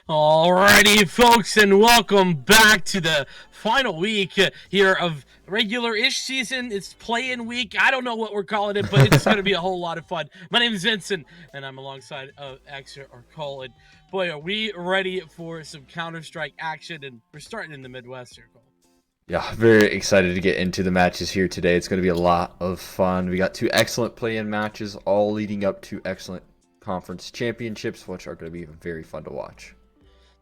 Alrighty, folks, and welcome back to the final week here of regular-ish season. It's play-in week. I don't know what we're calling it, but it's going to be a whole lot of fun. My name is Vincent, and I'm alongside Extra or Colin. Boy, are we ready for some Counter-Strike action, and we're starting in the Midwest here, Colin. Yeah, very excited to get into the matches here today. It's going to be a lot of fun. We got two excellent play-in matches, all leading up to excellent conference championships, which are going to be very fun to watch.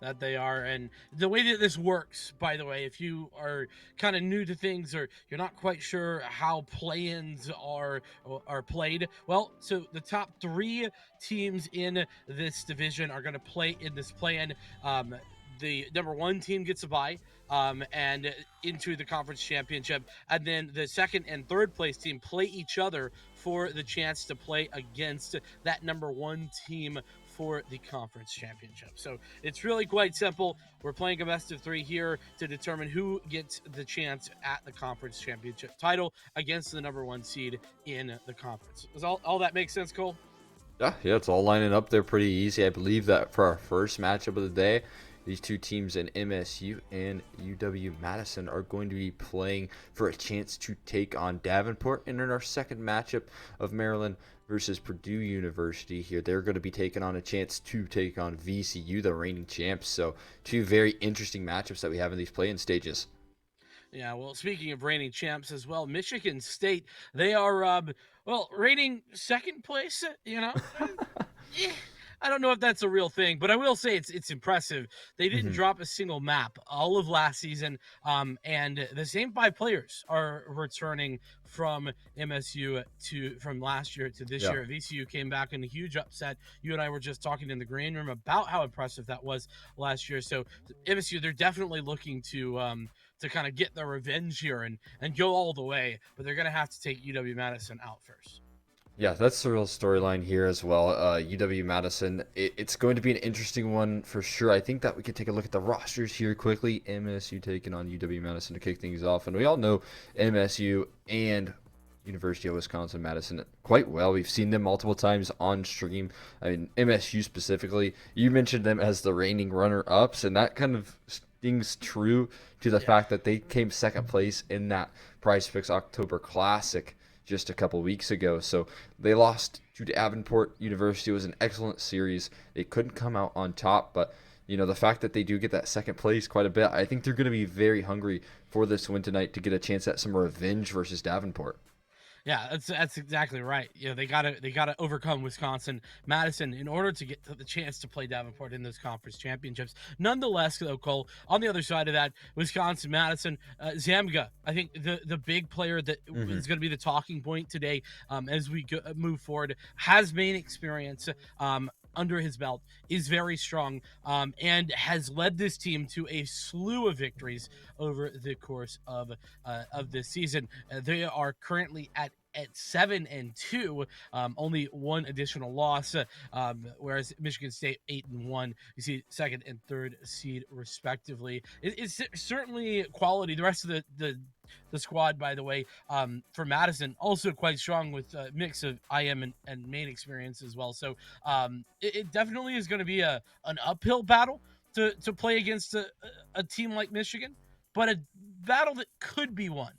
That they are. And the way that this works, by the way, if you are kind of new to things or you're not quite sure how play-ins are played, well, so the top three teams in this division are going to play in this play-in. The number one team gets a bye and into the conference championship, and then the second and third place team play each other for the chance to play against that number one team for the conference championship. So it's really quite simple. We're playing a best of three here to determine who gets the chance at the conference championship title against the number one seed in the conference. Does all that make sense, Cole? Yeah, it's all lining up there pretty easy. I believe that for our first matchup of the day, these two teams in MSU and UW-Madison are going to be playing for a chance to take on Davenport. And in our second matchup of Maryland versus Purdue University here, they're going to be taking on a chance to take on VCU, the reigning champs. So two very interesting matchups that we have in these play-in stages. Yeah, well, speaking of reigning champs as well, Michigan State, they are, reigning second place, I don't know if that's a real thing, but I will say it's impressive. They didn't drop a single map all of last season, and the same five players are returning from MSU from last year to this year. VCU came back in a huge upset. You and I were just talking in the green room about how impressive that was last year. So MSU, they're definitely looking to kind of get their revenge here and go all the way, but they're going to have to take UW-Madison out first. Yeah, that's the real storyline here as well. UW-Madison, it's going to be an interesting one for sure. I think that we could take a look at the rosters here quickly. MSU taking on UW-Madison to kick things off. And we all know MSU and University of Wisconsin-Madison quite well. We've seen them multiple times on stream. I mean, MSU specifically, you mentioned them as the reigning runner-ups, and that kind of stings true to the fact that they came second place in that Prize Picks October Classic just a couple weeks ago. So they lost to Davenport University. It was an excellent series. They couldn't come out on top, but the fact that they do get that second place quite a bit, I think they're going to be very hungry for this win tonight to get a chance at some revenge versus Davenport. Yeah, that's exactly right. They gotta overcome Wisconsin Madison in order to get the chance to play Davenport in those conference championships. Nonetheless, though, Cole, on the other side of that, Wisconsin Madison, Zamga, I think the big player that Hmm. is going to be the talking point today, as we move forward, has main experience. Under his belt, is very strong, and has led this team to a slew of victories over the course of this season. They are currently at 7-2, only one additional loss, whereas Michigan State 8-1. You see second and third seed respectively. It's certainly quality. The rest of the squad, by the way, for Madison, also quite strong with a mix of IM and main experience as well. So it definitely is going to be an uphill battle to play against a team like Michigan, but a battle that could be won.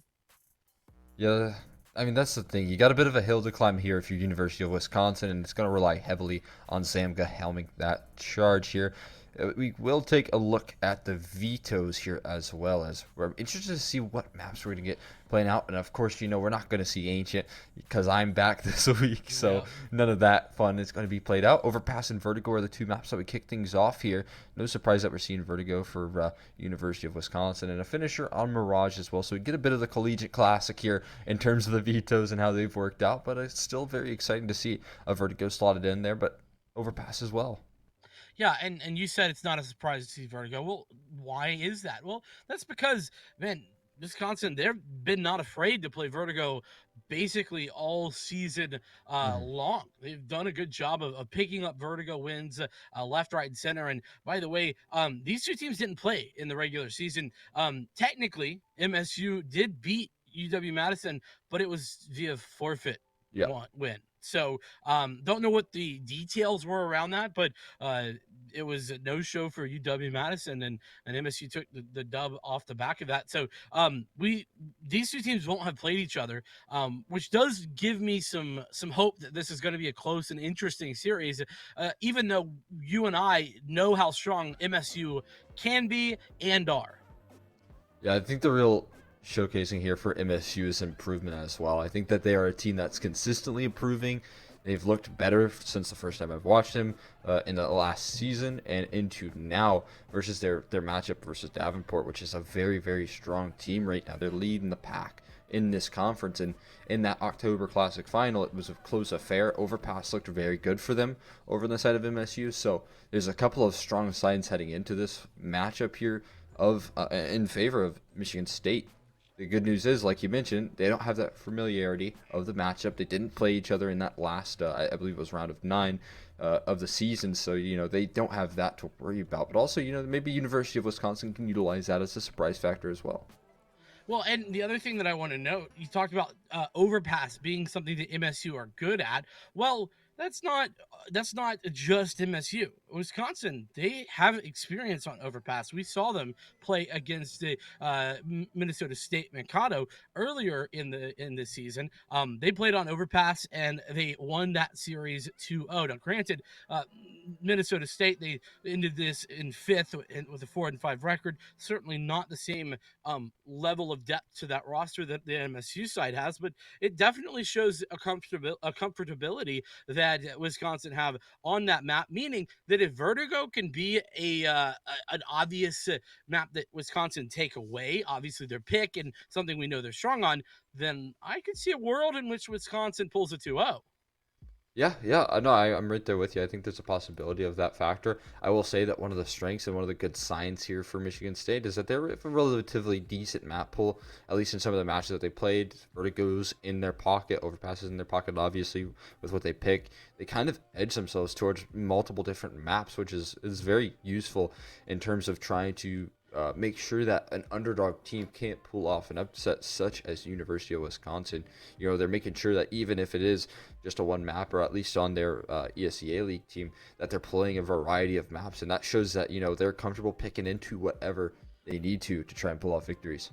Yeah, I mean that's the thing. You got a bit of a hill to climb here if you're University of Wisconsin, and it's going to rely heavily on Zamga helming that charge here. We will take a look at the vetoes here as well, as we're interested to see what maps we're going to get playing out. And of course, we're not going to see Ancient because I'm back this week, so Yep. none of that fun is going to be played out. Overpass and Vertigo are the two maps that we kick things off here. No surprise that we're seeing Vertigo for University of Wisconsin, and a finisher on Mirage as well. So we get a bit of the collegiate classic here in terms of the vetoes and how they've worked out, but it's still very exciting to see a Vertigo slotted in there, but Overpass as well. Yeah, and you said it's not a surprise to see Vertigo. Well, why is that? Well, that's because, man, Wisconsin, they've been not afraid to play Vertigo basically all season Mhm. long. They've done a good job of picking up Vertigo wins left, right, and center. And by the way, these two teams didn't play in the regular season. Technically, MSU did beat UW Madison, but it was via forfeit Yeah. win. So don't know what the details were around that, but uh, it was a no show for UW Madison, and MSU took the dub off the back of that. So we these two teams won't have played each other, which does give me some hope that this is going to be a close and interesting series. Even though you and I know how strong MSU can be and are. Yeah, I think the real showcasing here for MSU is improvement as well. I think that they are a team that's consistently improving. They've looked better since the first time I've watched them in the last season and into now versus their matchup versus Davenport, which is a very, very strong team right now. They're leading the pack in this conference, and in that October Classic final, it was a close affair. Overpass looked very good for them over on the side of MSU, so there's a couple of strong signs heading into this matchup here of in favor of Michigan State. The good news is, like you mentioned, they don't have that familiarity of the matchup. They didn't play each other in that last, I believe it was round of 9 of the season. So, they don't have that to worry about. But also, maybe University of Wisconsin can utilize that as a surprise factor as well. Well, and the other thing that I want to note, you talked about overpass being something that MSU are good at. Well, that's not just MSU. Wisconsin, they have experience on overpass. We saw them play against the Minnesota State Mikado earlier in the season. They played on overpass and they won that series 2-0. Now, granted, Minnesota State, they ended this in fifth with a 4-5 record. Certainly not the same level of depth to that roster that the MSU side has, but it definitely shows a comfortability that Wisconsin have on that map. Meaning that if Vertigo can be an obvious map that Wisconsin take away, obviously their pick and something we know they're strong on, then I could see a world in which Wisconsin pulls a 2-0. Yeah, yeah, no, I'm right there with you. I think there's a possibility of that factor. I will say that one of the strengths and one of the good signs here for Michigan State is that they're a relatively decent map pool, at least in some of the matches that they played. Vertigo's in their pocket, overpasses in their pocket, obviously, with what they pick. They kind of edge themselves towards multiple different maps, which is very useful in terms of trying to make sure that an underdog team can't pull off an upset such as University of Wisconsin. They're making sure that even if it is just a one map, or at least on their ESEA League team, that they're playing a variety of maps, and that shows that they're comfortable picking into whatever they need to try and pull off victories.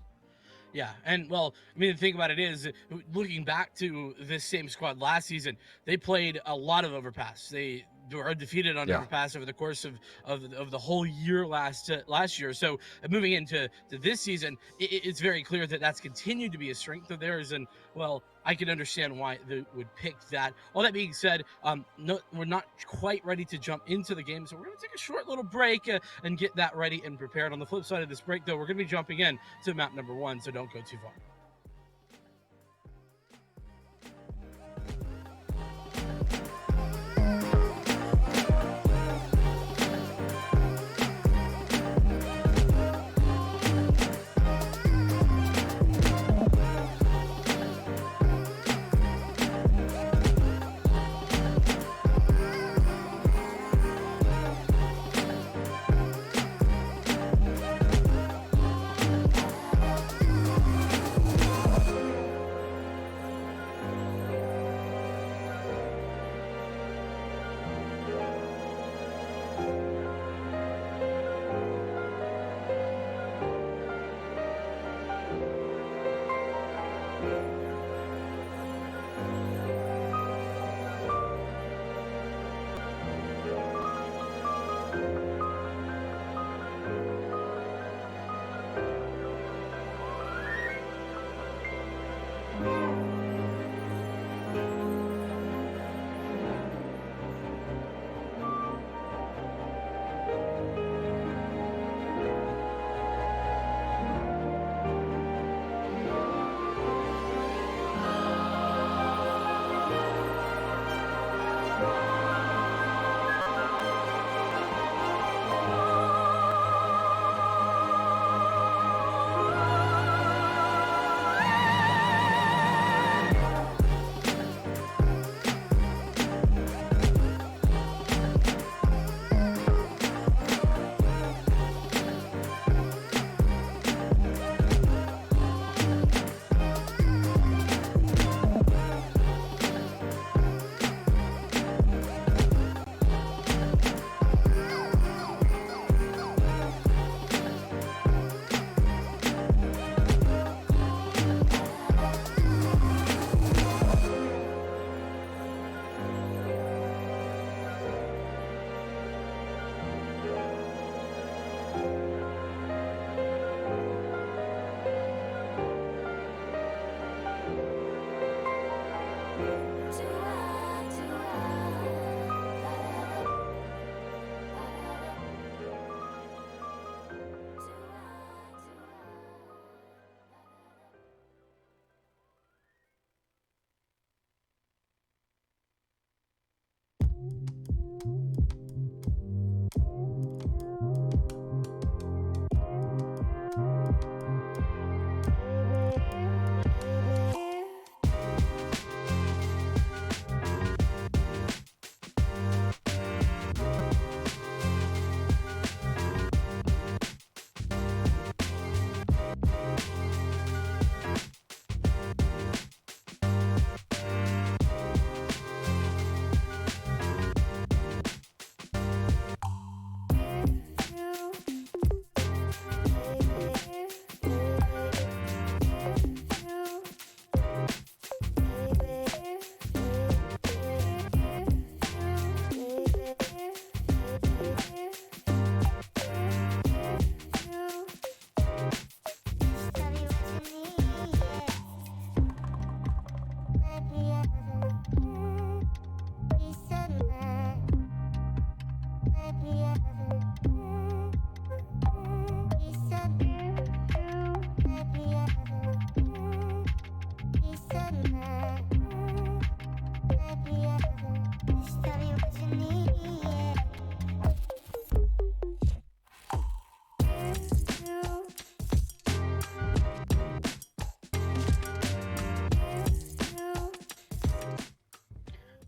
Yeah, and well, I mean, the thing about it is, looking back to this same squad last season, they played a lot of overpass. They were undefeated on Yeah. overpass over the course of the whole year last year. So moving into this season, it's very clear that that's continued to be a strength of theirs. And well, I can understand why they would pick that. All that being said, no, we're not quite ready to jump into the game, so we're going to take a short little break and get that ready and prepared. On the flip side of this break, though, we're going to be jumping in to map number 1, so don't go too far.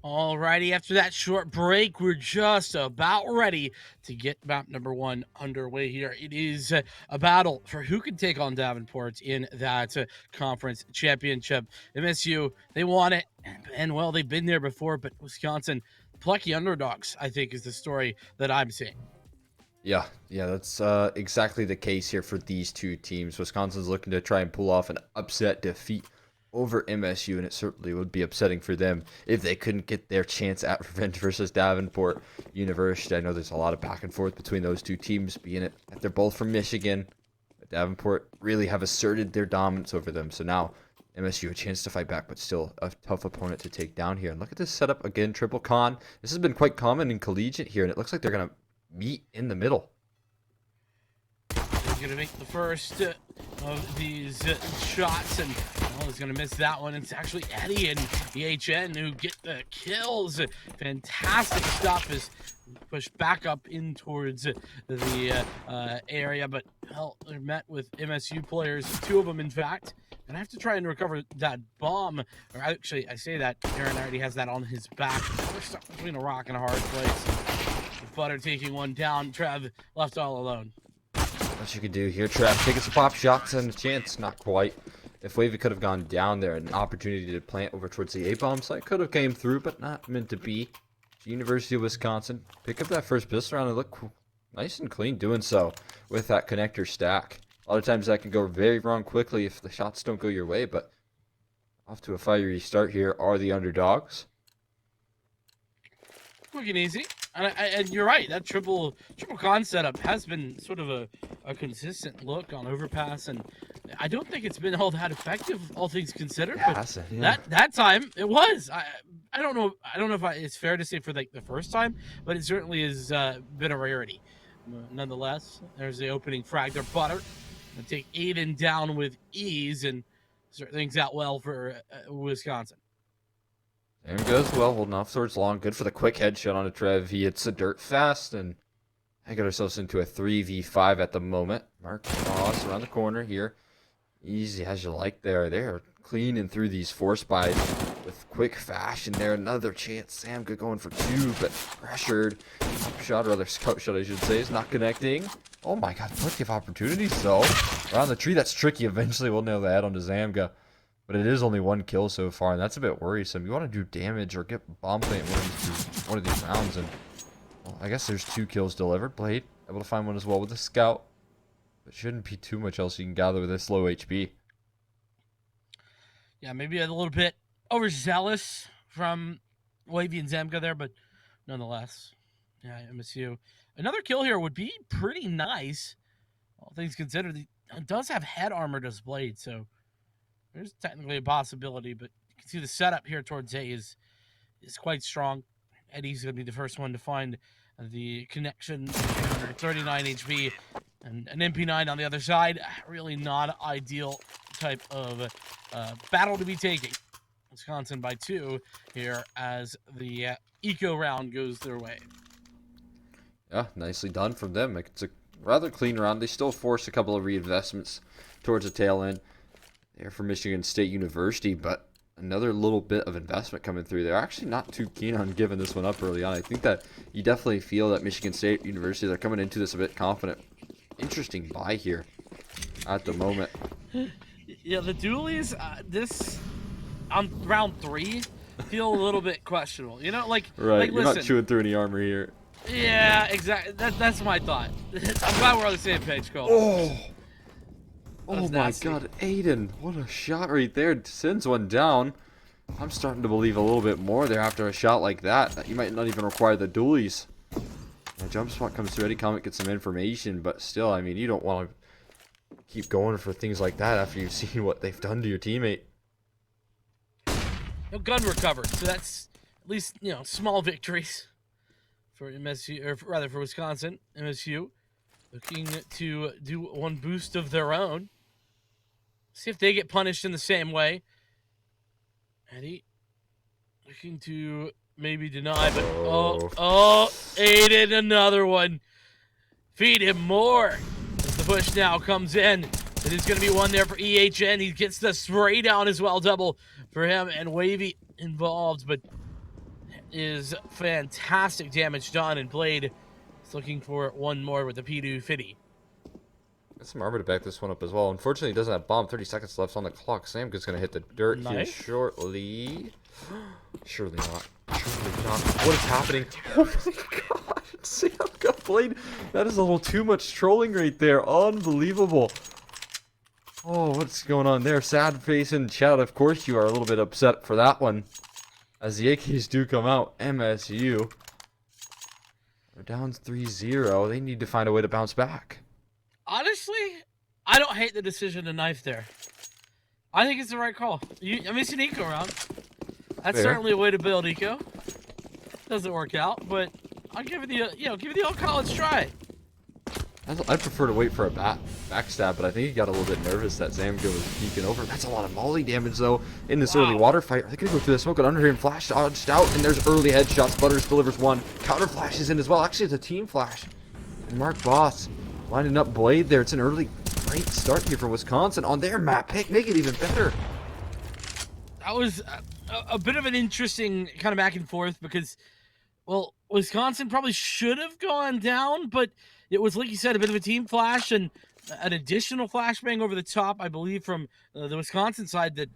Alrighty, after that short break, we're just about ready to get map number 1 underway here. It is a battle for who can take on Davenport in that conference championship. MSU, they want it, and well, they've been there before, but Wisconsin, plucky underdogs, I think, is the story that I'm seeing. Yeah, that's exactly the case here for these two teams. Wisconsin's looking to try and pull off an upset defeat over MSU, and it certainly would be upsetting for them if they couldn't get their chance at revenge versus Davenport University. I know there's a lot of back and forth between those two teams, being it that they're both from Michigan. But Davenport really have asserted their dominance over them, so now MSU a chance to fight back, but still a tough opponent to take down here. And look at this setup again, triple con. This has been quite common in collegiate here, and it looks like they're going to meet in the middle. He's going to make the first of these shots, and he's going to miss that one. It's actually Eddie and EHN who get the kills. Fantastic stuff is pushed back up in towards the area, but they're met with MSU players, two of them in fact. And I have to try and recover that bomb. Or actually, I say that Aaron already has that on his back. We're stuck between a rock and a hard place. Butter taking one down. Trev left all alone. What you can do here, Trev, taking some pop shots and a chance, not quite. If Wavy could have gone down there, an opportunity to plant over towards the A-bomb site could have came through, but not meant to be. University of Wisconsin, pick up that first pistol round and look nice and clean doing so with that connector stack. A lot of times that can go very wrong quickly if the shots don't go your way, but off to a fiery start here are the underdogs. Quick and easy. And you're right, that triple con setup has been sort of a consistent look on overpass, and I don't think it's been all that effective, all things considered. But yeah. that time it was. I don't know if it's fair to say for like the first time, but it certainly has been a rarity. Nonetheless, there's the opening frag. They're Butter. Gonna take Aiden down with ease and start things out well for Wisconsin. There he goes, well, holding off towards long. Good for the quick headshot on a Trev. He hits the dirt fast, and I got ourselves into a 3v5 at the moment. Mark Ross around the corner here. Easy as you like there. They're cleaning through these force buys with quick fashion there. Another chance. Sam good going for two, but pressured. Shot, or rather scout shot, I should say, is not connecting. Oh my god, plenty of opportunities though. Around the tree, that's tricky. Eventually we'll nail the head onto Zamga. But it is only one kill so far, and that's a bit worrisome. You want to do damage or get bomb plant one of these rounds, and well, I guess there's 2 kills delivered. Blade able to find one as well with the scout. But shouldn't be too much else you can gather with this low HP. Yeah, maybe a little bit overzealous from Wavy and Zamga there, but nonetheless, yeah, MSU. Another kill here would be pretty nice, all things considered. It does have head armor displayed, so there's technically a possibility, but you can see the setup here towards A is quite strong. Eddie's going to be the first one to find the connection. 39 HP and an MP9 on the other side. Really not ideal type of battle to be taking. Wisconsin by 2 here as the eco round goes their way. Yeah, nicely done from them. It's a rather clean round. They still force a couple of reinvestments towards the tail end. They're from Michigan State University, but another little bit of investment coming through. They're actually not too keen on giving this one up early on. I think that you definitely feel that Michigan State University, they're coming into this a bit confident. Interesting buy here at the moment. Yeah, the dualies, this on round 3 feel a little bit questionable. You know, like right, you're listen, not chewing through any armor here. Yeah, exactly. That's my thought. I'm glad we're on the same page, Cole. Oh my god, Aiden, what a shot right there. Sends one down. I'm starting to believe a little bit more there after a shot like that you might not even require the dualies. A jump spot comes through, Eddie Comet gets some information, but still, I mean, you don't want to keep going for things like that after you've seen what they've done to your teammate. No gun recovered, so that's at least, you know, small victories for MSU, or rather for Wisconsin. MSU looking to do one boost of their own. See if they get punished in the same way. Eddie looking to maybe deny, but oh, Aiden, another one. Feed him more. As the push now comes in. It is going to be one there for EHN. He gets the spray down as well, double for him, and Wavy involved, but is fantastic damage done, and Blade is looking for one more with the P250. Got some armor to back this one up as well. Unfortunately, he doesn't have bomb. 30 seconds left on the clock. Samgood's going to hit the dirt here shortly. Surely not. Surely not. What is happening? Oh my god. Sam got played. That is a little too much trolling right there. Unbelievable. Oh, what's going on there? Sad face in chat. Of course you are a little bit upset for that one. As the AKs do come out, MSU. They're down 3-0. They need to find a way to bounce back. Honestly, I don't hate the decision to knife there. I think it's the right call. I mean, it's an eco round. That's Fair. certainly a way to build eco. Doesn't work out, but I'll give it the give it the old college try. I'd prefer to wait for a backstab, but I think he got a little bit nervous that Zamgo was peeking over. That's a lot of molly damage, though, in this early water fight. Are they going to go through the smoke? And under him, flash dodged out, and there's early headshots. Butters delivers one. Counter flash is in as well. Actually, it's a team flash. And Mark Boss lining up Blade there. It's an early, great start here for Wisconsin on their map pick. Make it even better. That was a bit of an interesting kind of back and forth because, well, Wisconsin probably should have gone down, but it was, like you said, a bit of a team flash and an additional flashbang over the top, I believe, from the Wisconsin side that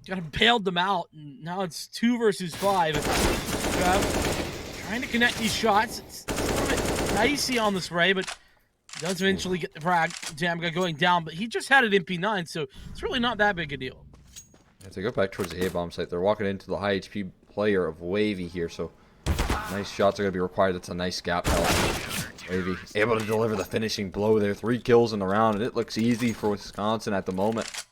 kind of bailed them out. And now it's 2 versus 5. Trying to connect these shots. It's a little bit dicey on the spray, but does eventually get the frag. Damga going down, but he just had an MP9, so it's really not that big a deal. As they go back towards the A-bomb site, they're walking into the high HP player of Wavy here, so nice shots are going to be required. That's a nice gap health. Wavy able to deliver the finishing blow there. 3 kills in the round, and it looks easy for Wisconsin at the moment.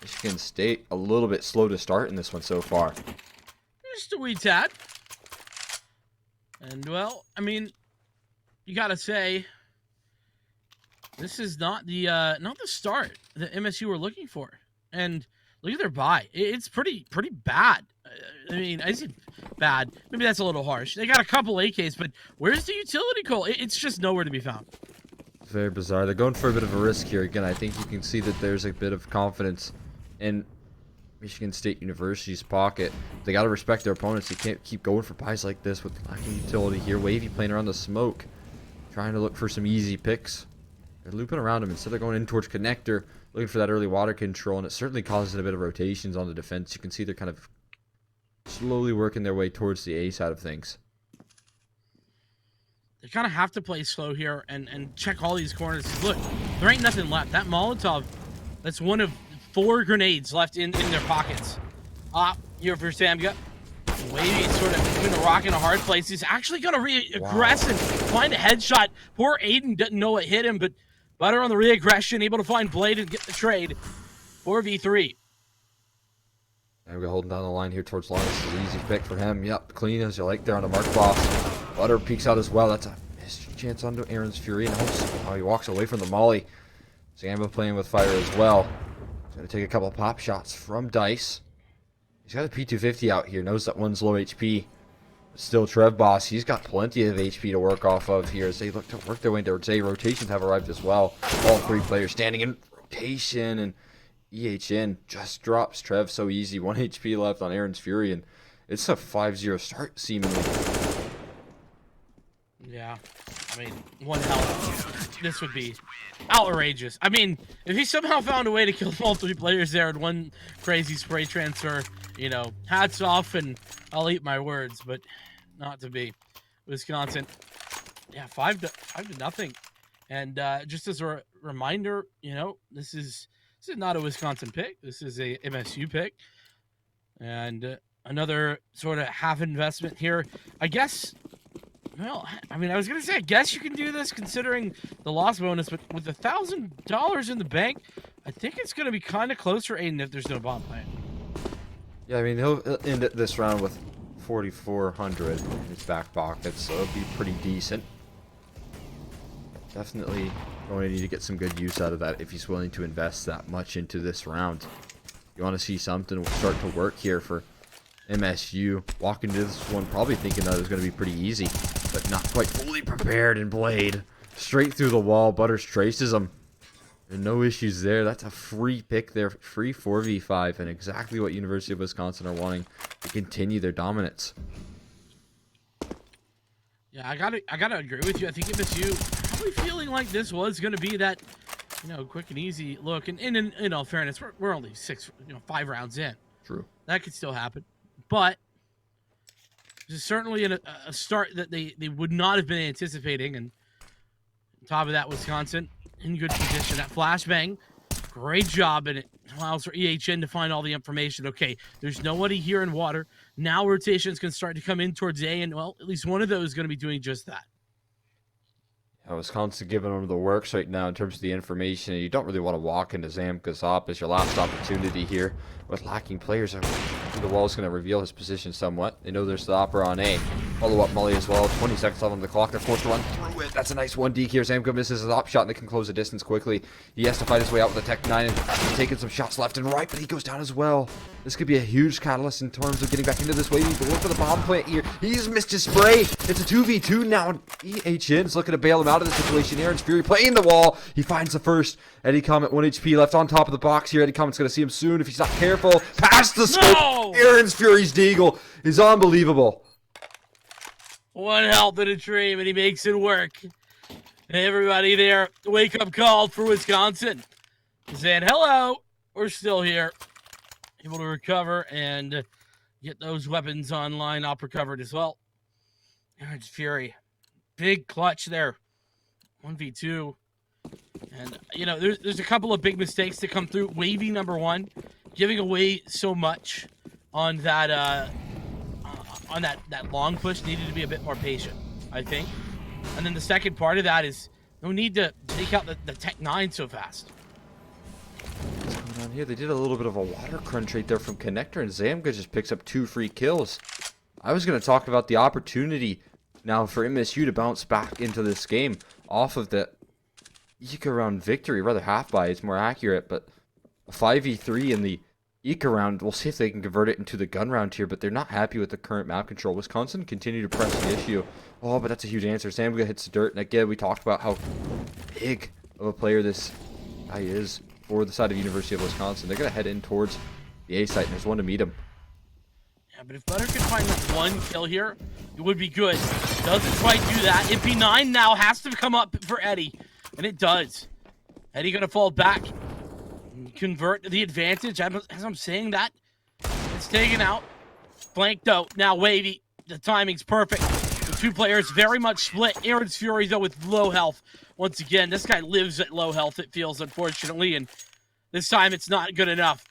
Michigan State a little bit slow to start in this one so far. Just a wee tad. And, well, I mean, you got to say, this is not the start that MSU were looking for. And look at their buy. It's pretty bad. I mean, I say bad. Maybe that's a little harsh. They got a couple AKs, but where's the utility call? It's just nowhere to be found. Very bizarre. They're going for a bit of a risk here. Again, I think you can see that there's a bit of confidence in Michigan State University's pocket. They got to respect their opponents. They can't keep going for buys like this with lacking utility here. Wavy playing around the smoke, trying to look for some easy picks. They're looping around him. Instead, they're going in towards connector, looking for that early water control, and it certainly causes a bit of rotations on the defense. You can see they're kind of slowly working their way towards the A side of things. They kind of have to play slow here and check all these corners. Look, there ain't nothing left. That Molotov, that's one of 4 grenades left in their pockets. Here for Samga. Wavy sort of between a rock and a hard place. He's actually going to re-aggress and find a headshot. Poor Aiden didn't know it hit him, but Butter on the re-aggression, able to find Blade and get the trade. 4v3. And we're holding down the line here towards Lawrence. It's an easy pick for him. Yep, clean as you like there on the Mark Boss. Butter peeks out as well. That's a missed chance onto Aaron's Fury. And he walks away from the molly. Zamba playing with fire as well. He's going to take a couple of pop shots from Dice. He's got a P250 out here. Knows that one's low HP. But still, Trev Boss, he's got plenty of HP to work off of here as they look to work their way into A. Rotations have arrived as well. All 3 players standing in rotation, and EHN just drops Trev so easy. 1 HP left on Aaron's Fury, and it's a 5-0 start, seemingly. Yeah, I mean, 1 health. This would be outrageous. I mean, if he somehow found a way to kill all 3 players there in 1 crazy spray transfer, you know, hats off, and I'll eat my words, but not to be. Wisconsin, yeah, 5-0. And just as a reminder, you know, this is not a Wisconsin pick. This is a MSU pick. And another sort of half investment here. I guess, well, I mean, I was going to say, I guess you can do this considering the loss bonus, but with $1,000 in the bank, I think it's going to be kind of close for Aiden if there's no bomb plan. Yeah, I mean, he'll end this round with 4,400 in his back pocket, so it'll be pretty decent. Definitely going to need to get some good use out of that if he's willing to invest that much into this round. You want to see something start to work here for MSU. Walking into this one probably thinking that it was going to be pretty easy, but not quite fully prepared. And Blade straight through the wall. Butters traces him. And no issues there. That's a free pick there. Free 4v5, and exactly what University of Wisconsin are wanting to continue their dominance. Yeah, I gotta agree with you. I think MSU probably feeling like this was gonna be that, you know, quick and easy look. And in all fairness, we're only 5 rounds in. True. That could still happen. But This is certainly a start that they would not have been anticipating. And on top of that, Wisconsin in good position. That flashbang, great job, and it allows for EHN to find all the information. Okay, there's nobody here in water. Now rotations can start to come in towards A, and well, at least one of those is going to be doing just that. Wisconsin giving them the works right now in terms of the information. You don't really want to walk into Zamka's op as your last opportunity here. With lacking players, the wall is going to reveal his position somewhat. They know there's the opera on A. Follow up Molly as well. 20 seconds left on the clock. They're forced to run through it. That's a nice 1D here. Zamka misses his op shot and they can close the distance quickly. He has to fight his way out with the Tech 9 and taking some shots left and right, but he goes down as well. This could be a huge catalyst in terms of getting back into this wave. But look for the bomb plant here. He's missed his spray. It's a 2v2 now. EHN's looking to bail him out of the situation. Aaron's Fury playing the wall. He finds the first. Eddie Comet 1 HP left on top of the box here. Eddie Comet's going to see him soon if he's not careful. Past the scope. No! Aaron's Fury's deagle is unbelievable. One health in a dream, and he makes it work. Hey, everybody there, wake up call for Wisconsin. Saying, hello, we're still here. Able to recover and get those weapons online, up recovered as well. Aaron's Fury, big clutch there. 1v2. And, you know, there's a couple of big mistakes to come through. Wavy number one, giving away so much on that that long push, needed to be a bit more patient, I think. And then the second part of that is no need to take out the Tech 9 so fast. What's going on here? They did a little bit of a water crunch right there from Connector, and Zamka just picks up 2 free kills. I was going to talk about the opportunity now for MSU to bounce back into this game off of the Eco round victory, rather half by, it's more accurate, but a 5v3 in the Eco round. We'll see if they can convert it into the gun round here, but they're not happy with the current map control. Wisconsin continue to press the issue. Oh, but that's a huge answer. Zamka hits the dirt, and again, we talked about how big of a player this guy is for the side of University of Wisconsin. They're going to head in towards the A site, and there's one to meet him. Yeah, but if Butter could find that one kill here, it would be good. Doesn't quite do that. MP9 now has to come up for Eddie, and it does. Eddie going to fall back. Convert the advantage. As I'm saying that, it's taken out, blanked out. Now Wavy, the timing's perfect. The two players very much split. Aaron's Fury though with low health. Once again, this guy lives at low health, it feels, unfortunately, and this time it's not good enough.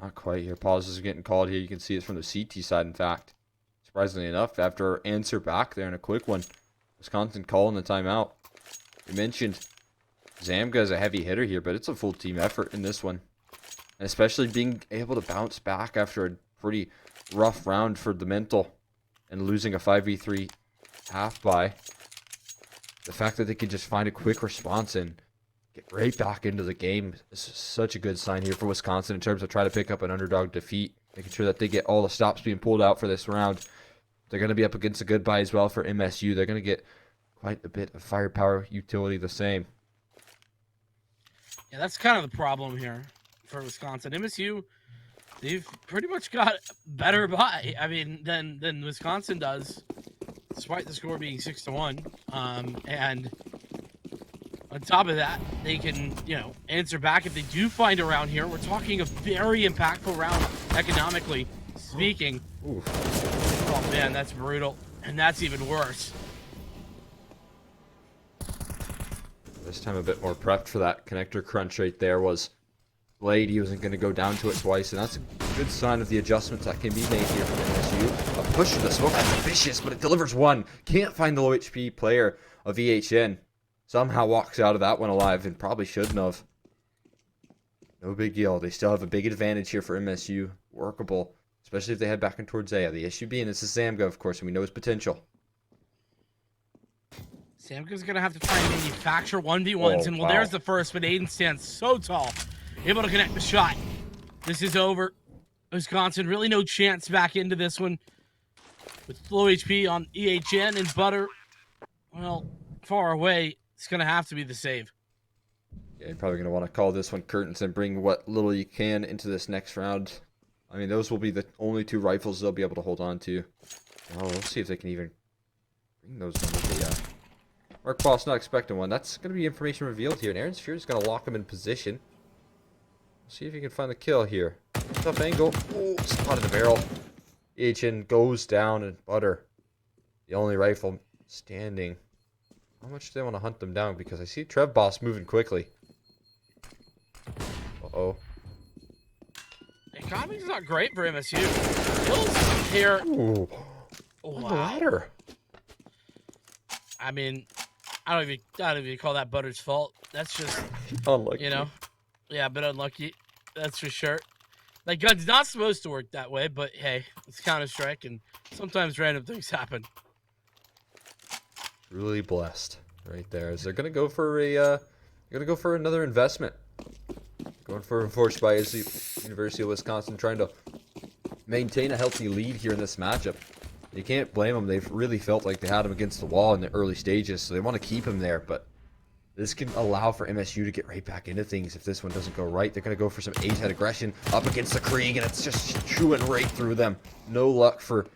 Not quite here. Pauses are getting called here. You can see it from the CT side, in fact. Surprisingly enough, after answer back there in a quick one, Wisconsin calling the timeout. We mentioned Zamka is a heavy hitter here, but it's a full team effort in this one. And especially being able to bounce back after a pretty rough round for the mental and losing a 5v3 half by. The fact that they could just find a quick response and get right back into the game is such a good sign here for Wisconsin in terms of trying to pick up an underdog defeat, making sure that they get all the stops being pulled out for this round. They're going to be up against a goodbye as well for MSU. They're going to get quite a bit of firepower utility the same. Yeah, that's kind of the problem here for Wisconsin. MSU, they've pretty much got better buy, than Wisconsin does, despite the score being 6-1. And on top of that, they can, answer back if they do find a round here. We're talking a very impactful round economically speaking. Oof. Oh man, that's brutal, and that's even worse. This time a bit more prepped for that connector crunch right there was Blade. He wasn't going to go down to it twice, and that's a good sign of the adjustments that can be made here from MSU. A push to the smoke, that's vicious, but it delivers one. Can't find the low HP player of EHN. Somehow walks out of that one alive, and probably shouldn't have. No big deal. They still have a big advantage here for MSU. Workable, especially if they head back in towards A. The issue being this is Zamka, of course, and we know his potential. Zamka's going to have to try and manufacture 1v1s, and there's the first, but Aiden stands so tall, able to connect the shot. This is over. Wisconsin, really no chance back into this one. With low HP on EHN and Butter, well, far away, it's going to have to be the save. Yeah, you're probably going to want to call this one curtains and bring what little you can into this next round. I mean, those will be the only 2 rifles they'll be able to hold on to. Oh, we'll see if they can even bring those numbers. Yeah. Mark Boss not expecting one. That's going to be information revealed here. And Aaron's Fury is going to lock him in position. We'll see if he can find the kill here. Tough angle. Oh, spotted the barrel. EHN goes down, and Butter, the only rifle standing. How much do they want to hunt them down? Because I see Trev Boss moving quickly. Uh-oh. Economy's not great for MSU. Kills here. Ooh. Wow. On the ladder. I mean, I don't even call that Butter's fault. That's just, Unlucky. you know, yeah, but unlucky. That's for sure. Like, gun's not supposed to work that way, but hey, it's Counter-Strike, and sometimes random things happen. Really blessed right there. Is they're gonna go for a another investment. Going for enforced by University of Wisconsin, trying to maintain a healthy lead here in this matchup. You can't blame them. They've really felt like they had him against the wall in the early stages, so they want to keep him there. But this can allow for MSU to get right back into things if this one doesn't go right. They're going to go for some A-side aggression up against the Krieg, and it's just chewing right through them. No luck for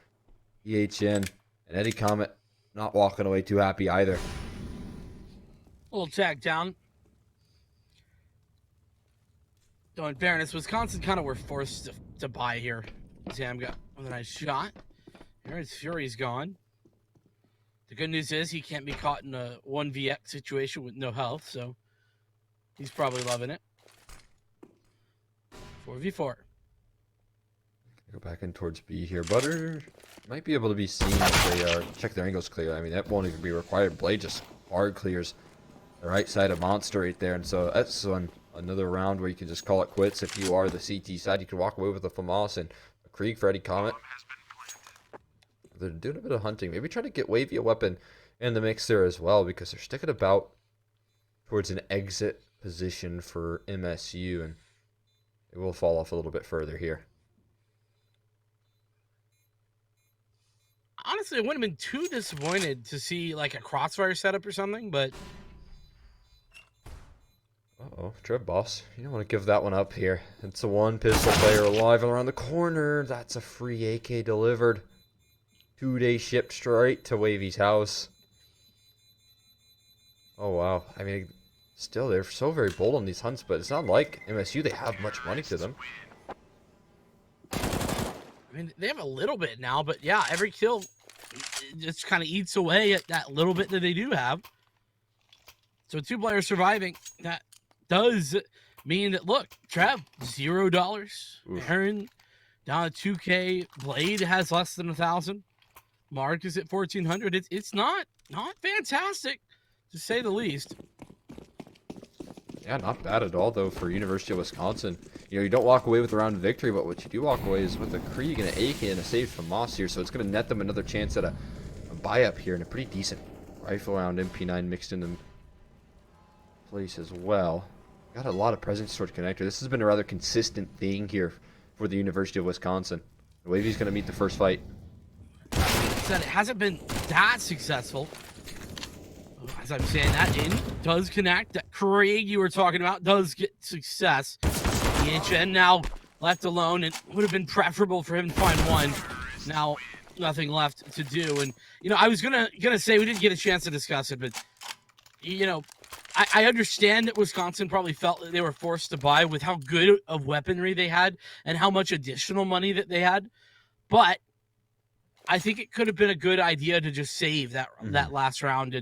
EHN. And Eddie Comet not walking away too happy either. Little tag down. Though in fairness, Wisconsin kind of were forced to buy here. Sam got a nice shot. His Fury's gone. The good news is he can't be caught in a 1vx situation with no health, so he's probably loving it. 4v4. Go back in towards B here. Butter might be able to be seen if they check their angles clear. I mean, that won't even be required. Blade just hard clears the right side of Monster right there. And so that's another round where you can just call it quits. If you are the CT side, you can walk away with the FAMAS and a Krieg for Eddie Comet. They're doing a bit of hunting. Maybe try to get Wavy a weapon in the mix there as well, because they're sticking about towards an exit position for MSU, and it will fall off a little bit further here. Honestly, I wouldn't have been too disappointed to see like a crossfire setup or something, but... Uh-oh, Trev Boss. You don't want to give that one up here. It's a one pistol player alive and around the corner. That's a free AK delivered. 2-day shipped straight to Wavy's house. Oh, wow. I mean, still, they're so very bold on these hunts, but it's not like MSU, they have much money to them. I mean, they have a little bit now, but yeah, every kill just kind of eats away at that little bit that they do have. So 2 players surviving, that does mean that, look, Trev, $0. Aaron down to 2K. Blade has less than 1,000. Mark is at 1,400. It's not fantastic, to say the least. Yeah, not bad at all, though, for University of Wisconsin. You know, you don't walk away with a round victory, but what you do walk away is with a Krieg and an AK and a save from Moss here, so it's going to net them another chance at a buy-up here and a pretty decent rifle round MP9 mixed in the place as well. Got a lot of presence towards connector. This has been a rather consistent thing here for the University of Wisconsin. Wavy's going to meet the first fight. Said it hasn't been that successful. As I'm saying, that in does connect. That Krieg you were talking about does get success. EHN now left alone, and would have been preferable for him to find one. Now nothing left to do. And you know, I was gonna say we didn't get a chance to discuss it, but you know, I understand that Wisconsin probably felt that they were forced to buy with how good of weaponry they had and how much additional money that they had, but I think it could have been a good idea to just save that last round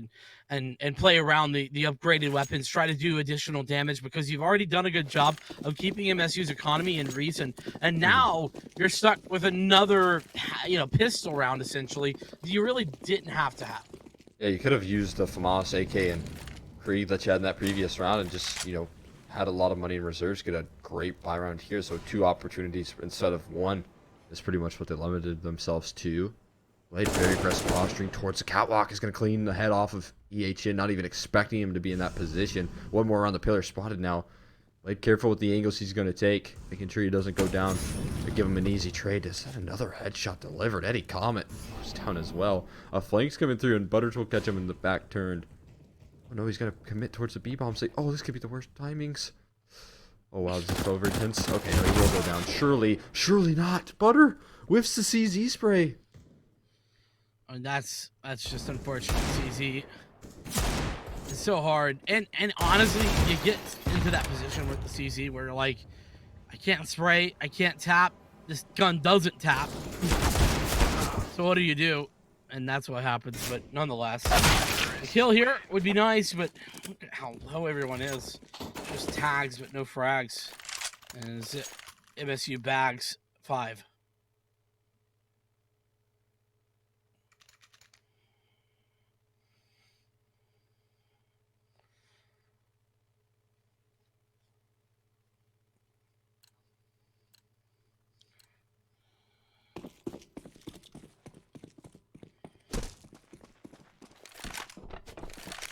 and play around the upgraded weapons, try to do additional damage, because you've already done a good job of keeping MSU's economy in reason, and now you're stuck with another, you know, pistol round essentially that you really didn't have to have. Yeah, you could have used the FAMAS AK and Krieg that you had in that previous round and just, you know, had a lot of money in reserves, get a great buy round here. So 2 opportunities instead of 1 is pretty much what they limited themselves to. Blade very aggressive posturing towards the catwalk, is going to clean the head off of EHN, not even expecting him to be in that position. One more around the pillar spotted now. Blade careful with the angles he's going to take, making sure he doesn't go down. They give him an easy trade. Is that another headshot delivered? Eddie Comet goes down as well. A flank's coming through, and Butters will catch him in the back turned. Oh no, he's going to commit towards the B-bomb. Say, oh, this could be the worst timings. Oh wow, this is over intense. Okay, no, he will go down. Surely not. Butter whiffs the CZ spray. And that's just unfortunate. CZ, it's so hard, and honestly, you get into that position with the CZ where like, I can't spray, I can't tap. This gun doesn't tap. So what do? And that's what happens, but nonetheless. The kill here would be nice, but look at how low everyone is. Just tags, but no frags. And it's it. MSU bags 5.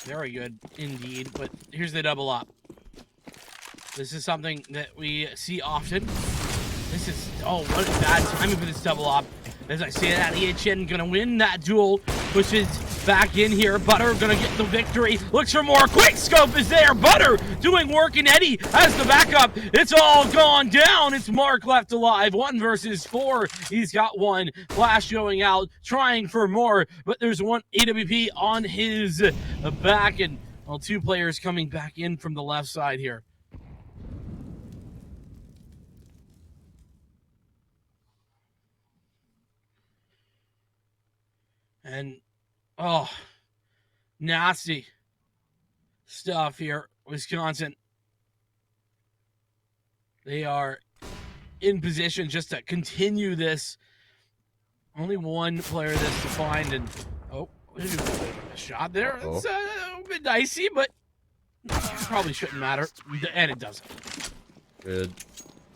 Very good indeed, but here's the double up. This is something that we see often. This is, oh, what a bad timing for this double up. As I say that, EHN gonna win that duel, pushes back in here. Butter gonna get the victory, looks for more. Quick scope is there. Butter doing work, and Eddie has the backup. It's all gone down. It's Mark left alive. 1 versus 4. He's got 1. Flash going out, trying for more, but there's 1 AWP on his back, and well, 2 players coming back in from the left side here. And, oh, nasty stuff here, Wisconsin. They are in position just to continue this. Only 1 player that's defined, and, oh, a shot there. It's a bit dicey, but probably shouldn't matter, and it doesn't. Good,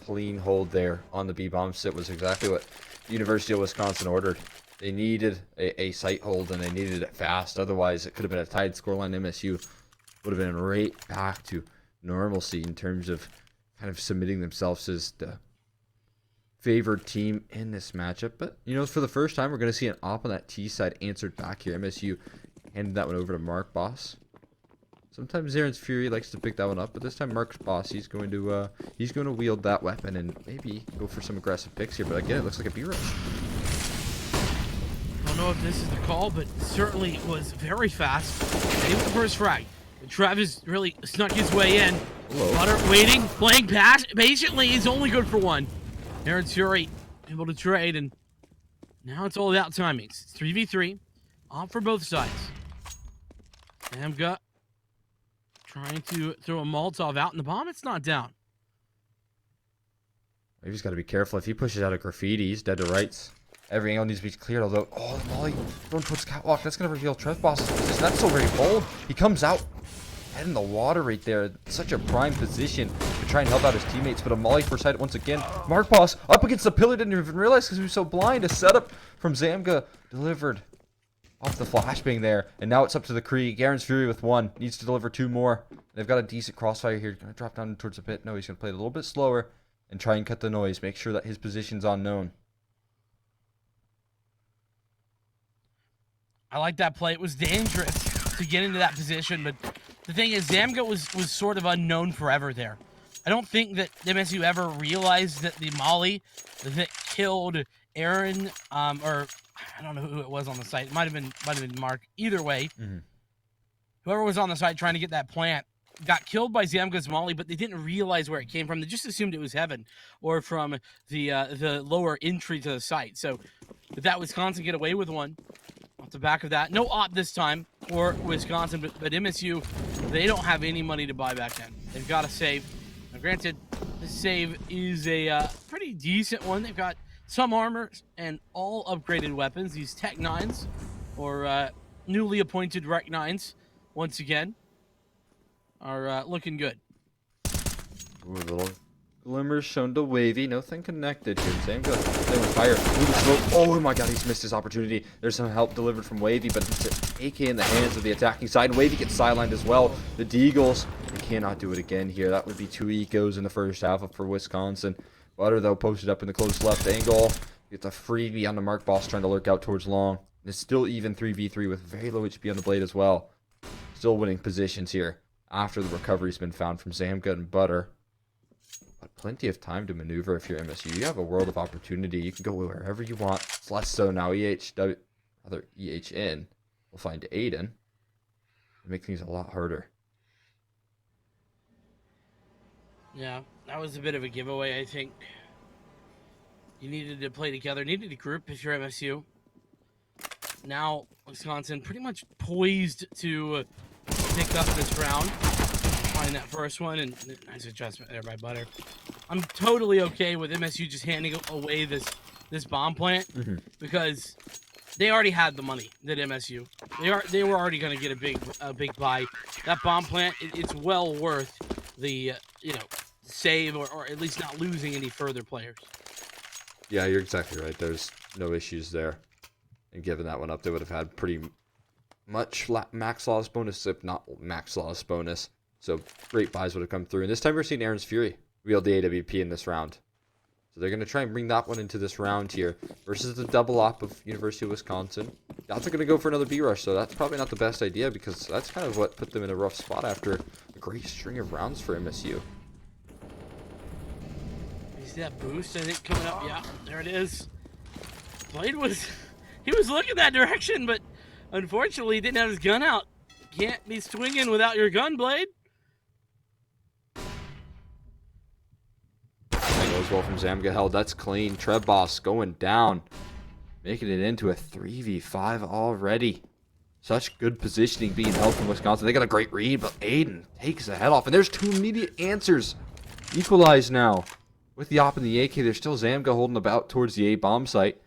clean hold there on the B-bomb sit was exactly what University of Wisconsin ordered. They needed a site hold, and they needed it fast. Otherwise, it could have been a tied scoreline. MSU would have been right back to normalcy in terms of kind of submitting themselves as the favored team in this matchup. But, you know, for the first time, we're going to see an op on that T side answered back here. MSU handed that one over to Mark Boss. Sometimes Aaron's Fury likes to pick that one up, but this time Mark's Boss, he's going to wield that weapon and maybe go for some aggressive picks here. But again, it looks like a B-rush. I don't know if this is the call, but certainly was very fast. Maybe the first frag. Travis really snuck his way in. Hello. Butter waiting, playing patiently. He's only good for 1. Aaron's Fury able to trade, and now it's all about timings. It's 3v3, off for both sides. Amga trying to throw a Molotov out in the bomb. It's not down. He's got to be careful. If he pushes out a graffiti, he's dead to rights. Every angle needs to be cleared, although, oh, Molly going towards Catwalk. That's going to reveal Trev Boss's position. That's so very bold. He comes out, head in the water right there. Such a prime position to try and help out his teammates, but a Molly for sight once again. Mark Boss up against the pillar, didn't even realize because he was so blind. A setup from Zamga delivered off the flashbang there, and now it's up to the Krieg. Aaron's Fury with 1, needs to deliver 2 more. They've got a decent crossfire here. Going to drop down towards the pit. No, he's going to play it a little bit slower and try and cut the noise. Make sure that his position's unknown. I like that play. It was dangerous to get into that position, but the thing is, Zamga was sort of unknown forever there. I don't think that MSU ever realized that the Molly that killed Aaron, or I don't know who it was on the site. It might have been Mark. Either way, whoever was on the site trying to get that plant got killed by Zamga's Molly, but they didn't realize where it came from. They just assumed it was Heaven or from the lower entry to the site. So did that Wisconsin get away with 1? Off the back of that, no op this time for Wisconsin, but MSU, they don't have any money to buy back in. They've got to save. Now, granted, this save is a pretty decent one. They've got some armor and all upgraded weapons. These Tech 9s, or newly appointed Rec 9s, once again, are looking good. Ooh, a little glimmers shown to Wavy. Nothing connected here. Same goes. They went fire. Oh my god, he's missed his opportunity. There's some help delivered from Wavy, but it's an AK in the hands of the attacking side. Wavy gets sidelined as well. The Deagles, they cannot do it again here. That would be 2 ecos in the first half for Wisconsin. Butter, though, posted up in the close left angle. Gets a freebie on the Mark Boss trying to lurk out towards long. It's still even 3v3 with very low HP on the blade as well. Still winning positions here after the recovery's been found from Zamga and Butter. But plenty of time to maneuver if you're MSU. You have a world of opportunity. You can go wherever you want. It's less so now. EHN will find Aiden and make things a lot harder. Yeah, that was a bit of a giveaway, I think. You needed to play together. Needed to group if you're MSU. now Wisconsin pretty much poised to pick up this round. Find that first one, and nice adjustment there by Butter. I'm totally okay with MSU just handing away this bomb plant because they already had the money. That MSU, they were already going to get a big buy. That bomb plant, it's well worth the save or at least not losing any further players. Yeah, you're exactly right. There's no issues there. And given that one up, they would have had pretty much max loss bonus, if not max loss bonus. So great buys would have come through. And this time we're seeing Aaron's Fury wield the AWP in this round. So they're going to try and bring that one into this round here versus the double op of University of Wisconsin. Dots are going to go for another B rush, so that's probably not the best idea because that's kind of what put them in a rough spot after a great string of rounds for MSU. That boost, I think, coming up. Yeah, there it is. Blade he was looking that direction, but unfortunately he didn't have his gun out. Can't be swinging without your gun, Blade. That goes well from Zamga held. That's clean. Trebboss going down. Making it into a 3v5 already. Such good positioning being held from Wisconsin. They got a great read, but Aiden takes the head off. And there's two immediate answers. Equalize now. With the op and the AK, there's still Zamga holding about towards the A bomb site.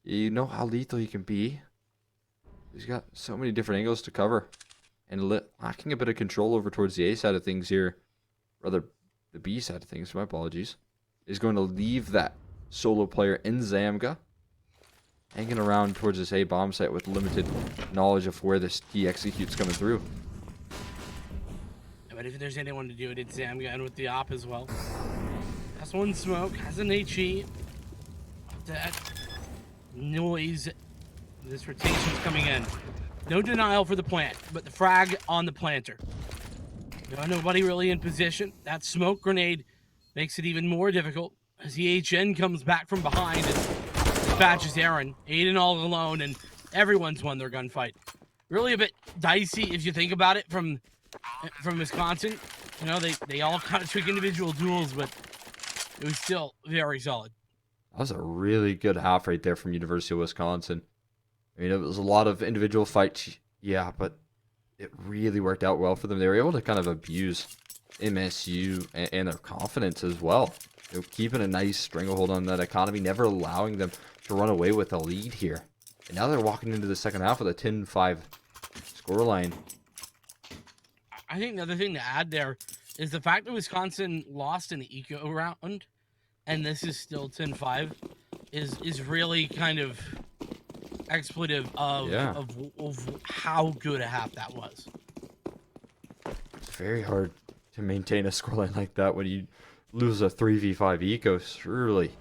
You know how lethal he can be. He's got so many different angles to cover. And lacking a bit of control over towards the A side of things here. Rather, the B side of things, my apologies. Is going to leave that solo player in Zamga. Hanging around towards this A bomb site with limited knowledge of where this key execute's coming through. But if there's anyone to do it, it's Zamga, and with the op as well. Has one smoke, has an HE. That noise. This rotation's coming in. No denial for the plant, but the frag on the planter. Nobody really in position. That smoke grenade makes it even more difficult as the HN comes back from behind and dispatches Aaron. Aiden all alone, and everyone's won their gunfight. Really a bit dicey if you think about it from Wisconsin. They all kind of took individual duels, but it was still very solid. That was a really good half right there from University of Wisconsin. I mean, it was a lot of individual fights, yeah, but it really worked out well for them. They were able to kind of abuse MSU and their confidence as well. Keeping a nice stranglehold on that economy, never allowing them to run away with a lead here. And now they're walking into the second half with a 10-5 scoreline. I think the other thing to add there is the fact that Wisconsin lost in the eco round, and this is still 10-5, is really kind of expletive of how good a half that was. It's very hard to maintain a scoreline like that when you lose a 3v5 eco, surely.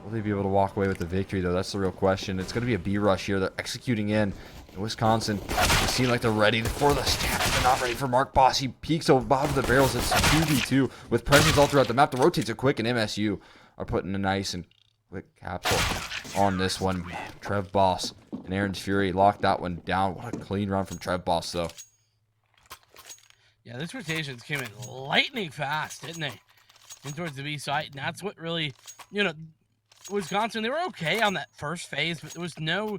Will they be able to walk away with the victory, though? That's the real question. It's going to be a B rush here. They're executing in. Wisconsin, they seem like they're ready for the stab. They're not ready for Mark Boss. He peeks over bottom of the barrels. It's 2v2 with presence all throughout the map. The rotates are quick, and MSU are putting a nice and quick capsule on this one. Trev Boss and Aaron's Fury locked that one down. What a clean run from Trev Boss, though. Yeah, this rotations came in lightning fast, didn't they? In towards the B site, and that's what really, Wisconsin, they were okay on that first phase, but there was no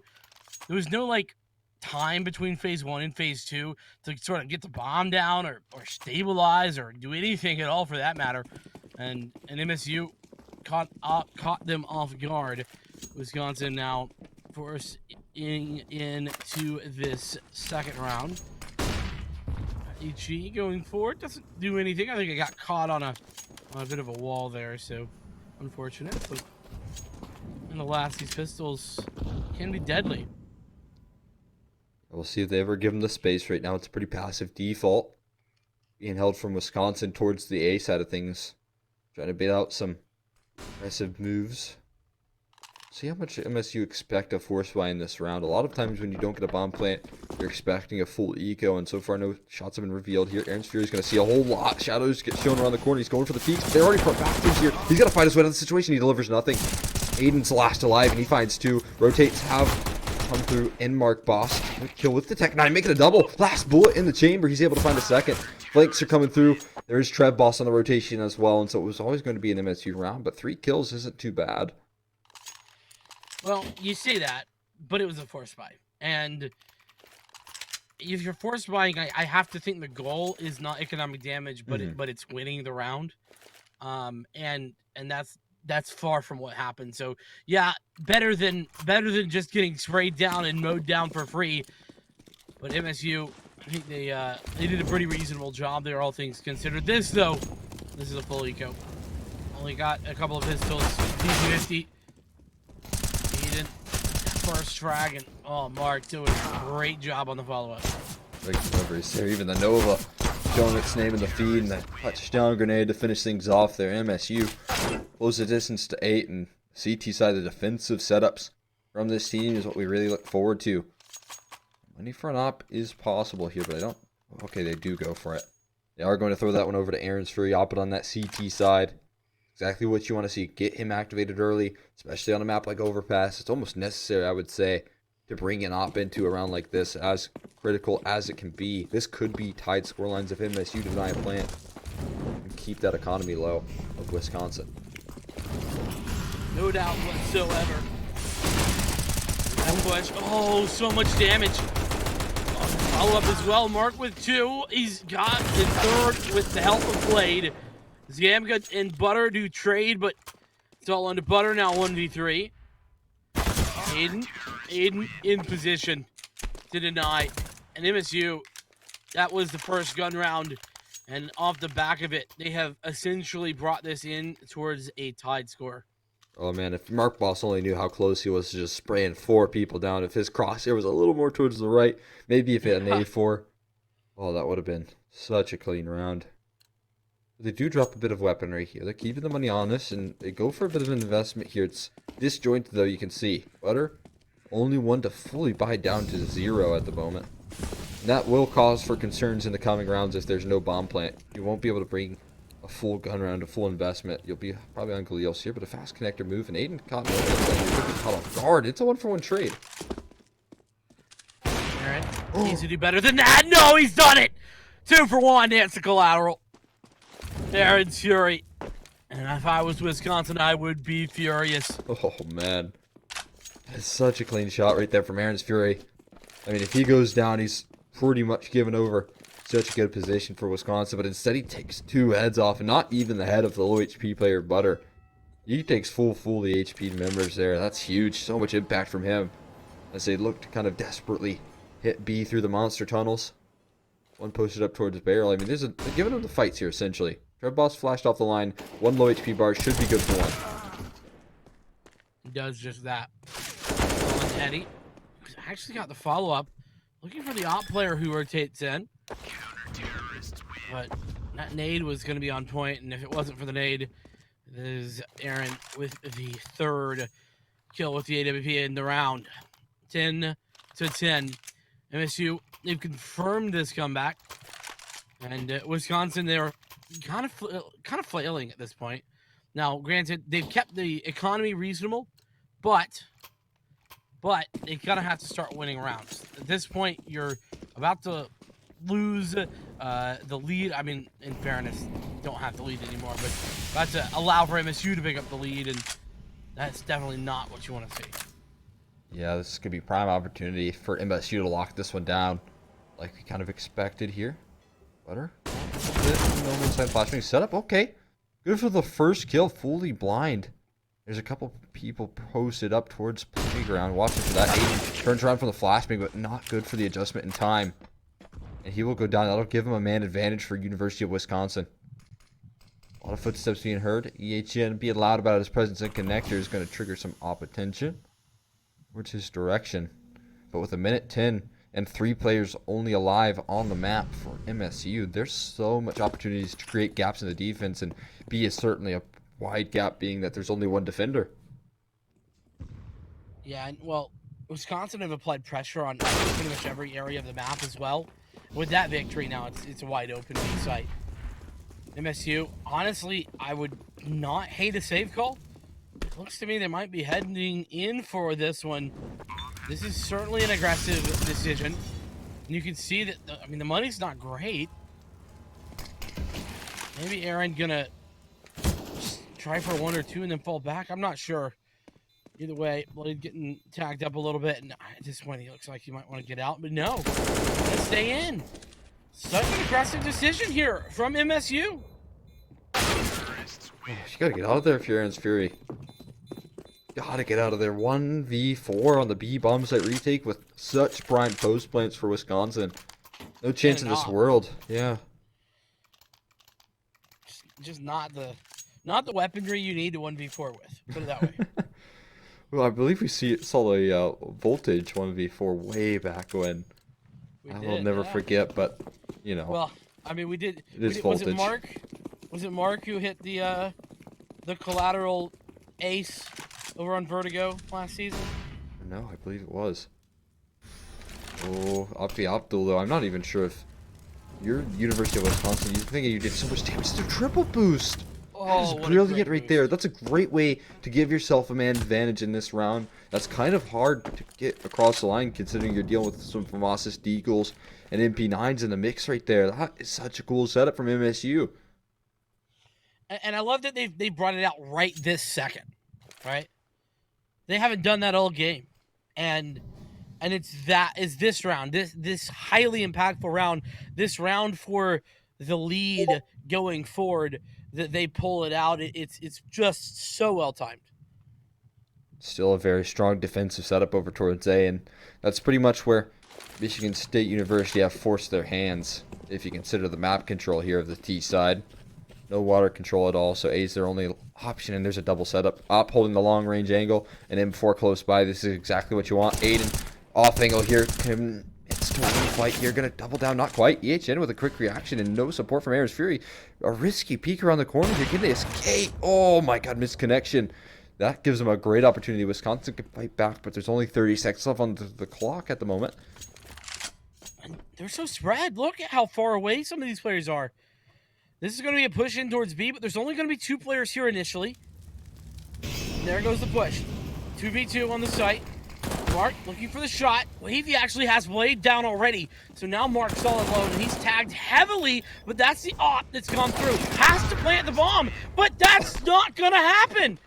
like time between phase 1 and phase 2 to sort of get the bomb down or stabilize or do anything at all for that matter. And MSU caught them off guard. Wisconsin now forced into this second round. HE going forward doesn't do anything. I think it got caught on a bit of a wall there, so unfortunate. But nonetheless, these pistols can be deadly. We'll see if they ever give them the space. Right now, it's a pretty passive default. Being held from Wisconsin towards the A side of things. Trying to bait out some aggressive moves. See how much MSU expect a force buy in this round. A lot of times when you don't get a bomb plant, you're expecting a full eco, and so far no shots have been revealed here. Aaron's Fury's going to see a whole lot. Shadows get shown around the corner. He's going for the peaks. They're already put back here. He's got to fight his way out of the situation. He delivers nothing. Aiden's last alive, and he finds two. Rotates have come through in Mark Boss. Kill with the Tech 9, make it a double. Last bullet in the chamber. He's able to find a second. Flanks are coming through. There's Trev Boss on the rotation as well, and so it was always going to be an MSU round, but 3 kills isn't too bad. Well, you say that, but it was a force buy. And if you're force buying, I have to think the goal is not economic damage, but Mhm. but it's winning the round. And that's far from what happened. So yeah, better than just getting sprayed down and mowed down for free. But MSU, I think they did a pretty reasonable job there, all things considered. This though, this is a full eco. Only got a couple of pistols. D50. Eden, first frag, and oh, Mark doing a great job on the follow-up. Big deliveries there. Even the Nova showing its name in the feed, and the touchdown grenade to finish things off there. MSU close the distance to 8, and CT side, the defensive setups from this team is what we really look forward to. Money for an op is possible here, but I don't... Okay, they do go for it. They are going to throw that one over to Aaron's Fury. Op it on that CT side. Exactly what you want to see. Get him activated early, especially on a map like Overpass. It's almost necessary, I would say, to bring an op into a round like this, as critical as it can be. This could be tied scorelines if MSU deny a plant and keep that economy low of Wisconsin. No doubt whatsoever. Ambush. Oh, so much damage. Follow up as well. Mark with 2. He's got the 3rd with the help of Blade. Zamga and Butter do trade, but it's all under Butter now. 1v3. Aiden in position to deny. And MSU, that was the first gun round. And off the back of it, they have essentially brought this in towards a tied score. Oh man, if Mark Boss only knew how close he was to just spraying 4 people down, if his crosshair was a little more towards the right, maybe if it had an A4, oh, that would have been such a clean round. They do drop a bit of weaponry here. They're keeping the money honest, and they go for a bit of an investment here. It's disjointed, though, you can see. Butter, only one to fully buy down to 0 at the moment. And that will cause for concerns in the coming rounds if there's no bomb plant. You won't be able to bring a full gun round, a full investment. You'll be probably on Galil's here, but a fast connector move, and Aiden caught off guard. It's a 1-for-1 trade. Alright, needs to do better than that. No, he's done it! 2 for 1, that's a collateral. Aaron's Fury. And if I was Wisconsin, I would be furious. Oh, man. That's such a clean shot right there from Aaron's Fury. I mean, if he goes down, he's pretty much given over. Such a good position for Wisconsin, but instead he takes 2 heads off, and not even the head of the low HP player, Butter. He takes full the HP members there. That's huge. So much impact from him as they look to kind of desperately hit B through the monster tunnels. One posted up towards the barrel. I mean, they're giving him the fights here, essentially. Trev Boss flashed off the line. 1 low HP bar should be good for 1. He does just that. And Eddie actually got the follow-up. Looking for the op player who rotates in. But that nade was going to be on point, and if it wasn't for the nade, there's Aaron with the 3rd kill with the AWP in the round. 10-10. MSU, they've confirmed this comeback. And Wisconsin, they're kind of flailing at this point. Now, granted, they've kept the economy reasonable, but they gotta have to start winning rounds. At this point, you're about to lose the lead. I mean, in fairness, you don't have to lead anymore, but about to allow for MSU to pick up the lead, and that's definitely not what you want to see. Yeah, this could be prime opportunity for MSU to lock this one down, like we kind of expected here. Butter. No inside flashbang setup. Okay. Good for the first kill. Fully blind. There's a couple people posted up towards playground. Watching for that. Aiden turns around from the flashbang, but not good for the adjustment in time. And he will go down. That'll give him a man advantage for University of Wisconsin. A lot of footsteps being heard. EHN being loud about his presence in connector is going to trigger some op attention towards his direction. But with a minute 10 and 3 players only alive on the map for MSU, there's so much opportunities to create gaps in the defense, and B is certainly a wide gap, being that there's only 1 defender. Yeah, and well, Wisconsin have applied pressure on pretty much every area of the map as well. With that victory now, it's a wide open B site. MSU, honestly, I would not hate a save call. It looks to me they might be heading in for this one. This is certainly an aggressive decision. And you can see that, the money's not great. Maybe Aaron gonna just try for 1 or 2 and then fall back. I'm not sure. Either way, Blade getting tagged up a little bit, and at this point he looks like he might want to get out, but no, let's stay in. Such an aggressive decision here from MSU. You gotta get out of there if you're Aaron's Fury. Gotta get out of there. 1v4 on the B bomb site retake with such prime post plants for Wisconsin. No chance in this world. Yeah. Just not the weaponry you need to 1v4 with. Put it that way. Well, I believe we saw a voltage 1v4 way back when. I will never forget, but you know. Well, I mean, we did. Voltage. Was it Mark who hit the collateral ace over on Vertigo last season? No, I believe it was. Oh, Afi Abdul, though. I'm not even sure if you're University of Wisconsin. You're thinking you did so much damage to triple boost. Oh, that is brilliant right there. That's a great way to give yourself a man advantage in this round. That's kind of hard to get across the line considering you're dealing with some Famosis Deagles and MP9s in the mix right there. That is such a cool setup from MSU. And I love that they brought it out right this second, right? They haven't done that all game. And it's this round, this highly impactful round, this round for the lead going forward, that they pull it out. It's just so well timed. Still a very strong defensive setup over towards A, and that's pretty much where Michigan State University have forced their hands, if you consider the map control here of the T side. No water control at all, so A is their only option, and there's a double setup. Op holding the long range angle, and M4 close by. This is exactly what you want. Aiden off angle here. It's to win the fight here. Gonna double down, not quite. EHN with a quick reaction and no support from Aaron's Fury. A risky peek around the corner here. Can they escape? Oh my god, missed connection. That gives them a great opportunity. Wisconsin can fight back, but there's only 30 seconds left on the clock at the moment. And they're so spread. Look at how far away some of these players are. This is going to be a push in towards B, but there's only going to be 2 players here initially. And there goes the push. 2v2 on the site. Mark looking for the shot. Wavy actually has Blade down already. So now Mark's all alone, and he's tagged heavily, but that's the op that's gone through. Has to plant the bomb, but that's not going to happen.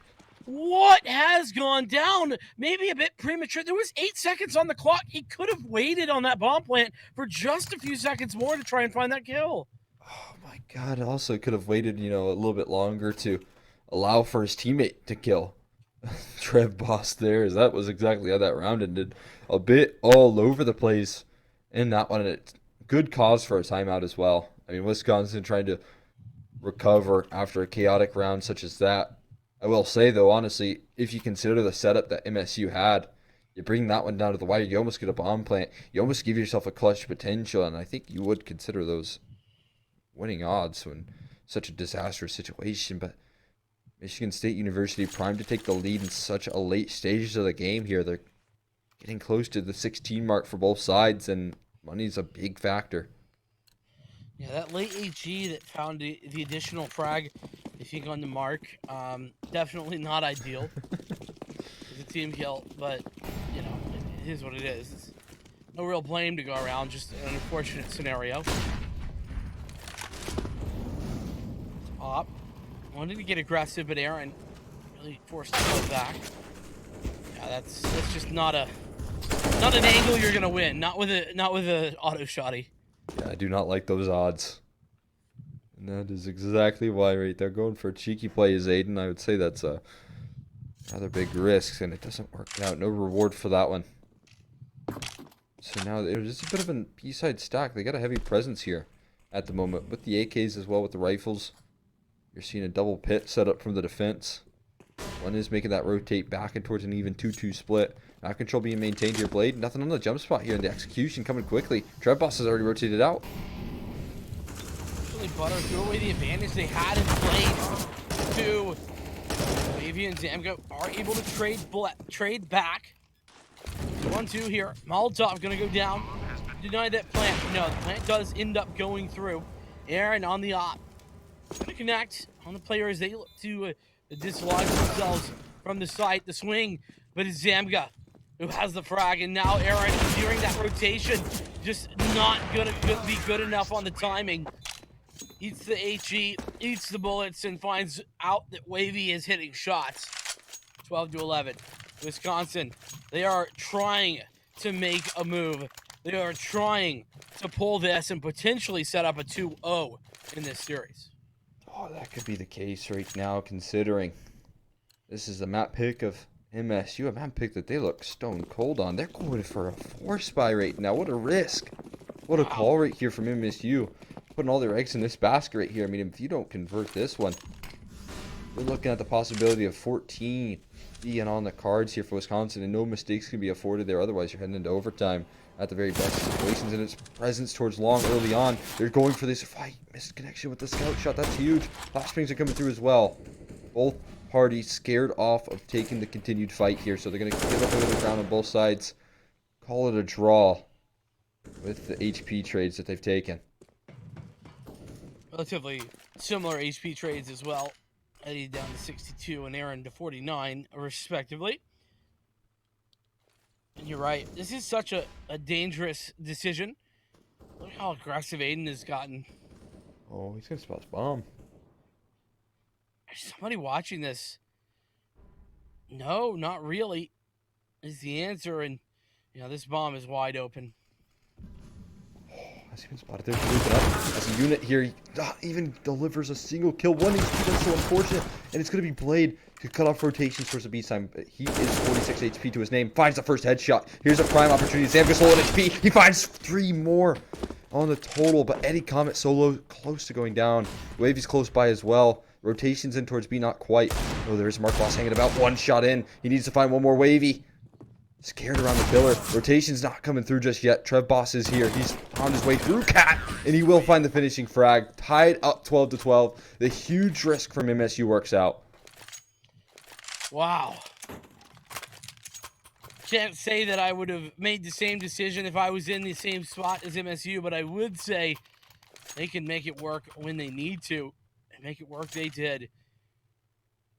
What has gone down? Maybe a bit premature. There was 8 seconds on the clock. He could have waited on that bomb plant for just a few seconds more to try and find that kill. Oh my god, also could have waited, a little bit longer to allow for his teammate to kill. Trev Boss there, as that was exactly how that round ended. A bit all over the place in that one. It's good cause for a timeout as well. I mean, Wisconsin trying to recover after a chaotic round such as that. I will say, though, honestly, if you consider the setup that MSU had, you bring that one down to the wire, you almost get a bomb plant. You almost give yourself a clutch potential, and I think you would consider those winning odds when such a disastrous situation. But Michigan State University primed to take the lead in such a late stages of the game here. They're getting close to the 16 mark for both sides, and money's a big factor. Yeah, that late HE that found the additional frag, I think, on the mark, definitely not ideal. It's a team kill, but, it is what it is. It's no real blame to go around, just an unfortunate scenario. Op wanted to get aggressive, but Aaron really forced to go back. Yeah, that's just not an angle you're gonna win. Not with a auto shotty. Yeah, I do not like those odds. And that is exactly why right there. Going for a cheeky play is Aiden. I would say that's a rather big risk, and it doesn't work out. No reward for that one. So now there's a bit of a B-side stack. They got a heavy presence here at the moment with the AKs as well, with the rifles. You're seeing a double pit set up from the defense. One is making that rotate back and towards an even 2-2 split. Map control being maintained here. Blade, nothing on the jump spot here, and the execution coming quickly. Trev Boss has already rotated out. Really butter threw away the advantage they had in Blade. 2. Wavy and Zamgo are able to trade back. 1-2 here. Molotov gonna go down. Deny that plant. No, the plant does end up going through. Aaron on the op. Gonna connect on the player as they look to dislodge themselves from the site. The swing, but it's Zamga who has the frag, and now Aaron during that rotation just not gonna be good enough on the timing. Eats the HE, eats the bullets, and finds out that Wavy is hitting shots. 12-11. Wisconsin, they are trying to make a move. They are trying to pull this and potentially set up a 2-0 in this series. Oh, that could be the case right now, considering this is the map pick of MSU. A map pick that they look stone cold on. They're going for a 4-spy right now. What a risk. What a call right here from MSU. Putting all their eggs in this basket right here. I mean, if you don't convert this one, you're looking at the possibility of 14 being on the cards here for Wisconsin, and no mistakes can be afforded there. Otherwise, you're heading into overtime at the very best situations. And its presence towards long early on. They're going for this fight. Missed connection with the scout shot. That's huge. Flash springs are coming through as well. Both parties scared off of taking the continued fight here, so they're going to give up a bit of ground on both sides. Call it a draw with the HP trades that they've taken. Relatively similar HP trades as well. Eddie down to 62 and Aaron to 49, respectively. And you're right. This is such a dangerous decision. Look how aggressive Aiden has gotten. Oh, he's going to spot his bomb. There's somebody watching this. No, not really, is the answer. And, this bomb is wide open. Has he been spotted there? As a unit here, he not even delivers a single kill. 1 HP, that's so unfortunate. And it's going to be Blade to cut off rotations towards the B time. But he is 46 HP to his name. Finds the first headshot. Here's a prime opportunity. Sam gets low on HP. He finds 3 more on the total. But Eddie Comet solo close to going down. Wavy's close by as well. Rotations in towards B, not quite. Oh, there's Mark Boss hanging about. 1 shot in. He needs to find 1 more Wavy. Scared around the pillar. Rotation's not coming through just yet. Trev Boss is here. He's on his way through Cat, and he will find the finishing frag. Tied up 12-12. The huge risk from MSU works out. Wow. Can't say that I would have made the same decision if I was in the same spot as MSU, but I would say they can make it work when they need to. And make it work, they did.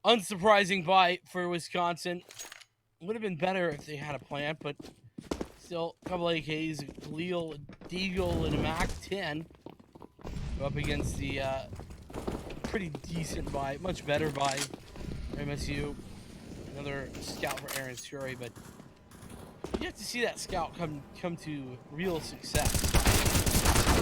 Unsurprising buy for Wisconsin. Would have been better if they had a plant, but still, a couple AKs, Khalil, Deagle, and a MAC-10 go up against the pretty decent buy, much better buy for MSU. Another scout for Aaron Fury, but you have to see that scout come to real success.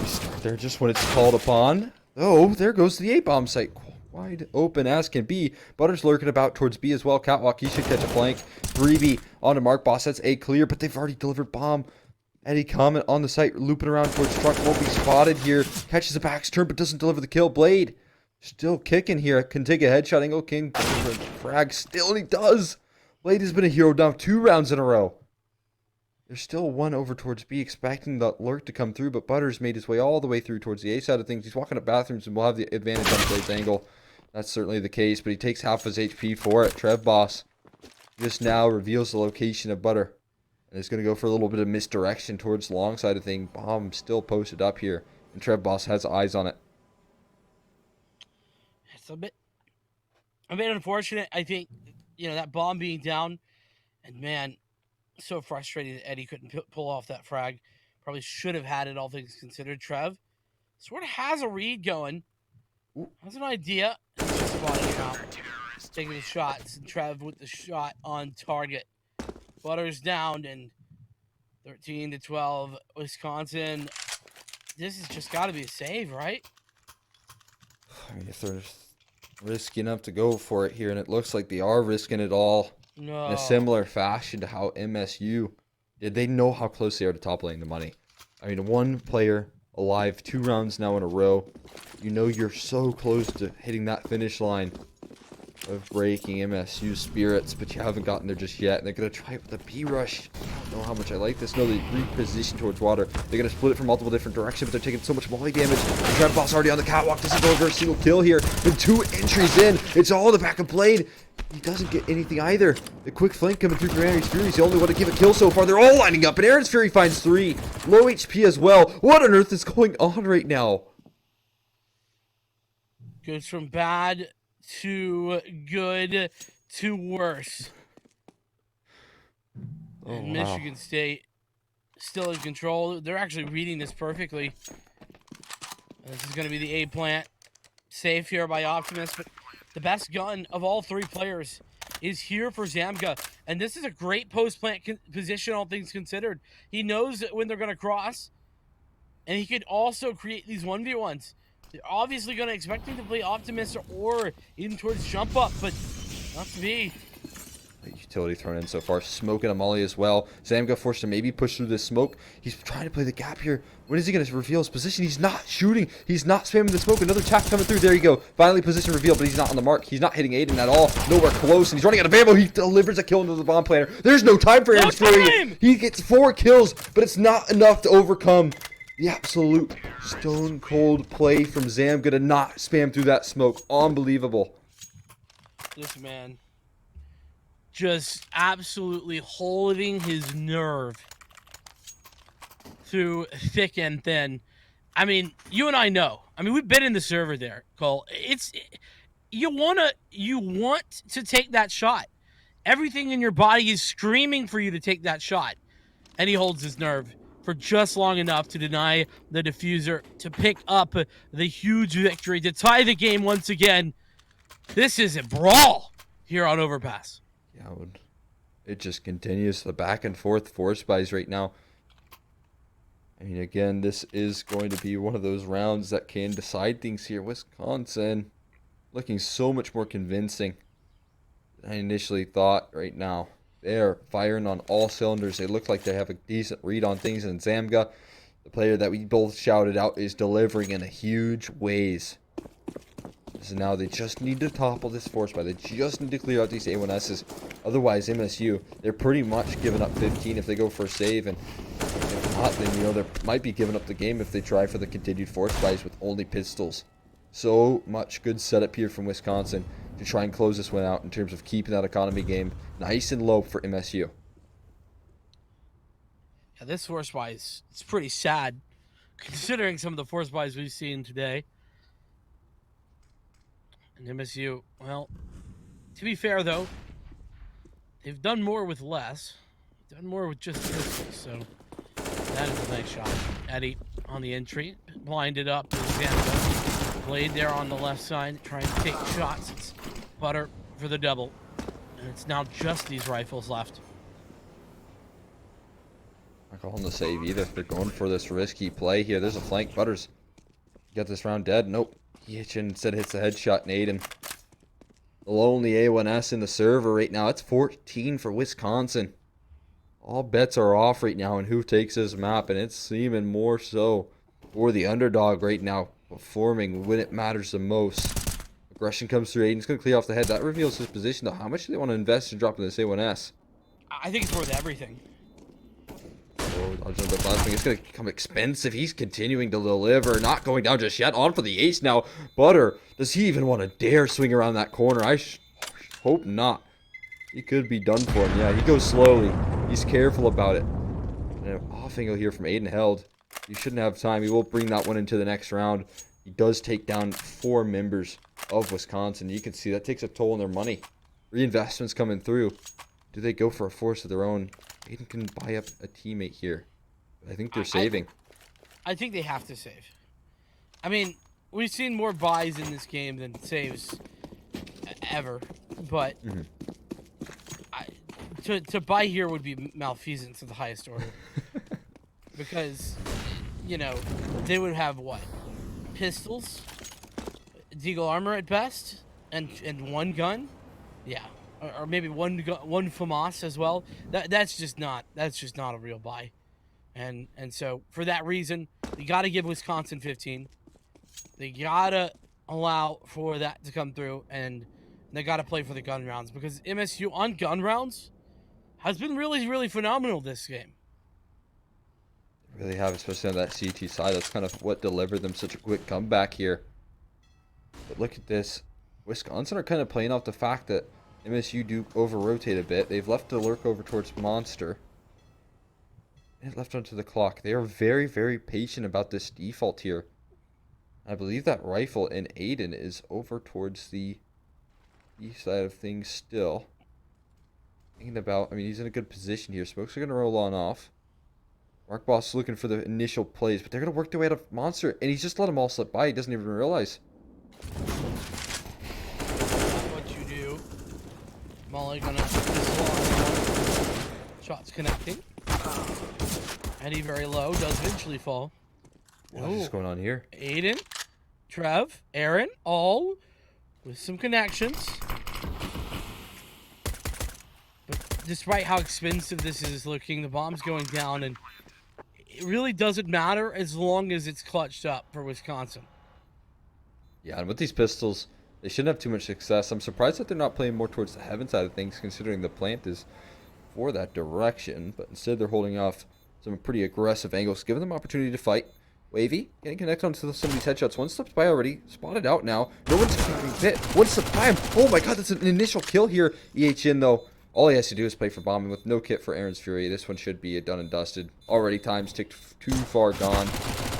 Start there just when it's called upon. Oh, there goes the A-bomb site. Wide open as can be. Butter's lurking about towards B as well. Catwalk, he should catch a flank. 3B onto Mark Boss. That's A clear, but they've already delivered bomb. Eddie Comet on the site, looping around towards truck. Won't be spotted here. Catches a back turn, but doesn't deliver the kill. Blade still kicking here. Can take a headshot. Angle King frag still, and he does. Blade has been a hero now 2 rounds in a row. There's still 1 over towards B, expecting the lurk to come through, but Butter's made his way all the way through towards the A side of things. He's walking up bathrooms and will have the advantage on Blade's angle. That's certainly the case, but he takes half his HP for it. Trev Boss just now reveals the location of Butter. And is going to go for a little bit of misdirection towards the long side of thing. Bomb still posted up here, and Trev Boss has eyes on it. It's a bit unfortunate. I think, that bomb being down, and man, so frustrating that Eddie couldn't pull off that frag. Probably should have had it, all things considered. Trev sort of has a read going. Has an idea. It's just spotting him out. Taking the shots, and Trev with the shot on target. Butter's down, and 13-12, Wisconsin. This has just got to be a save, right? I mean, if they're risky enough to go for it here, and it looks like they are risking it all in a similar fashion to how MSU did. They know how close they are to toppling the money. I mean, 1 player alive 2 rounds now in a row. You know you're so close to hitting that finish line of breaking MSU's spirits, but you haven't gotten there just yet. And they're going to try it with a B-rush. I don't know how much I like this. No, they reposition towards water. They're going to split it from multiple different directions, but they're taking so much molly damage. The Trev Boss already on the catwalk. Doesn't deliver a single kill here. And 2 entries in. It's all the back of Blade. He doesn't get anything either. The quick flank coming through from Aaron's Fury is the only one to give a kill so far. They're all lining up, and Aaron's Fury finds 3. Low HP as well. What on earth is going on right now? Goes from bad to good to worse. Oh, and Michigan State still in control. They're actually reading this perfectly. This is going to be the A plant. Safe here by Optimus, but the best gun of all 3 players is here for Zamka. And this is a great post-plant position, all things considered. He knows when they're going to cross. And he could also create these 1v1s. They're obviously going to expect him to play Optimist or in towards jump up, but not to be. Utility thrown in so far. Smoke and a molly as well. Zamga forced to maybe push through this smoke. He's trying to play the gap here. When is he going to reveal his position? He's not shooting. He's not spamming the smoke. Another tap coming through. There you go. Finally position reveal, but he's not on the mark. He's not hitting Aiden at all. Nowhere close, and he's running out of ammo. He delivers a kill into the bomb planter. There's no time for him. He gets 4 kills, but it's not enough to overcome the absolute stone cold play from Zamga to not spam through that smoke. Unbelievable. This man just absolutely holding his nerve through thick and thin. I mean, you and I know. I mean, we've been in the server there, Cole. You want to take that shot. Everything in your body is screaming for you to take that shot. And he holds his nerve for just long enough to deny the diffuser, to pick up the huge victory, to tie the game once again. This is a brawl here on Overpass. Yeah, it just continues the back and forth force buys right now. I mean, again, this is going to be one of those rounds that can decide things here. Wisconsin looking so much more convincing than I initially thought right now. They're firing on all cylinders. They look like they have a decent read on things, and Zamga, the player that we both shouted out, is delivering in a huge ways. So now they just need to topple this force buy. They just need to clear out these A1Ss. Otherwise, MSU, they're pretty much giving up 15 if they go for a save. And if not, then, you know, they might be giving up the game if they try for the continued force buys with only pistols. So much good setup here from Wisconsin to try and close this one out in terms of keeping that economy game nice and low for MSU. Yeah, this force buy it's pretty sad considering some of the force buys we've seen today. And MSU, well, to be fair though, they've done more with less. Done more with just pistols, so that is a nice shot. Eddie on the entry, blinded up. Blade there on the left side, trying to take shots. It's Butter for the double. And it's now just these rifles left. Not calling the save either. They're going for this risky play here. There's a flank. Butters got this round dead. Nope. Hitchin instead hits the headshot and Aiden. The lonely A1S in the server right now. It's 14 for Wisconsin. All bets are off right now on who takes this map, and it's seeming more so for the underdog right now, performing when it matters the most. Aggression comes through. Aiden's going to clear off the head. That reveals his position, though. How much do they want to invest in dropping this A1S? I think it's worth everything. It's going to become expensive. He's continuing to deliver. Not going down just yet. On for the ace now. Butter. Does he even want to dare swing around that corner? I hope not. He could be done for him. Yeah, he goes slowly. He's careful about it. And an off angle here from Aiden held. He shouldn't have time. He will bring that one into the next round. He does take down 4 members of Wisconsin. You can see that takes a toll on their money. Reinvestments coming through. Do they go for a force of their own? Aiden can buy up a teammate here. I think they're saving. I think they have to save. I mean, we've seen more buys in this game than saves ever, but to buy here would be malfeasance of the highest order. Because, you know, they would have what? Pistols? Deagle armor at best? And one gun? Yeah. Or maybe one FAMAS as well. That's just not a real buy. And so for that reason, you got to give Wisconsin 15. They got to allow for that to come through, and they got to play for the gun rounds, because MSU on gun rounds has been really, really phenomenal this game. They really have, especially on that CT side. That's kind of what delivered them such a quick comeback here. But look at this. Wisconsin are kind of playing off the fact that MSU do over-rotate a bit. They've left the lurk over towards Monster. And left onto the clock. They are very, very patient about this default here. I believe that rifle in Aiden is over towards the east side of things still. Thinking about, I mean, he's in a good position here. Smokes are going to roll on off. Mark Boss is looking for the initial plays, but they're going to work their way out of Monster. And he's just let them all slip by. He doesn't even realize. Molly gonna dislodge. Shots connecting. Eddie very low, does eventually fall. What is going on here? Aiden, Trev, Aaron, all with some connections. But despite how expensive this is looking, the bomb's going down, and it really doesn't matter as long as it's clutched up for Wisconsin. Yeah, and with these pistols, they shouldn't have too much success. I'm surprised that they're not playing more towards the heaven side of things, considering the plant is for that direction. But instead, they're holding off some pretty aggressive angles, giving them opportunity to fight. Wavy getting connected onto some of these headshots. One slipped by already, spotted out now. No one's keeping fit. One slipped by him. Oh my god, that's an initial kill here. EHN though, all he has to do is play for bombing with no kit for Aaron's Fury. This one should be a done and dusted. Already times ticked too far gone.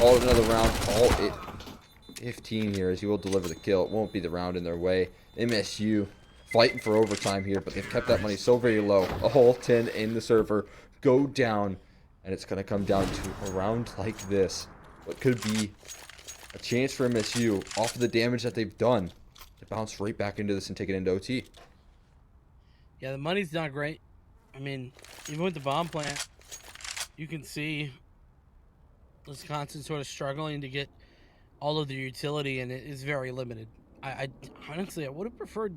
All another round. All it 15 here as he will deliver the kill. It won't be the round in their way. MSU fighting for overtime here, but they've kept that money so very low. A whole 10 in the server go down, and it's going to come down to a round like this. What could be a chance for MSU off of the damage that they've done to bounce right back into this and take it into OT. Yeah, the money's not great. I mean, even with the bomb plant, you can see Wisconsin sort of struggling to get all of the utility, and it is very limited. I honestly, I would have preferred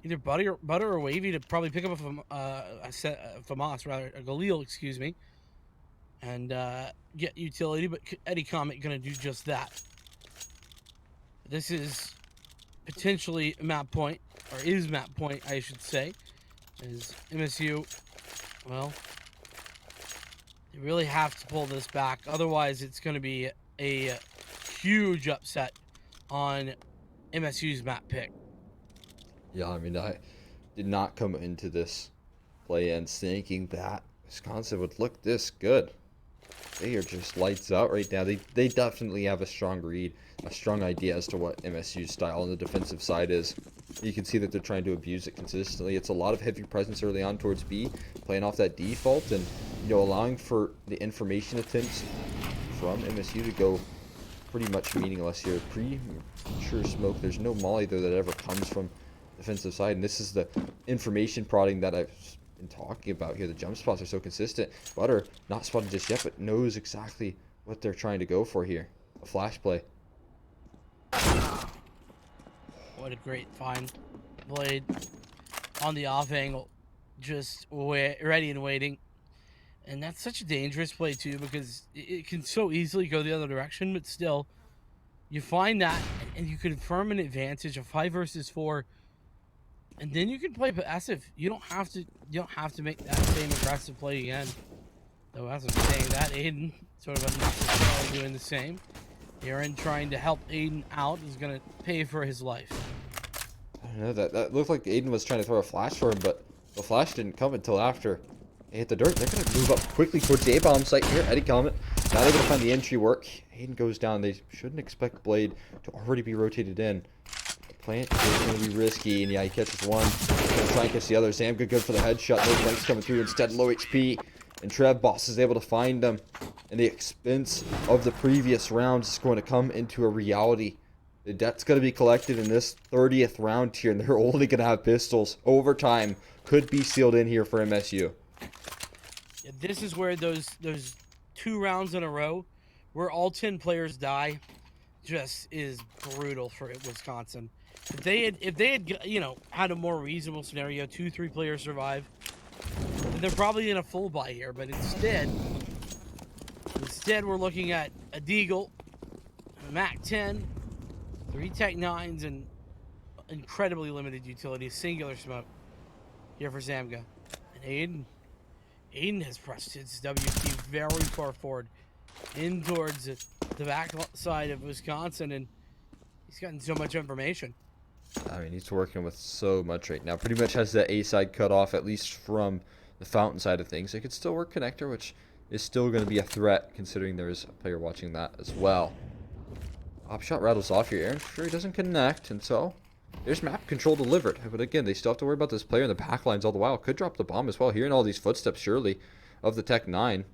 either Butter or Wavy to probably pick up a FAMAS, rather, a Galil, excuse me, and get utility, but Eddie Comet going to do just that. This is potentially map point, or is map point, I should say, as MSU, well, they really have to pull this back. Otherwise, it's going to be a huge upset on MSU's map pick. Yeah, I mean, I did not come into this play-in thinking that Wisconsin would look this good. They are just lights out right now. They definitely have a strong read, a strong idea as to what MSU's style on the defensive side is. You can see that they're trying to abuse it consistently. It's a lot of heavy presence early on towards B, playing off that default, and allowing for the information attempts from MSU to go pretty much meaningless here. Premature smoke. There's no molly though that ever comes from defensive side, and this is the information prodding that I've been talking about here. The jump spots are so consistent. Butter not spotted just yet, but knows exactly what they're trying to go for here. A flash play. What a great find. Blade on the off angle, just ready and waiting. And that's such a dangerous play too, because it can so easily go the other direction, but still, you find that and you confirm an advantage of 5 versus 4, and then you can play passive. You don't have to make that same aggressive play again. Though as I'm saying that, Aiden sort of unnecessarily doing the same. Aaron trying to help Aiden out is gonna pay for his life. I don't know, that looked like Aiden was trying to throw a flash for him, but the flash didn't come until after they hit the dirt. They're going to move up quickly towards the A-bomb site here. Eddie Comet not able to find the entry work. Aiden goes down. They shouldn't expect Blade to already be rotated in. The plant is going to be risky, and yeah, he catches one. Going to try and catch the other. Sam good for the headshot. No flanks coming through. Instead, low HP. And Trev Boss is able to find them. And the expense of the previous rounds is going to come into a reality. The debt's going to be collected in this 30th round here, and they're only going to have pistols. Overtime could be sealed in here for MSU. Yeah, this is where those 2 rounds in a row, where all 10 players die, just is brutal for Wisconsin. If they had had a more reasonable scenario, 2-3 players survive, then they're probably in a full buy here. But instead we're looking at a Deagle, a MAC-10, 3 Tech-9s, and incredibly limited utility, singular smoke here for Zamga. And Aiden has pressed his WP very far forward in towards the back side of Wisconsin, and he's gotten so much information. I mean, he's working with so much right now. Pretty much has the A side cut off, at least from the fountain side of things. They could still work connector, which is still going to be a threat, considering there is a player watching that as well. Op shot rattles off here. Aaron Fury doesn't connect, and so there's map control delivered. But again, they still have to worry about this player in the back lines all the while. Could drop the bomb as well. Hearing all these footsteps, surely, of the Tech-9.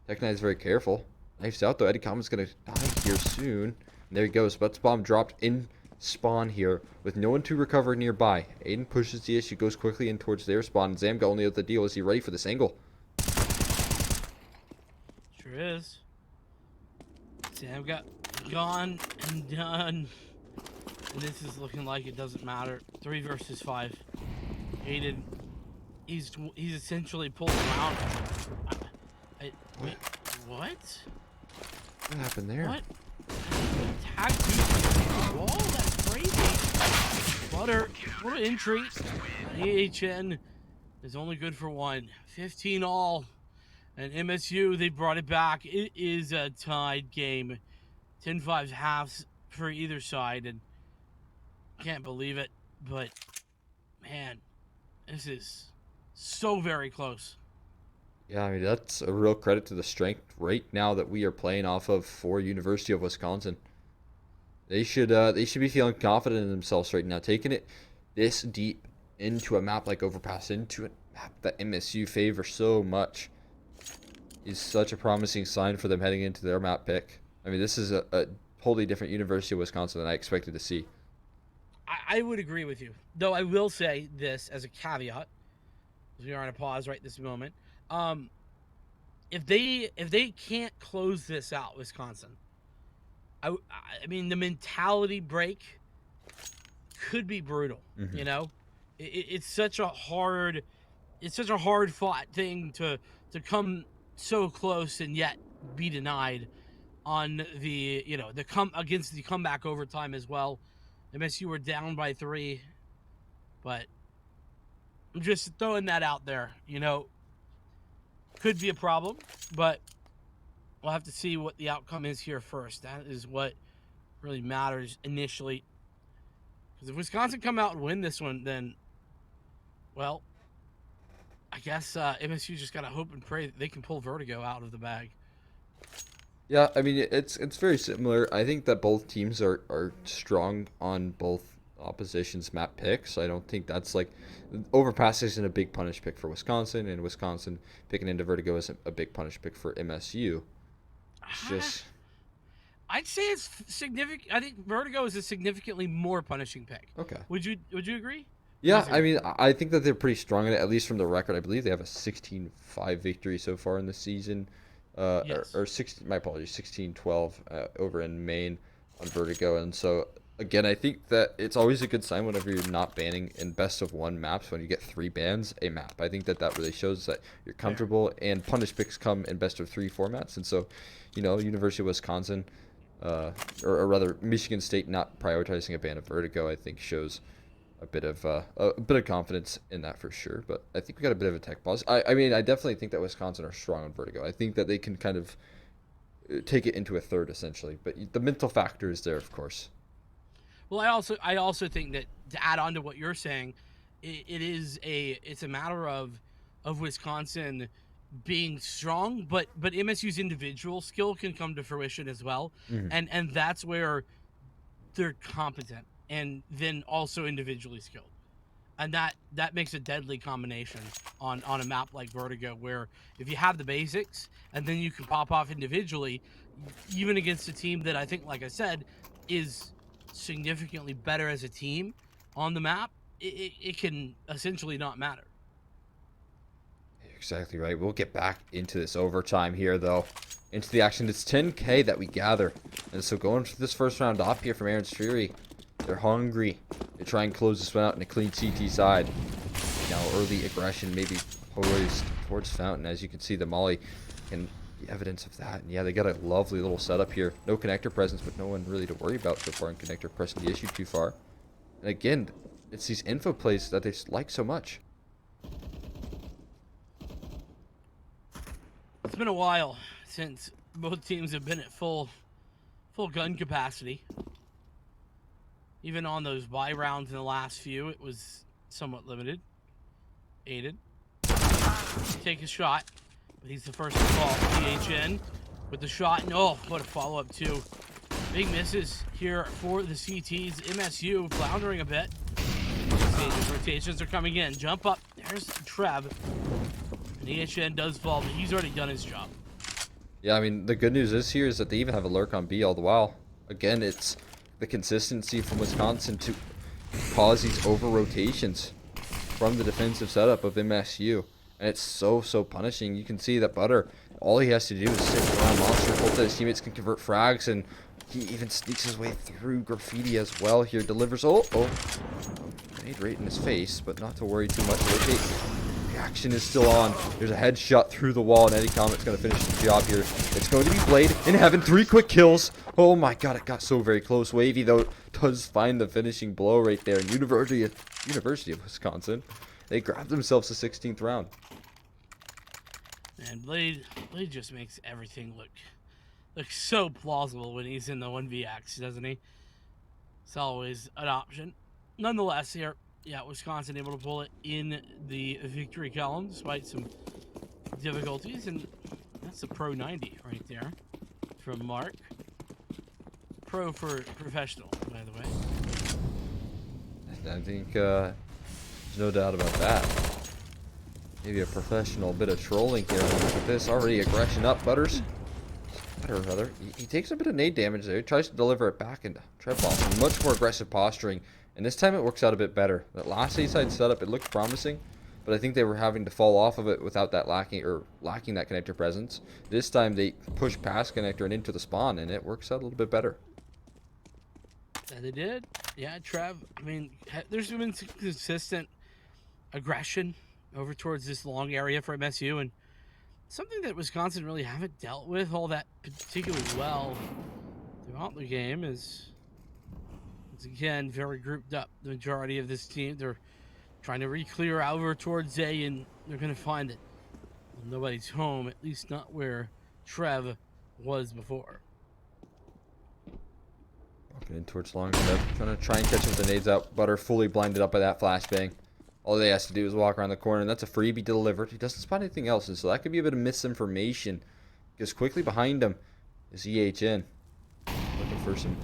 Tech-9 is very careful. Knifes out, though. Eddie Comet's going to die here soon. And there he goes. Butts bomb dropped in spawn here with no one to recover nearby. Aiden pushes the issue, goes quickly in towards their spawn. Zamga only with the deal. Is he ready for this angle? Sure is. Sam got gone and done. And this is looking like it doesn't matter. 3 versus 5. Aiden, he's essentially pulled him out. Wait, what? What happened there? What? Tag to the wall? That's crazy. What an entry. AHN is only good for 1. 15 all. And MSU, they brought it back. It is a tied game. 10-5 halves for either side. And can't believe it. But, man, this is so very close. Yeah, I mean, that's a real credit to the strength right now that we are playing off of for University of Wisconsin. They should be feeling confident in themselves right now. Taking it this deep into a map like Overpass, into a map that MSU favors so much, is such a promising sign for them heading into their map pick. I mean, this is a totally different University of Wisconsin than I expected to see. I would agree with you. Though I will say this as a caveat, because we are on a pause right this moment. If they can't close this out, Wisconsin, I mean, the mentality break could be brutal. Mm-hmm. You know, it's such a hard fought thing to come so close and yet be denied on the against the comeback overtime as well. MSU were down by 3, but I'm just throwing that out there. You know, could be a problem, but we'll have to see what the outcome is here first. That is what really matters initially. Because if Wisconsin come out and win this one, then, well, I guess MSU just got to hope and pray that they can pull Vertigo out of the bag. Yeah, I mean, it's very similar. I think that both teams are strong on both opposition's map picks. I don't think that's like Overpass isn't a big punish pick for Wisconsin, and Wisconsin picking into Vertigo isn't a big punish pick for MSU. It's just, I'd say it's significant. I think Vertigo is a significantly more punishing pick. okay. Would you agree? Yeah, I mean, I think that they're pretty strong in it, at least from the record. I believe they have a 16-5 victory so far in the season. Yes. Or 16, my apologies, 16-12 over in Maine on Vertigo. And so, again, I think that it's always a good sign whenever you're not banning in best of 1 maps when you get 3 bans a map. I think that really shows that you're comfortable, and punish picks come in best of 3 formats. And so, you know, University of Wisconsin, or rather Michigan State not prioritizing a ban of Vertigo, I think shows a bit of confidence in that for sure. But I think we got a bit of a tech pause. I mean, I definitely think that Wisconsin are strong on Vertigo. I think that they can kind of take it into a third essentially, but the mental factor is there, of course. Well, I also think that to add on to what you're saying, it's a matter of Wisconsin being strong, but MSU's individual skill can come to fruition as well, and that's where they're competent and then also individually skilled, and that makes a deadly combination on a map like Vertigo, where if you have the basics and then you can pop off individually, even against a team that I think, like I said, is significantly better as a team on the map, it can essentially not matter. Exactly right. We'll get back into this overtime here, though. Into the action. It's 10K that we gather. And so going for this first round off here from Aaron Streery. They're hungry. They try and close this one out in a clean CT side. Now early aggression maybe poised towards Fountain. As you can see, the Molly and the evidence of that. And yeah, they got a lovely little setup here. No connector presence, but no one really to worry about so far in connector pressing the issue too far. And again, it's these info plays that they like so much. It's been a while since both teams have been at full gun capacity. Even on those buy rounds in the last few, it was somewhat limited. Aiden. Take a shot. But he's the first to fall. DHN with the shot. And oh, what a follow-up too. Big misses here for the CTs. MSU floundering a bit. The rotations are coming in. Jump up. There's Trev. And DHN does fall, but he's already done his job. Yeah, I mean, the good news is here is that they even have a lurk on B all the while. Again, it's the consistency from Wisconsin to cause these over rotations from the defensive setup of MSU. And it's so punishing. You can see that Butter, all he has to do is sit around monster, hope that his teammates can convert frags, and he even sneaks his way through Graffiti as well here. Delivers, grenade right in his face, but not to worry too much. Rotate. Reaction is still on. There's a headshot through the wall, and Eddie Comet's going to finish the job here. It's going to be Blade in heaven. 3 quick kills. Oh my god, it got so very close. Wavy, though, does find the finishing blow right there. And University of Wisconsin, they grabbed themselves the 16th round. And Blade just makes everything look so plausible when he's in the 1vx, doesn't he? It's always an option. Nonetheless, here, yeah, Wisconsin able to pull it in the victory column despite some difficulties, and that's a pro 90 right there from Mark. Pro for professional, by the way. I think there's no doubt about that. Maybe a professional bit of trolling here. Look at this, already aggression up. Butter, rather. He takes a bit of nade damage there. He tries to deliver it back into tread ball. Much more aggressive posturing, and this time it works out a bit better. That last A-side setup, it looked promising, but I think they were having to fall off of it without that lacking that connector presence. This time they push past connector and into the spawn, and it works out a little bit better. Yeah, they did. Yeah, Trev. I mean, there's been some consistent aggression over towards this long area for MSU, and something that Wisconsin really haven't dealt with all that particularly well throughout the game is, once again, very grouped up. The majority of this team, they're trying to re-clear over towards A, and they're going to find it. Well, nobody's home, at least not where Trev was before. Walking in towards long step, trying to and catch him with the nades out. Butter fully blinded up by that flashbang. All they has to do is walk around the corner, and that's a freebie delivered. He doesn't spot anything else, and so that could be a bit of misinformation. Because quickly behind him is EHN. Looking for some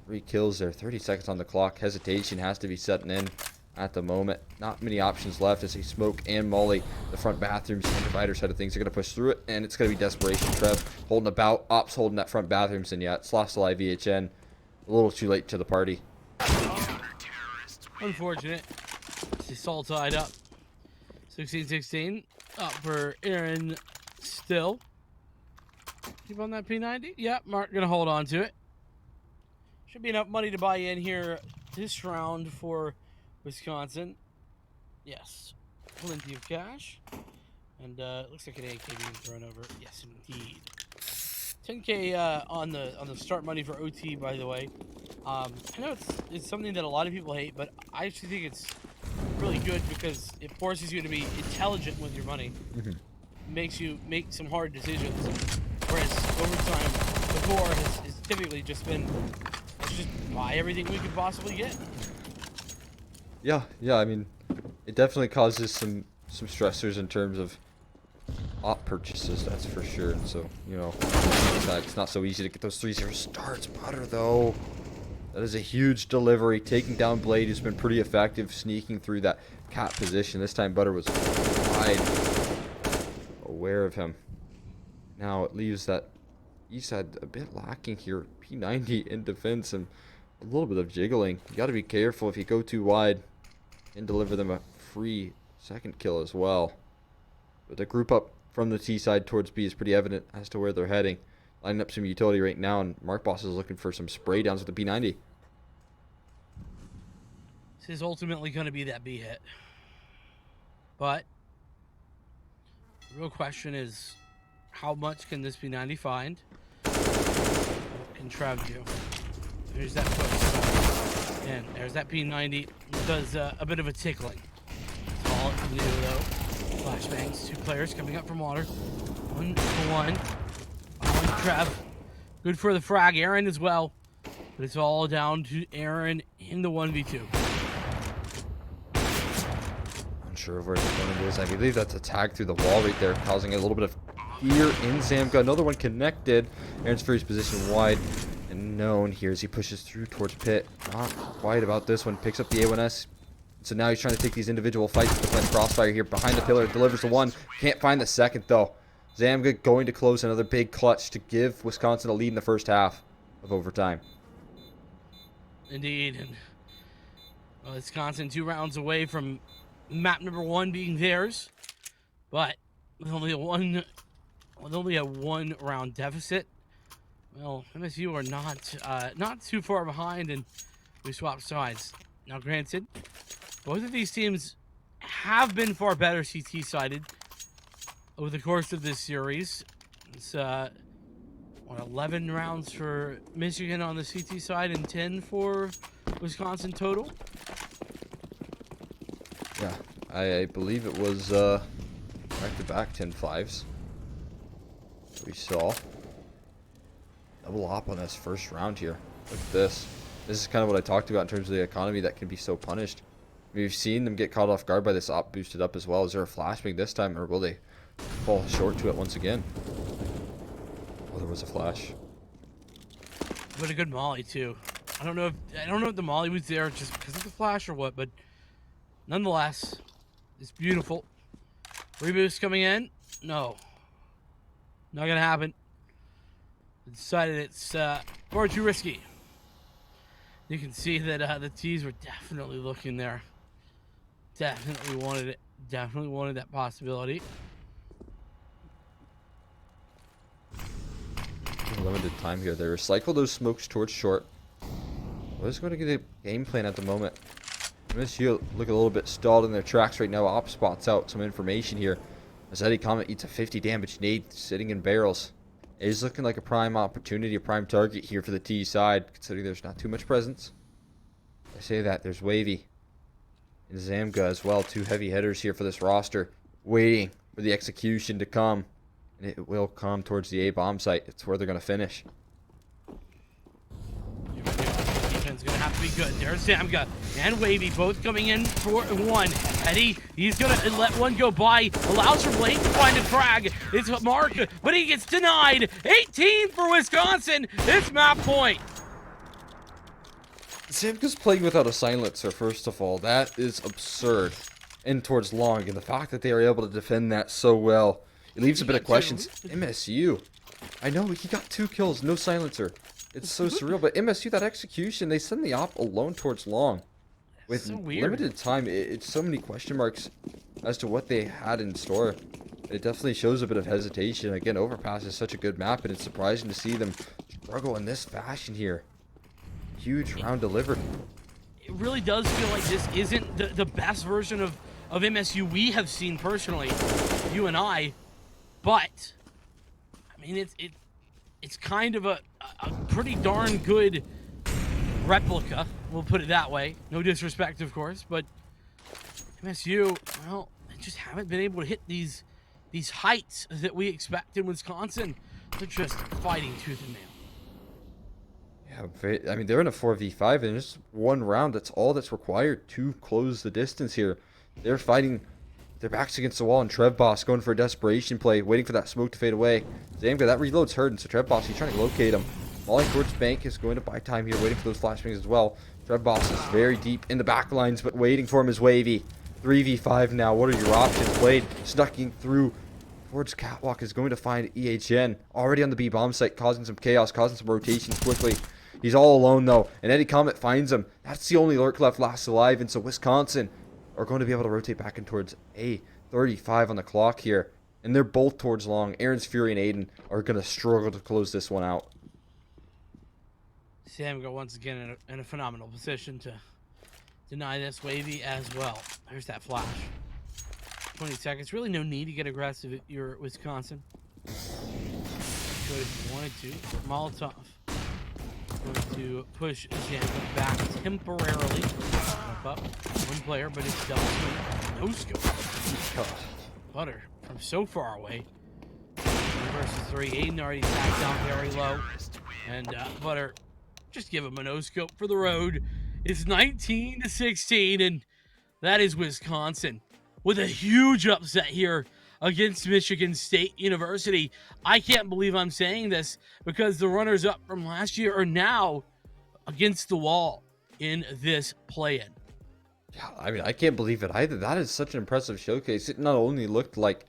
3 kills there. 30 seconds on the clock. Hesitation has to be setting in at the moment. Not many options left as he smoke and molly the front bathrooms and divider side of things. They're going to push through it, and it's going to be desperation. Trev holding about. Ops holding that front bathrooms, and yeah, it's lost alive EHN. A little too late to the party. Unfortunate. It's all tied up. 16-16. Up for Aaron still. Keep on that P90. Yep, Mark gonna hold on to it. Should be enough money to buy in here this round for Wisconsin. Yes. Plenty of cash. And it looks like an AK being thrown over. Yes, indeed. 10K on the start money for OT, by the way. I know it's something that a lot of people hate, but I actually think it's really good because it forces you to be intelligent with your money. Makes you make some hard decisions. Whereas overtime before has typically just been, let's just buy everything we could possibly get. Yeah, I mean, it definitely causes some stressors in terms of op purchases, that's for sure. And so, you know, it's not so easy to get those 3-0 starts. Butter, though, that is a huge delivery, taking down Blade, who's been pretty effective sneaking through that cat position. This time Butter was wide aware of him. Now it leaves that east side a bit lacking here. P90 in defense and a little bit of jiggling. You got to be careful if you go too wide and deliver them a free second kill as well. But the group up from the T side towards B is pretty evident as to where they're heading. Lining up some utility right now, and Mark Boss is looking for some spray downs with the B90. This is ultimately going to be that B hit. But the real question is, how much can this B90 find? What can Trev do? There's that push. And there's that P90. Does a bit of a tickling. That's all it can do, though. Flashbangs. 2 players coming up from water. 1-1. Trev. Good for the frag. Aaron as well. But it's all down to Aaron in the 1v2. Unsure of where the opponent is. I believe that's a tag through the wall right there, causing a little bit of fear in Zamka. Another one connected. Aaron's Fury's position wide and known here as he pushes through towards pit. Not quite about this one. Picks up the A1S. So now he's trying to take these individual fights to defend Crossfire here behind the pillar. Delivers the one. Can't find the second though. Zamga going to close another big clutch to give Wisconsin a lead in the first half of overtime. Indeed. And Wisconsin 2 rounds away from map number 1 being theirs, but with only a one round deficit. Well, MSU are not too far behind, and we swap sides. Now, granted, both of these teams have been far better CT sided over the course of this series. It's 11 rounds for Michigan on the CT side and 10 for Wisconsin total. Yeah, I believe it was back-to-back 10-5s. We saw double op on this first round here. Look at this. This is kind of what I talked about in terms of the economy that can be so punished. We've seen them get caught off guard by this op boosted up as well. Is there a flashbang this time, or will they fall short to it once again? Oh, there was a flash. But a good molly too. I don't know if the molly was there just because of the flash or what, but nonetheless, it's beautiful. Reboost coming in? No. Not gonna happen. Decided it's far too risky. You can see that the T's were definitely looking there. Definitely wanted it. Definitely wanted that possibility. Limited time here. They recycle those smokes towards short. What is going to get a game plan at the moment? MSU look a little bit stalled in their tracks right now. Op spots out some information here. As Eddie Comet eats a 50 damage nade sitting in barrels. It is looking like a prime opportunity, a prime target here for the T side, considering there's not too much presence. I say that. There's Wavy and Zamga as well. 2 heavy hitters here for this roster. Waiting for the execution to come. And it will come towards the A bomb site. It's where they're going to finish. Defense going to have to be good. There's Zamga and Wavy both coming in for 1. Eddie, he's going to let one go by. Allows for Blake to find a frag. It's Mark, but he gets denied. 18 for Wisconsin. It's map point. Zamga's playing without a silencer, first of all. That is absurd. And towards long. And the fact that they are able to defend that so well. It leaves a bit of questions. MSU. I know, he got 2 kills, no silencer. It's so surreal. But MSU, that execution, they send the op alone towards long. With so weird. Limited time, it's so many question marks as to what they had in store. It definitely shows a bit of hesitation. Again, Overpass is such a good map, and it's surprising to see them struggle in this fashion here. Huge round delivered. It really does feel like this isn't the best version of MSU we have seen personally, you and I. But I mean, it's kind of a pretty darn good replica. We'll put it that way. No disrespect, of course, but MSU, well, they just haven't been able to hit these heights that we expect in Wisconsin. They're just fighting tooth and nail. Yeah, I mean, they're in a 4v5, and just one round. That's all that's required to close the distance here. They're fighting. Their backs against the wall, and Trev Boss going for a desperation play, waiting for that smoke to fade away. Zamga, that reload's hurting, so Trev Boss, he's trying to locate him. Molly towards Bank is going to buy time here, waiting for those flashbangs as well. Trev Boss is very deep in the back lines, but waiting for him is Wavy. 3v5 now. What are your options? Blade snucking through towards Catwalk is going to find EHN. Already on the B bomb site, causing some chaos, causing some rotations quickly. He's all alone, though, and Eddie Comet finds him. That's the only lurk left last alive, and so Wisconsin are going to be able to rotate back in towards A. 35 on the clock here. And they're both towards long. Aaron's Fury and Aiden are going to struggle to close this one out. Zamga once again in a phenomenal position to deny this. Wavy as well. There's that flash. 20 seconds. Really no need to get aggressive if you're at Wisconsin. Could if you wanted to. Molotov. Going to push Zamga back temporarily. Up. One player, but it's Delta. No scope. Butter from so far away. 1 versus 3. Aiden already backed down very low. And Butter, just give him a no scope for the road. It's 19-16, and that is Wisconsin with a huge upset here against Michigan State University. I can't believe I'm saying this because the runners up from last year are now against the wall in this play-in. Yeah, I mean, I can't believe it either. That is such an impressive showcase. It not only looked like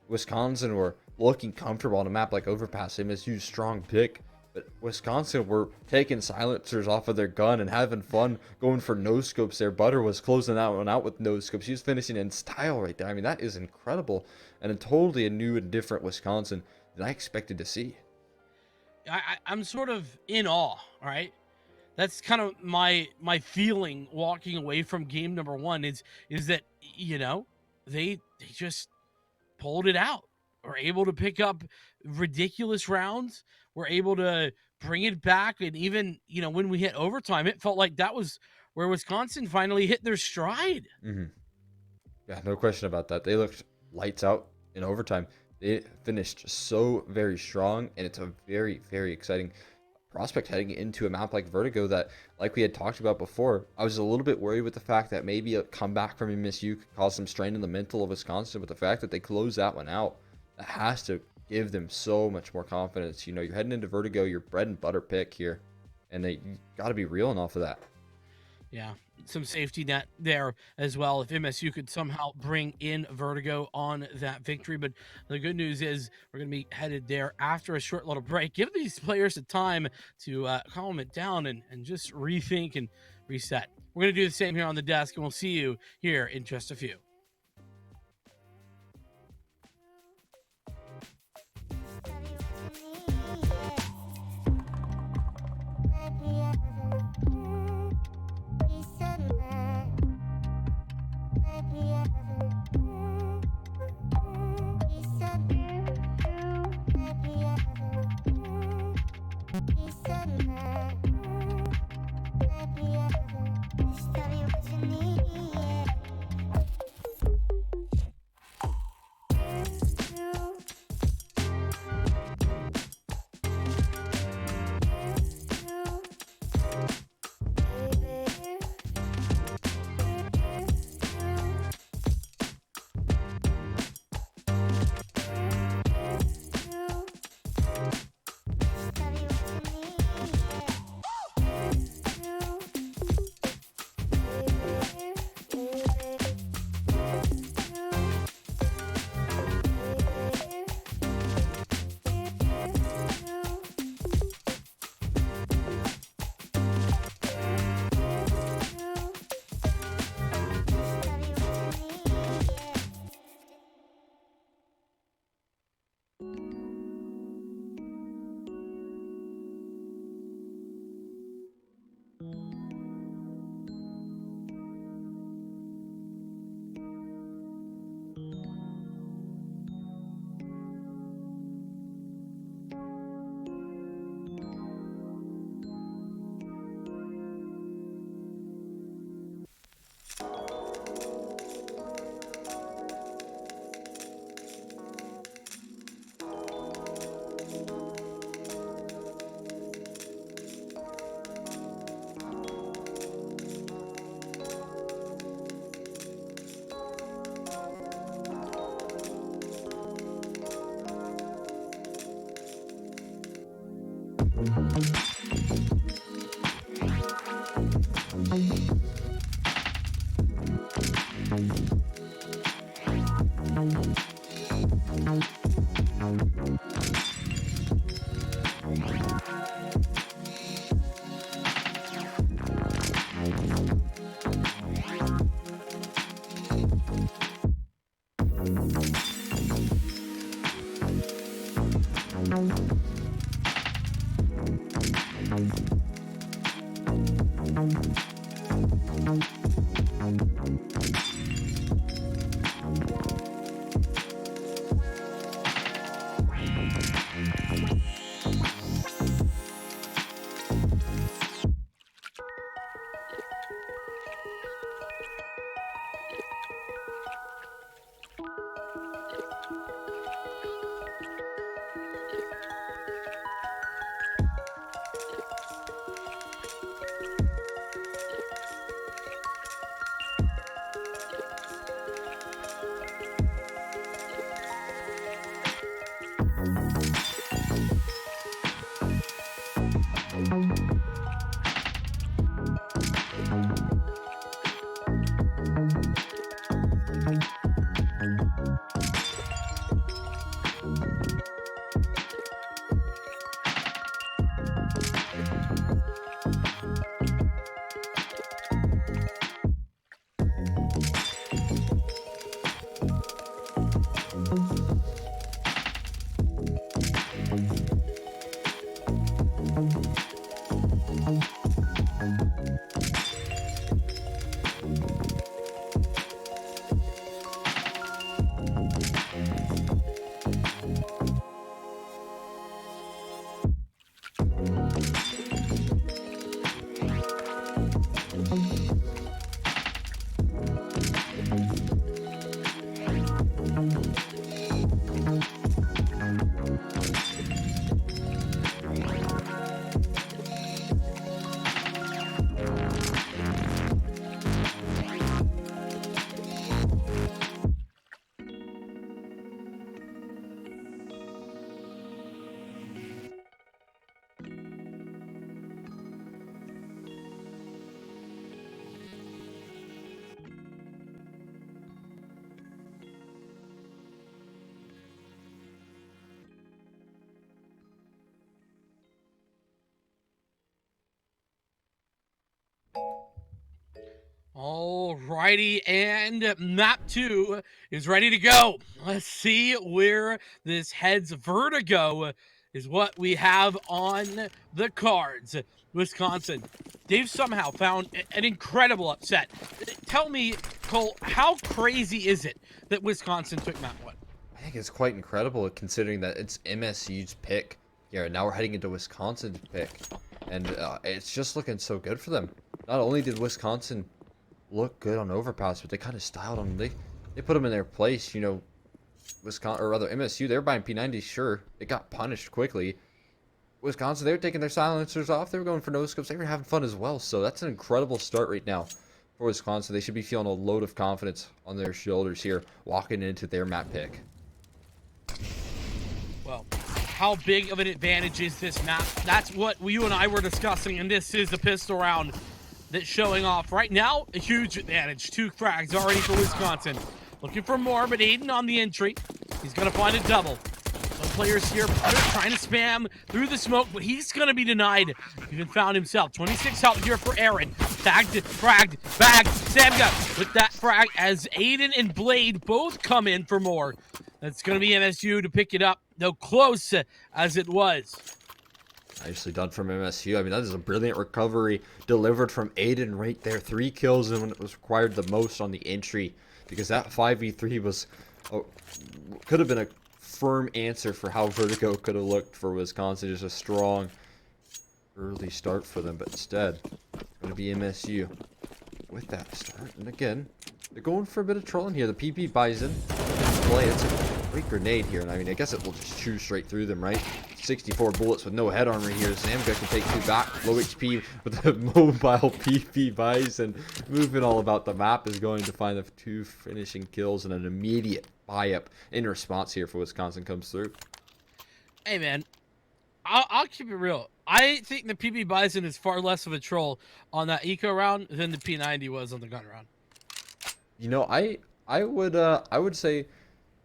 Wisconsin were looking comfortable on a map like Overpass, MSU's strong pick, But Wisconsin were taking silencers off of their gun and having fun going for no scopes there. Butter was closing that one out with no scopes. He was finishing in style right there. I mean, that is incredible. And a totally a new and different Wisconsin than I expected to see. I'm sort of in awe. All right, that's kind of my feeling walking away from game number one is that they just pulled it out. Were able to pick up ridiculous rounds. Were able to bring it back, and even when we hit overtime, it felt like that was where Wisconsin finally hit their stride. Hmm. Yeah, no question about that. They looked lights out in overtime. They finished so very strong, and it's a very, very exciting prospect heading into a map like Vertigo that, like we had talked about before, I was a little bit worried with the fact that maybe a comeback from MSU could cause some strain in the mental of Wisconsin, but the fact that they closed that one out, that has to give them so much more confidence. You're heading into Vertigo, your bread and butter pick here, and they got to be reeling off of that. Yeah, some safety net there as well if MSU could somehow bring in Vertigo on that victory. But the good news is we're going to be headed there after a short little break. Give these players the time to calm it down and just rethink and reset. We're going to do the same here on the desk, and we'll see you here in just a few. Alrighty, and map 2 is ready to go. Let's see where this heads. Vertigo is what we have on the cards. Wisconsin. They've somehow found an incredible upset. Tell me, Cole, how crazy is it that Wisconsin took map 1? I think it's quite incredible considering that it's MSU's pick here. Now we're heading into Wisconsin's pick, and it's just looking so good for them. Not only did Wisconsin look good on overpass, but they kind of styled them. They put them in their place. You know, Wisconsin, or rather MSU, they were buying P90s. Sure, it got punished quickly. Wisconsin, they were taking their silencers off. They were going for no scopes. They were having fun as well. So that's an incredible start right now for Wisconsin. They should be feeling a load of confidence on their shoulders here, walking into their map pick. Well, how big of an advantage is this map? That's what you and I were discussing, and this is the pistol round that's showing off. Right now, a huge advantage. 2 frags already for Wisconsin. Looking for more, but Aiden on the entry. He's going to find a double. Some players here trying to spam through the smoke, but he's going to be denied. Even found himself. 26 health here for Aaron. Tagged, fragged, bagged. Samga with that frag as Aiden and Blade both come in for more. That's going to be MSU to pick it up, though close as it was. Nicely done from MSU. I mean, that is a brilliant recovery delivered from Aiden right there. 3 kills and when it was required the most on the entry, because that 5v3 was could have been a firm answer for how Vertigo could have looked for Wisconsin. Just a strong early start for them, but instead it's going to be MSU with that start. And again, they're going for a bit of trolling here. The PP Bison play. It's a great grenade here, and I mean, I guess it will just shoot straight through them, right? 64 bullets with no head armor here. Zamga can take 2 back. Low HP with the mobile PP Bison. Moving all about the map is going to find the 2 finishing kills and an immediate buy-up in response here for Wisconsin comes through. Hey, man. I'll keep it real. I think the PP Bison is far less of a troll on that eco round than the P90 was on the gun round. You know, I would say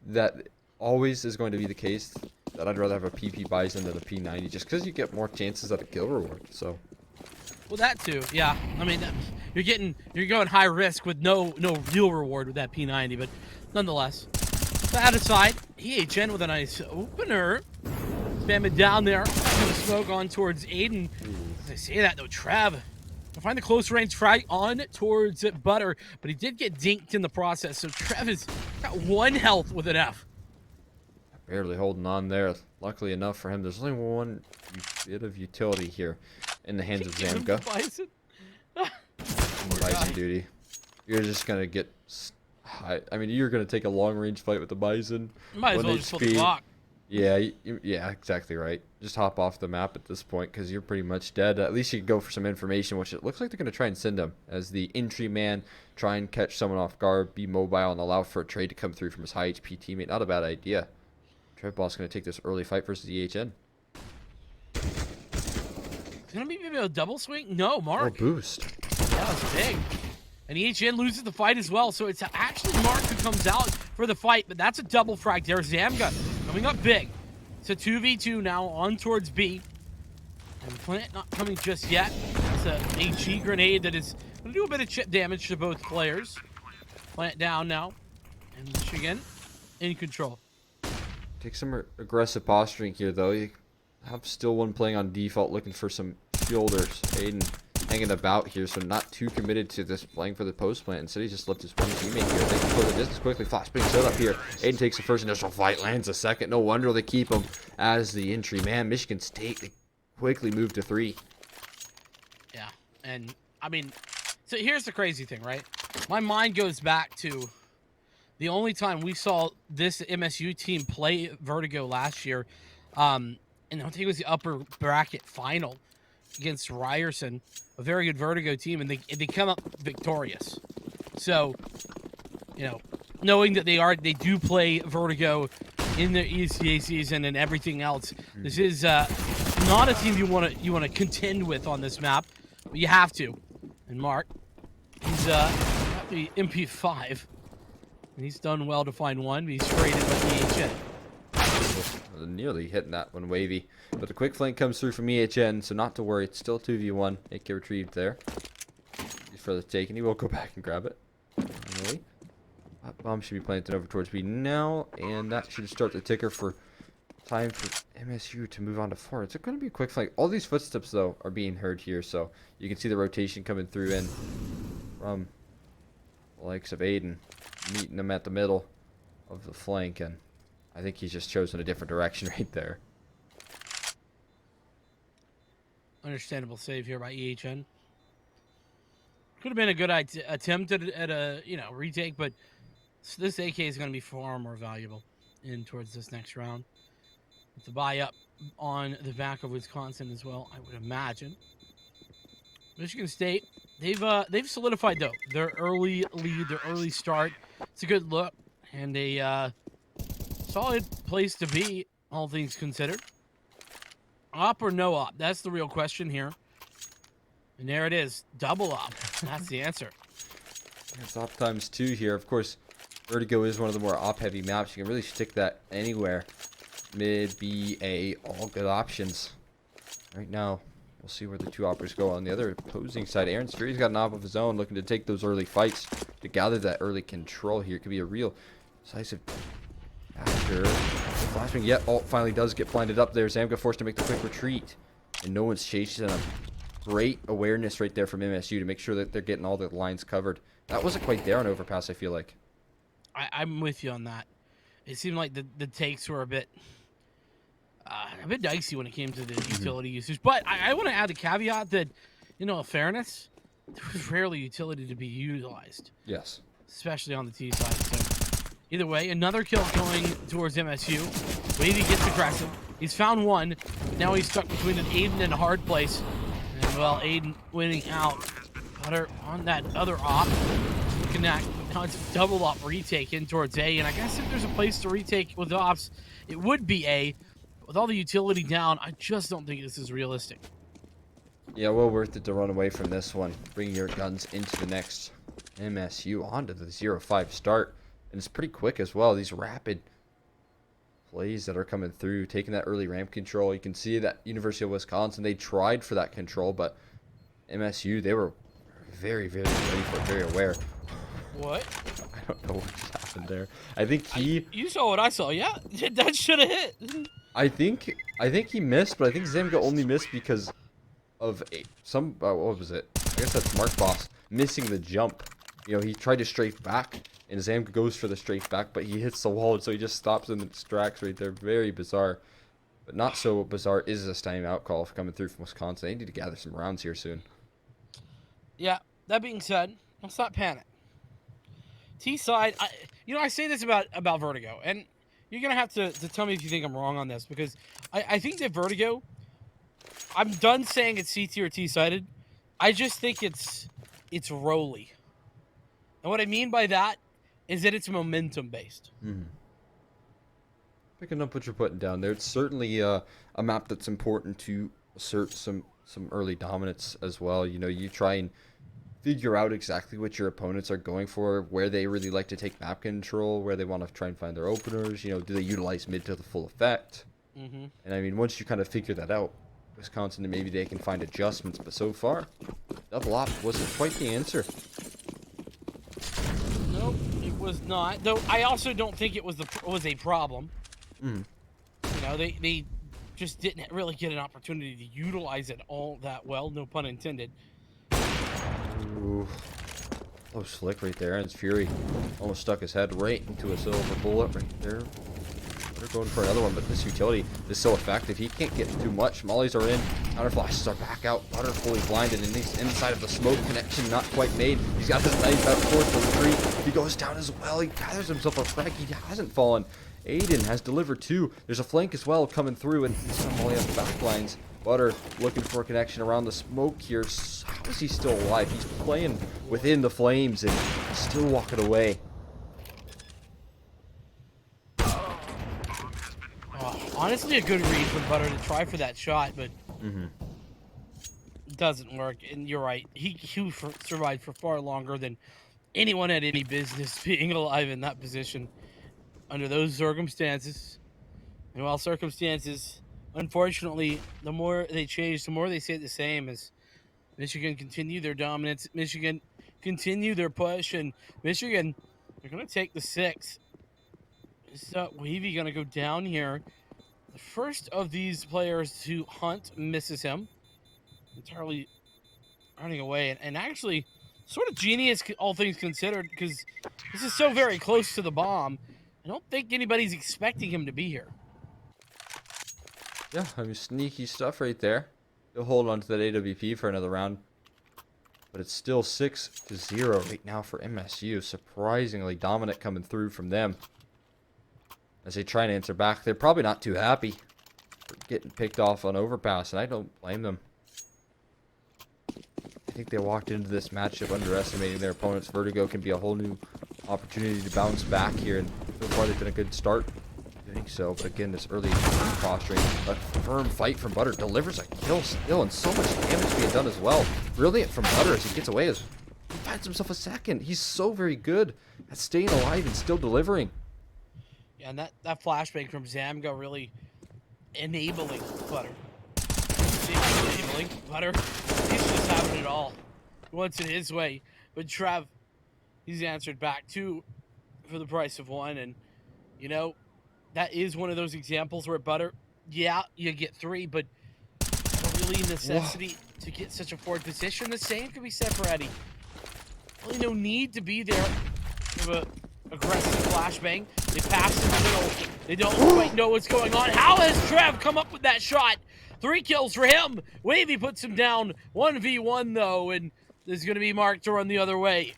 that always is going to be the case, that I'd rather have a PP Bison than a P90 just because you get more chances at a kill reward. So, well, that too, yeah. I mean, you're going high risk with no real reward with that P90, but nonetheless. That aside, EHN with a nice opener, spam it down there, the smoke on towards Aiden. As I say that though, Trev will find the close range frag on towards Butter, but he did get dinked in the process. So Trev has got 1 health with an F. barely holding on there. Luckily enough for him, there's only one bit of utility here in the hands of Zamka. Bison. Bison duty. You're just gonna get. I mean, you're gonna take a long range fight with the Bison. Might as well just pull the block. Yeah, yeah, exactly right. Just hop off the map at this point because you're pretty much dead. At least you can go for some information, which it looks like they're going to try and send him as the entry man, try and catch someone off guard, be mobile, and allow for a trade to come through from his high HP teammate. Not a bad idea. Treadball's going to take this early fight versus EHN. It's going to be maybe a double swing? No, Mark. Oh, boost. Yeah, that's big. And EHN loses the fight as well, so it's actually Mark who comes out for the fight, but that's a double frag there. Zamga coming up big. It's a 2v2 now on towards B. And Plant not coming just yet. It's a HE grenade that is going to do a bit of chip damage to both players. Plant down now. And Michigan in control. Take some aggressive posturing here, though. You have still one playing on default, looking for some shoulders. Aiden hanging about here, so not too committed to this playing for the post plant. Instead, he just left his one teammate here. They can close the distance quickly. Flashbang set up here. Aiden takes the first initial fight, lands a second. No wonder they keep him as the entry man. Michigan State, they quickly move to 3. Yeah, and I mean, so here's the crazy thing, right? My mind goes back to the only time we saw this MSU team play Vertigo last year, and I think it was the upper bracket final against Ryerson, a very good Vertigo team, and they come up victorious. So, you know, knowing that they do play Vertigo in the ECA season and everything else, this is not a team you want to contend with on this map, but you have to. And Mark, he's got the MP5, and he's done well to find one, but he's traded by EHN. Nearly hitting that one wavy, but the quick flank comes through from EHN, so not to worry. It's still 2v1. AK retrieved there. He's further taken. He will go back and grab it. Finally. That bomb should be planted over towards B now, and that should start the ticker for time for MSU to move on to 4. It's going to be a quick flank. All these footsteps, though, are being heard here, so you can see the rotation coming through in from the likes of Aiden, meeting them at the middle of the flank, and I think he's just chosen a different direction right there. Understandable save here by EHN. Could have been a good attempt at a retake, but this AK is going to be far more valuable in towards this next round. With the buy up on the back of Wisconsin as well, I would imagine. Michigan State, they've solidified though their early lead, their early start. It's a good look and a solid place to be, all things considered. Op or no op? That's the real question here. And there it is, double op. That's the answer. It's op times 2 here. Of course, Vertigo is one of the more op-heavy maps. You can really stick that anywhere. Mid, B, A, all good options. Right now, we'll see where the 2 oppers go. On the other opposing side, Aaron's Fury's got an op of his own, looking to take those early fights to gather that early control here. It could be a real decisive after flashing. Yet, Alt finally does get blinded up there. Zamga forced to make the quick retreat, and no one's chasing him. Great awareness right there from MSU to make sure that they're getting all the lines covered. That wasn't quite there on overpass, I feel like. I'm with you on that. It seemed like the takes were a bit dicey when it came to the utility usage. But I want to add the caveat that, in fairness, there was rarely utility to be utilized. Yes. Especially on the T side. So either way, another kill going towards MSU. Wavy gets aggressive. He's found one. Now he's stuck between an Aiden and a hard place. And, well, Aiden winning out. Butter on that other op. Connect. Now it's a double op retake in towards A. And I guess if there's a place to retake with ops, it would be A. With all the utility down, I just don't think this is realistic. Yeah, well worth it to run away from this one. Bring your guns into the next MSU onto the 0-5 start. And it's pretty quick as well. These rapid plays that are coming through, taking that early ramp control. You can see that University of Wisconsin, they tried for that control, but MSU, they were very, very ready for it, very aware. What? I don't know what just happened there. I think you saw what I saw, yeah? That should have hit. I think he missed, but I think Zamga only missed because of what was it? I guess that's Mark Boss missing the jump. He tried to strafe back, and Zamga goes for the strafe back, but he hits the wall, so he just stops and distracts right there. Very bizarre. But not so bizarre is this timeout call coming through from Wisconsin. They need to gather some rounds here soon. Yeah, that being said, let's not panic. T-side, I say this about Vertigo, and you're going to have to tell me if you think I'm wrong on this, because I think that Vertigo, I'm done saying it's CT or T-sided. I just think it's rolly. And what I mean by that is that it's momentum-based. Mm-hmm. Picking up what you're putting down there. It's certainly a map that's important to assert some early dominance as well. You try and figure out exactly what your opponents are going for, where they really like to take map control, where they want to try and find their openers. Do they utilize mid to the full effect? Mm-hmm. And I mean, once you kind of figure that out, Wisconsin, maybe they can find adjustments. But so far, double op wasn't quite the answer. Nope, it was not. Though I also don't think it was a problem. Mm. They just didn't really get an opportunity to utilize it all that well. No pun intended. Ooh. Oh, slick right there. Aaron's Fury almost stuck his head right into a silver bullet right there. They're going for another one, but this utility is so effective. He can't get too much. Mollies are in. Counter flashes are back out. Butter fully blinded, and he's inside of the smoke connection, not quite made. He's got his knife out towards the retreat. He goes down as well. He gathers himself a frag. He hasn't fallen. Aiden has delivered 2. There's a flank as well coming through, and he's got Molly on the back lines. Butter looking for a connection around the smoke here. How is he still alive? He's playing within the flames and still walking away. Honestly, a good read from Butter to try for that shot, but it doesn't work. And you're right. He survived for far longer than anyone had any business being alive in that position under those circumstances. And while circumstances, unfortunately, the more they change, the more they stay the same, as Michigan continue their dominance. Michigan continue their push, and Michigan, they're going to take the 6. Is Wavy going to go down here? The first of these players to hunt misses him, entirely running away, and actually sort of genius, all things considered, because this is so very close to the bomb. I don't think anybody's expecting him to be here. Yeah, I mean, sneaky stuff right there. He'll hold on to that AWP for another round. But it's still 6-0 right now for MSU. Surprisingly dominant coming through from them. As they try and answer back, they're probably not too happy for getting picked off on overpass, and I don't blame them. I think they walked into this matchup underestimating their opponent's vertigo. Can be a whole new opportunity to bounce back here, and so far they've done a good start. I think so, but again, this early posturing, a firm fight from Butter delivers a kill still, and so much damage being done as well. Brilliant from Butter as he gets away, as he finds himself a second. He's so very good at staying alive and still delivering. Yeah, and that flashbang from Zamga really enabling Butter. Enabling Butter. He's just having it all. He wants it his way. But Trev, he's answered back 2 for the price of 1, and you know, that is one of those examples where Butter, yeah, you get 3, but really necessity to get such a forward position. The same can be said for Eddie. Really no need to be there for an aggressive flashbang. They pass in the middle. They don't quite know what's going on. How has Trev come up with that shot? 3 kills for him. Wavy puts him down 1v1 though, and there's going to be Mark to run the other way.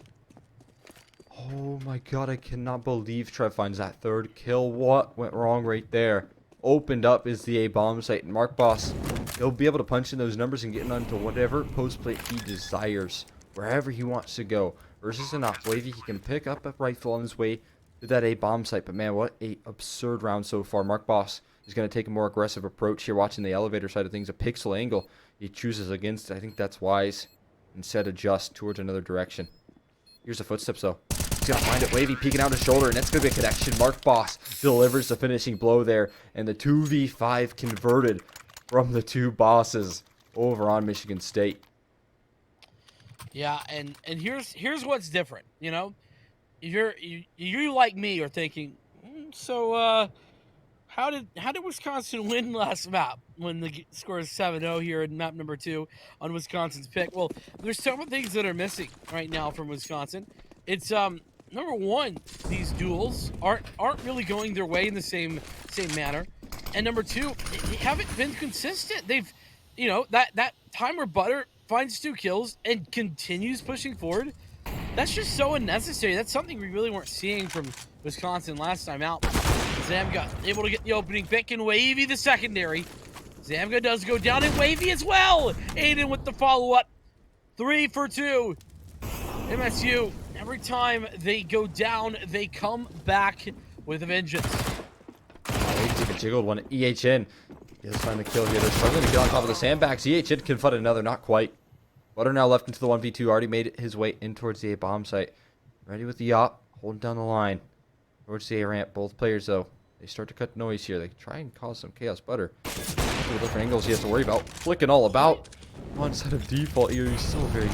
Oh my god, I cannot believe Trev finds that 3rd kill. What went wrong right there? Opened up is the A bomb site, and Mark Boss, he'll be able to punch in those numbers and get onto whatever post plate he desires, wherever he wants to go. Versus enough Wavy, he can pick up a rifle on his way to that A bomb site. But man, what a absurd round so far. Mark Boss is going to take a more aggressive approach here, watching the elevator side of things, a pixel angle he chooses against. I think that's wise. Instead, adjust towards another direction. Here's the footsteps though. He's going to find it. Wavy peeking out his shoulder, and that's going to be a connection. Mark Boss delivers the finishing blow there, and the 2v5 converted from the 2 bosses over on Michigan State. Yeah, and here's what's different. You know, if you like me are thinking, so how did Wisconsin win last map when the score is 7-0 here in map number 2 on Wisconsin's pick? Well, there's several things that are missing right now from Wisconsin. It's number 1, these duels aren't really going their way in the same manner, and number 2, they haven't been consistent. They've, you know, that time where Butter finds 2 kills and continues pushing forward, that's just so unnecessary. That's something we really weren't seeing from Wisconsin last time out. Zamga able to get the opening pick, and Wavy the secondary. Zamga does go down, and Wavy as well. Aiden with the follow-up. 3 for 2. MSU, every time they go down, they come back with a vengeance. He's even jiggled one. EHN does find the kill here. They're struggling to get on top of the sandbags. EHN can find another, not quite. Butter now left into the 1v2, already made his way in towards the A bomb site. Ready with the op, holding down the line towards the A ramp. Both players, though, they start to cut noise here. They try and cause some chaos. Butter, couple of different angles he has to worry about. Flicking all about. One side of default here. He's so very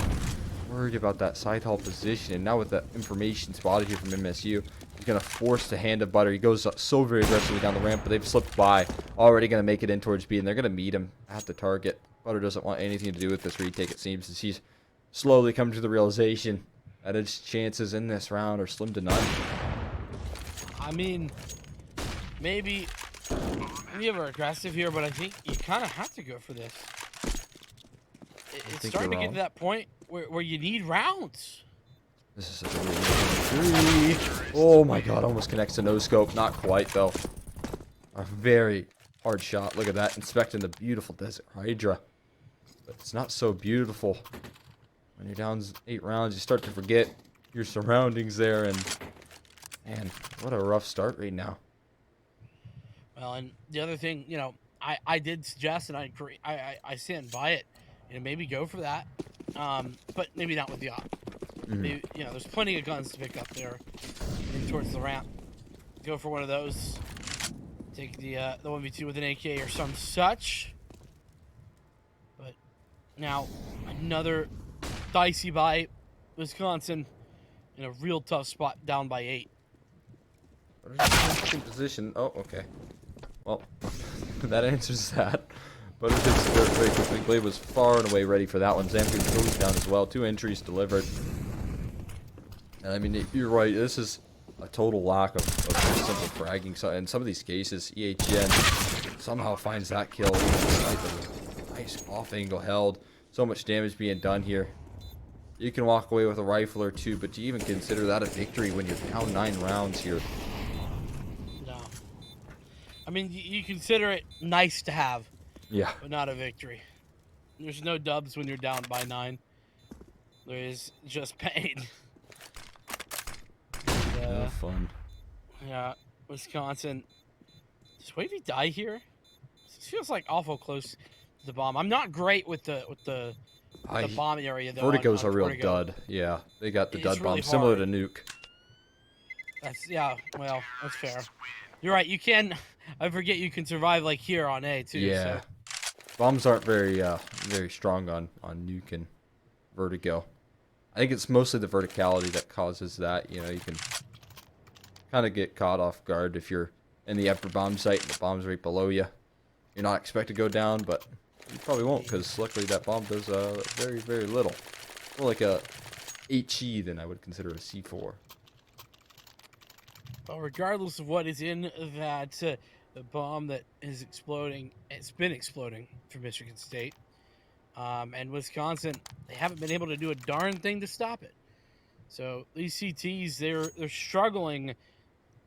worried about that side hall position. And now with the information spotted here from MSU, he's going to force the hand of Butter. He goes so very aggressively down the ramp, but they've slipped by. Already going to make it in towards B, and they're going to meet him at the target. Butter doesn't want anything to do with this retake, it seems, as he's slowly coming to the realization that his chances in this round are slim to none. I mean, maybe we're aggressive here, but I think you kind of have to go for this. It's starting to get to that point where you need rounds. This is such a really 3. Oh my god, almost connects to no scope. Not quite, though. A very hard shot. Look at that, inspecting the beautiful Desert Hydra. But it's not so beautiful. When you're down 8 rounds, you start to forget your surroundings there, and man, what a rough start right now. Well, and the other thing, you know, I did suggest, and I agree, I stand by it, you know, maybe go for that, but maybe not with the op. Maybe, you know, there's plenty of guns to pick up there in towards the ramp. Go for one of those. Take the 1v2 with an AK or some such. But Now, another dicey bye. Wisconsin in a real tough spot, down by 8. Interesting position. Oh, okay. Well, that answers that. But it did start very quickly. Glade was far and away ready for that one. Zamfir goes down as well. 2 entries delivered. And I mean, you're right. This is a total lack of simple fragging. So in some of these cases, EHN somehow finds that kill. Nice off angle held. So much damage being done here. You can walk away with a rifle or 2, but do you even consider that a victory when you're down 9 rounds here? No. I mean, you consider it nice to have. Yeah. But not a victory. There's no dubs when you're down by 9. There is just pain. No fun. Yeah, Wisconsin. Does Wavy die here? This feels like awful close to the bomb. I'm not great with the bomb area though. Vertigo's on a real Vertigo. dud. Yeah, they got the dud really bomb, similar hard. to Nuke. Well, that's fair. You're right. You can. I forget you can survive like here on A too. Yeah. So. Bombs aren't very strong on Nuke and Vertigo. I think it's mostly the verticality that causes that. You know, you can kind of get caught off guard if you're in the upper bomb site and the bomb's right below you. You're not expected to go down, but you probably won't because luckily that bomb does very, very little. More like a HE than I would consider a C4. Well, regardless of what is in that the bomb that is exploding, it's been exploding for Michigan State. And Wisconsin, they haven't been able to do a darn thing to stop it. So these CTs, they're struggling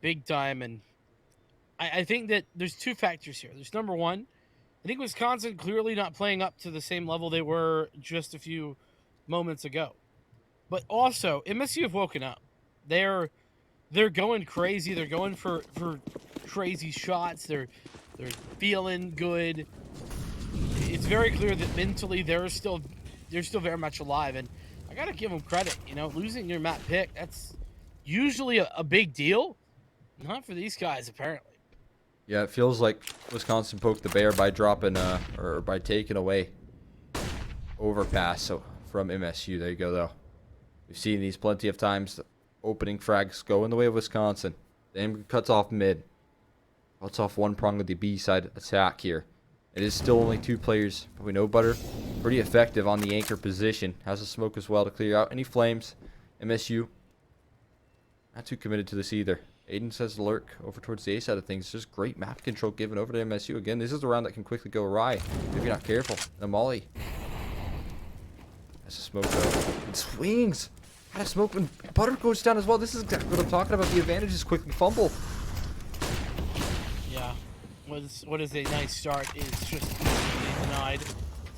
big time. And I think that there's 2 factors here. There's number 1, I think Wisconsin clearly not playing up to the same level they were just a few moments ago. But also, MSU have woken up. They're going crazy. They're going for crazy shots. They're feeling good. It's very clear that mentally they're still very much alive, and I gotta give them credit. You know, losing your map pick, that's usually a big deal. Not for these guys, apparently. Yeah, it feels like Wisconsin poked the bear by dropping or by taking away overpass from MSU. There you go, though. We've seen these plenty of times. The opening frags go in the way of Wisconsin. Then cuts off mid. Cuts off one prong of the B side attack here. It is still only 2 players, but we know Butter pretty effective on the anchor position. Has a smoke as well to clear out any flames. MSU not too committed to this either. Aiden says lurk over towards the A side of things. Just great map control given over to MSU. Again, this is the round that can quickly go awry if you're not careful. The Molly has a smoke though. It swings. Had a smoke when Butter goes down as well. This is exactly what I'm talking about. The advantage is quickly fumble. Yeah. What is a nice start is just denied.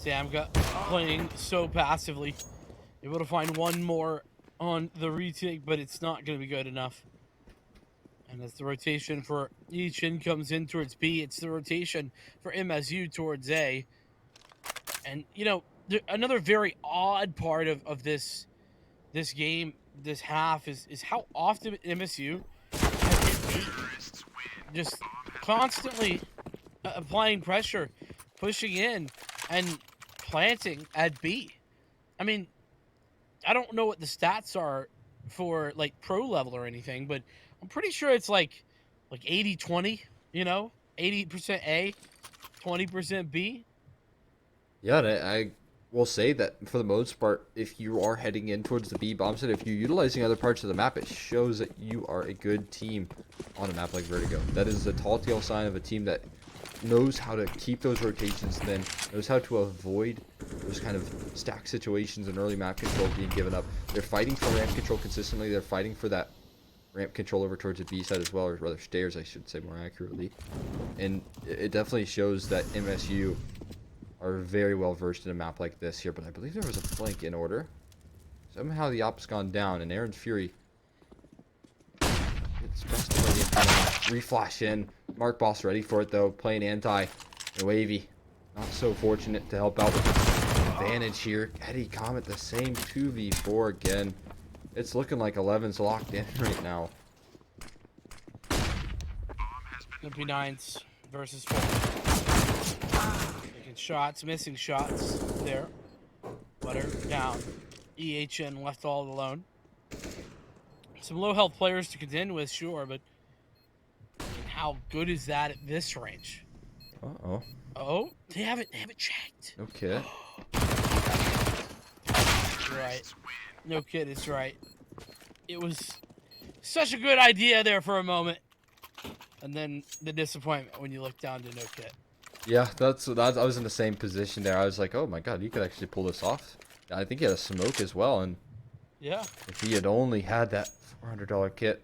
Zamga playing so passively. Able to find one more on the retake, but it's not going to be good enough. And as the rotation for Yichin comes in towards B, it's the rotation for MSU towards A. And, you know, another very odd part of this game, this half, is how often MSU has hit B. Just constantly applying pressure, pushing in, and planting at B. I mean, I don't know what the stats are for, like, pro level or anything, but I'm pretty sure it's like 80-20, you know? 80% A, 20% B. Yeah, and I will say that for the most part, if you are heading in towards the B bomb site, if you're utilizing other parts of the map, it shows that you are a good team on a map like Vertigo. That is a tall tale sign of a team that knows how to keep those rotations, and then knows how to avoid those kind of stack situations and early map control being given up. They're fighting for ramp control consistently. They're fighting for that ramp control over towards the B side as well, or rather stairs, I should say more accurately. And it definitely shows that MSU are very well versed in a map like this here, but I believe there was a flank in order. Somehow the op's gone down, and Aaron's Fury gets best by the reflash in. Mark Boss ready for it though, playing anti and Wavy. Not so fortunate to help out with the advantage here. Eddie Comet the same 2v4 again. It's looking like 11's locked in right now. MP9s versus 4. Taking shots, missing shots there. Butter down. EHN left all alone. Some low health players to contend with, sure, but how good is that at this range? Uh-oh. Oh, they haven't checked. No kid. Right. No kid is right. It was such a good idea there for a moment. And then the disappointment when you look down to no kit. Yeah, that's I was in the same position there. I was like, oh my god, you could actually pull this off. I think he had a smoke as well, and yeah, if he had only had that $400 kit,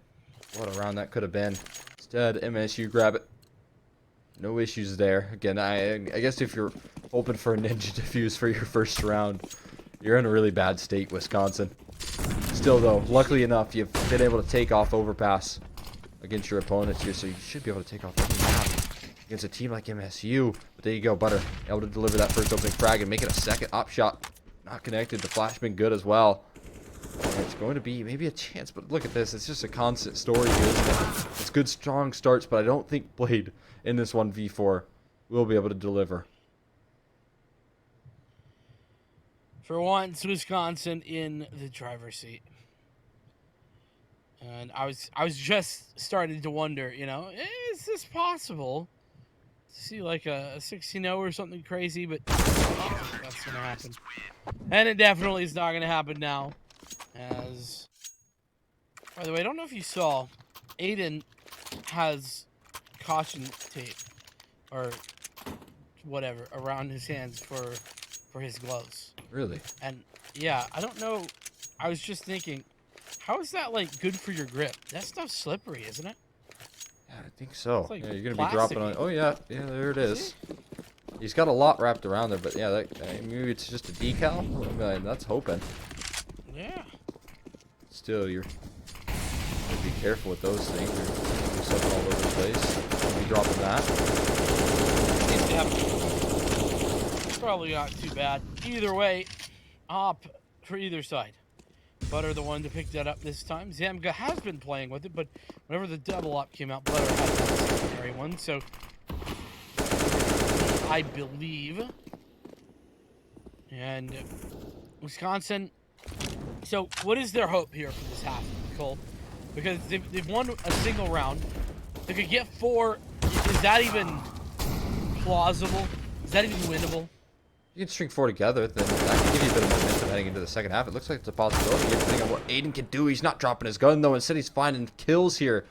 what a round that could have been. Instead, MSU grab it. No issues there. Again, I guess if you're hoping for a ninja defuse for your first round, you're in a really bad state, Wisconsin. Still though, luckily enough, you've been able to take off overpass against your opponents here, so you should be able to take off any map against a team like MSU. But there you go, Butter, able to deliver that first opening frag and make it a second op shot. Not connected. The flash been good as well. And it's going to be maybe a chance, but look at this. It's just a constant story here, isn't it? It's good, strong starts, but I don't think Blade in this 1v4 will be able to deliver. For once, Wisconsin in the driver's seat. And I was just starting to wonder, you know, is this possible? To see like a 16-0 or something crazy, but I don't think that's going to happen. And it definitely is not going to happen now. As, by the way, I don't know if you saw, Aiden has caution tape or whatever around his hands for his gloves. Really? And yeah, I don't know. I was just thinking, how is that like good for your grip? That stuff's slippery, isn't it? Yeah, I think so. Like yeah, you're gonna be dropping on. Oh yeah, there it is. He's got a lot wrapped around there, but yeah, maybe it's just a decal. I mean, that's hoping. Yeah. Still, you're gotta be careful with those things. You're stepping all over the place. Don't be dropping that. Yeah. Probably not too bad. Either way, op for either side. Butter the one to pick that up this time. Zamga has been playing with it, but whenever the double op came out, Butter had that secondary one, so I believe. And Wisconsin. So what is their hope here for this half, Cole? Because they've won a single round. They could get 4. Is that even plausible? Is that even winnable? You can string 4 together, then that can give you a bit of momentum heading into the second half. It looks like it's a possibility here, depending on what Aiden can do. He's not dropping his gun, though. Instead, he's finding kills here.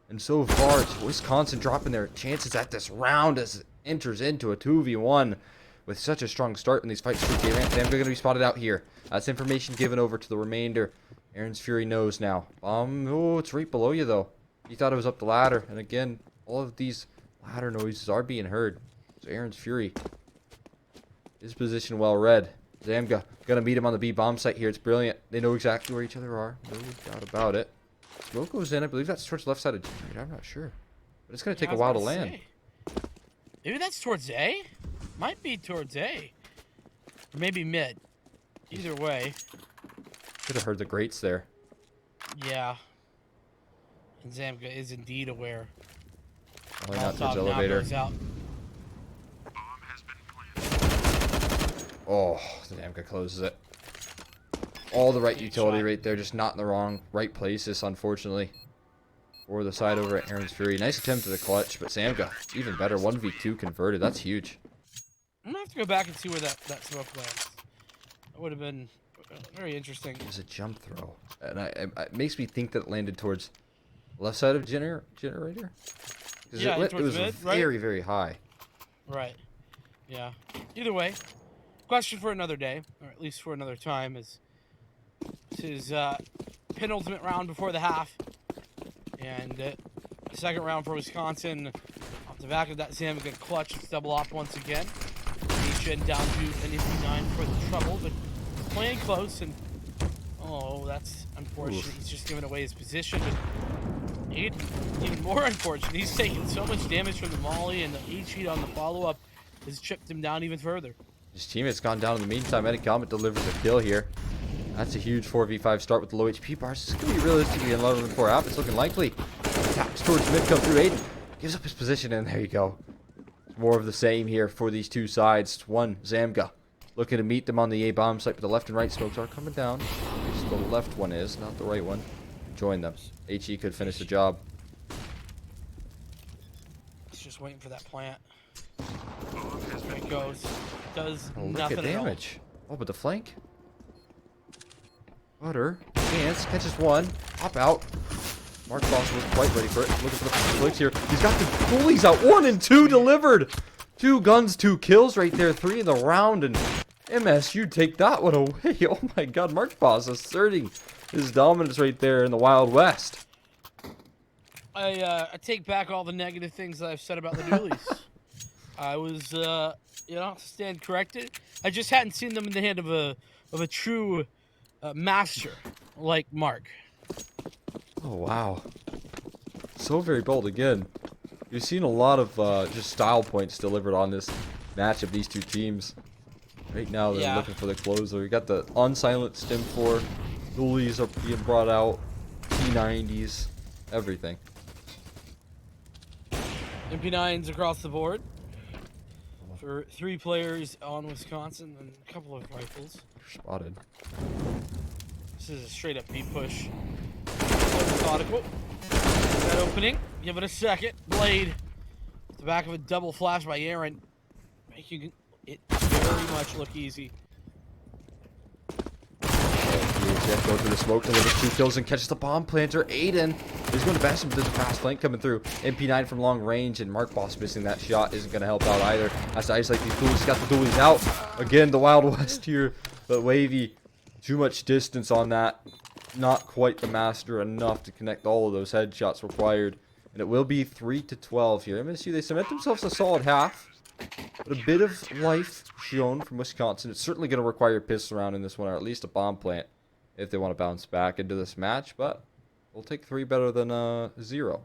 And so far, it's Wisconsin dropping their chances at this round as it enters into a 2v1 with such a strong start in these fights. They're going to be spotted out here. That's information given over to the remainder. Aaron's Fury knows now. Oh, it's right below you, though. He thought it was up the ladder. And again, all of these ladder noises are being heard. So Aaron's Fury. His position well read. Zamga gonna meet him on the B bomb site here. It's brilliant. They know exactly where each other are. No doubt about it. Smoke goes in. I believe that's towards the left side of generator. I'm not sure. But it's gonna take a while to land. Maybe that's towards A? Might be towards A. Or maybe mid. Either way. Could have heard the grates there. Yeah. And Zamga is indeed aware. Probably not towards elevator. Oh, the Zamga closes it. All the right utility right there, just not in the right places, unfortunately. Or the side over at Aaron's Fury. Nice attempt at the clutch, but Zamga, even better. 1v2 converted. That's huge. I'm going to have to go back and see where that smoke lands. That would have been very interesting. It was a jump throw. And it makes me think that it landed towards left side of generator. Yeah, it was mid, very, very high. Right. Yeah. Either way. Question for another day, or at least for another time, is this is penultimate round before the half, and second round for Wisconsin. Off the back of that, Sam is going to clutch double op once again. HN down to an MP9 for the trouble, but playing close, and oh, that's unfortunate. Oof. He's just giving away his position. But even more unfortunate, he's taking so much damage from the molly, and the H-heat on the follow-up has chipped him down even further. His teammate's gone down in the meantime. Medic Helmet delivers a kill here. That's a huge 4v5 start with the low HP bars. This is going to be realistically an 11-4 app. It's looking likely. Attacks towards mid, come through Aiden. Gives up his position, and there you go. More of the same here for these two sides. One, Zamga looking to meet them on the A bomb site, but the left and right smokes are coming down. At least the left one is, not the right one. Join them. HE could finish the job. It's just waiting for that plant. There it goes. Does Oh, look nothing at at all. damage. Oh, but the flank. Butter. Chance. Catches one. Hop out. Mark Boss was quite ready for it. Looking for the flicks here. He's got the goalies out. 1 and 2 delivered. 2 guns, 2 kills right there. 3 in the round. And MSU take that one away. Oh my god. Mark Boss asserting his dominance right there in the Wild West. I take back all the negative things that I've said about the dualies. I was, stand corrected. I just hadn't seen them in the hand of a true master like Mark. Oh, wow. So very bold again. You've seen a lot of just style points delivered on this match of these two teams. Right now, they're looking for the closer. We got the unsilenced Stim 4. Dualies are being brought out. P90s. Everything. MP9s across the board. For 3 players on Wisconsin and a couple of rifles. Spotted. This is a straight up B push. Methodical. That opening. Give it a second. Blade. At the back of a double flash by Aaron. Making it very much look easy. Goes through the smoke, delivers 2 kills and catches the bomb planter. Aiden is going to bash him to the fast flank coming through. MP9 from long range, and Mark Boss missing that shot isn't going to help out either. Has to isolate these dualies. He's got the dualies out. Again, the Wild West here, but Wavy, too much distance on that. Not quite the master enough to connect all of those headshots required. And it will be 3-12 here. MSU, they cement themselves a solid half. But a bit of life shown from Wisconsin. It's certainly going to require a pistol round in this one, or at least a bomb plant, if they want to bounce back into this match. But we'll take 3 better than 0.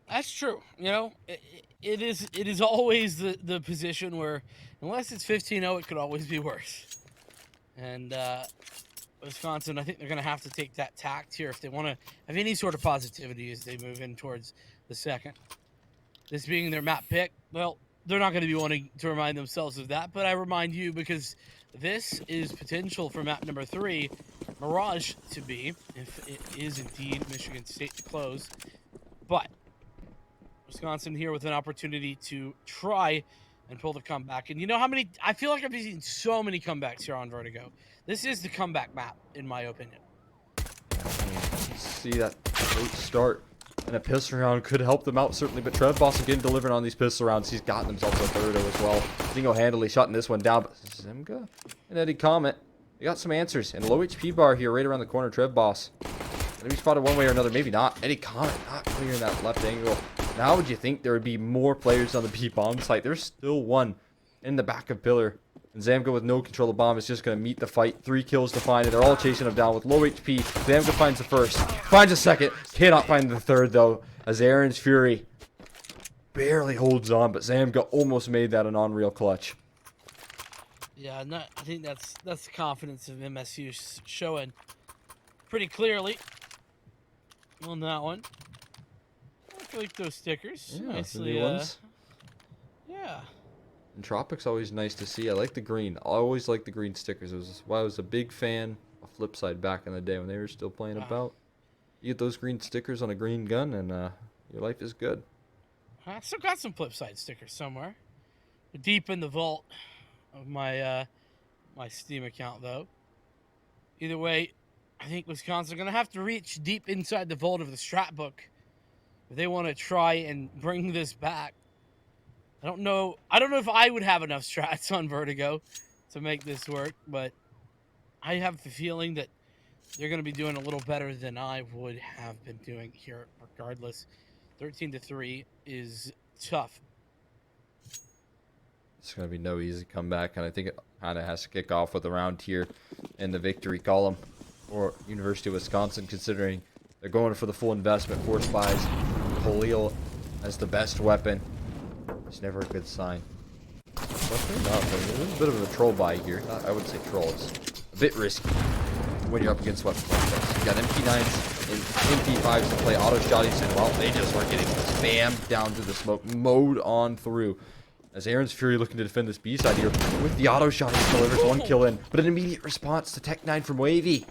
That's true. You know, it is always the position where, unless it's 15-0, it could always be worse. And Wisconsin, I think they're going to have to take that tact here if they want to have any sort of positivity as they move in towards the second. This being their map pick, well, they're not going to be wanting to remind themselves of that, but I remind you because this is potential for map number 3, Mirage, to be, if it is indeed Michigan State to close. But Wisconsin here with an opportunity to try and pull the comeback. And you know how many, I feel like I've seen so many comebacks here on Vertigo. This is the comeback map, in my opinion. See that late start. And a pistol round could help them out, certainly. But Trev Boss again delivering on these pistol rounds. He's gotten himself a third as well. Single-handedly shutting this one down. But Zemga and Eddie Comet, they got some answers. And low HP bar here right around the corner. Trev Boss. Gonna be spotted one way or another. Maybe not. Eddie Comet not clearing that left angle. Now would you think there would be more players on the B-bomb site? There's still one in the back of Pillar. And Zamka with no control of bomb is just going to meet the fight. 3 kills to find it. They're all chasing him down with low HP. Zamka finds the first. Finds a second. Cannot find the third, though, as Aaron's Fury barely holds on. But Zamka almost made that an unreal clutch. Yeah, I think that's the confidence of MSU showing pretty clearly on that one. I like those stickers. Yeah, Nicely, the new ones. Yeah. And Tropic's always nice to see. I like the green. I always like the green stickers. It was why I was a big fan of Flipside back in the day when they were still playing about. You get those green stickers on a green gun, and your life is good. I still got some Flipside stickers somewhere. They're deep in the vault of my my Steam account, though. Either way, I think Wisconsin are going to have to reach deep inside the vault of the strat book if they want to try and bring this back. I don't know if I would have enough strats on Vertigo to make this work, but I have the feeling that they're going to be doing a little better than I would have been doing here regardless. 13-3 is tough. It's going to be no easy comeback, and I think it kind of has to kick off with a round here in the victory column for University of Wisconsin, considering they're going for the full investment. 4 spies, Khalil as the best weapon. It's never a good sign. Definitely not, but there's a bit of a troll buy here. I would say troll. It's a bit risky when you're up against weapons like this. You got MP9s and MP5s to play auto shotties, and well, they just were getting spammed down to the smoke, mowed on through. As Aaron's Fury looking to defend this B side here with the auto shot, he delivers one kill in, but an immediate response to Tech9 from Wavy.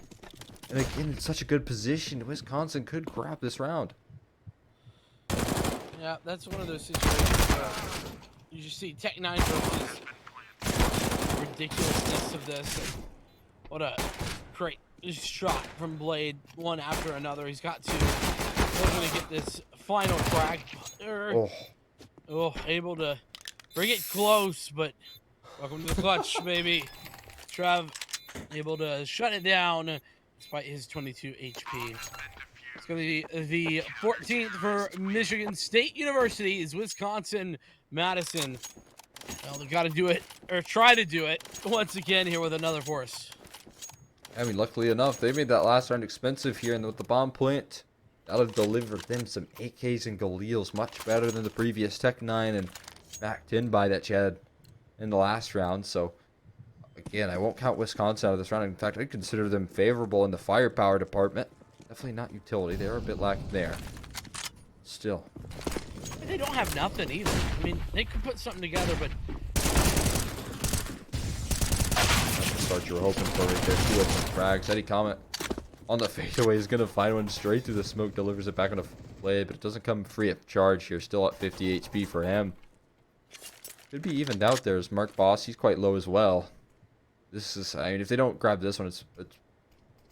And again, in such a good position, Wisconsin could grab this round. Yeah, that's one of those situations where you just see Tech9 versus ridiculousness of this. And what a great shot from Blade, one after another. He's got two. He's going to get this final frag. Able to bring it close, but welcome to the clutch, baby. Trev able to shut it down despite his 22 HP. It's going to be the 14th for Michigan State University is Wisconsin-Madison. Well, they've got to do it, or try to do it, once again here with another force. I mean, luckily enough, they made that last round expensive here, and with the bomb plant, that'll deliver them some AKs and Galils, much better than the previous Tech9 and Mac 10 buy that you had in the last round. So, again, I won't count Wisconsin out of this round. In fact, I consider them favorable in the firepower department. Definitely not utility. They are a bit lacking there. Still. They don't have nothing either. I mean, they could put something together, but... That's the start you were hoping for right there. 2 open frags. Eddie Comet on the fadeaway is going to find one straight through the smoke. Delivers it back on a blade, but it doesn't come free of charge here. Still at 50 HP for him. Could be evened out there as Mark Boss. He's quite low as well. This is... I mean, if they don't grab this one, it's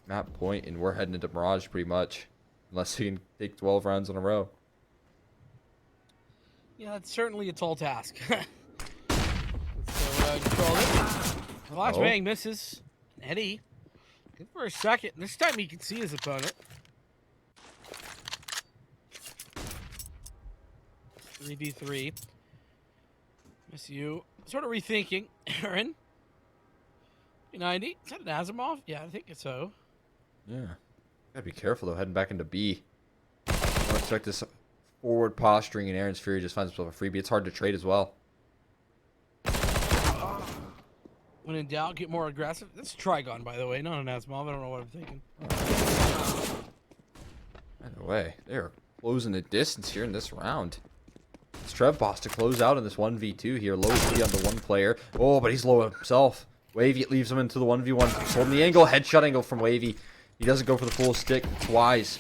map point, and we're heading into Mirage pretty much. Unless he can take 12 rounds in a row. Yeah, that's certainly a tall task. So, control it. Flashbang misses. Eddie. Good for a second. This time he can see his opponent. 3v3. Miss you. Sort of rethinking. Aaron. 90. Is that an Asimov? Yeah, I think it's so. Yeah. Gotta be careful though, heading back into B. Don't expect this forward posturing, and Aaron's Fury just finds himself a freebie. It's hard to trade as well. When in doubt, get more aggressive. That's a Trigon, by the way, not an Asimov. I don't know what I'm thinking. Either way, they're closing the distance here in this round. It's Trev Boss to close out in this 1v2 here. Low HP on the one player. Oh, but he's low himself. Wavy leaves him into the 1v1. He's holding the angle. Headshot angle from Wavy. He doesn't go for the full stick. It's wise.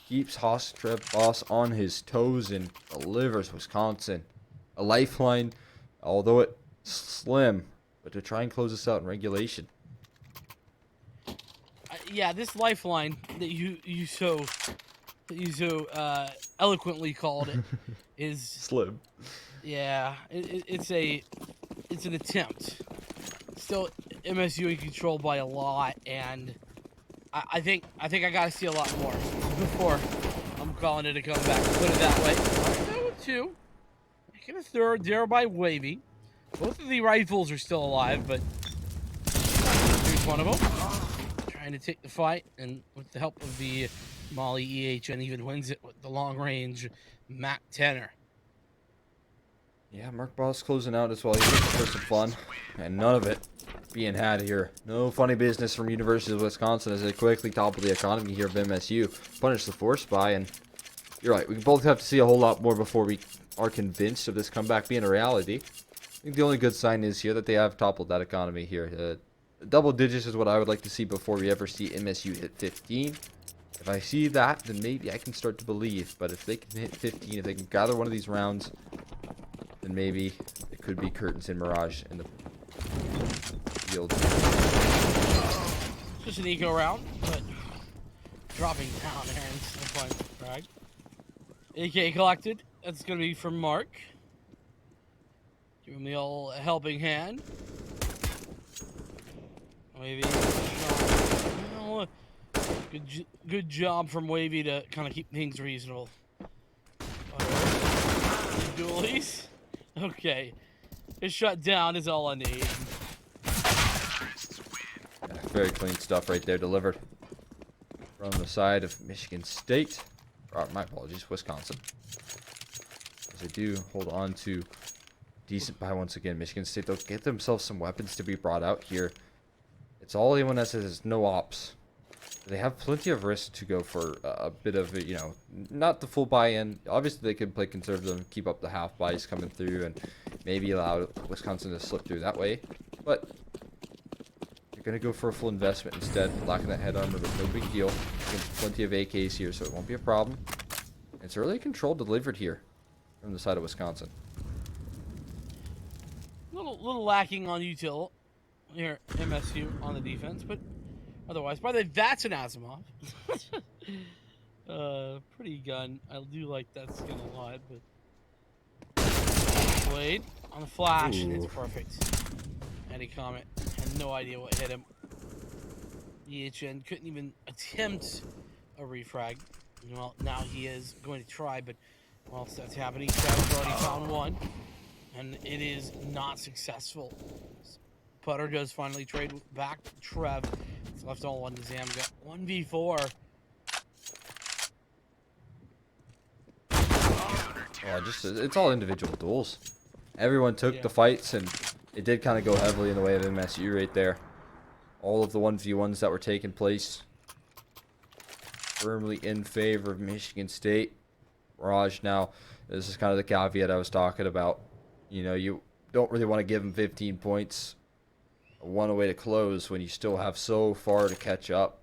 Keeps Trev Boss on his toes and delivers Wisconsin a lifeline, although it's slim, but to try and close this out in regulation. Yeah, this lifeline that you so eloquently called it is slim. Yeah, it's an attempt. Still, MSU in control by a lot, and I think I gotta see a lot more before I'm calling it a comeback. Put it that way. That one too. Making a third there by Wavy. Both of the rifles are still alive, but here's one of them. Trying to take the fight, and with the help of the Molly EHN, even wins it with the long range Mac 10er. Yeah, Mark Boss closing out as well. He's looking for some fun, and none of it being had here. No funny business from University of Wisconsin as they quickly topple the economy here of MSU. Punish the force buy, and you're right. We both have to see a whole lot more before we are convinced of this comeback being a reality. I think the only good sign is here that they have toppled that economy here. Double digits is what I would like to see before we ever see MSU hit 15. If I see that, then maybe I can start to believe. But if they can hit 15, if they can gather one of these rounds, then maybe it could be curtains in Mirage in the field. Just an eco round, but dropping down there and still flying frag. AK collected. That's going to be from Mark. Give him the old helping hand. Maybe. Good job from Wavy to kind of keep things reasonable. Dualies? Okay. His shut down is all I need. Yeah, very clean stuff right there delivered from the side of Michigan State. Or, my apologies, Wisconsin. As they do hold on to decent buy once again. Michigan State, they'll get themselves some weapons to be brought out here. It's all anyone that says is no ops. They have plenty of risk to go for a bit of, you know, not the full buy-in. Obviously, they could play conservative and keep up the half buys coming through and maybe allow Wisconsin to slip through that way. But you're going to go for a full investment instead, lacking that head armor, but no big deal. Against plenty of AKs here, so it won't be a problem. It's early control delivered here from the side of Wisconsin. Little lacking on util here, MSU on the defense, but otherwise, by the way, that's an Asimov. Pretty gun. I do like that skin a lot, but Blade on the flash, and it's perfect. Eddie Comet had no idea what hit him. EHN couldn't even attempt a refrag. Well, now he is going to try, but whilst that's happening, Trev's already found one, and it is not successful. Putter does finally trade back to Trev. It's left all on Zamga. 1v4. It's all individual duels. Everyone took the fights, and it did kind of go heavily in the way of MSU right there. All of the 1v1s that were taking place firmly in favor of Michigan State. Mirage now, this is kind of the caveat I was talking about. You know, you don't really want to give them 15 points, one away to close when you still have so far to catch up.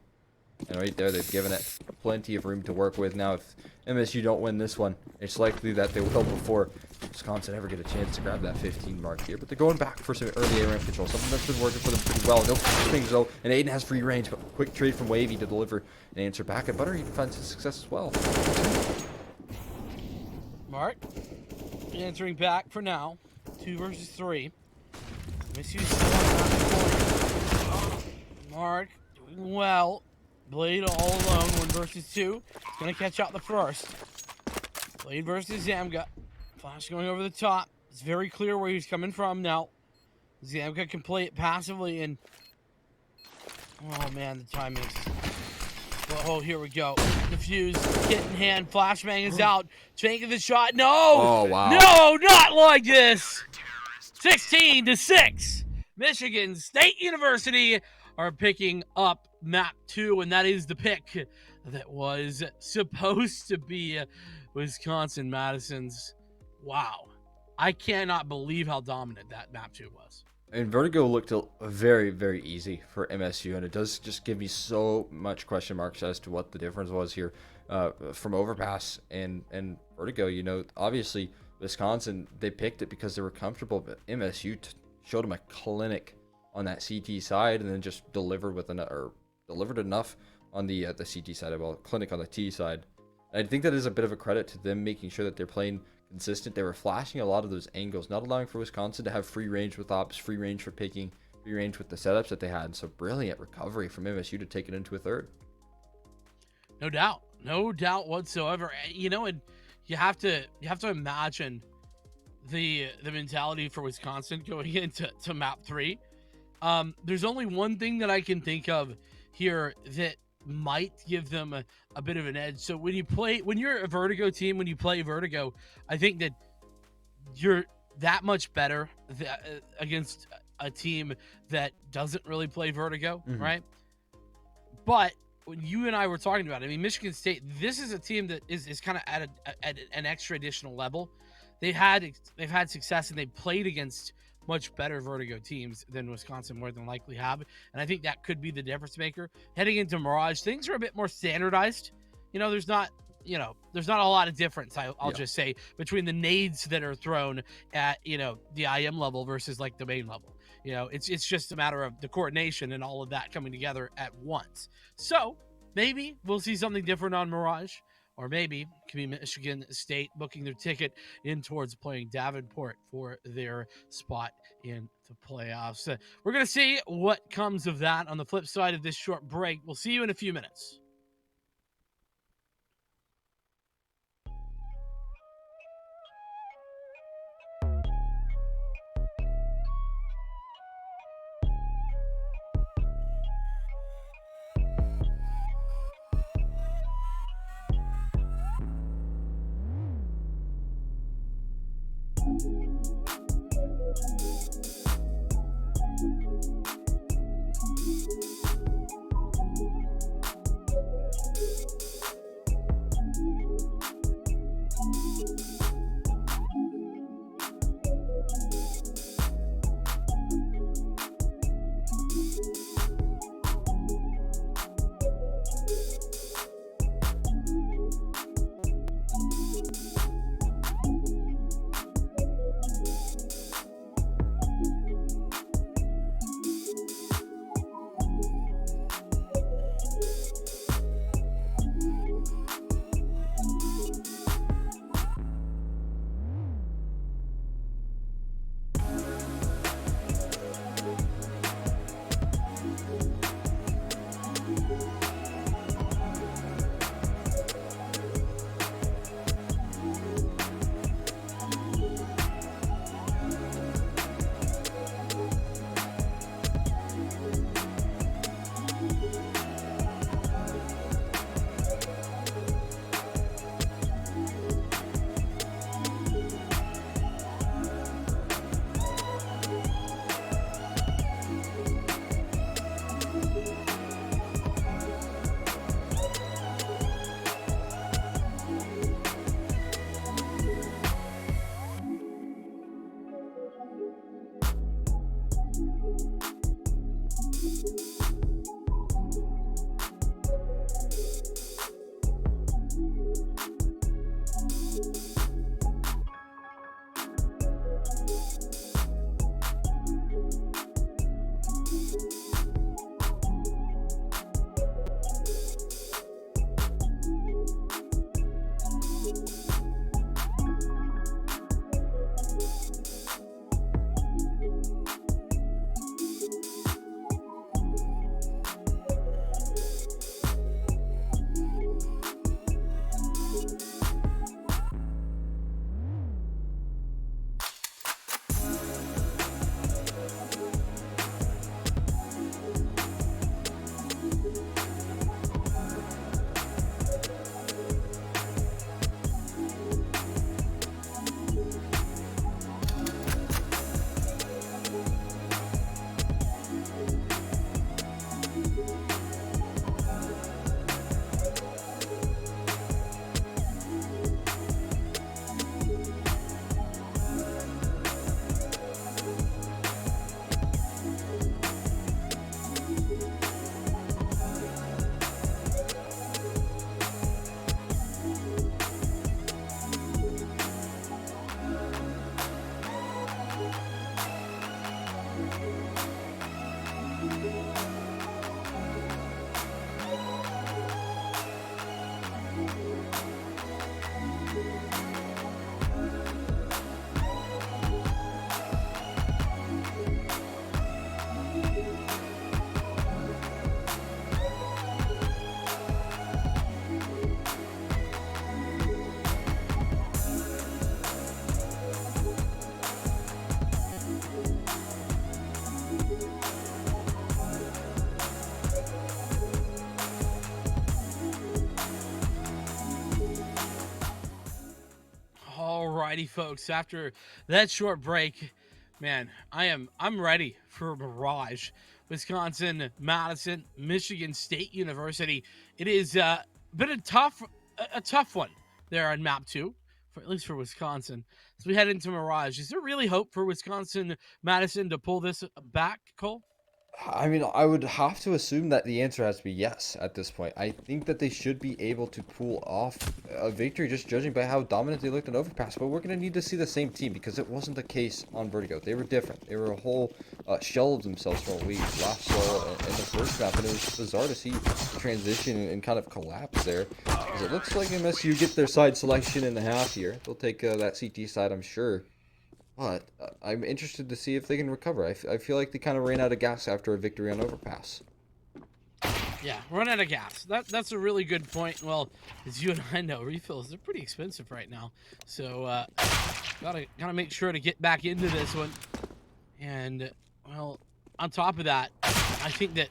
And right there, they've given it plenty of room to work with. Now, if MSU don't win this one, it's likely that they will before Wisconsin ever get a chance to grab that 15 mark here. But they're going back for some early ARAM control, something that's been working for them pretty well. No things though, and Aiden has free range, but quick trade from Wavy to deliver an answer back. And Butter even finds his success as well. Mark answering back for now. 2 versus 3. MSU still on that. Mark doing well. Blade all alone, 1 versus 2. He's going to catch out the first. Blade versus Zamga. Flash going over the top. It's very clear where he's coming from now. Zamga can play it passively, and oh man, the timing is... Oh, here we go. The fuse, kit in hand, flashbang is out. Taking the shot. No! Oh, wow. No, not like this! 16-6. Michigan State University are picking up map 2, and that is the pick that was supposed to be Wisconsin-Madison's. Wow. I cannot believe how dominant that map 2 was. And Vertigo looked very, very easy for MSU, and it does just give me so much question marks as to what the difference was here from Overpass and Vertigo. You know, obviously, Wisconsin, they picked it because they were comfortable, but MSU showed them a clinic on that CT side, and then just delivered enough on the CT side, well, clinic on the T side. And I think that is a bit of a credit to them, making sure that they're playing consistent. They were flashing a lot of those angles, not allowing for Wisconsin to have free range with ops, free range for picking, free range with the setups that they had. So brilliant recovery from MSU to take it into a third. No doubt whatsoever. You know, and you have to imagine the mentality for Wisconsin going into map 3. There's only one thing that I can think of here that might give them a bit of an edge. So when you're a Vertigo team, when you play Vertigo, I think that you're that much better against a team that doesn't really play Vertigo, right? But when you and I were talking about it, I mean, Michigan State, this is a team that is kind of at an extra additional level. They've had success, and they've played against much better Vertigo teams than Wisconsin more than likely have, and I think that could be the difference maker. Heading into Mirage, things are a bit more standardized. You know, there's not a lot of difference, I'll just say, between the nades that are thrown at, you know, the IM level versus like the main level. You know, it's just a matter of the coordination and all of that coming together at once. So maybe we'll see something different on Mirage. Or maybe it could be Michigan State booking their ticket in towards playing Davenport for their spot in the playoffs. We're going to see what comes of that on the flip side of this short break. We'll see you in a few minutes. Alrighty, folks. After that short break, man, I'm ready for Mirage. Wisconsin, Madison, Michigan State University. It is been a tough one there on map 2, for at least for Wisconsin. As we head into Mirage, is there really hope for Wisconsin, Madison to pull this back, Cole? I mean, I would have to assume that the answer has to be yes at this point. I think that they should be able to pull off a victory just judging by how dominant they looked in Overpass. But we're going to need to see the same team because it wasn't the case on Vertigo. They were different. They were a whole shell of themselves from what we last saw in the first map. And it was bizarre to see the transition and kind of collapse there. Because it looks like MSU get their side selection in the half here. They'll take that CT side, I'm sure. But I'm interested to see if they can recover. I feel like they kind of ran out of gas after a victory on Overpass. Yeah, run out of gas. That's a really good point. Well, as you and I know, refills, they're pretty expensive right now. So gotta make sure to get back into this one. And well, on top of that, I think that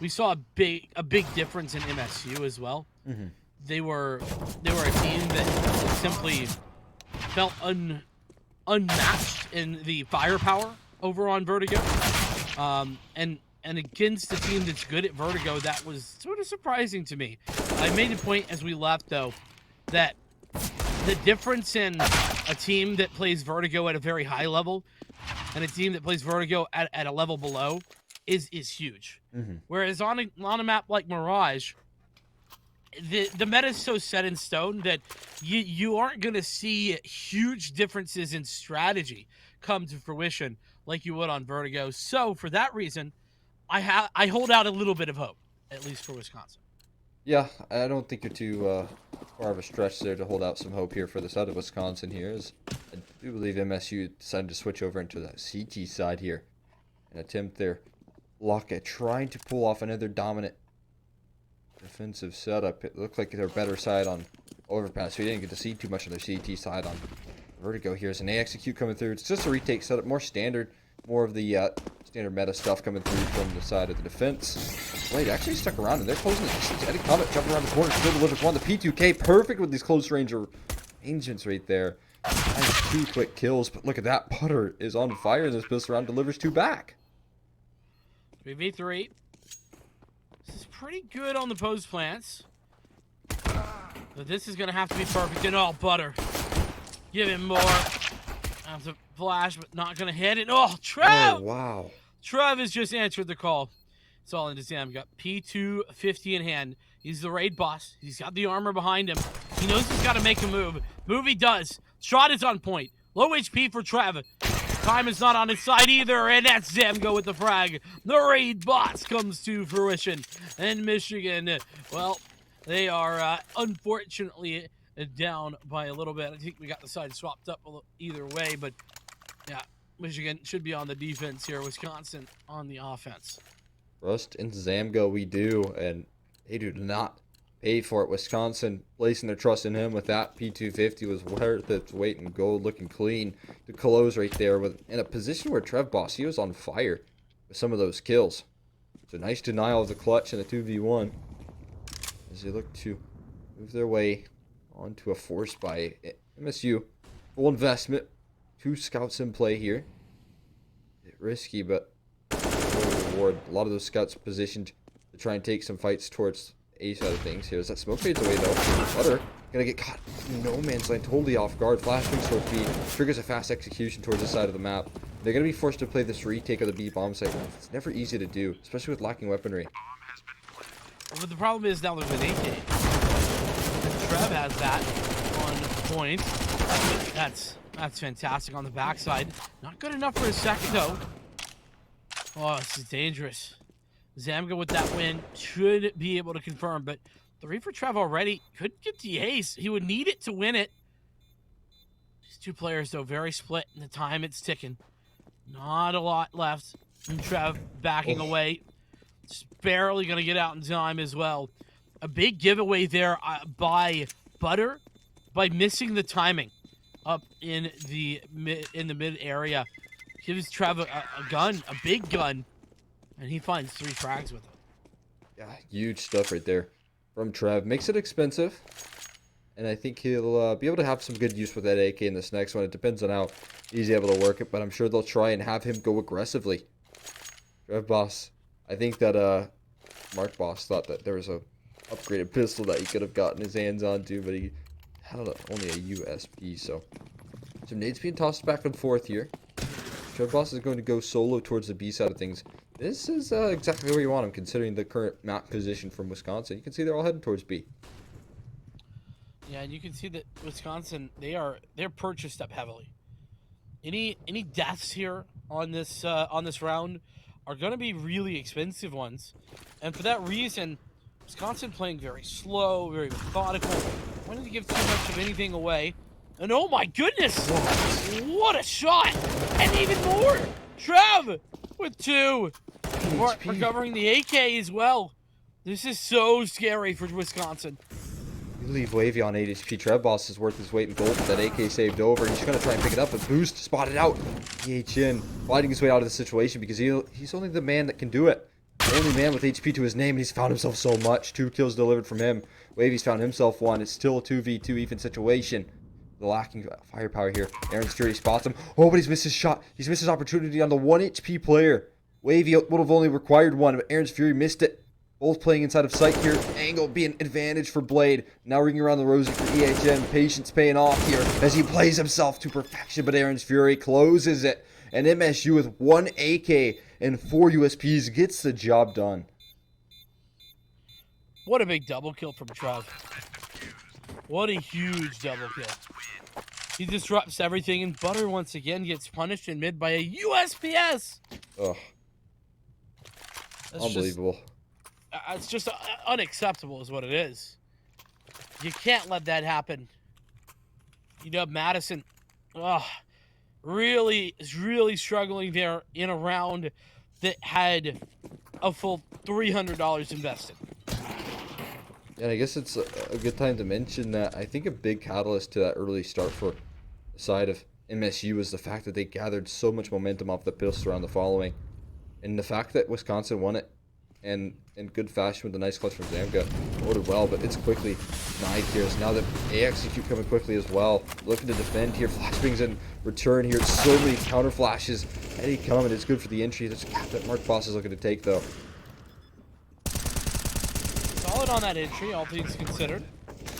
we saw a big difference in MSU as well. Mm-hmm. They were a team that simply felt unmatched in the firepower over on Vertigo, and against a team that's good at Vertigo, that was sort of surprising to me. I made a point as we left, though, that the difference in a team that plays Vertigo at a very high level and a team that plays Vertigo at a level below is huge. Mm-hmm. Whereas on a map like Mirage, the meta is so set in stone that you aren't going to see huge differences in strategy come to fruition like you would on Vertigo. So for that reason, I hold out a little bit of hope, at least for Wisconsin. Yeah, I don't think you're too far of a stretch there to hold out some hope here for the side of Wisconsin here. As I do believe MSU decided to switch over into the CT side here and attempt their luck at trying to pull off another dominant defensive setup. It looked like their better side on Overpass. We didn't get to see too much of their CT side on Vertigo here. As an A execute coming through. It's just a retake setup, more standard, more of the standard meta stuff coming through from the side of the defense. Blade actually stuck around and they're closing the distance. Eddie Comet jumping around the corner, still delivers one. The P2K perfect with these close range arrangements right there. Nice 2 quick kills, but look at that. Putter is on fire in this pistol round, delivers 2 back. 3v3. This is pretty good on the post plants. But this is going to have to be perfect. And oh, Butter. Give him more. Have to flash, but not going to hit it. Oh, Trev! Oh, wow. Trev has just answered the call. It's all into Sam. Got P250 in hand. He's the raid boss. He's got the armor behind him. He knows he's got to make a move. Move he does. Shot is on point. Low HP for Trev. Time is not on his side either, and that's Zamgo with the frag. The raid boss comes to fruition. And Michigan, well, they are unfortunately down by a little bit. I think we got the side swapped up either way, but yeah, Michigan should be on the defense here. Wisconsin on the offense. Rust and Zamgo we do, and they do not pay for it. Wisconsin placing their trust in him with that P250 was worth its weight in gold, looking clean to close right there with in a position where Trev Boss, he was on fire with some of those kills. So nice denial of the clutch in a 2v1 as they look to move their way onto a force by MSU. Full investment, 2 scouts in play here. Risky, but reward. A lot of those scouts positioned to try and take some fights towards A side of things here. As that smoke fades away though, Butter gonna get caught in no man's land, totally off guard. Flashing sword B triggers a fast execution towards the side of the map. They're gonna be forced to play this retake of the B bomb site. It's never easy to do, especially with lacking weaponry. But the problem is now there's an AK. Trev has that on point. That's fantastic on the backside. Not good enough for a second though. Oh, this is dangerous. Zamgo with that win should be able to confirm, but 3 for Trev already. Could get the ace. He would need it to win it. These 2 players, though, very split in the time it's ticking. Not a lot left. And Trev backing away. Just barely going to get out in time as well. A big giveaway there by Butter by missing the timing up in the mid area. Gives Trev a gun, a big gun. And he finds 3 frags with it. Yeah, huge stuff right there from Trev. Makes it expensive. And I think he'll be able to have some good use with that AK in this next one. It depends on how he's able to work it. But I'm sure they'll try and have him go aggressively. Trev Boss. I think that Mark Boss thought that there was a upgraded pistol that he could have gotten his hands on too. But he had only a USP. So some nades being tossed back and forth here. Trev Boss is going to go solo towards the B side of things. This is exactly where you want him, considering the current map position from Wisconsin. You can see they're all heading towards B. Yeah, and you can see that Wisconsin, they're purchased up heavily. Any deaths here on this round are going to be really expensive ones, and for that reason, Wisconsin playing very slow, very methodical, wanting to give too much of anything away. And oh my goodness, what a shot! And even more, Trev with 2. Recovering the AK as well. This is so scary for Wisconsin. You leave Wavy on 8 HP. Trev Boss is worth his weight in gold with that AK saved over. He's going to try and pick it up, but Boost spotted out. EHN fighting his way out of the situation because he's only the man that can do it. The only man with HP to his name, and he's found himself so much. 2 kills delivered from him. Wavy's found himself 1. It's still a 2v2 even situation. The lacking firepower here. Aaron's Fury spots him. Oh, but he's missed his shot. He's missed his opportunity on the 1 HP player. Wavy would have only required 1, but Aaron's Fury missed it. Both playing inside of sight here. Angle being an advantage for Blade. Now ringing around the rosy for EHN. Patience paying off here as he plays himself to perfection, but Aaron's Fury closes it. And MSU with 1 AK and 4 USPs gets the job done. What a big double kill from Trev. What a huge double kill. He disrupts everything, and Butter once again gets punished in mid by a USPS. Ugh. Unbelievable. It's just unacceptable is what it is. You can't let that happen. Madison, really struggling there in a round that had a full $300 invested. And I guess it's a good time to mention that I think a big catalyst to that early start for the side of MSU was the fact that they gathered so much momentum off the pistol round the following. And the fact that Wisconsin won it and in good fashion with a nice clutch from Zamga loaded well, but it's quickly denied here. So now that they execute coming quickly as well, looking to defend here. Flashbangs in return here. So many counter flashes. Eddie coming. It's good for the entry. There's a cap that Mark Boss is looking to take though. Solid on that entry, all things considered.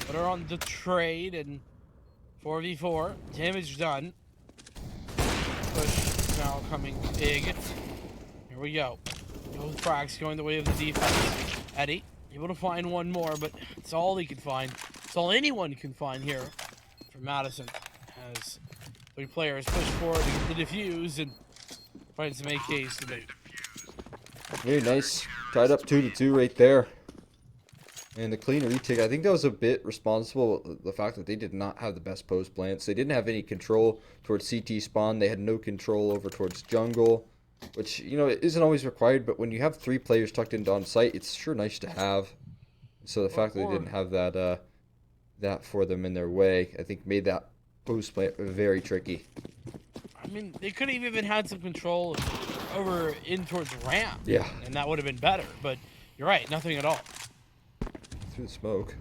But are on the trade and 4v4. Damage done. Push now coming big. Here we go. Both frags going the way of the defense. Eddie able to find one more, but it's all he can find. It's all anyone can find here for Madison. As 3 players push forward to get the defuse and find some AKs to do. Very nice. Tied up 2-2 right there. And the clean retake, I think that was a bit responsible. The fact that they did not have the best post plants. They didn't have any control towards CT spawn. They had no control over towards jungle, which, you know, it isn't always required. But when you have 3 players tucked into on site, it's sure nice to have. So the fact that they didn't have that that for them in their way, I think made that post plant very tricky. I mean, they could have even had some control over in towards ramp. Yeah. And that would have been better. But you're right, nothing at all. Through the smoke.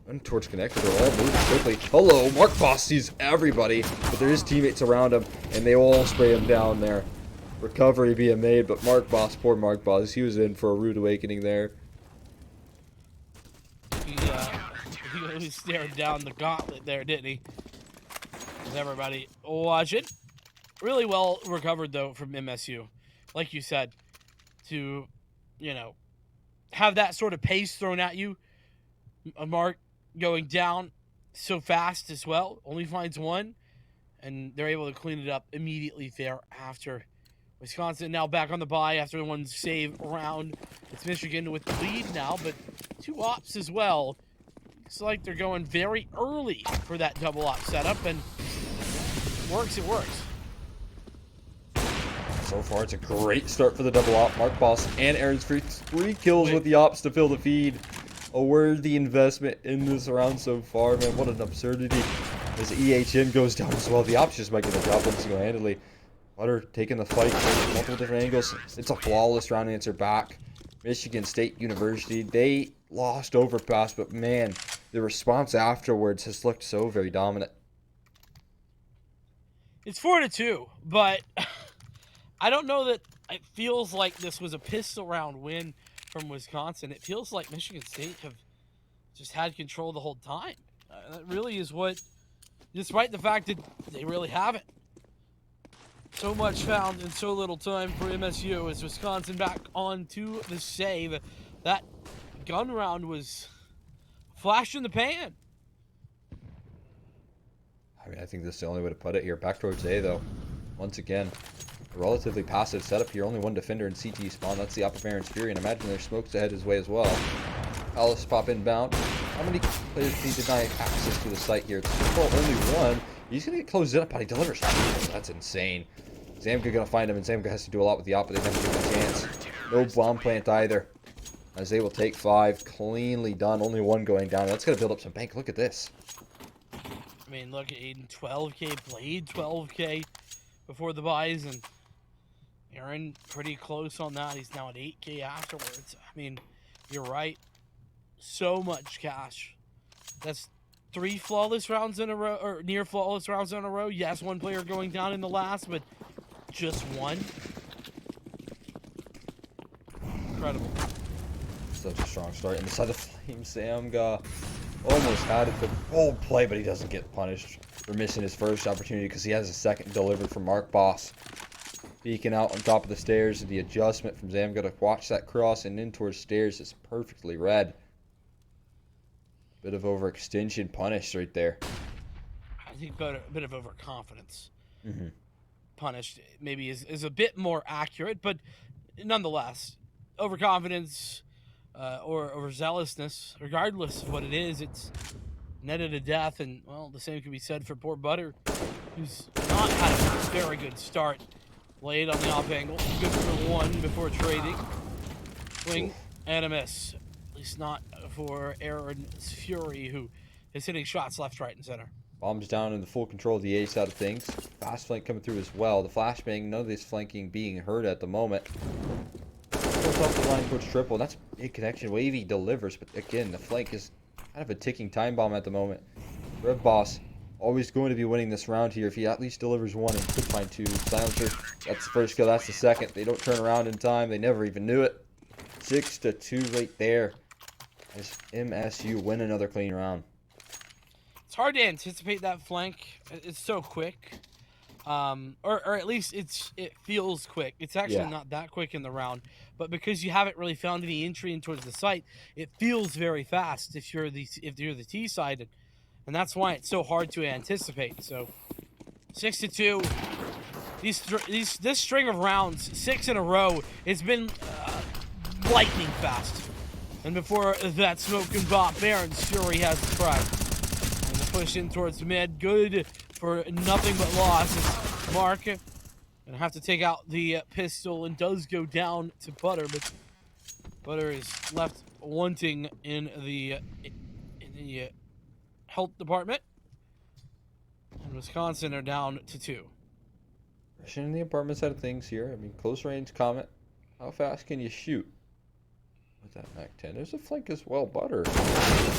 And towards connector, they're all moving quickly. Hello, Mark Boss sees everybody, but there is teammates around him, and they all spray him down there. Recovery being made, but Mark Boss, poor Mark Boss, he was in for a rude awakening there. He stared down the gauntlet there, didn't he? With everybody watching. Really well recovered, though, from MSU. Like you said, to, you know, have that sort of pace thrown at you. A Mark going down so fast as well. Only finds one. And they're able to clean it up immediately thereafter. Wisconsin now back on the bye after one save round. It's Michigan with the lead now, but 2 ops as well. Looks like they're going very early for that double op setup, and it works. So far, it's a great start for the double op. Mark Boss and Aaron's free 3 kills with the ops to fill the feed. A worthy investment in this round so far, man. What an absurdity. As EHN goes down as well, the ops just might get the job done single-handedly. Butter taking the fight from multiple different angles. It's a flawless round answer back. Michigan State University, they lost overpass, but man, the response afterwards has looked so very dominant. It's 4-2, but I don't know that it feels like this was a pistol round win from Wisconsin. It feels like Michigan State have just had control the whole time. That really is what, despite the fact that they really haven't. So much found in so little time for MSU as Wisconsin back on to the save. That gun round was flash in the pan. I mean, I think that's the only way to put it here. Back towards A, though. Once again, a relatively passive setup here. Only one defender in CT spawn. That's the Upper Baron's Fury. And imagine there's smokes ahead his way as well. Alice pop inbound. How many players can he deny access to the site here? It's only one. He's going to get closed in, but he delivers. That's insane. Zamka going to find him, and Zamka has to do a lot with the op, but they never give him a chance. No bomb plant either. As they will take 5. Cleanly done. Only one going down. That's going to build up some bank. Look at this. I mean, look at Aiden, 12K, played 12K before the buys, and Aaron pretty close on that. He's now at 8K afterwards. I mean, you're right. So much cash. That's 3 flawless rounds in a row, or near flawless rounds in a row. Yes, one player going down in the last, but just one. Incredible. Such a strong start. Inside the flame, Samga almost had it for bold play, but he doesn't get punished for missing his first opportunity because he has a second delivered from Mark Boss. Peeking out on top of the stairs, the adjustment from Zamga to watch that cross and in towards stairs is perfectly read. Bit of overextension punished right there. I think a bit of overconfidence. Punished maybe is a bit more accurate, but nonetheless, overconfidence or overzealousness, regardless of what it is, it's netted to death. And, well, the same can be said for poor Butter, who's not had a very good start. Laid on the off angle. Good for 1 before trading. Swing and a miss. At least not for Aaron's Fury, who is hitting shots left, right, and center. Bombs down in the full control of the A side of things. Fast flank coming through as well. The flashbang, none of this flanking being heard at the moment. Goes off the line towards triple. That's a big connection. Wavy delivers, but again, the flank is kind of a ticking time bomb at the moment. Red Boss always going to be winning this round here if he at least delivers 1 and could find 2. Silencer, that's the first kill, that's the second. They don't turn around in time. They never even knew it. 6-2 right there as MSU win another clean round. It's hard to anticipate that flank. It's so quick. or at least it feels quick. It's actually Yeah. not that quick in the round, but because you haven't really found any entry in towards the site, it feels very fast if you're the T side, and that's why it's so hard to anticipate. So 6-2. This string of rounds, 6 in a row, it's been lightning fast. And before that smoke and bop, Baron's Fury has the frag. And the push in towards mid, good for nothing but loss. Mark gonna have to take out the pistol and does go down to Butter, but Butter is left wanting in the health department. And Wisconsin are down to 2. Rushing in the apartment side of things here. I mean, close range comment. How fast can you shoot with that MAC-10? There's a flank as well, Butter.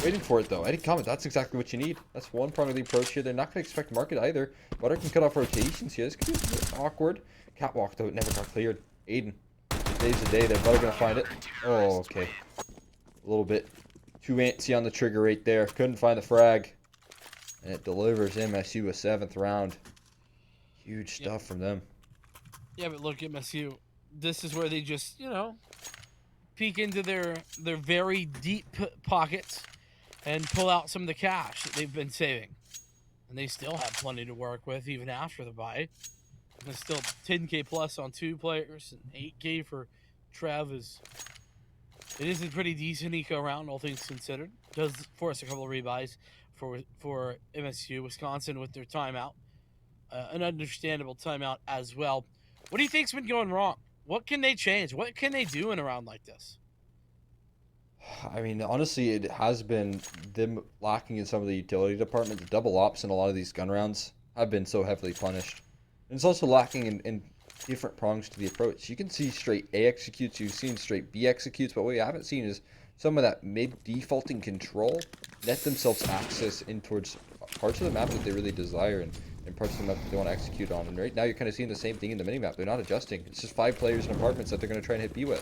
Waiting for it, though. Any comment, that's exactly what you need. That's one part of the approach here. They're not going to expect market either. Butter can cut off rotations here. This could be a bit awkward. Catwalk, though, it never got cleared. Aiden saves the day there. Butter going to find it. Oh, okay. A little bit too antsy on the trigger right there. Couldn't find the frag. And it delivers MSU a 7th round. Huge stuff from them. Yeah, but look at MSU. This is where they just, peek into their very deep pockets and pull out some of the cash that they've been saving. And they still have plenty to work with even after the buy. There's still 10K plus on 2 players and 8K for Trev. It is a pretty decent eco round, all things considered. Does force a couple of rebuys for MSU. Wisconsin with their timeout. An understandable timeout as well. What do you think's been going wrong? What can they change? What can they do in a round like this? I mean, honestly, it has been them lacking in some of the utility department. The double ops in a lot of these gun rounds have been so heavily punished. And it's also lacking in different prongs to the approach. You can see straight A executes, you've seen straight B executes, but what you haven't seen is some of that mid-defaulting control net themselves access in towards parts of the map that they really desire and parts of the map that they want to execute on. And right now you're kind of seeing the same thing in the minimap. They're not adjusting. It's just 5 players in apartments that they're going to try and hit B with.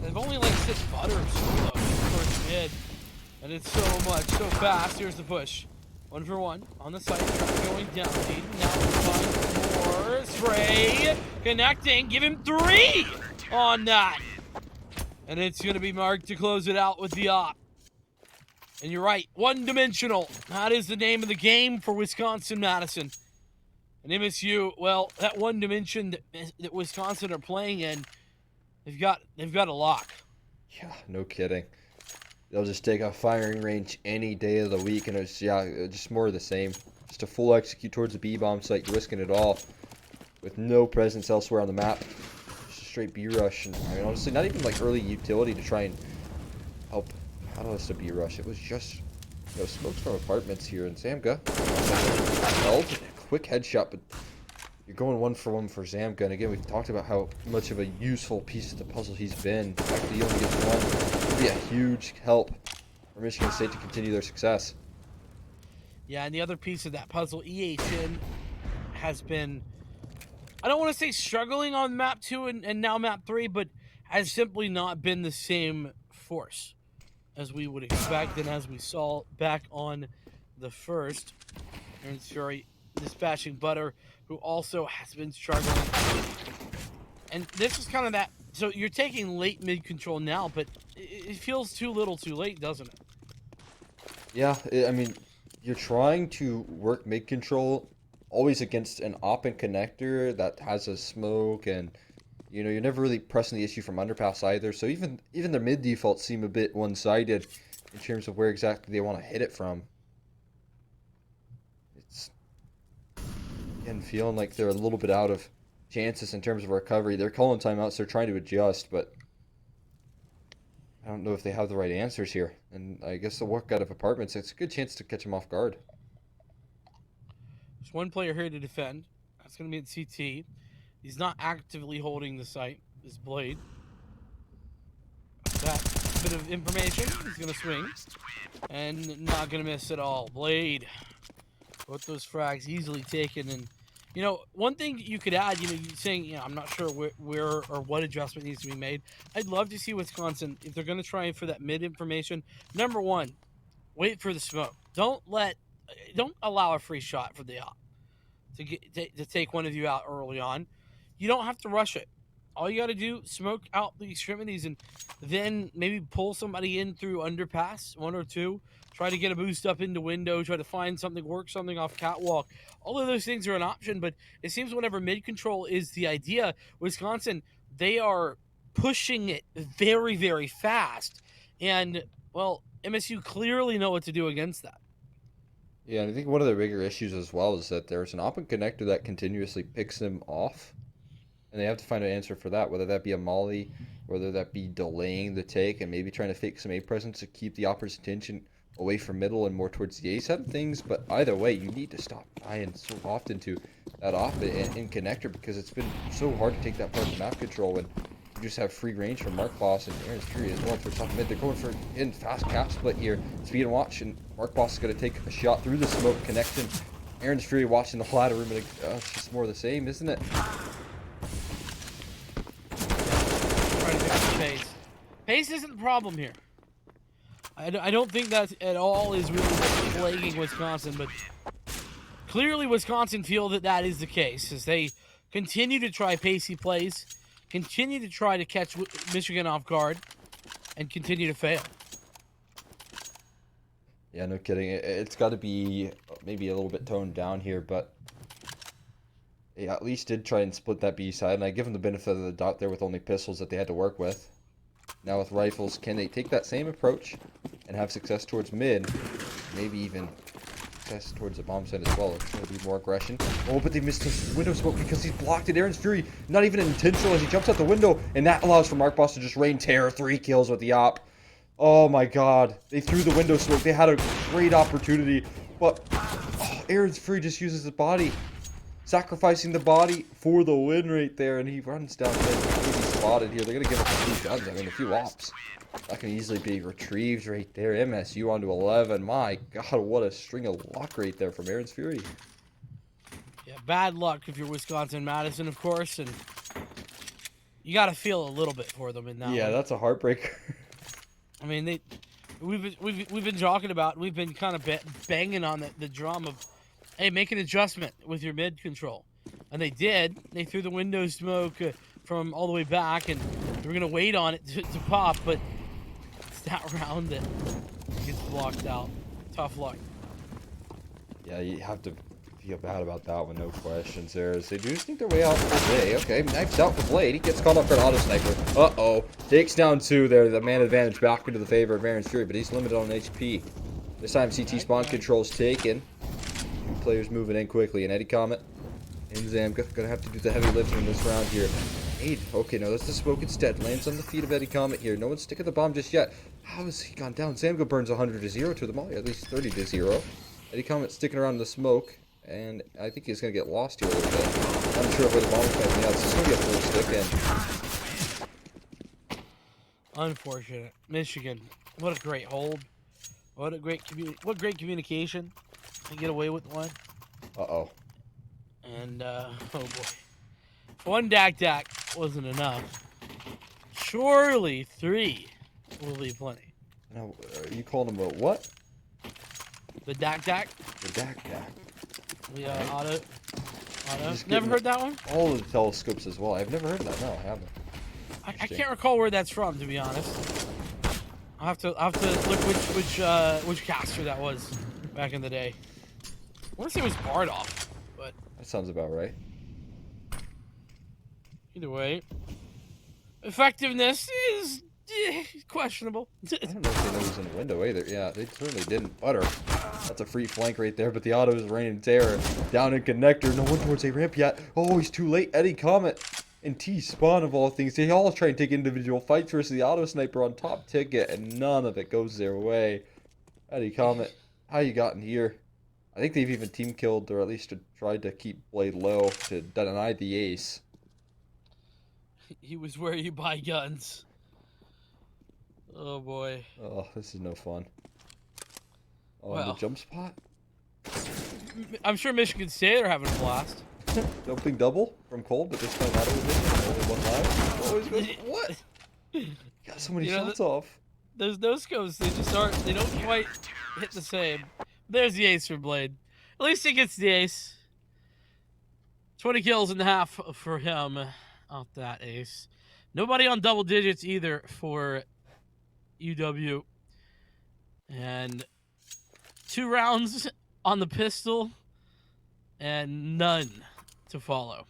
They've only like 6 butters towards mid. And it's so fast. Here's the push. 1 for 1 on the side. Going down. Now find more. Spray. Connecting. Give him 3 on that. And it's going to be Mark to close it out with the op. And you're right, one-dimensional. That is the name of the game for Wisconsin-Madison. And MSU, well, that one dimension that Wisconsin are playing in, they've got a lock. Yeah, no kidding. They'll just take a firing range any day of the week, and it's just more of the same. Just a full execute towards the B-bomb site, you're risking it all with no presence elsewhere on the map. Just a straight B rush, and I mean, honestly, not even like early utility to try and help. How was the B rush? It was just smokes from apartments here, and Zamga held quick headshot, but you're going 1 for 1 for Zamga. And again, we've talked about how much of a useful piece of the puzzle he's been. The fact that he only gets 1 would be a huge help for Michigan State to continue their success. Yeah, and the other piece of that puzzle, EHN has been, I don't want to say struggling on map 2 and now map 3, but has simply not been the same force as we would expect and as we saw back on the first. And Fury dispatching Butter, who also has been struggling. And this is kind of that, so you're taking late mid control now, but it feels too little too late, doesn't it? Yeah, I mean, you're trying to work mid control always against an op and connector that has a smoke, and you're never really pressing the issue from underpass either. So even their mid defaults seem a bit one-sided in terms of where exactly they want to hit it from. It's again feeling like they're a little bit out of chances in terms of recovery. They're calling timeouts, they're trying to adjust, but I don't know if they have the right answers here. And I guess the work out of apartments, it's a good chance to catch them off guard. There's one player here to defend. That's going to be at CT. He's not actively holding the site. This Blade. That bit of information. He's going to swing. And not going to miss at all. Blade. Both those frags easily taken. And, one thing you could add, you saying, I'm not sure where or what adjustment needs to be made. I'd love to see Wisconsin, if they're going to try for that mid information. Number 1, wait for the smoke. Don't allow a free shot for the op to take one of you out early on. You don't have to rush it. All you got to do, smoke out the extremities, and then maybe pull somebody in through underpass, one or two. Try to get a boost up into window. Try to find something, work something off catwalk. All of those things are an option, but it seems whenever mid control is the idea, Wisconsin, they are pushing it very, very fast. And, well, MSU clearly know what to do against that. Yeah, and I think one of the bigger issues as well is that there's an open connector that continuously picks them off, and they have to find an answer for that, whether that be a molly, whether that be delaying the take, and maybe trying to fake some A presence to keep the opper's attention away from middle and more towards the A side of things. But either way, you need to stop dying so often to that off in connector, because it's been so hard to take that part of the map control when you just have free range from Mark Boss and Aaron's Fury as well towards top mid. They're going for in fast cap split here. Speed and watch, and Mark Boss is going to take a shot through the smoke connection. Aaron's Fury watching the ladder room, and it's just more of the same, isn't it? Trying to pick up pace. Pace isn't the problem here. I don't think that at all is really plaguing Wisconsin, but clearly Wisconsin feel that that is the case as they continue to try pacey plays, continue to try to catch Michigan off guard, and continue to fail. Yeah, no kidding. It's got to be maybe a little bit toned down here, but they at least did try and split that B side, and I give them the benefit of the doubt there with only pistols that they had to work with. Now with rifles, can they take that same approach and have success towards mid? Maybe even success towards the bomb side as well. It's going to be more aggression. Oh, but they missed his window smoke because he's blocked it. Aaron's Fury, not even intentional as he jumps out the window, and that allows for Mark Boss to just rain terror. 3 kills with the op. Oh my god. They threw the window smoke. They had a great opportunity, but Aaron's Fury just uses his body, sacrificing the body for the win right there, and he runs down mid. He's spotted here. They're going to give him a few guns. I mean, a few ops. That can easily be retrieved right there. MSU onto 11. My god, what a string of luck right there from Aaron's Fury. Yeah, bad luck if you're Wisconsin-Madison, of course, and you got to feel a little bit for them in that Yeah, one. that's a heartbreaker. I mean, we've been talking about, we've been kind of banging on the drum of, hey, make an adjustment with your mid control, and they did. They threw the window smoke from all the way back, and they were gonna wait on it to pop, but it's that round that gets blocked out. Tough luck. Yeah, you have to feel bad about that one, no questions there. As they do sneak their way out for the day. Okay, knifes out the blade. He gets caught up for an auto sniper. Uh-oh. Takes down 2 there. The man advantage back into the favor of Aaron's Fury, but he's limited on HP. This time CT spawn control's taken. 2 players moving in quickly, and Eddie Comet and Zamka gonna have to do the heavy lifting in this round here. Okay, no, that's the smoke instead. Lands on the feet of Eddie Comet here. No one's sticking the bomb just yet. How has he gone down? Zamka burns 100-0 to the molly, at least 30-0. Eddie Comet sticking around in the smoke, and I think he's going to get lost here a little bit. I'm sure where the bomb is coming out. It's just going to get full stick in. Unfortunate. Michigan. What a great hold. What great communication. They get away with one. Uh-oh. And, oh boy. One dak wasn't enough. Surely 3 will be plenty. Now, are you calling him a what? The dak? The dak. The right. auto. Just Never getting heard that one? All of the telescopes as well. I've never heard that. No, I haven't. I can't recall where that's from, to be honest. I'll have to look which caster that was back in the day. I want to say it was Bardoff, but That sounds about right. either way, effectiveness is questionable. I don't know if they know he's in the window either. Yeah, they certainly didn't. Butter. That's a free flank right there, but the auto is raining terror. Down in connector. No one towards a ramp yet. Oh, he's too late. Eddie Comet and T-Spawn of all things. They all try and take individual fights versus the auto sniper on top ticket, and none of it goes their way. Eddie Comet, how you gotten here? I think they've even team killed, or at least tried to keep Blade low to deny the ace. He was where you buy guns. Oh boy. Oh, this is no fun. Oh, Well. and the jump spot? I'm sure Michigan State are having a blast. Jumping double from Cold, but this time auto vision. Only 1 live. Always goes, what? Got so many shots off. Those no scopes, they just aren't. They don't quite hit the same. There's the ace for Blade. At least he gets the ace. 20 kills and a half for him off that ace. Nobody on double digits either for UW. And 2 rounds on the pistol and none to follow.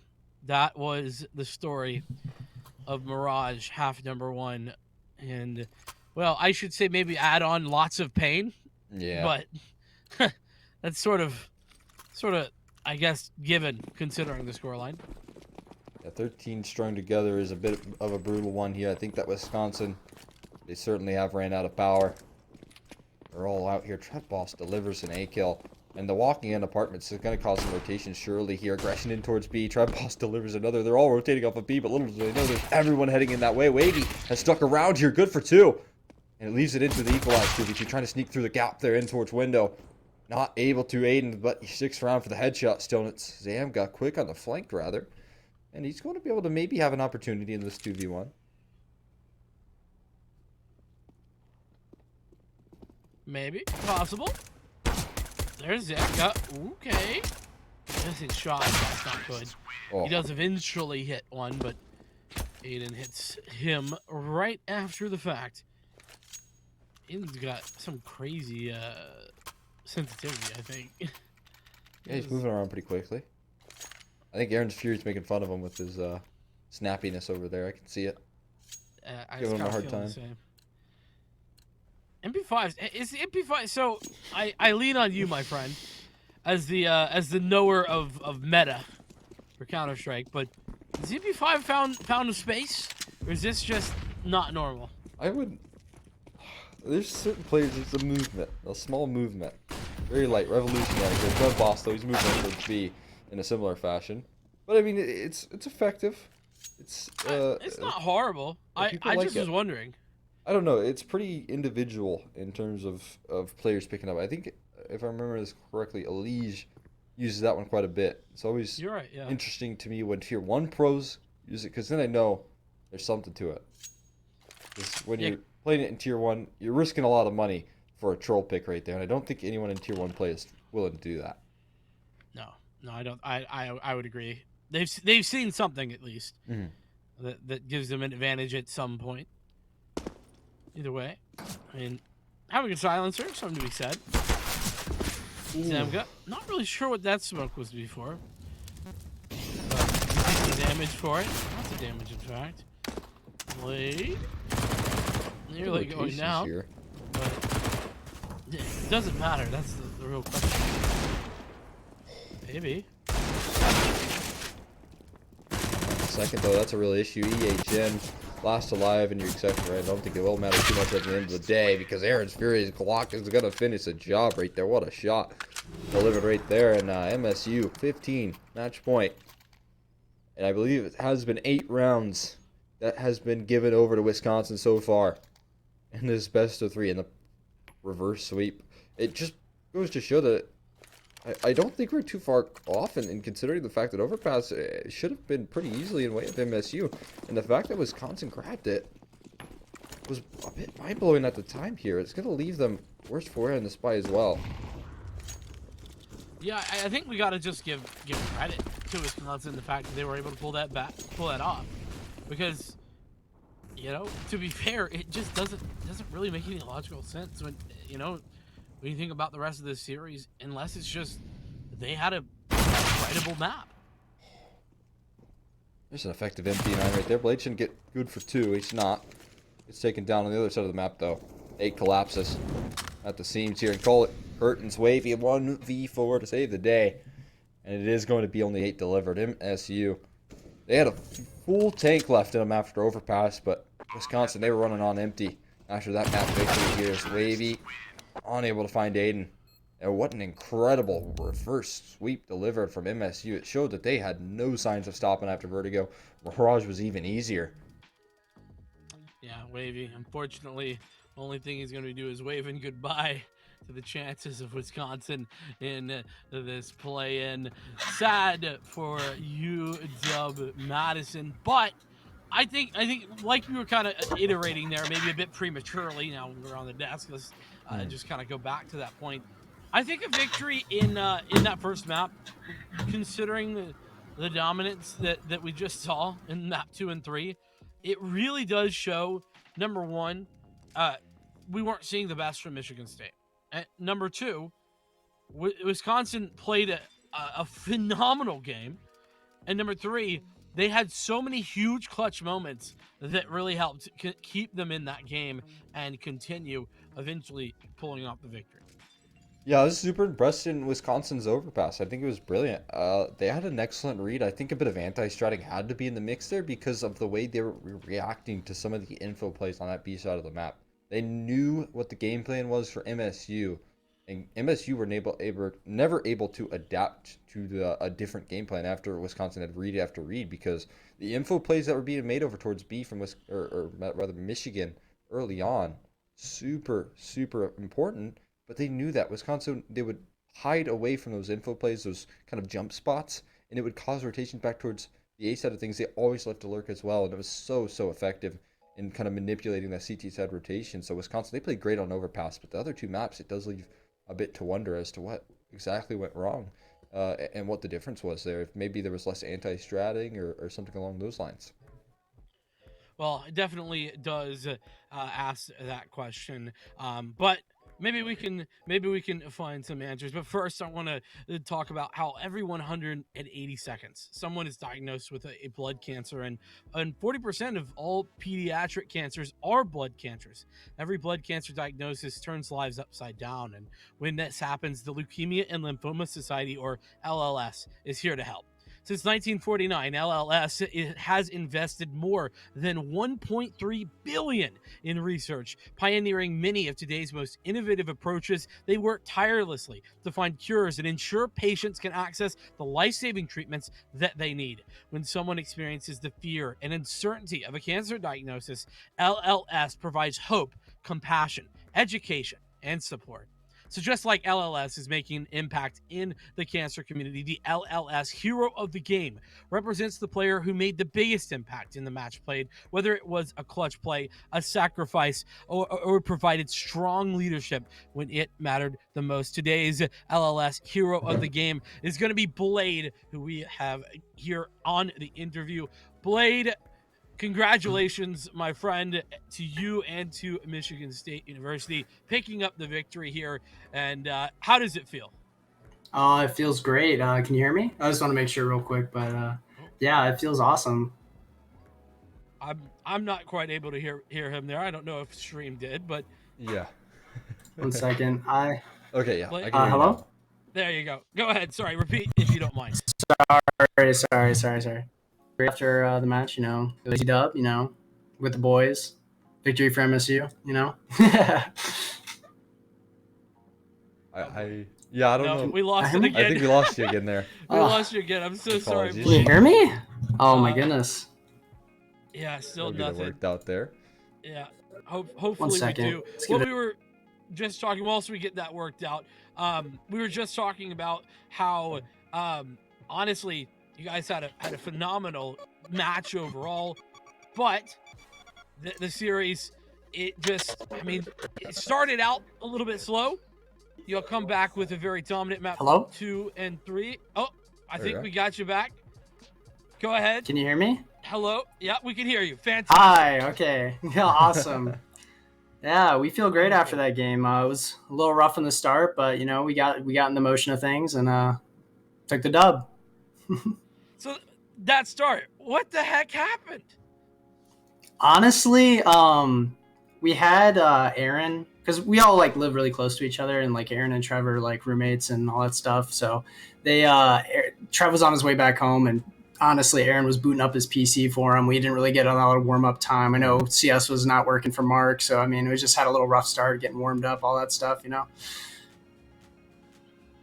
That was the story of Mirage half number 1. And, well, I should say maybe add on lots of pain. Yeah. But that's sort of, I guess, given considering the scoreline. Yeah, 13 strung together is a bit of a brutal one here. I think that Wisconsin, they certainly have ran out of power. They're all out here. Trev Boss delivers an A kill. And the walking in apartments is going to cause some rotation surely here. Aggression in towards B. Trev Boss delivers another. They're all rotating off of B, but little do they know there's everyone heading in that way. Wavy has stuck around here. Good for 2. And it leaves it into the equalize 2v2. Trying to sneak through the gap there in towards window. Not able to. Aiden, but he sticks around for the headshot still. And it's Zam got quick on the flank, rather. And he's going to be able to maybe have an opportunity in this 2v1. Maybe. Possible. There's Zach. Okay. Missing shot. That's not good. Oh. He does eventually hit one, but Aiden hits him right after the fact. Aiden's got some crazy sensitivity, I think. Yeah, he's moving around pretty quickly. I think Aaron's Fury's making fun of him with his snappiness over there. I can see it. Giving him a hard time. MP5 is the MP5. So I lean on you, my friend, as the knower of meta for Counter-Strike. But has the MP5 found a space, or is this just not normal? I would. There's certain players. It's a movement, a small movement, very light, revolutionary. There's Trev Boss though. He's moving towards B in a similar fashion. But I mean, it's effective. It's not horrible. I like just was wondering. I don't know. It's pretty individual in terms of players picking up. I think, if I remember this correctly, Elige uses that one quite a bit. It's always You're right, yeah. interesting to me when Tier 1 pros use it, because then I know there's something to it. Because when you're playing it in Tier 1, you're risking a lot of money for a troll pick right there, and I don't think anyone in Tier 1 play is willing to do that. No, I don't. I would agree. They've seen something at least that gives them an advantage at some point. Either way, I mean, having a silencer, something to be said. Zamga, not really sure what that smoke was before. But damage for it. Lots of damage, in fact. Blade. Nearly going down. Here. But it doesn't matter. That's the real question. Maybe. Second, though, that's a real issue. EA Gen. Last alive, and you're exactly right. I don't think it will matter too much at the end of the day because Aaron's Fury's Glock is going to finish the job right there. What a shot. Delivered right there. And MSU, 15, match point. And I believe it has been 8 rounds that has been given over to Wisconsin so far in this best of 3 in the reverse sweep. It just goes to show that I don't think we're too far off in considering the fact that Overpass should have been pretty easily in way of MSU. And the fact that Wisconsin grabbed it was a bit mind-blowing at the time here. It's going to leave them worse for in the spy as well. Yeah, I think we got to just give credit to Wisconsin, the fact that they were able to pull that off. Because, you know, to be fair, it just doesn't really make any logical sense when, you know, when you think about the rest of this series, unless it's just they had a writable map. There's an effective MP9 right there. Blade shouldn't get good for 2. He's not. It's taken down on the other side of the map, though. 8 collapses at the seams here. And call it curtains. Wavy 1v4 to save the day. And it is going to be only 8 delivered. MSU. They had a full tank left in them after Overpass, but Wisconsin, they were running on empty after that map victory here. Is Wavy unable to find Aiden. And what an incredible reverse sweep delivered from MSU. It showed that they had no signs of stopping after Vertigo. Mirage was even easier. Yeah, Wavy. Unfortunately, the only thing he's going to do is waving goodbye to the chances of Wisconsin in this play-in. Sad for UW Madison, but I think like we were kind of iterating there, maybe a bit prematurely. Now we're on the desk. Let's just kind of go back to that point. I think a victory in that first map, considering the dominance that we just saw in map 2 and 3, it really does show, number one, uh, we weren't seeing the best from Michigan State. And number two, Wisconsin played a phenomenal game. And number three, they had so many huge clutch moments that really helped keep them in that game and continue eventually pulling off the victory. Yeah, I was super impressed in Wisconsin's overpass. I think it was brilliant. They had an excellent read. I think a bit of anti-stratting had to be in the mix there because of the way they were reacting to some of the info plays on that B side of the map. They knew what the game plan was for MSU, and MSU were never able to adapt to a different game plan after Wisconsin had read after read because the info plays that were being made over towards B from or rather Michigan early on, super important. But they knew that Wisconsin, they would hide away from those info plays, those kind of jump spots, and it would cause rotation back towards the A side of things. They always left to lurk as well, and it was so effective in kind of manipulating that CT side rotation. So Wisconsin, they played great on overpass, but the other two maps, it does leave a bit to wonder as to what exactly went wrong and what the difference was there. If maybe there was less anti-stratting or something along those lines. Well, it definitely does ask that question, but maybe we can find some answers. But first, I want to talk about how every 180 seconds someone is diagnosed with a blood cancer, and 40% of all pediatric cancers are blood cancers. Every blood cancer diagnosis turns lives upside down, and when this happens, the Leukemia and Lymphoma Society, or LLS, is here to help. Since 1949, LLS has invested more than 1.3 billion in research, pioneering many of today's most innovative approaches. They work tirelessly to find cures and ensure patients can access the life-saving treatments that they need. When someone experiences the fear and uncertainty of a cancer diagnosis, LLS provides hope, compassion, education, and support. So just like LLS is making an impact in the cancer community, the LLS Hero of the Game represents the player who made the biggest impact in the match played, whether it was a clutch play, a sacrifice, or provided strong leadership when it mattered the most. Today's LLS Hero of the Game is going to be Blade, who we have here on the interview. Blade, congratulations, my friend, to you and to Michigan State University picking up the victory here. And how does it feel? It feels great. Can you hear me? I just want to make sure real quick, but Oh, yeah, it feels awesome. I'm not quite able to hear him there. I don't know if stream did, but Yeah. 1 second. Okay, yeah, I can hear you now. Hello? there you go. Go ahead. Sorry, repeat if you don't mind. Sorry. After the match, it was dub, with the boys. Victory for MSU, Yeah, I don't No, know. we lost hear it me? I think we again. lost you again there. We lost you again. I'm so sorry, Apologies. Can you Blake. hear me? Oh my Uh, goodness. Yeah, still We'll get it nothing. worked out there. Yeah, hopefully we 1 second. do. Let's give What it. we were just talking, whilst we get that worked out, we were just talking about how, honestly, you guys had a phenomenal match overall, but the series, it started out a little bit slow. You'll come back with a very dominant map Hello? 2 and 3. Oh, I There you think are. we got you back. Go ahead. Can you hear me? Hello. Yeah, we can hear you. Fantastic. Hi. Okay. Yeah, awesome. Yeah, we feel great after that game. It was a little rough in the start, but we got in the motion of things and took the dub. So that start, what the heck happened? Honestly, we had Aaron, because we all live really close to each other, and Aaron and Trevor roommates and all that stuff. So they Trev was on his way back home, and honestly, Aaron was booting up his PC for him. We didn't really get a lot of warm up time. I know CS was not working for Mark, so I mean, we just had a little rough start getting warmed up, all that stuff.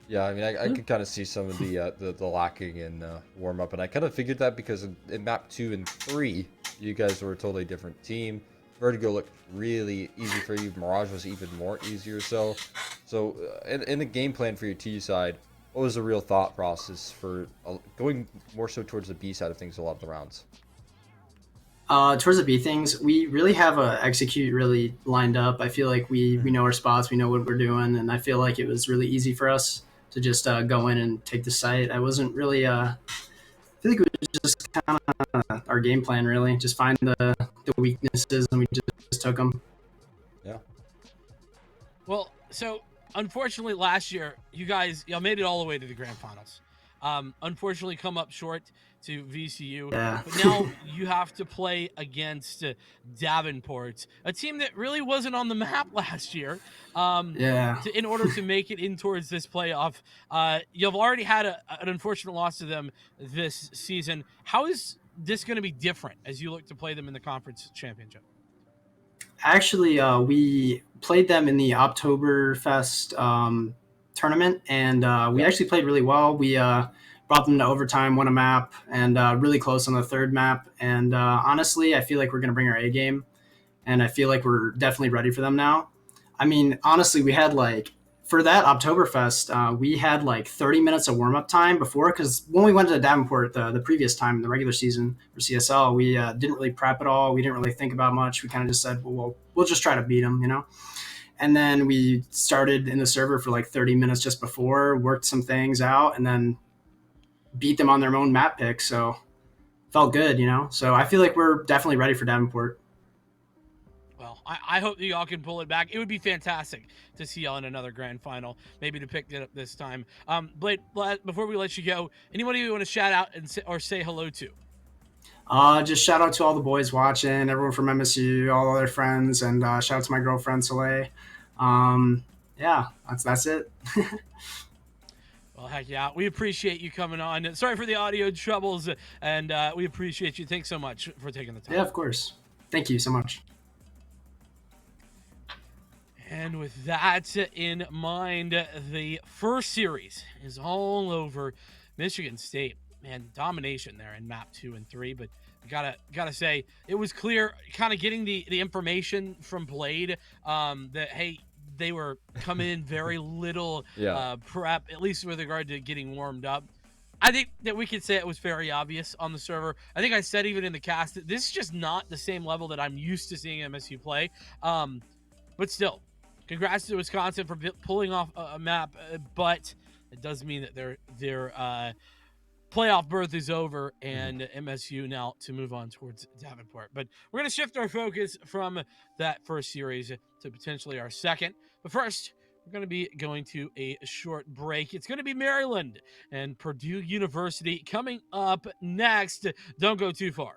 Yeah, I mean, I could kind of see some of the lacking in warm up, and I kind of figured that because in map 2 and 3, you guys were a totally different team. Vertigo looked really easy for you. Mirage was even more easier. So in the game plan for your T side, what was the real thought process for going more so towards the B side of things a lot of the rounds? Towards the B things, we really have a execute really lined up. I feel like we know our spots, we know what we're doing, and I feel like it was really easy for us to just go in and take the site. I wasn't really feel like it was just kind of our game plan, really. Just find the weaknesses, and we just took them. Yeah. Well, so unfortunately last year you guys y'all made it all the way to the grand finals. Unfortunately come up short to VCU. Yeah. But now you have to play against Davenport, a team that really wasn't on the map last year. Yeah. In order to make it in towards this playoff, you've already had an unfortunate loss to them this season. How is this going to be different as you look to play them in the conference championship? Actually, we played them in the Oktoberfest tournament, and we Yeah. actually played really well. We brought them to overtime, won a map, and really close on the third map. And honestly, I feel like we're going to bring our A game, and I feel like we're definitely ready for them now. I mean, honestly, we had like for that Oktoberfest, we had like 30 minutes of warm up time before, because when we went to Davenport the previous time in the regular season for CSL, we didn't really prep at all. We didn't really think about much. We kind of just said, well, we'll just try to beat them, you know? And then we started in the server for like 30 minutes just before, worked some things out, and then beat them on their own map pick. So felt good, you know? So I feel like we're definitely ready for Davenport. Well, I hope that y'all can pull it back. It would be fantastic to see y'all in another grand final, maybe to pick it up this time. Blade, before we let you go, anybody you want to shout out and say hello to? Just shout out to all the boys watching, everyone from MSU, all their friends, and shout out to my girlfriend Soleil. Yeah, that's it. Well, heck yeah, we appreciate you coming on. Sorry for the audio troubles, and we appreciate you. Thanks so much for taking the time. Yeah, of course. Thank you so much. And with that in mind, the first series is all over. Michigan State, man, domination there in map 2 and 3. But I gotta say, it was clear, kind of getting the information from Blade, that hey, they were coming in very little prep, at least with regard to getting warmed up. I think that we could say it was very obvious on the server. I think I said even in the cast that this is just not the same level that I'm used to seeing MSU play. But still, congrats to Wisconsin for pulling off a map, but it does mean that their playoff berth is over, and MSU now to move on towards Davenport. But we're going to shift our focus from that first series to potentially our second. But first, we're going to be going to a short break. It's going to be Maryland and Purdue University coming up next. Don't go too far.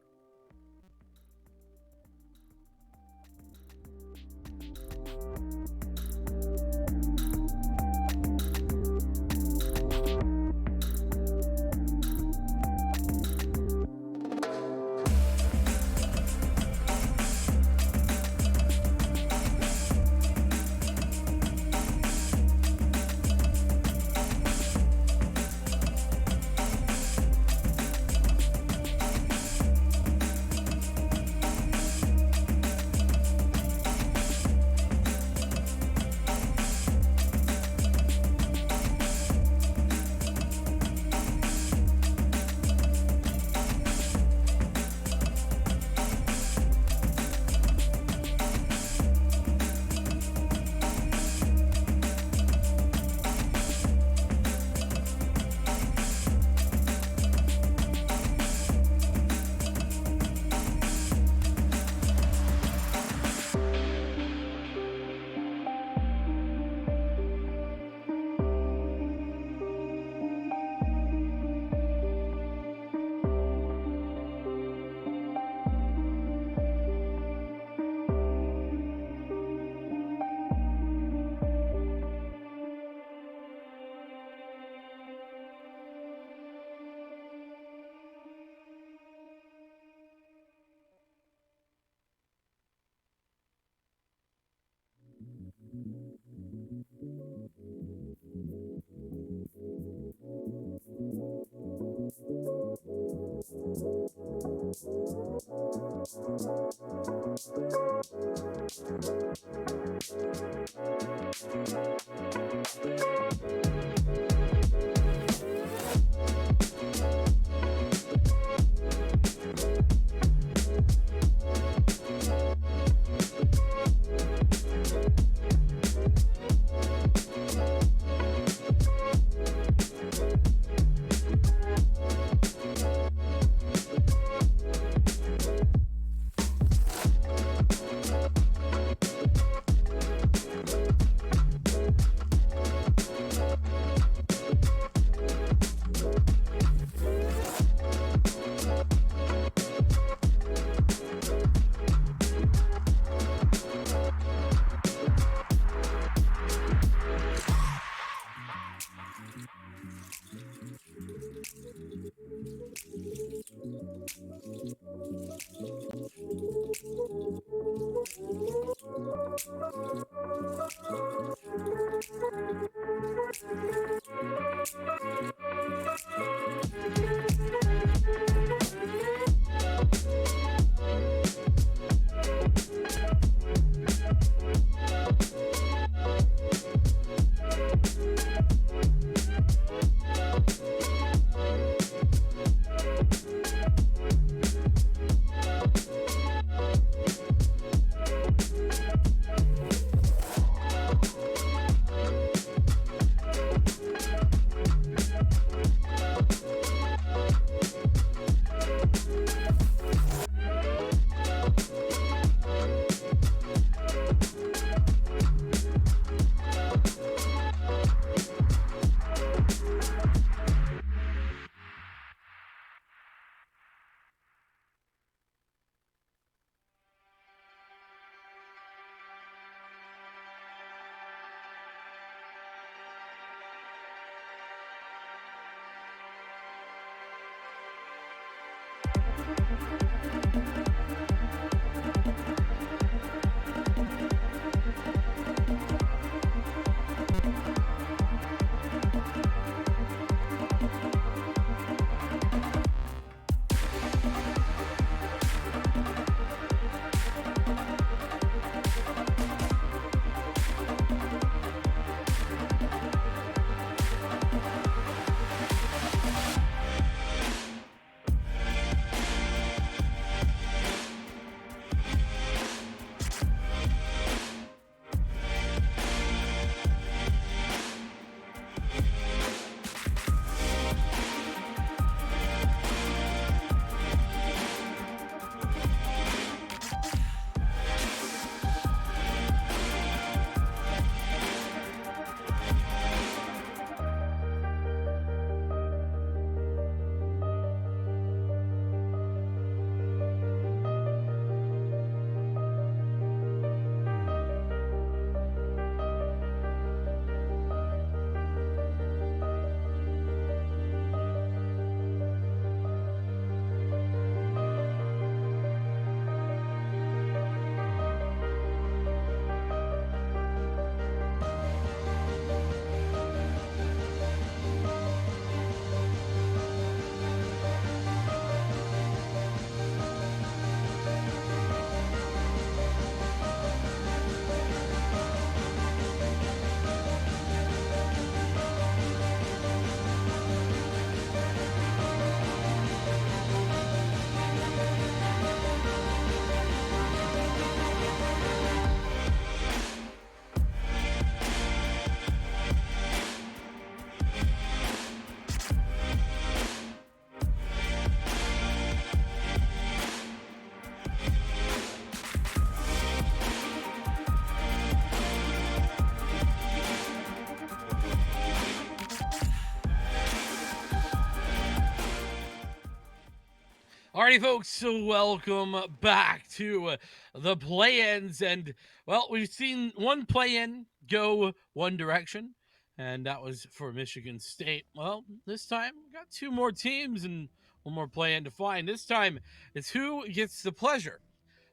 Alrighty, folks, so welcome back to the play-ins, and, well, we've seen one play-in go one direction, and that was for Michigan State. Well, this time, we got two more teams and one more play-in to find. This time, it's who gets the pleasure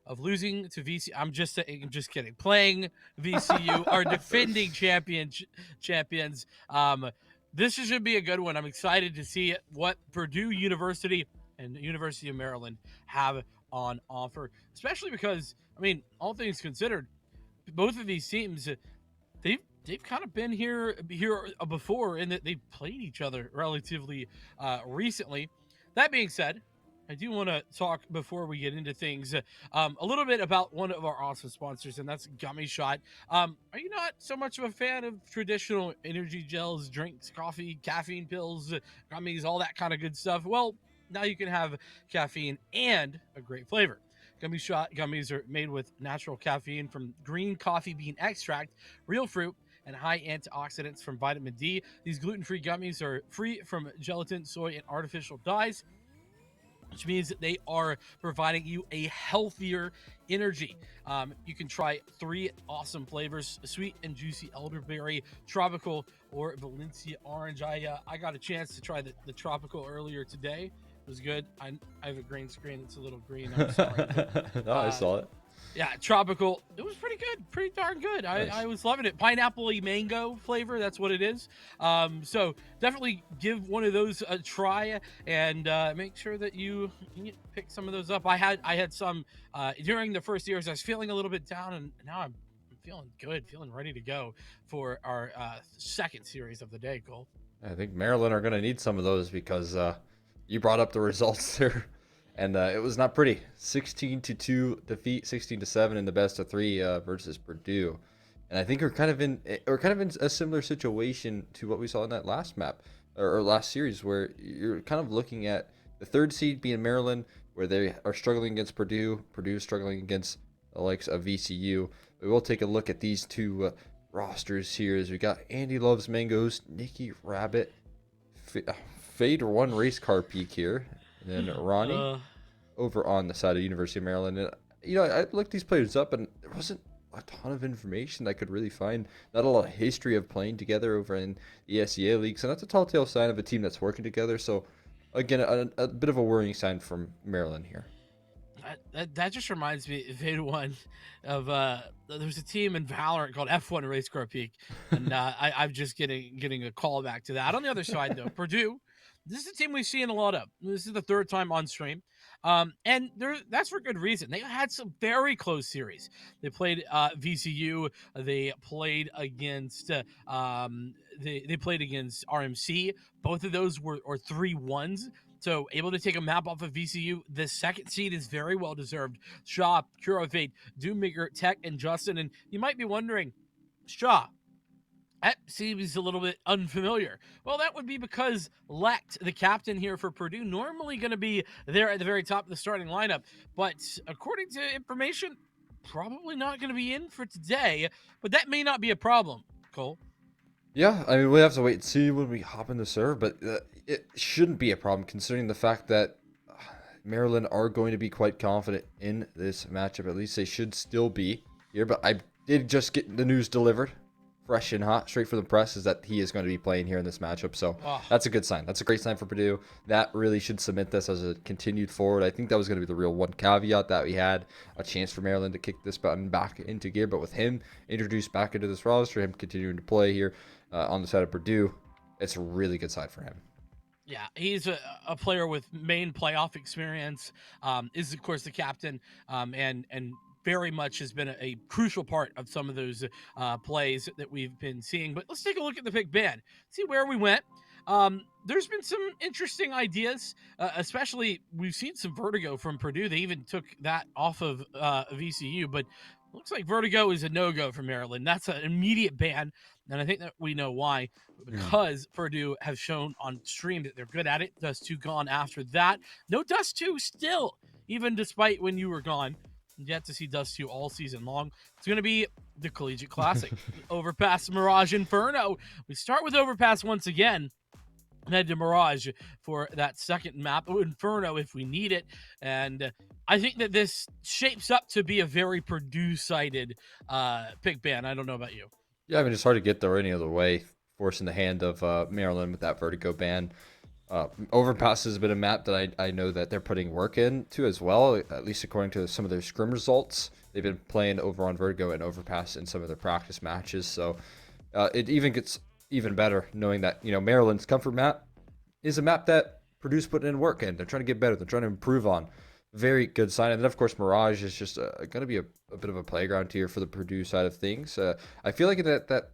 of losing to VCU. I'm just kidding. Playing VCU, our defending champions. This should be a good one. I'm excited to see what Purdue University and University of Maryland have on offer, especially because, I mean, all things considered, both of these teams, they've kind of been here before, in that they've played each other relatively recently. That being said, I do want to talk, before we get into things, a little bit about one of our awesome sponsors, and that's Gummy Shot. Are you not so much of a fan of traditional energy gels, drinks, coffee, caffeine pills, gummies, all that kind of good stuff? Well, now you can have caffeine and a great flavor. Gummy Shot gummies are made with natural caffeine from green coffee bean extract, real fruit, and high antioxidants from vitamin D. These gluten-free gummies are free from gelatin, soy, and artificial dyes, which means that they are providing you a healthier energy. You can try 3 awesome flavors: sweet and juicy elderberry, tropical, or Valencia orange. I got a chance to try the tropical earlier today. It was good. I have a green screen. It's a little green. I'm sorry. No, I saw it. Yeah, tropical. It was pretty good. Pretty darn good. Nice. I was loving it. Pineapple-y mango flavor. That's what it is. So definitely give one of those a try, and make sure that you pick some of those up. I had some during the first years. I was feeling a little bit down, and now I'm feeling good, feeling ready to go for our second series of the day, Cole. I think Maryland are going to need some of those, because you brought up the results there, and it was not pretty. 16-2 defeat, 16-7 in the best of 3 versus Purdue. And I think we're kind of in a similar situation to what we saw in that last map, or last series, where you're kind of looking at the 3rd seed being Maryland, where they are struggling against Purdue. Purdue struggling against the likes of VCU. We will take a look at these two rosters here, as we got Andy Loves Mangoes, Nikki Rabbit, Fade One Race Car Peak here, and then Ronnie over on the side of University of Maryland. And I looked these players up, and there wasn't a ton of information I could really find. Not a lot of history of playing together over in the SEA league, so that's a telltale sign of a team that's working together. So again, a bit of a worrying sign from Maryland here. That just reminds me, Veda One, of there's a team in Valorant called F1 Race Car Peak, and I'm just getting a call back to that. On the other side, though, Purdue, this is a team we've seen a lot of. This is the third time on stream, and that's for good reason. They had some very close series. They played VCU. They played against they played against RMC. Both of those were 3-1s. So able to take a map off of VCU. The second seed is very well deserved. Shaw, Cure of Fate, Doommaker, Tech, and Justin. And you might be wondering, Shaw, that seems a little bit unfamiliar. Well, that would be because Lect, the captain here for Purdue, normally going to be there at the very top of the starting lineup. But according to information, probably not going to be in for today. But that may not be a problem, Cole. Yeah, I mean, we have to wait and see when we hop in the server, but it shouldn't be a problem considering the fact that Maryland are going to be quite confident in this matchup. At least they should still be here, but I did just get the news delivered, fresh and hot, straight from the press, is that he is going to be playing here in this matchup. So that's a good sign. That's a great sign for Purdue. That really should cement this as a continued forward. I think that was going to be the real one caveat, that we had a chance for Maryland to kick this button back into gear, but with him introduced back into this roster, him continuing to play here, on the side of Purdue, it's a really good side for him. Yeah, he's a player with main playoff experience, is of course the captain, and very much has been a crucial part of some of those plays that we've been seeing. But let's take a look at the big band, see where we went. There's been some interesting ideas, especially we've seen some Vertigo from Purdue. They even took that off of VCU, but looks like Vertigo is a no-go for Maryland. That's an immediate ban, and I think that we know why. Because Purdue have shown on stream that they're good at it. Dust 2 gone after that. No Dust 2 still, even despite when you were gone. Yet to see Dust 2 all season long. It's going to be the Collegiate Classic. Overpass, Mirage, Inferno. We start with Overpass once again. Head to Mirage for that second map. Inferno if we need it. And I think that this shapes up to be a very Purdue-sided pick ban. I don't know about you. Yeah, I mean, it's hard to get there any other way, forcing the hand of Maryland with that Vertigo ban. Overpass has been a map that I know that they're putting work into as well, at least according to some of their scrim results. They've been playing over on Vertigo and Overpass in some of their practice matches. So it even gets even better knowing that, you know, Maryland's comfort map is a map that Purdue's putting in work in. They're trying to get better. They're trying to improve on. Very good sign. And then, of course, Mirage is just going to be a bit of a playground here for the Purdue side of things. I feel like that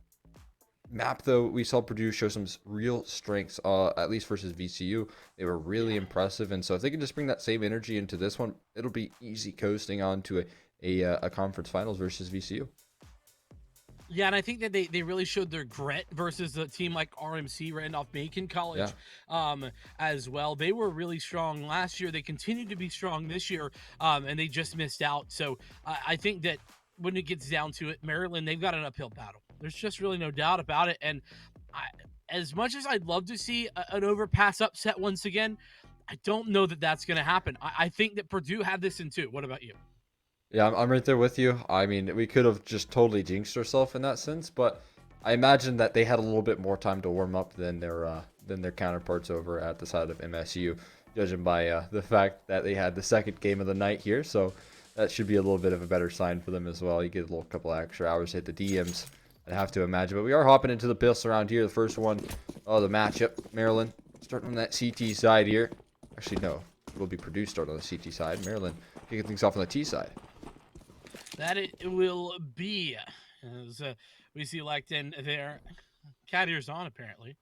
map, though, we saw Purdue show some real strengths, at least versus VCU. They were really impressive. And so if they can just bring that same energy into this one, it'll be easy coasting on to a conference finals versus VCU. Yeah, and I think that they really showed their grit versus a team like RMC, Randolph-Macon College, as well. They were really strong last year. They continued to be strong this year, and they just missed out. So I think that when it gets down to it, Maryland, they've got an uphill battle. There's just really no doubt about it. And as much as I'd love to see an Overpass upset once again, I don't know that that's going to happen. I think that Purdue had this in two. What about you? Yeah, I'm right there with you. I mean, we could have just totally jinxed ourselves in that sense, but I imagine that they had a little bit more time to warm up than their counterparts over at the side of MSU, judging by the fact that they had the second game of the night here. So that should be a little bit of a better sign for them as well. You get a little couple extra hours to hit the DMs, I have to imagine. But we are hopping into the piss around here. The first one, the matchup, Maryland starting on that CT side here. Actually, no, it will be Purdue starting on the CT side. Maryland kicking things off on the T side. That it will be, as we see Lecton there. Cat ears on, apparently.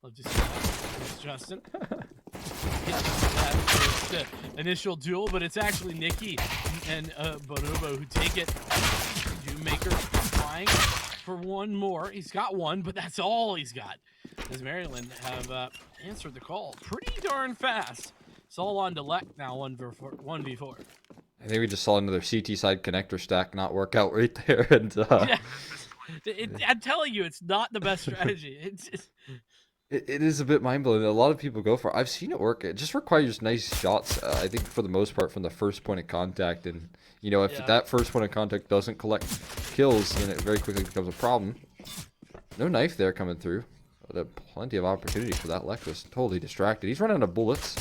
Love to see that. Justin. That first, initial duel, but it's actually Nikki and Bonobo who take it. Doommaker trying for one more. He's got one, but that's all he's got. As Maryland have answered the call pretty darn fast. It's all on to Lect now, 1v4. I think we just saw another CT side connector stack not work out right there. And yeah. I'm telling you, it's not the best strategy. It is a bit mind-blowing. A lot of people go for it. I've seen it work. It just requires nice shots, I think, for the most part, from the first point of contact. And, you know, if that first point of contact doesn't collect kills, then it very quickly becomes a problem. No knife there coming through. But plenty of opportunity for that. Lect was totally distracted. He's running out of bullets.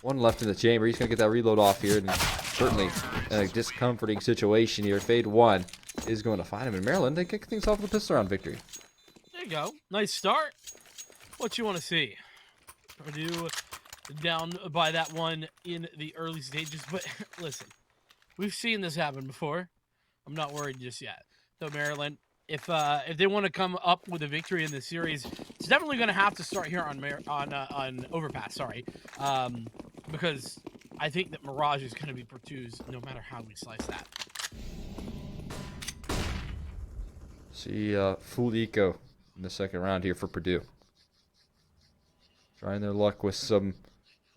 One left in the chamber. He's going to get that reload off here. And certainly a discomforting situation here. Fade 1 is going to find him in Maryland. They kick things off with a pistol round victory. There you go. Nice start. What you want to see? Purdue down by that one in the early stages. But listen, we've seen this happen before. I'm not worried just yet. So Maryland, if they want to come up with a victory in this series, it's definitely going to have to start here on Overpass. Sorry, because I think that Mirage is going to be Purdue's no matter how we slice that. See full eco in the second round here for Purdue. Trying their luck with some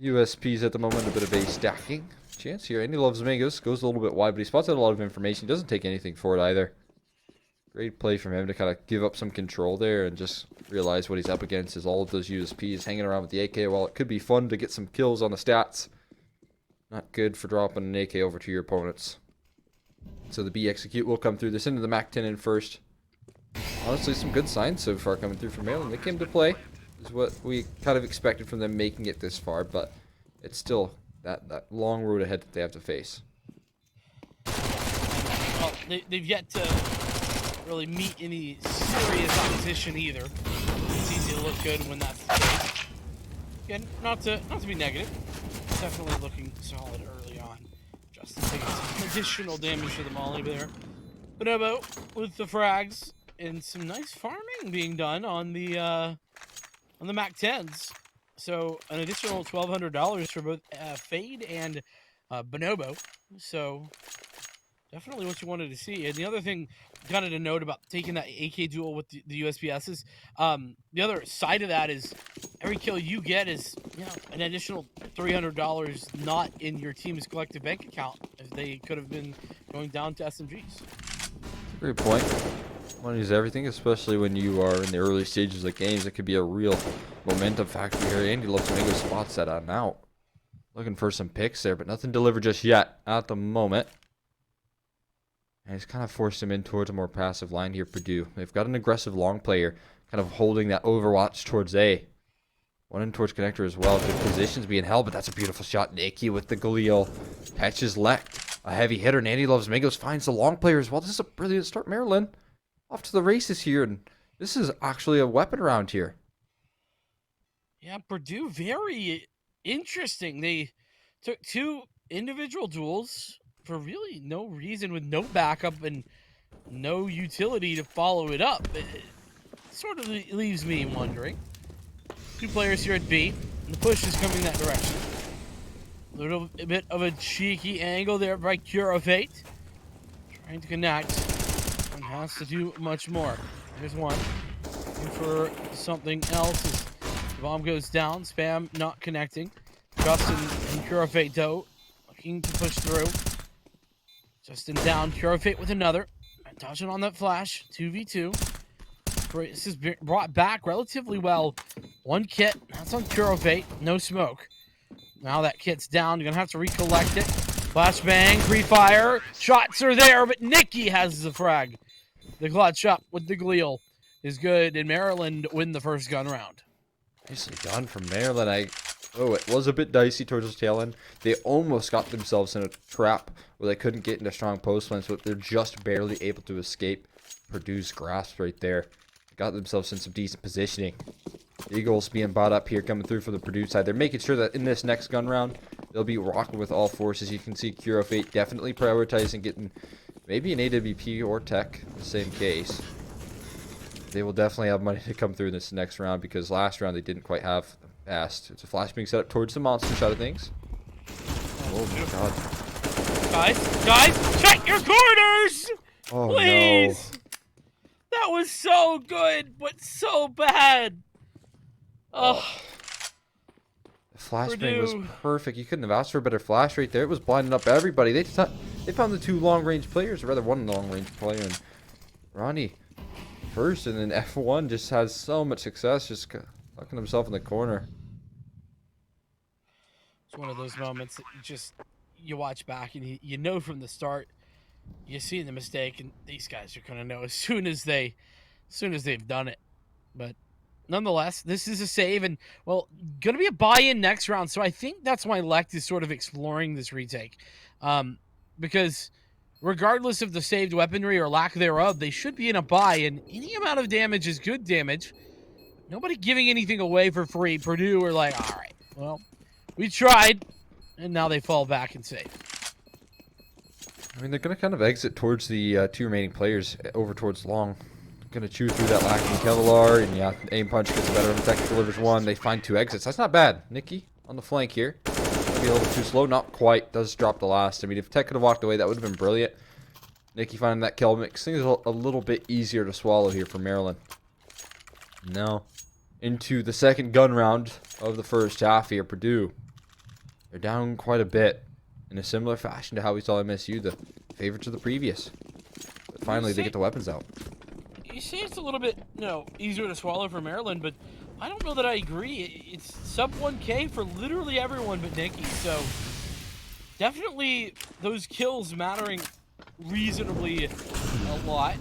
USPs at the moment, a bit of a stacking chance here. Andy loves Mangoes, goes a little bit wide, but he spots out a lot of information. Doesn't take anything for it either. Great play from him to kind of give up some control there and just realize what he's up against is all of those USPs hanging around with the AK. While it could be fun to get some kills on the stats, not good for dropping an AK over to your opponents. So the B execute will come through. This into the MAC-10 in first. Honestly, some good signs so far coming through from Maryland. They came to play. Is what we kind of expected from them making it this far, but it's still that long road ahead that they have to face. Well, they've yet to really meet any serious opposition either. It's easy to look good when that's the case. Again, not to be negative. Definitely looking solid early on. Justin taking some additional damage to the molly there. Bonobo with the frags and some nice farming being done on the MAC-10s. So an additional $1,200 for both Fade and Bonobo. So definitely what you wanted to see. And the other thing, kind of to note about taking that AK duel with the USPSs, the other side of that is every kill you get is, you know, an additional $300 not in your team's collective bank account if they could have been going down to SMGs. Great point. Money is everything, especially when you are in the early stages of games. It could be a real momentum factor here. Andy loves to make those spots that I'm out. Looking for some picks there, but nothing delivered just yet at the moment. And he's kind of forced him in towards a more passive line here, Purdue. They've got an aggressive long player, kind of holding that overwatch towards A. One in towards connector as well. Good positions being held, but that's a beautiful shot. Nikki with the Galil. Patches left. A heavy hitter, and Andy loves Mangos finds the long player as well. This is a brilliant start, Maryland. Off to the races here, and this is actually a weapon round here. Yeah, Purdue, very interesting. They took two individual duels for really no reason with no backup and no utility to follow it up. It sort of leaves me wondering. Two players here at B, and the push is coming that direction. A little bit of a cheeky angle there by Cure of Fate. Trying to connect. One has to do much more. There's one. Looking for something else as the bomb goes down. Spam not connecting. Justin and Cure of Fate though looking to push through. Justin down. Cure of Fate with another. And dodging on that flash. 2v2. This is brought back relatively well. One kit. That's on Cure of Fate. No smoke. Now that kit's down. You're going to have to recollect it. Flashbang, pre-fire. Shots are there, but Nikki has the frag. The clutch up with the Galil is good, and Maryland win the first gun round. Nicely done from Maryland. Oh, it was a bit dicey towards the tail end. They almost got themselves in a trap where they couldn't get into strong post plans, but they're just barely able to escape Purdue's grasp right there. They got themselves in some decent positioning. Eagles being bought up here, coming through from the Purdue side. They're making sure that in this next gun round, they'll be rocking with all forces. You can see Cure of Fate definitely prioritizing getting maybe an AWP or tech in the same case. They will definitely have money to come through in this next round because last round they didn't quite have the best. It's a flash being set up towards the monster side of things. Oh my god. Guys, check your corners! Oh Please! no. That was so good, but so bad. Oh. The flashbang was perfect. You couldn't have asked for a better flash right there. It was blinding up everybody. They found the two long-range players, or rather one long-range player, and Ronnie first, and then F1 just has so much success, just locking himself in the corner. It's one of those moments that you watch back and you know from the start, you see the mistake, and these guys are gonna know as soon as they've done it. But nonetheless, this is a save, and, well, going to be a buy-in next round, so I think that's why Lect is sort of exploring this retake. Because regardless of the saved weaponry or lack thereof, they should be in a buy, and any amount of damage is good damage. Nobody giving anything away for free. Purdue are like, all right, well, we tried, and now they fall back and save. I mean, they're going to kind of exit towards the 2 remaining players over towards long. Going to chew through that lacking Kevlar, and yeah, aim punch gets better. And Tech delivers 1. They find 2 exits. That's not bad. Nikki on the flank here. Maybe a little too slow. Not quite. Does drop the last. I mean, if Tech could have walked away, that would have been brilliant. Nikki finding that kill makes things a little bit easier to swallow here for Maryland. Now, into the second gun round of the first half here. Purdue, they're down quite a bit. In a similar fashion to how we saw MSU, the favorites of the previous. But finally, they get the weapons out. You say it's a little bit, easier to swallow for Maryland, but I don't know that I agree. It's sub 1K for literally everyone but Nikki, so definitely those kills mattering reasonably a lot.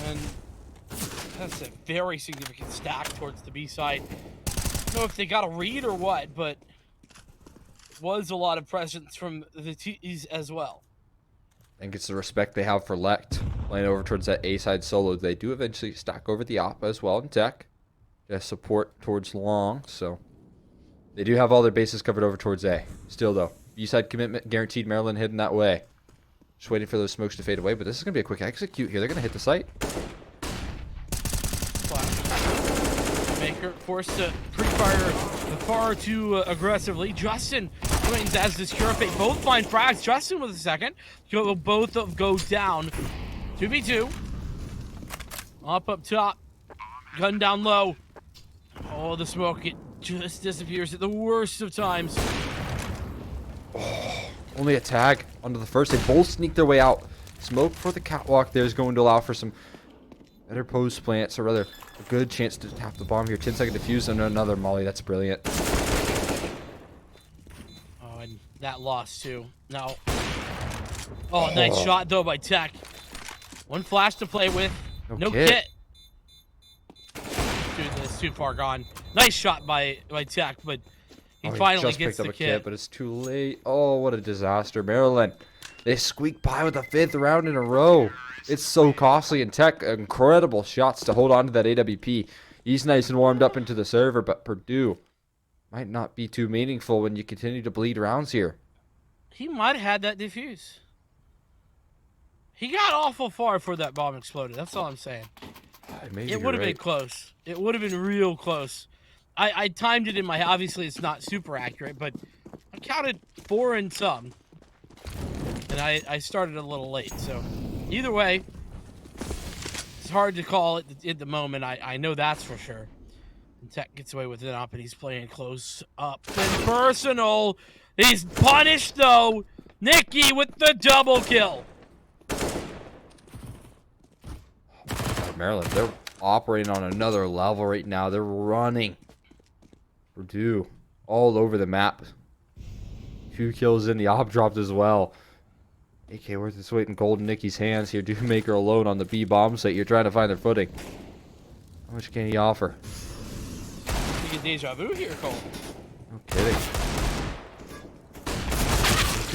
And that's a very significant stack towards the B side. I don't know if they got a read or what, but was a lot of presence from the T's as well. I think it's the respect they have for Lect. Playing over towards that A side solo. They do eventually stack over the Oppa as well in Tech. Just support towards long, so they do have all their bases covered over towards A. Still though, B side commitment guaranteed. Maryland heading that way. Just waiting for those smokes to fade away, but this is going to be a quick execute here. They're going to hit the site. Maker forced to pre-fire far too aggressively. Justin joins as this cure fate. Both find frags. Justin with a second. Both go down. 2v2. Up top. Gun down low. Oh, the smoke. It just disappears at the worst of times. Oh, only a tag onto the first. They both sneak their way out. Smoke for the catwalk there is going to allow for some better post plants, or rather a good chance to tap the bomb here. 10-second defuse and another molly. That's brilliant. Oh, and that loss too. No. Oh, nice shot though by Tech. One flash to play with. No kit. Dude, that's too far gone. Nice shot by Tech, but he finally just gets picked the up a kit. But it's too late. Oh, what a disaster. Maryland, they squeak by with a 5th round in a row. It's so costly, and Tech, incredible shots to hold on to that AWP. He's nice and warmed up into the server, but Purdue might not be too meaningful when you continue to bleed rounds here. He might have had that defuse. He got awful far before that bomb exploded. That's all I'm saying. It would have been close. It would have been real close. I timed it in my... Obviously, it's not super accurate, but I counted 4 and some. And I started a little late, so... Either way, it's hard to call it at the moment. I know that's for sure. And Tech gets away with it up, and he's playing close up and personal. He's punished, though. Nikki with the double kill. Maryland, they're operating on another level right now. They're running. Purdue all over the map. 2 kills in. The op dropped as well. AK worth its weight in gold in Nikki's hands here. Maker alone on the B bomb site. You're trying to find their footing. How much can he offer? You get deja vu here, Cole. No kidding.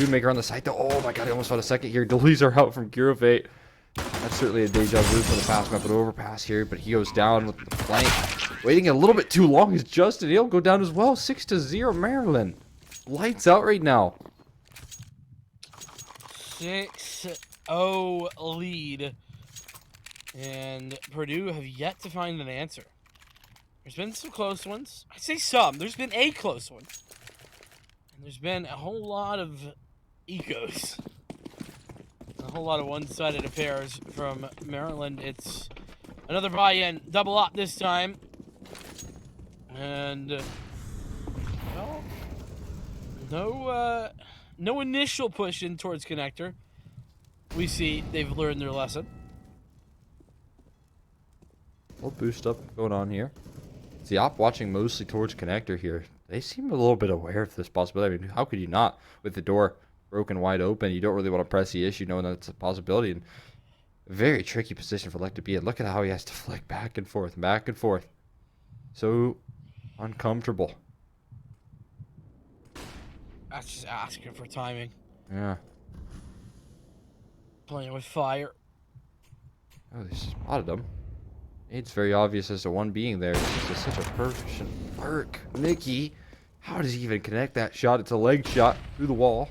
Maker on the site though. Oh my god, he almost found a second here. Delees are out from Cure Fate. That's certainly a deja vu for the pass map and overpass here, but he goes down with the flank. Waiting a little bit too long is Justin. He'll go down as well. 6-0 Maryland. Lights out right now. 6-0 lead. And Purdue have yet to find an answer. There's been some close ones. I say some. There's been a close one. And there's been a whole lot of ecos. A whole lot of one-sided affairs from Maryland. It's another buy-in. Double up this time. And, well, no initial push in towards connector. We see they've learned their lesson. Little boost up going on here. It's the op watching mostly towards connector here. They seem a little bit aware of this possibility. I mean, how could you not? With the door broken wide open, you don't really want to press the issue knowing that it's a possibility. And a very tricky position for Lect to be in. Look at how he has to flick back and forth, back and forth. so uncomfortable. That's just asking for timing. Yeah. Playing with fire. Oh, they spotted him. It's very obvious as to one being there. It's just such a perfect work. Nicky, how does he even connect that shot? It's a leg shot through the wall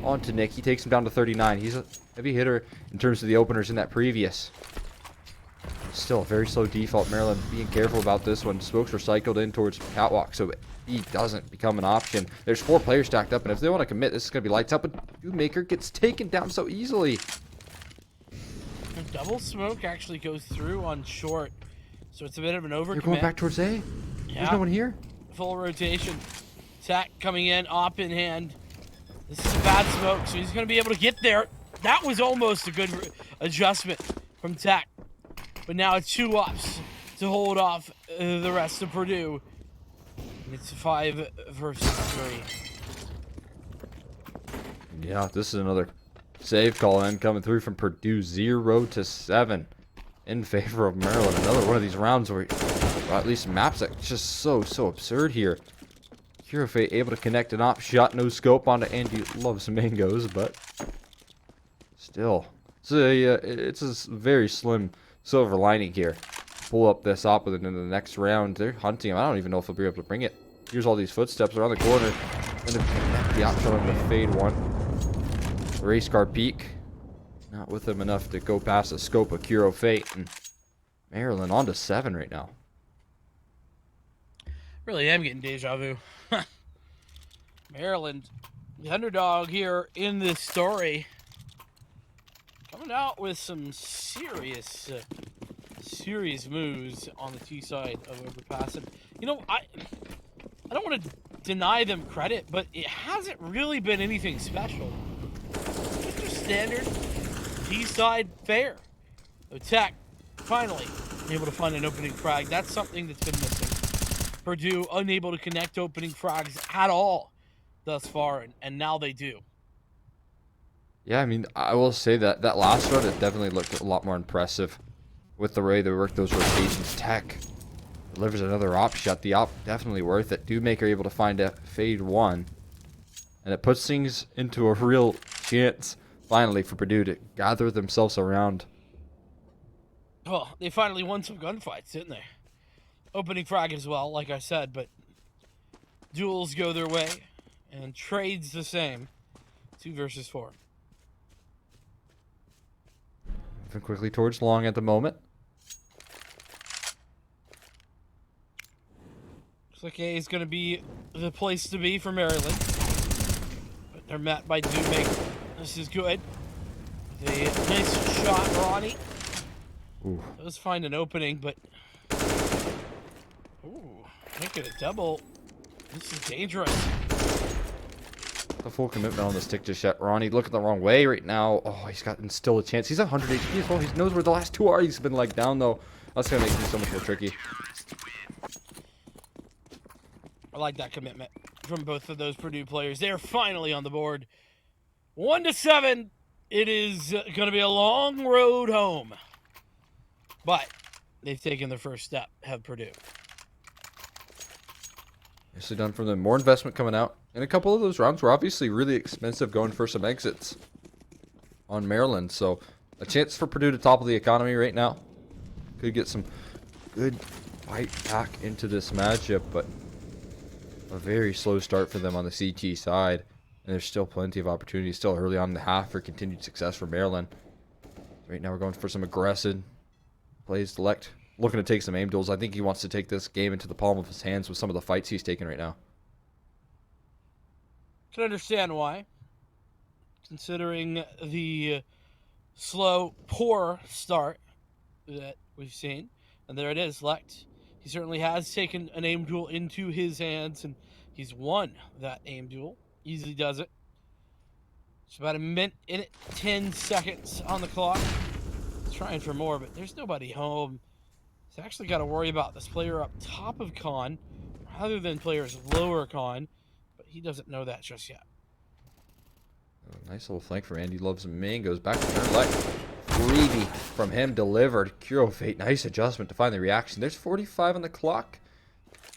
onto Nick. He takes him down to 39. He's a heavy hitter in terms of the openers in that previous. Still a very slow default. Maryland being careful about this one. Smokes were cycled in towards Catwalk, so he doesn't become an option. There's 4 players stacked up, and if they want to commit, this is going to be lights out, but Maker gets taken down so easily. Double smoke actually goes through on short, so it's a bit of an overcommit. You're going back towards A? Yeah. There's no one here? Full rotation. Tech coming in, op in hand. This is a bad smoke, so he's going to be able to get there. That was almost a good adjustment from Tech. But now it's 2 ops to hold off the rest of Purdue. And it's 5 versus 3. Yeah, this is another save call in coming through from Purdue. 0-7 in favor of Maryland. Another one of these rounds where, or at least maps that just so absurd here. Curofate able to connect an op shot, no scope onto Andy Loves Mangoes, but still, it's a very slim silver lining here. Pull up this op in the next round. They're hunting him. I don't even know if they'll be able to bring it. Here's all these footsteps around the corner. And the op shot on the fade one. Race car peak. Not with him enough to go past the scope of Curofate. And Maryland on to 7 right now. Really am getting deja vu. Maryland, the underdog here in this story, coming out with some serious moves on the T side of overpassing. You know, I don't want to deny them credit, but it hasn't really been anything special. It's just standard T side fare. Tech finally able to find an opening frag. That's something that's been missing. Purdue unable to connect opening frags at all thus far, and now they do. Yeah, I mean, I will say that that last run, it definitely looked a lot more impressive with the way they worked those rotations. Tech delivers another op shot. The op definitely worth it. Maker able to find a fade 1. And it puts things into a real chance, finally, for Purdue to gather themselves around. Well, they finally won some gunfights, didn't they? Opening frag as well, like I said, but duels go their way, and trades the same. 2 versus 4. Moving quickly towards long at the moment. Looks like A is going to be the place to be for Maryland. But they're met by Maker. This is good. The nice shot, Ronnie. Ooh. Does find an opening, but... Ooh, make it a double. This is dangerous. The full commitment on the stick to shot. Ronnie looking the wrong way right now. Oh, he's gotten still a chance. He's 100 HP as well. He knows where the last 2 are. He's been like down though. That's going to make things so much more tricky. I like that commitment from both of those Purdue players. They're finally on the board. 1-7. It is going to be a long road home. But they've taken their first step, have Purdue. Nicely done from them. More investment coming out. And a couple of those rounds were obviously really expensive going for some exits on Maryland. So a chance for Purdue to topple the economy right now. Could get some good fight back into this matchup, but a very slow start for them on the CT side. And there's still plenty of opportunities still early on in the half for continued success for Maryland. Right now we're going for some aggressive plays. Select looking to take some aim duels. I think he wants to take this game into the palm of his hands with some of the fights he's taking right now. Can understand why. Considering the slow, poor start that we've seen. And there it is, Lect. He certainly has taken an aim duel into his hands, and he's won that aim duel. Easily does it. It's about a minute in it, 10 seconds on the clock. He's trying for more, but there's nobody home. He's actually got to worry about this player up top of Con rather than players lower Con, but he doesn't know that just yet. Oh, nice little flank from Andy Loves Mangoes. Back to turn left. Freebie from him delivered. Curofate, nice adjustment to find the reaction. There's 45 on the clock.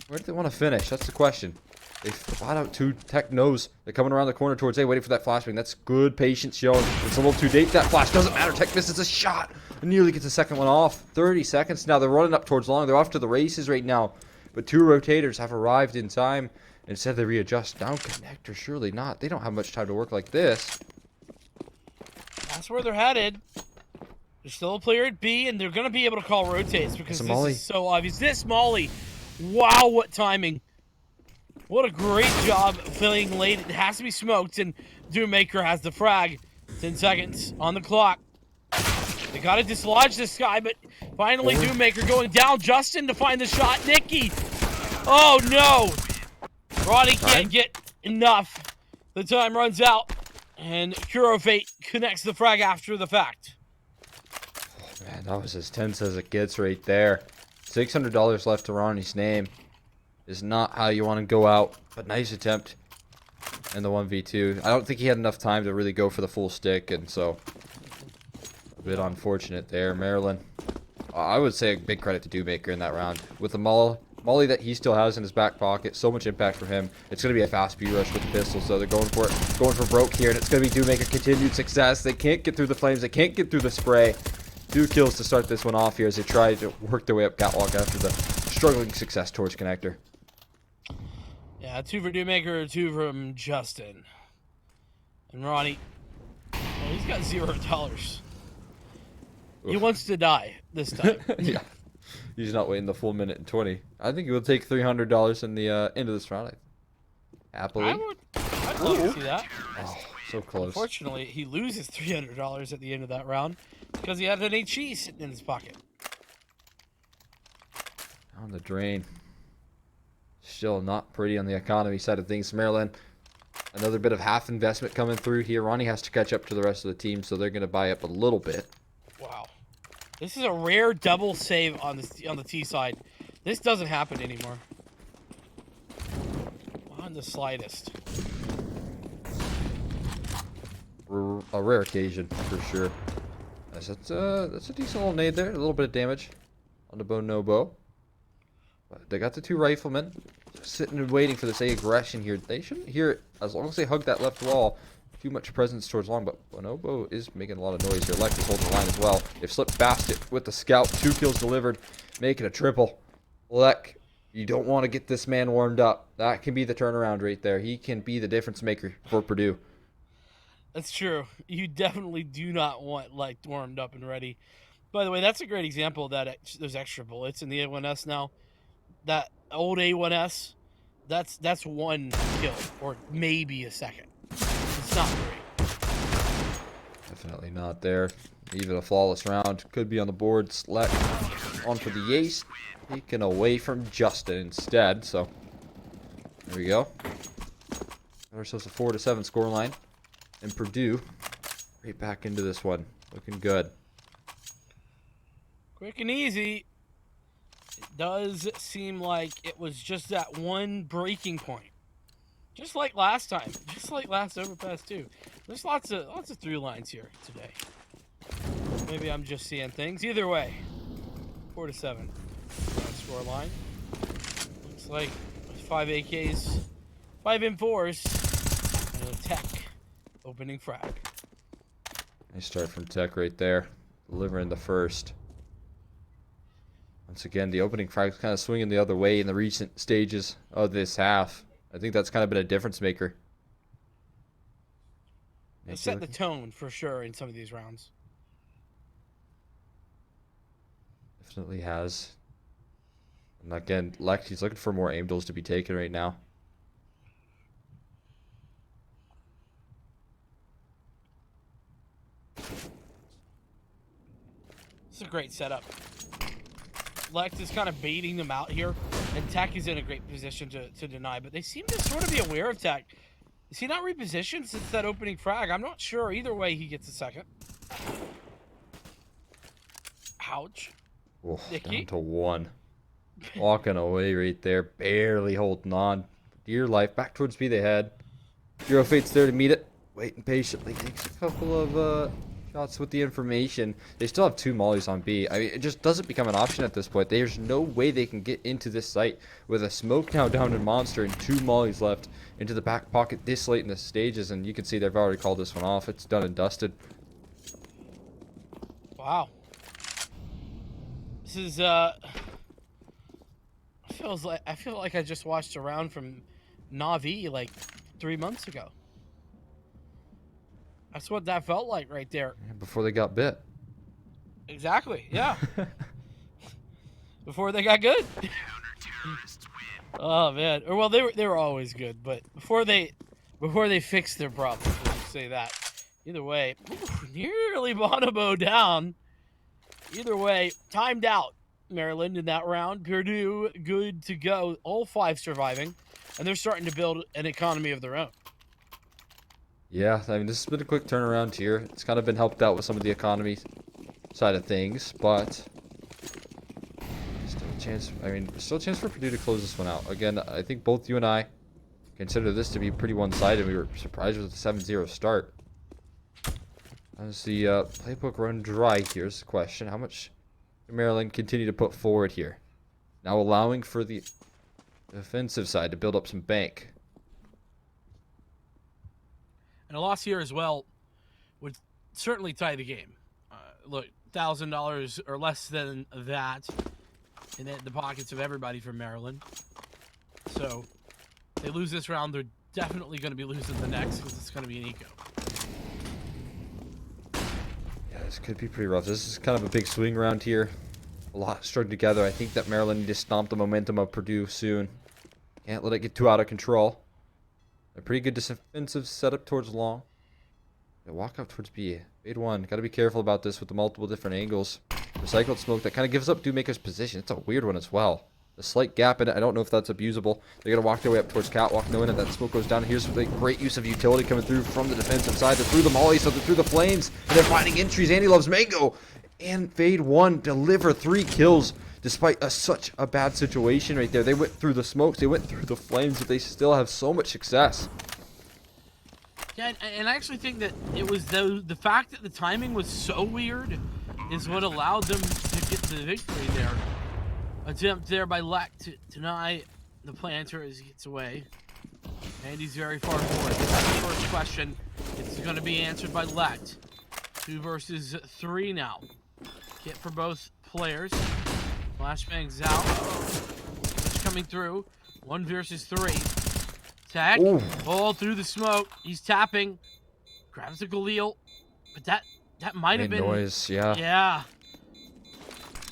Where do they want to finish? That's the question. They flat out two. Tech knows. They're coming around the corner towards A, waiting for that flashbang. That's good patience shown. It's a little too late. That flash doesn't matter. Tech misses a shot. And nearly gets the second one off. 30 seconds now. They're running up towards long. They're off to the races right now. But two rotators have arrived in time. Instead, they readjust. Down connector. Surely not. They don't have much time to work like this. That's where they're headed. There's still a player at B, and they're going to be able to call rotates because this is so obvious. This Molly. Wow, what timing. What a great job filling late. It has to be smoked, and Doommaker has the frag. 10 seconds on the clock. They got to dislodge this guy, but finally Doommaker going down. Justin to find the shot. Nikki. Oh, no. Ronnie can't get enough. The time runs out, and Kurofate connects the frag after the fact. Oh, man, that was as tense as it gets right there. $600 left to Ronnie's name. Is not how you want to go out, but nice attempt in the 1v2. I don't think he had enough time to really go for the full stick, and so a bit unfortunate there. Maryland, I would say a big credit to Doommaker in that round. With the Molly that he still has in his back pocket, so much impact for him. It's going to be a fast B-rush with the pistol, so they're going for it. Going for broke here, and it's going to be Doommaker continued success. They can't get through the flames. They can't get through the spray. 2 kills to start this one off here as they try to work their way up catwalk after the struggling success towards connector. Yeah, 2 for Doommaker, 2 from Justin. And Ronnie, well, he's got $0. He wants to die this time. Yeah. He's not waiting the full minute and 20. I think he will take $300 in the end of this round. Happily. I'd love to see that. Oh, so close. Unfortunately, he loses $300 at the end of that round because he had an HE sitting in his pocket. On the drain. Still not pretty on the economy side of things. Maryland, another bit of half investment coming through here. Ronnie has to catch up to the rest of the team, so they're going to buy up a little bit. Wow. This is a rare double save on the T side. This doesn't happen anymore. On the slightest. A rare occasion, for sure. That's a decent little nade there. A little bit of damage on the bow. But they got the 2 riflemen. Sitting and waiting for this aggression here. They shouldn't hear it as long as they hug that left wall. Too much presence towards long, but Bonobo is making a lot of noise here. Lex is holding the line as well. They've slipped past it with the scout. 2 kills delivered, making a triple. Lek, you don't want to get this man warmed up. That can be the turnaround right there. He can be the difference maker for Purdue. That's true. You definitely do not want Lek warmed up and ready. By the way, that's a great example of that. There's extra bullets in the A1S now. That old A1S, that's 1 kill or maybe a second. It's not great. Definitely not there. Even a flawless round could be on the board. Select on for the ace. Taken away from Justin instead. So there we go. Got ourselves a 4-7 scoreline. And Purdue right back into this one. Looking good. Quick and easy. It does seem like it was just that one breaking point. Just like last time. Just like last Overpass too. There's lots of through lines here today. Maybe I'm just seeing things. Either way. 4-7. Score line. Looks like 5 AKs, 5 M4s, and a Tech opening frag. Nice start from Tech right there. Delivering the first. Once again, the opening frag's kind of swinging the other way in the recent stages of this half. I think that's kind of been a difference maker. It set the tone for sure in some of these rounds. Definitely has. And again, Lexi's looking for more aim duels to be taken right now. This is a great setup. Lex is kind of baiting them out here, and Tech is in a great position to deny, but they seem to sort of be aware of Tech. Is he not repositioned since that opening frag? I'm not sure. Either way, he gets a second. Ouch. Oh, Nikki? down to 1. Walking away right there, barely holding on. Dear life, back towards B they head. Hero Fate's there to meet it. Waiting patiently. Takes a couple of shots with the information. They still have 2 mollies on B. I mean, it just doesn't become an option at this point. There's no way they can get into this site with a smoke now down in Monster and 2 mollies left into the back pocket this late in the stages. And you can see they've already called this one off. It's done and dusted. Wow. This is I feel like I just watched a round from Na'Vi like 3 months ago. That's what that felt like right there. Before they got bit. Exactly. Yeah. Before they got good. Oh man. Or well, they were always good, but before they fixed their problems, let's say that. Either way, nearly Bonobo down. Either way, timed out. Maryland in that round. Purdue good to go. All 5 surviving, and they're starting to build an economy of their own. Yeah, I mean, this has been a quick turnaround here. It's kind of been helped out with some of the economy side of things, but still a chance. I mean, still a chance for Purdue to close this one out. Again, I think both you and I consider this to be pretty one-sided. We were surprised with the 7-0 start. As the playbook run dry, here's the question: how much can Maryland continue to put forward here? Now allowing for the defensive side to build up some bank. And a loss here as well would certainly tie the game. Look, $1,000 or less than that in the pockets of everybody from Maryland. So if they lose this round, they're definitely going to be losing the next because it's going to be an eco. Yeah, this could be pretty rough. This is kind of a big swing round here. A lot strung together. I think that Maryland need to stomp the momentum of Purdue soon. Can't let it get too out of control. A pretty good defensive setup towards long. They walk up towards B. Fade 1. Got to be careful about this with the multiple different angles. Recycled smoke that kind of gives up Dewmaker's position. It's a weird one as well. The slight gap in it. I don't know if that's abusable. They're going to walk their way up towards Catwalk, knowing that smoke goes down. Here's the great use of utility coming through from the defensive side. They're through the molly, so they're through the flames. And they're finding entries. Andy loves Mango. And Fade 1 deliver 3 kills. Despite such a bad situation right there. They went through the smokes, they went through the flames, but they still have so much success. Yeah, and I actually think that it was the fact that the timing was so weird is what allowed them to get the victory there. Attempt there by Lek to deny the planter as he gets away. And he's very far forward. That's the first question. It's going to be answered by Lek. 2 versus 3 now. Hit for both players. Flashbang's out. Switch coming through. 1 versus 3. Tag. All through the smoke. He's tapping. Grabs the Galil. But that might have been noise, yeah. Yeah.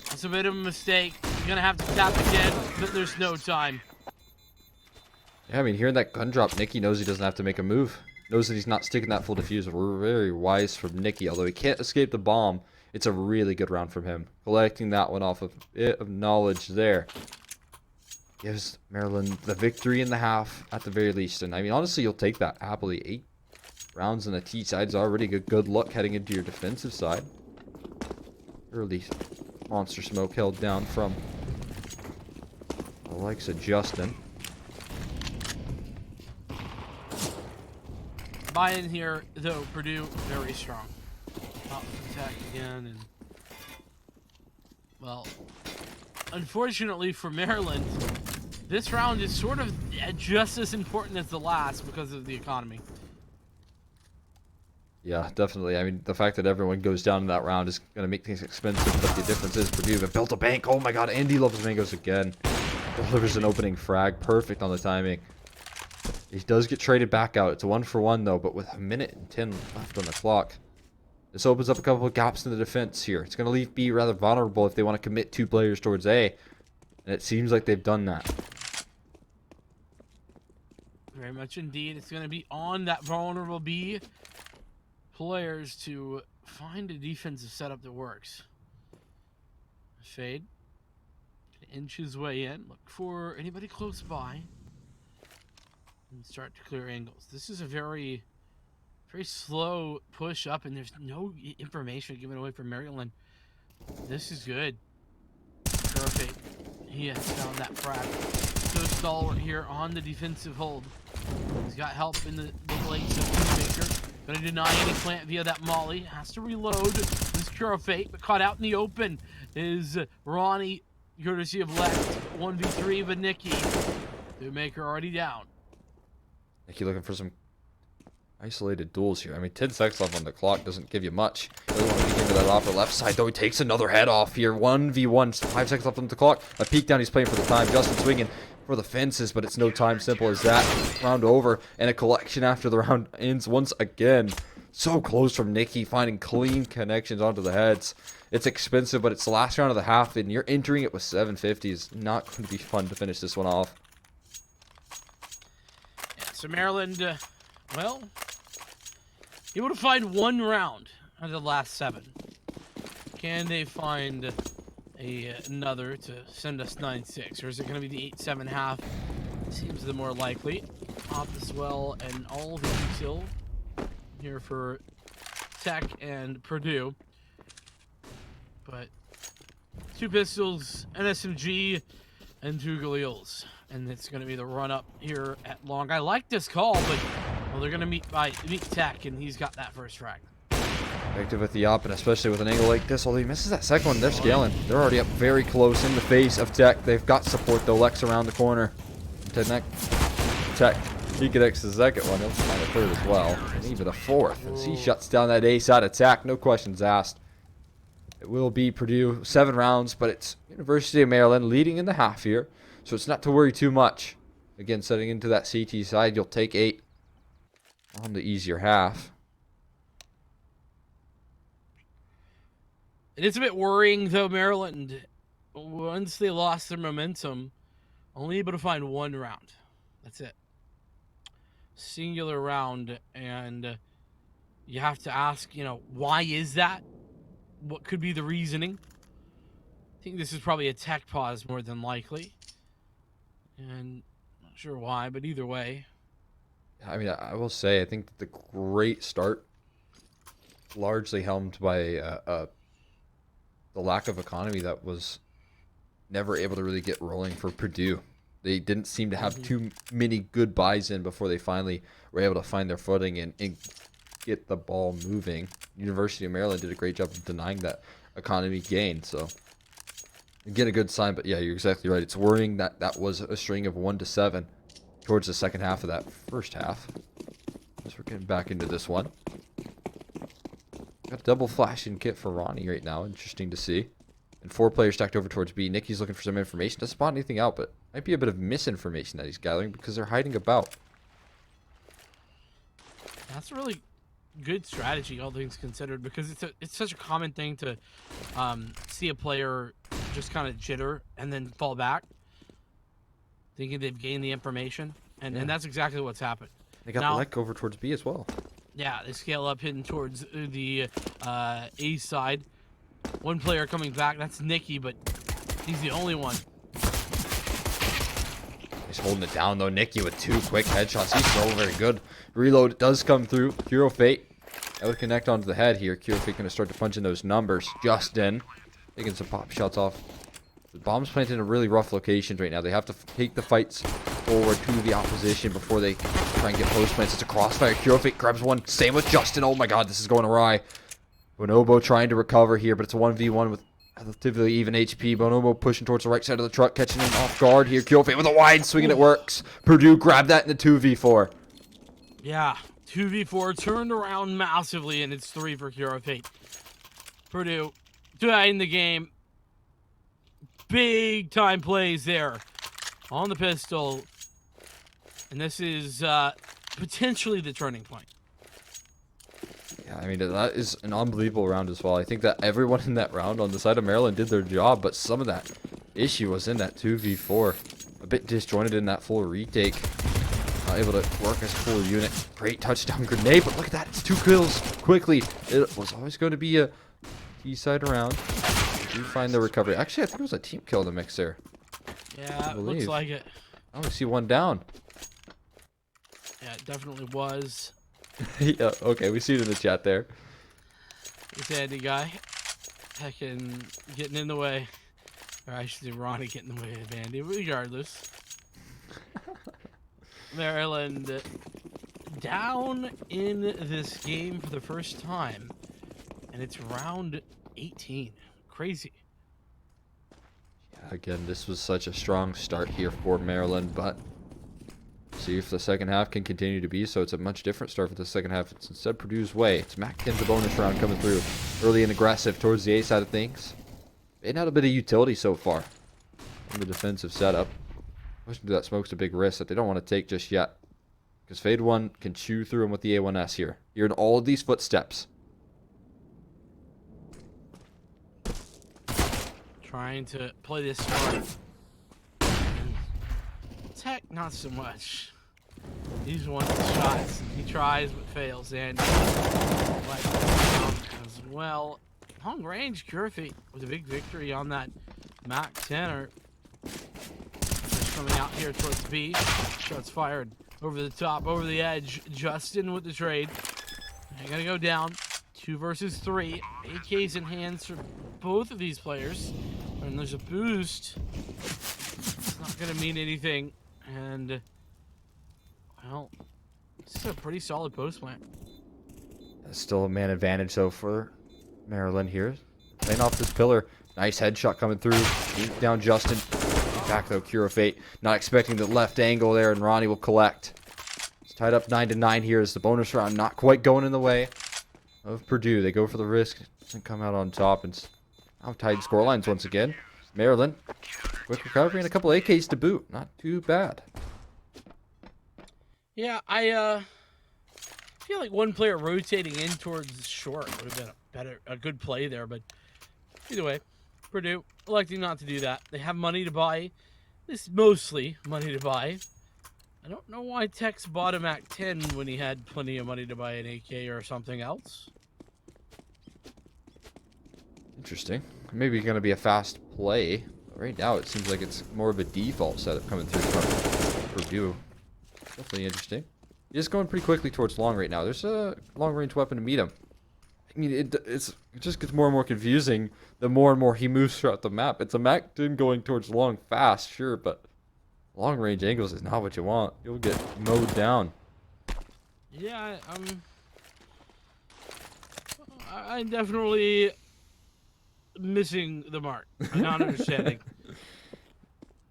That's a bit of a mistake. You're gonna have to tap again, but there's no time. Yeah, I mean, hearing that gun drop, Nicky knows he doesn't have to make a move. Knows that he's not sticking that full diffuser. We're very wise from Nicky, although he can't escape the bomb. It's a really good round from him. Collecting that one off a bit of knowledge there. Gives Maryland the victory in the half at the very least. And I mean, honestly, you'll take that happily. 8 rounds on the T side is already a good look heading into your defensive side. Early monster smoke held down from the likes of Justin. Buy-in here, though, Purdue, very strong. Top attack again, and well, unfortunately for Maryland, this round is sort of just as important as the last because of the economy. Yeah, definitely. I mean, the fact that everyone goes down in that round is going to make things expensive, but the difference is Purdue have built a bank. Oh my god, Andy loves Mangoes again. Delivers an opening frag. Perfect on the timing. He does get traded back out. It's a 1-for-1 though, but with 1:10 left on the clock. This opens up a couple of gaps in the defense here. It's going to leave B rather vulnerable if they want to commit 2 players towards A. And it seems like they've done that. Very much indeed. It's going to be on that vulnerable B players to find a defensive setup that works. Fade. Inch his way in. Look for anybody close by. And start to clear angles. This is a very slow push up, and there's no information given away from Maryland. This is good. Perfect. He has found that frag. So stalwart here on the defensive hold. He's got help in the legs of Dewmaker. Gonna deny any plant via that molly. Has to reload. This Cure of Fate, but caught out in the open is Ronnie, courtesy of left. 1v3, but Nikki, the maker, already down. Nikki looking for some isolated duels here. I mean, 10 seconds left on the clock doesn't give you much. Really want to begin to that off the left side, though. He takes another head off here. 1v1, 5 seconds left on the clock. A peek down, he's playing for the time. Justin swinging for the fences, but it's no time. Simple as that. Round over, and a collection after the round ends once again. So close from Nikki, finding clean connections onto the heads. It's expensive, but it's the last round of the half, and you're entering it with 750. It's not going to be fun to finish this one off. Yeah, so Maryland, well, able to find one round out of the last 7. Can they find another to send us 9-6, or is it going to be the 8-7 half? Seems the more likely. Off as well, and all the util here for Tech and Purdue. But 2 pistols, an SMG, and 2 Galils. And it's going to be the run-up here at long. I like this call, but well, they're going to meet Tech, and he's got that first frag. Effective with the op, and especially with an angle like this. Although he misses that second one, they're scaling. They're already up very close in the face of Tech. They've got support, though. Lex around the corner. Tech. He connects the second one. He'll find a third as well. And even a fourth. As he shuts down that ace out attack. No questions asked. It will be Purdue. 7 rounds, but it's University of Maryland leading in the half here. So it's not to worry too much. Again, setting into that CT side, you'll take 8 on the easier half. It is a bit worrying, though, Maryland. Once they lost their momentum, only able to find 1 round. That's it. Singular round, and you have to ask, why is that? What could be the reasoning? I think this is probably a tech pause more than likely. And not sure why, but either way. I mean, I will say, I think the great start, largely helmed by the lack of economy that was never able to really get rolling for Purdue. They didn't seem to have too many good buys in before they finally were able to find their footing and get the ball moving. University of Maryland did a great job of denying that economy gain. So, again, a good sign. But, yeah, you're exactly right. It's worrying that that was a string of 1 to 7 towards the second half of that first half. As we're getting back into this one. Got a double flashing kit for Ronnie right now. Interesting to see. And 4 players stacked over towards B. Nicky's looking for some information. Doesn't spot anything out, but might be a bit of misinformation that he's gathering because they're hiding about. That's a really good strategy, all things considered, because it's such a common thing to see a player just kind of jitter and then fall back, thinking they've gained the information, and that's exactly what's happened. They got the leg over towards B as well. Yeah, they scale up, hitting towards the A side. 1 player coming back. That's Nicky, but he's the only one. He's holding it down, though. Nicky with 2 quick headshots. He's so very good. Reload does come through. Hero Fate. That would connect onto the head here. Hero Fate going to start to punch in those numbers. Justin taking some pop shots off. The bomb's planted in a really rough location right now. They have to take the fights forward to the opposition before they try and get post plants. It's a crossfire. Hero Fate grabs one. Same with Justin. Oh my god, this is going awry. Bonobo trying to recover here, but it's a 1v1 with relatively even HP. Bonobo pushing towards the right side of the truck, catching him off guard here. Kyo Fate with a wide swing, and it works. Purdue grabbed that in the 2v4. Yeah, 2v4 turned around massively, and it's 3 for Hero Fate. Purdue in the game. Big time plays there on the pistol. And this is potentially the turning point. Yeah, I mean, that is an unbelievable round as well. I think that everyone in that round on the side of Maryland did their job, but some of that issue was in that 2v4. A bit disjointed in that full retake. Not able to work as a full unit. Great touchdown grenade, but look at that. It's 2 kills quickly. It was always going to be a T-side round. Do find the recovery. Actually, I think it was a team kill in the mix there. Yeah, it looks like it. I only see 1 down. Yeah, it definitely was. Yeah, okay, we see it in the chat there. This Andy guy. Heckin' getting in the way. Or I should say Ronnie getting in the way of Andy, regardless. Maryland down in this game for the first time, and it's round 18. Crazy. Yeah, again, this was such a strong start here for Maryland, but see if the second half can continue to be so. It's a much different start for the second half. It's instead Purdue's way. It's Mac 10's a bonus round coming through early and aggressive towards the A side of things. They had a bit of utility so far in the defensive setup. Pushing through that smoke's a big risk that they don't want to take just yet, because Fade 1 can chew through him with the A1S here. Hearing all of these footsteps. Trying to play this smart. Tech, not so much. He's one of the shots. He tries but fails, and like as well. Long range Curafate with a big victory on that Mac 10. Just coming out here towards B. Shots fired over the top, over the edge. Justin with the trade. They're gonna go down. 2 versus 3. AKs in hands for both of these players. And there's a boost. It's not gonna mean anything. And well, this is a pretty solid post plant. Still a man advantage though for Maryland here. Playing off this pillar. Nice headshot coming through. Beat down Justin. Back though, Cure of Fate. Not expecting the left angle there, and Ronnie will collect. It's tied up 9-9 here as the bonus round not quite going in the way of Purdue. They go for the risk. Doesn't come out on top, and now tied scorelines once again. Maryland, quick recovery and a couple AKs to boot. Not too bad. Yeah, I feel like one player rotating in towards short would have been a good play there, but either way, Purdue electing not to do that. They have money to buy. This mostly money to buy. I don't know why Tex bought him at 10 when he had plenty of money to buy an AK or something else. Interesting. Maybe going to be a fast play. But right now, it seems like it's more of a default setup coming through from Purdue. Definitely interesting. He's going pretty quickly towards long right now. There's a long-range weapon to meet him. I mean, it just gets more and more confusing the more and more he moves throughout the map. It's a Mac 10 going towards long fast, sure, but long-range angles is not what you want. You'll get mowed down. Yeah, I'm definitely missing the mark. I'm not understanding.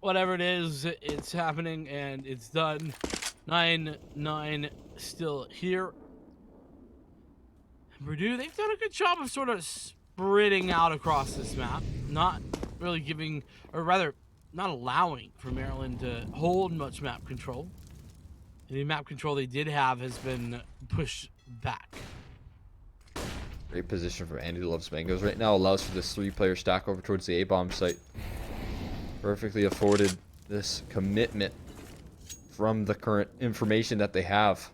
Whatever it is, it's happening and it's done. 9-9 still here. Purdue, they've done a good job of sort of spreading out across this map. Not really giving, or rather, not allowing for Maryland to hold much map control. The map control they did have has been pushed back. Great position for Andy Loves Mangoes right now. Allows for this 3-player stack over towards the A-bomb site. Perfectly afforded this commitment from the current information that they have.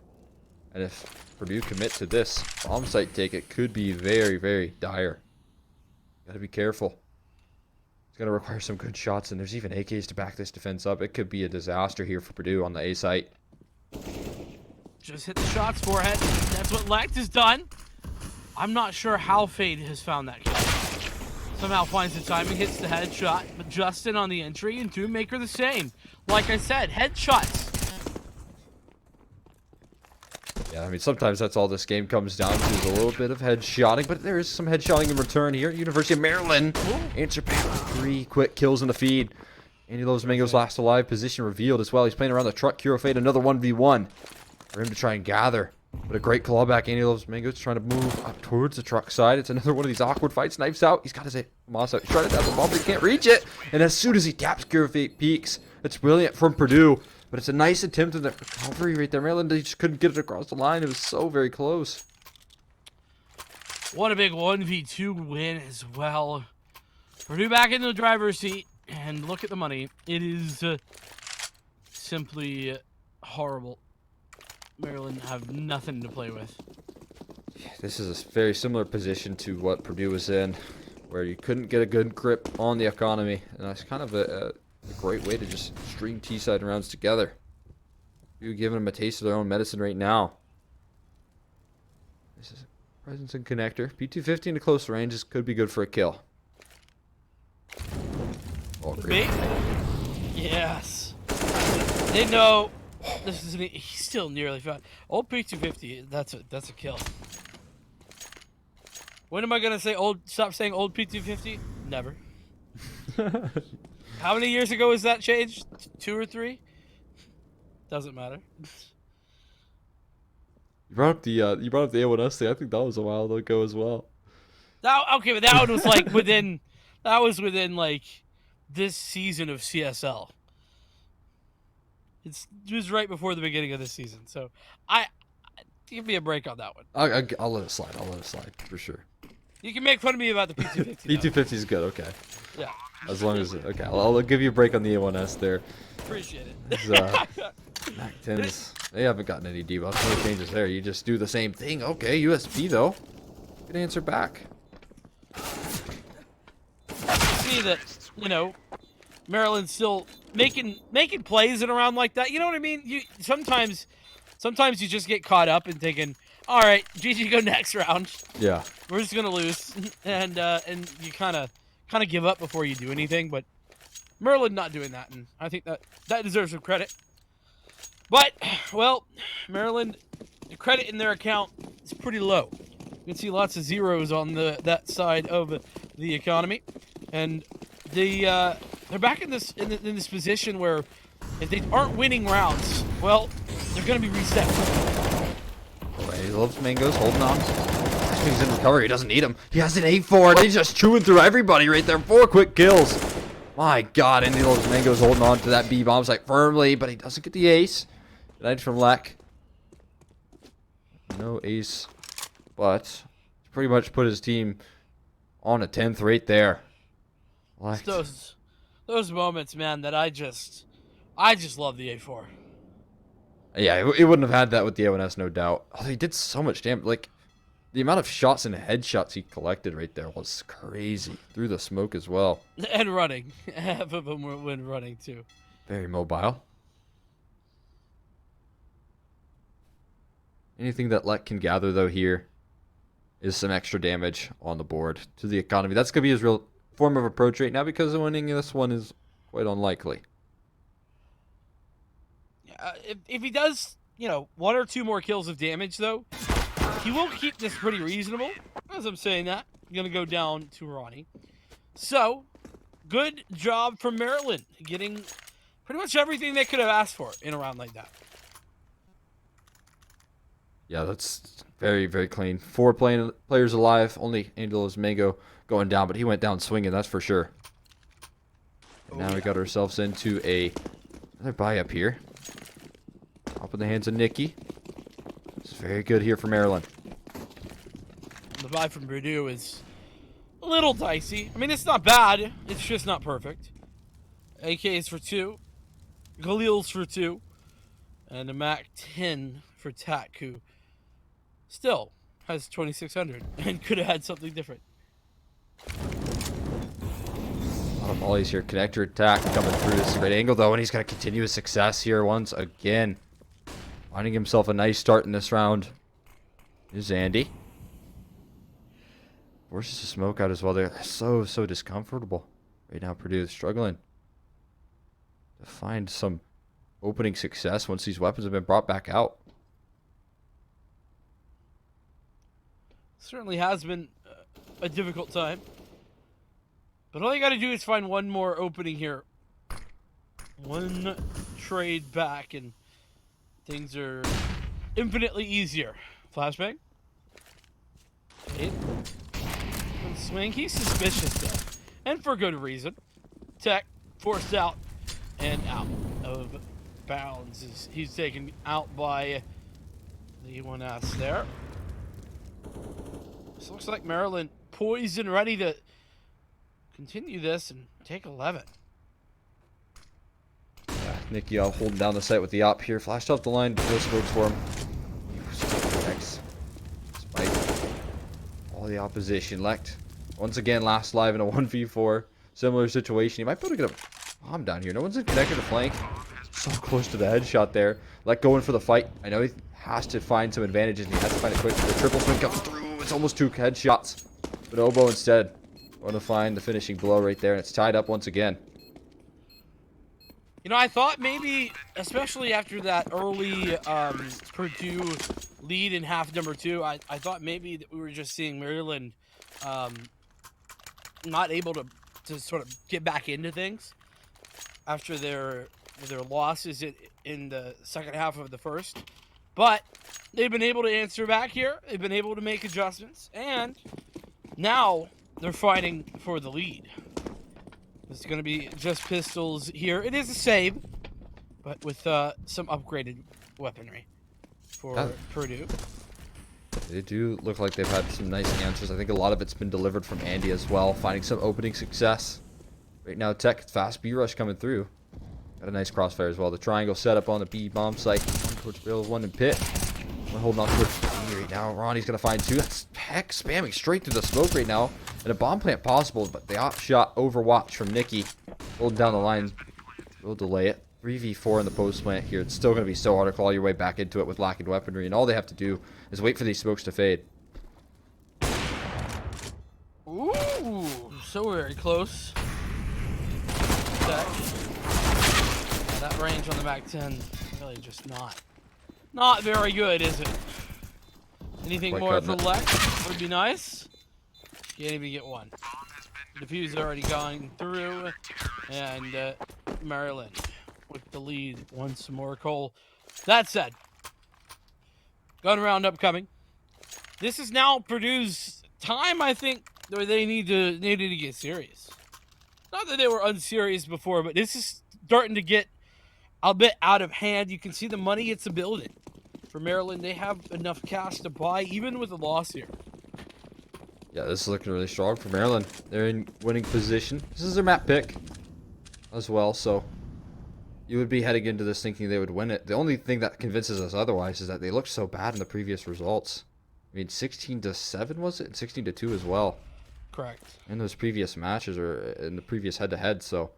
And if Purdue commit to this bomb site take, it could be very, very dire. Gotta be careful. It's gonna require some good shots, and there's even AKs to back this defense up. It could be a disaster here for Purdue on the A site. Just hit the shots forehead. That's what Lecht has done. I'm not sure how Fade has found that kill. Somehow finds the timing, hits the headshot, but Justin on the entry and Doommaker the same. Like I said, headshots. Yeah, I mean, sometimes that's all this game comes down to is a little bit of headshotting, but there is some headshotting in return here. University of Maryland, answer back with 3 quick kills in the feed. Andy Loves Mango's last alive position revealed as well. He's playing around the truck. Cure Fate, another 1v1 for him to try and gather. But a great clawback. Andy Loves Mango's trying to move up towards the truck side. It's another one of these awkward fights. Knives out. He's got his Moss out. He's trying to tap the bomb, but he can't reach it. And as soon as he taps, Cure Fate peaks. It's brilliant from Purdue. But it's a nice attempt at the recovery right there. Maryland, they just couldn't get it across the line. It was so very close. What a big 1v2 win as well. Purdue back in the driver's seat. And look at the money. It is simply horrible. Maryland have nothing to play with. This is a very similar position to what Purdue was in, where you couldn't get a good grip on the economy. And that's kind of a great way to just string T-side rounds together. You're giving them a taste of their own medicine right now. This is presence and connector. P250 into close ranges could be good for a kill. Oh, great. Yes. They know this is he's still nearly found. Old P250. That's a kill. When am I gonna say old? Stop saying old P250. Never. How many years ago was that changed? 2 or 3? Doesn't matter. You brought up the A1S thing. I think that was a while ago as well. Okay, but that one was like within. That was within like this season of CSL. It was right before the beginning of this season, so I give me a break on that one. I'll let it slide. I'll let it slide for sure. You can make fun of me about the P250. P250 is good. Okay. Yeah. As long as okay, I'll give you a break on the A1S there. Appreciate it. Mac 10s, they haven't gotten any debuffs. No changes there. You just do the same thing. Okay, USB though. Good answer back. See that, Maryland's still making plays in a round like that. You know what I mean? You sometimes you just get caught up in thinking, all right, GG, go next round. Yeah. We're just gonna lose, and you kind of give up before you do anything. But Maryland not doing that, and I think that deserves some credit. But well, Maryland, the credit in their account is pretty low. You can see lots of zeros on that side of the economy, and they're back in this position where if they aren't winning rounds, well, they're gonna be reset. He loves mangoes, holding on. He's in recovery. He doesn't need him. He has an 8-4, and he's just chewing through everybody right there. 4 quick kills. My God, and he loves mangoes holding on to that B bomb site firmly, but he doesn't get the ace. Good from Lek. No ace, but pretty much put his team on a 10th right there. It's those moments, man, that I just love the A4. Yeah, he wouldn't have had that with the A1S, no doubt. Although he did so much damage. Like, the amount of shots and headshots he collected right there was crazy. Through the smoke as well. And running. Half of them were running, too. Very mobile. Anything that Lek can gather, though, here is some extra damage on the board to the economy. That's going to be his real form of approach right now because winning this one is quite unlikely. If he does, 1 or 2 more kills of damage, though, he will keep this pretty reasonable. As I'm saying that, I'm going to go down to Ronnie. So, good job from Maryland, getting pretty much everything they could have asked for in a round like that. Yeah, that's very, very clean. 4 players alive. Only Angelo's Mango going down, but he went down swinging, that's for sure. And now we got ourselves into another buy up here. Up in the hands of Nikki. It's very good here for Maryland. The buy from Purdue is a little dicey. I mean, it's not bad. It's just not perfect. AK's for 2. Khalil's for 2. And a Mac 10 for Tak, who still has 2,600 and could have had something different. A lot of volleys here. Connector attack coming through. This is a great angle, though, and he's going to continue his success here once again. Finding himself a nice start in this round is Andy. Forces the smoke out as well. They're so discomfortable. Right now, Purdue is struggling to find some opening success once these weapons have been brought back out. Certainly has been a difficult time. But all you got to do is find one more opening here. One trade back and things are infinitely easier. Flashbang. Swing. He's suspicious though. And for good reason. Tech forced out and out of bounds. He's taken out by the E1S there. This looks like Maryland poised and ready to continue this and take 11. Yeah, Nicky holding down the site with the op here. Flashed off the line. No smokes for him. Thanks. Despite all the opposition. Lekt once again last live in a 1v4. Similar situation. He might be able to get a bomb down here. No one's in connected to flank. So close to the headshot there. Lekt going for the fight. I know he has to find some advantages and he has to find it quick. The triple swing comes through. It's almost 2 headshots. But Obo instead going to find the finishing blow right there. And it's tied up once again. You know, I thought maybe, especially after that early Purdue lead in half number 2, I thought maybe that we were just seeing Maryland um, not able to sort of get back into things after their losses in the second half of the first. But they've been able to answer back here. They've been able to make adjustments, and now they're fighting for the lead. It's going to be just pistols here. It is a save, but with some upgraded weaponry for Purdue. They do look like they've had some nice answers. I think a lot of it's been delivered from Andy as well, finding some opening success. Right now, Tech, fast B rush coming through. Got a nice crossfire as well. The triangle set up on the B bomb site. One towards Bill, one in pit. One holding on towards B right now. Ronnie's going to find 2. That's Heck spamming straight through the smoke right now. And a bomb plant possible, but the shot overwatch from Nikki. Holding down the line. We'll delay it. 3v4 in the post plant here. It's still going to be so hard to claw your way back into it with lacking weaponry. And all they have to do is wait for these smokes to fade. Ooh, so very close. That range on the back 10 really just not very good, is it? Anything Quite more cutting for Lex would be nice. Can't even get one. The diffuse already going through, and Maryland with the lead once more. Cole. That said, gun round upcoming. This is now Purdue's time, I think, where they needed to get serious. Not that they were unserious before, but this is starting to get a bit out of hand. You can see the money it's building. For Maryland, they have enough cash to buy, even with a loss here. Yeah, this is looking really strong for Maryland. They're in winning position. This is their map pick as well, so you would be heading into this thinking they would win it. The only thing that convinces us otherwise is that they looked so bad in the previous results. I mean, 16-7 was it? And 16-2 as well. Correct. In those previous matches or in the previous head-to-head, so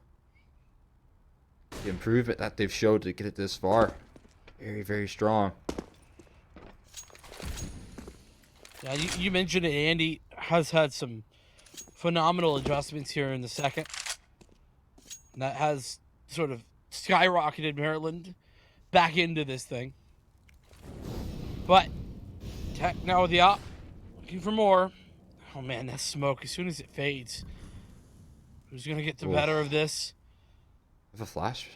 the improvement that they've showed to get it this far, very, very strong. Yeah, you mentioned it. Andy has had some phenomenal adjustments here in the second. And that has sort of skyrocketed Maryland back into this thing. But Tech now with the op, looking for more. Oh man, that smoke, as soon as it fades. Who's going to get the better of this? With a flash.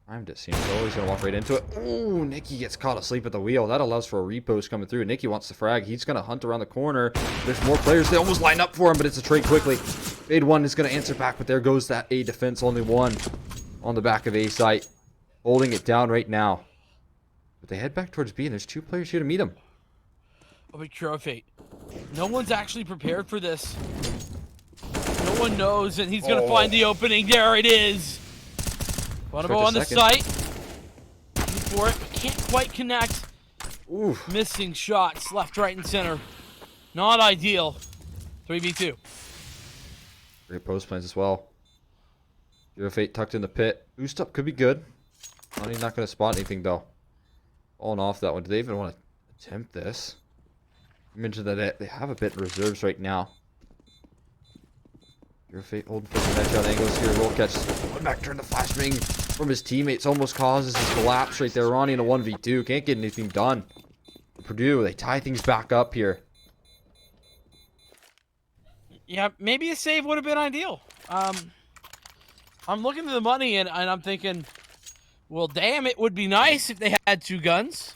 Timed it, seems. Oh, he's going to walk right into it. Oh, Nikki gets caught asleep at the wheel. That allows for a repost coming through. Nikki wants the frag. He's going to hunt around the corner. There's more players. They almost line up for him, but it's a trade quickly. Fade 1 is going to answer back, but there goes that A defense. Only one on the back of A site. Holding it down right now. But they head back towards B, and there's 2 players here to meet him. Oh, but Cure Fate. No one's actually prepared for this. No one knows, and he's going to find the opening. There it is. Bonobo on the site. Looking for it. Can't quite connect. Oof. Missing shots left, right, and center. Not ideal. 3v2. Great post plans as well. Hero Fate tucked in the pit. Boost up could be good. He's not going to spot anything, though. Falling off that one. Do they even want to attempt this? You mentioned that they have a bit in reserves right now. Hero Fate holding for the headshot angles here. Roll catch. One back turn. The flashbang from his teammates almost causes his collapse right there. Ronnie in a 1v2. Can't get anything done. Purdue, they tie things back up here. Yeah, maybe a save would have been ideal. I'm looking at the money and I'm thinking, well, damn, it would be nice if they had 2 guns.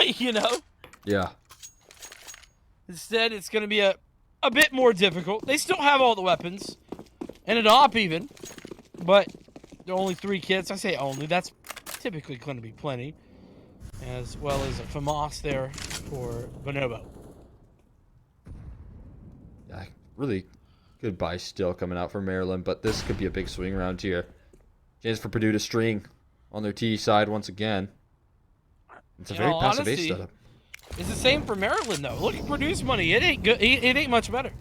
You know? Yeah. Instead, it's going to be a bit more difficult. They still have all the weapons. And an op even. But there are only 3 kits. I say only. That's typically going to be plenty. As well as a FAMAS there for Bonobo. Yeah, really good buy still coming out for Maryland, but this could be a big swing round here. Chance for Purdue to string on their T side once again. It's a very passive ace setup. It's the same for Maryland though. Look at Purdue's money. It ain't good. It ain't much better.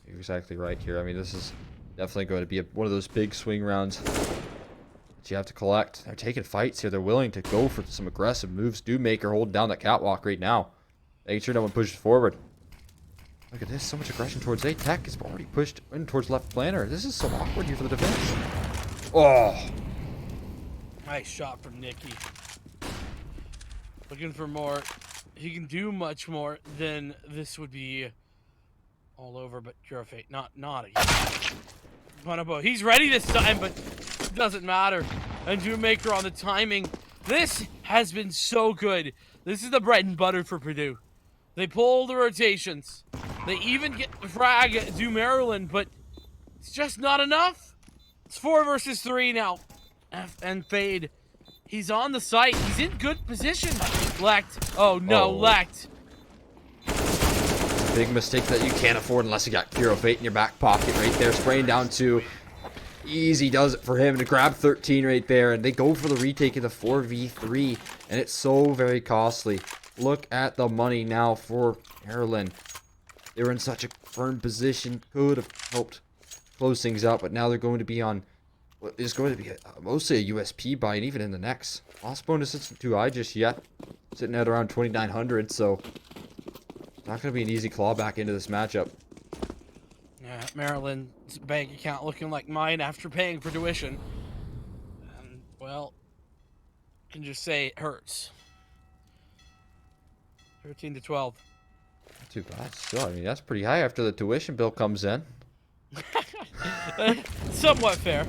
You're exactly right here. I mean, this is definitely going to be one of those big swing rounds that you have to collect. They're taking fights here. They're willing to go for some aggressive moves. Maker holding down that catwalk right now. Making sure no one pushes forward. Look at this, so much aggression towards A. Tech is already pushed in towards left planner. This is so awkward here for the defense. Oh! Nice shot from Nicky. Looking for more. He can do much more than this would be all over, but Cure Fate, not again. Bonobo, he's ready this time, but it doesn't matter. And Maker on the timing. This has been so good. This is the bread and butter for Purdue. They pull the rotations. They even get the frag at Maryland, but it's just not enough. It's 4 versus 3 now. And Fade. He's on the site. He's in good position. Lect. Oh no, Lect. Big mistake that you can't afford unless you got Hero Fate in your back pocket right there. Spraying down 2. Easy does it for him to grab 13 right there. And they go for the retake of the 4v3. And it's so very costly. Look at the money now for Maryland. They were in such a firm position. Could have helped close things up. But now they're going to be on what is going to be mostly a USP buy. And even in the next. Loss bonus isn't too high just yet. Sitting at around 2,900. So not going to be an easy clawback into this matchup. Yeah, Maryland's bank account looking like mine after paying for tuition. And, well, I can just say it hurts. 13 to 12. Not too bad. Still, I mean, that's pretty high after the tuition bill comes in. Somewhat fair.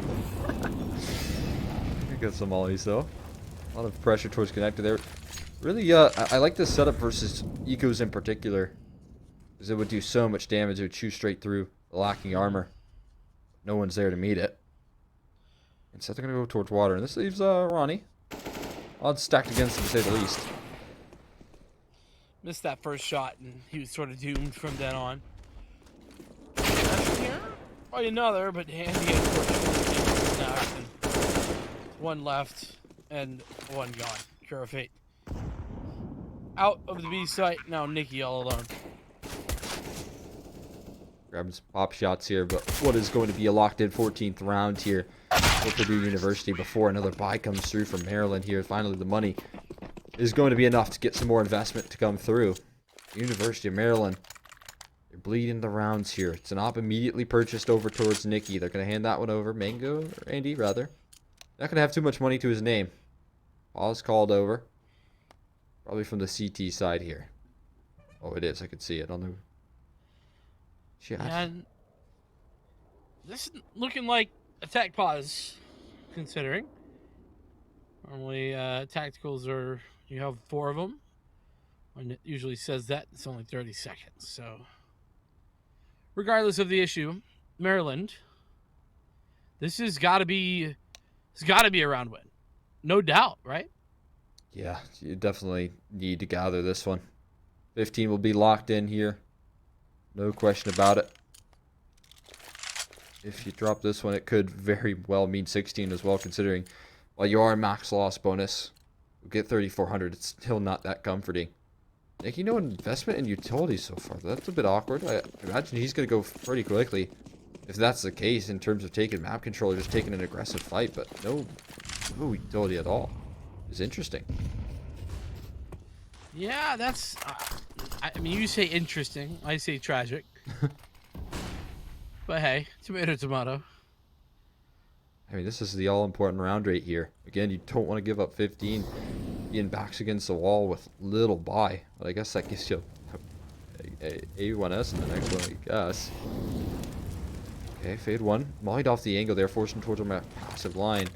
Got some ollies, though. A lot of pressure towards connector there. Really, I like this setup versus Ecos in particular. Because it would do so much damage. It would shoot straight through the lacking armor. No one's there to meet it. Instead, they're going to go towards water. And this leaves Ronnie. Odds stacked against him, to say the least. Missed that first shot, and he was sort of doomed from then on. Probably another, but Handy unfortunately. One left, and one gone. Cure Fate. Out of the B site, now Nicky all alone. Grabbing some pop shots here, but what is going to be a locked-in 14th round here for Purdue University before another buy comes through from Maryland here. Finally, the money is going to be enough to get some more investment to come through. University of Maryland, they're bleeding the rounds here. It's an op immediately purchased over towards Nicky. They're going to hand that one over. Mango, or Andy, rather. Not going to have too much money to his name. Pause called over. Probably from the CT side here. Oh, it is. I could see it on the chat. And this is looking like a tech pause, considering. Normally, tacticals are, you have 4 of them. When it usually says that, it's only 30 seconds. So, regardless of the issue, Maryland, this has got to be, a round win. No doubt, right? Yeah, you definitely need to gather this one. 15 will be locked in here. No question about it. If you drop this one, it could very well mean 16 as well, considering while you are max loss bonus, you get 3,400. It's still not that comforting. Nicky, no investment in utilities so far. That's a bit awkward. I imagine he's going to go pretty quickly. If that's the case, in terms of taking map control or just taking an aggressive fight, but no utility at all. It's interesting. Yeah, that's... I mean, you say interesting. I say tragic. But hey, tomato, tomato. I mean, this is the all-important round right here. Again, you don't want to give up 15. Being backs against the wall with little buy. But I guess that gives you a 1S in the next one, I guess. Okay, fade one. Mollied off the angle there, forcing towards a passive line.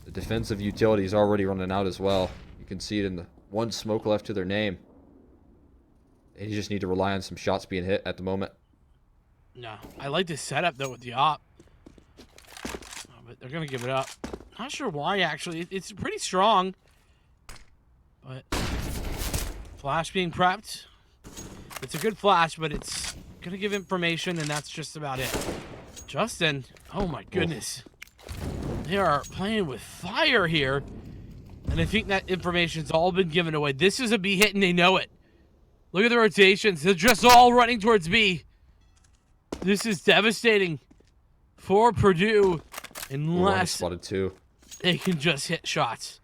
The defensive utility is already running out as well. You can see it in the one smoke left to their name. And you just need to rely on some shots being hit at the moment. No, I like this setup though with the op. Oh, but they're gonna give it up. Not sure why actually. It's pretty strong. But flash being prepped. It's a good flash, but it's gonna give information, and that's just about it. Justin, oh my goodness. They are playing with fire here. And I think that information's all been given away. This is a B hit, and they know it. Look at the rotations. They're just all running towards B. This is devastating for Purdue unless spotted too. they can just hit shots.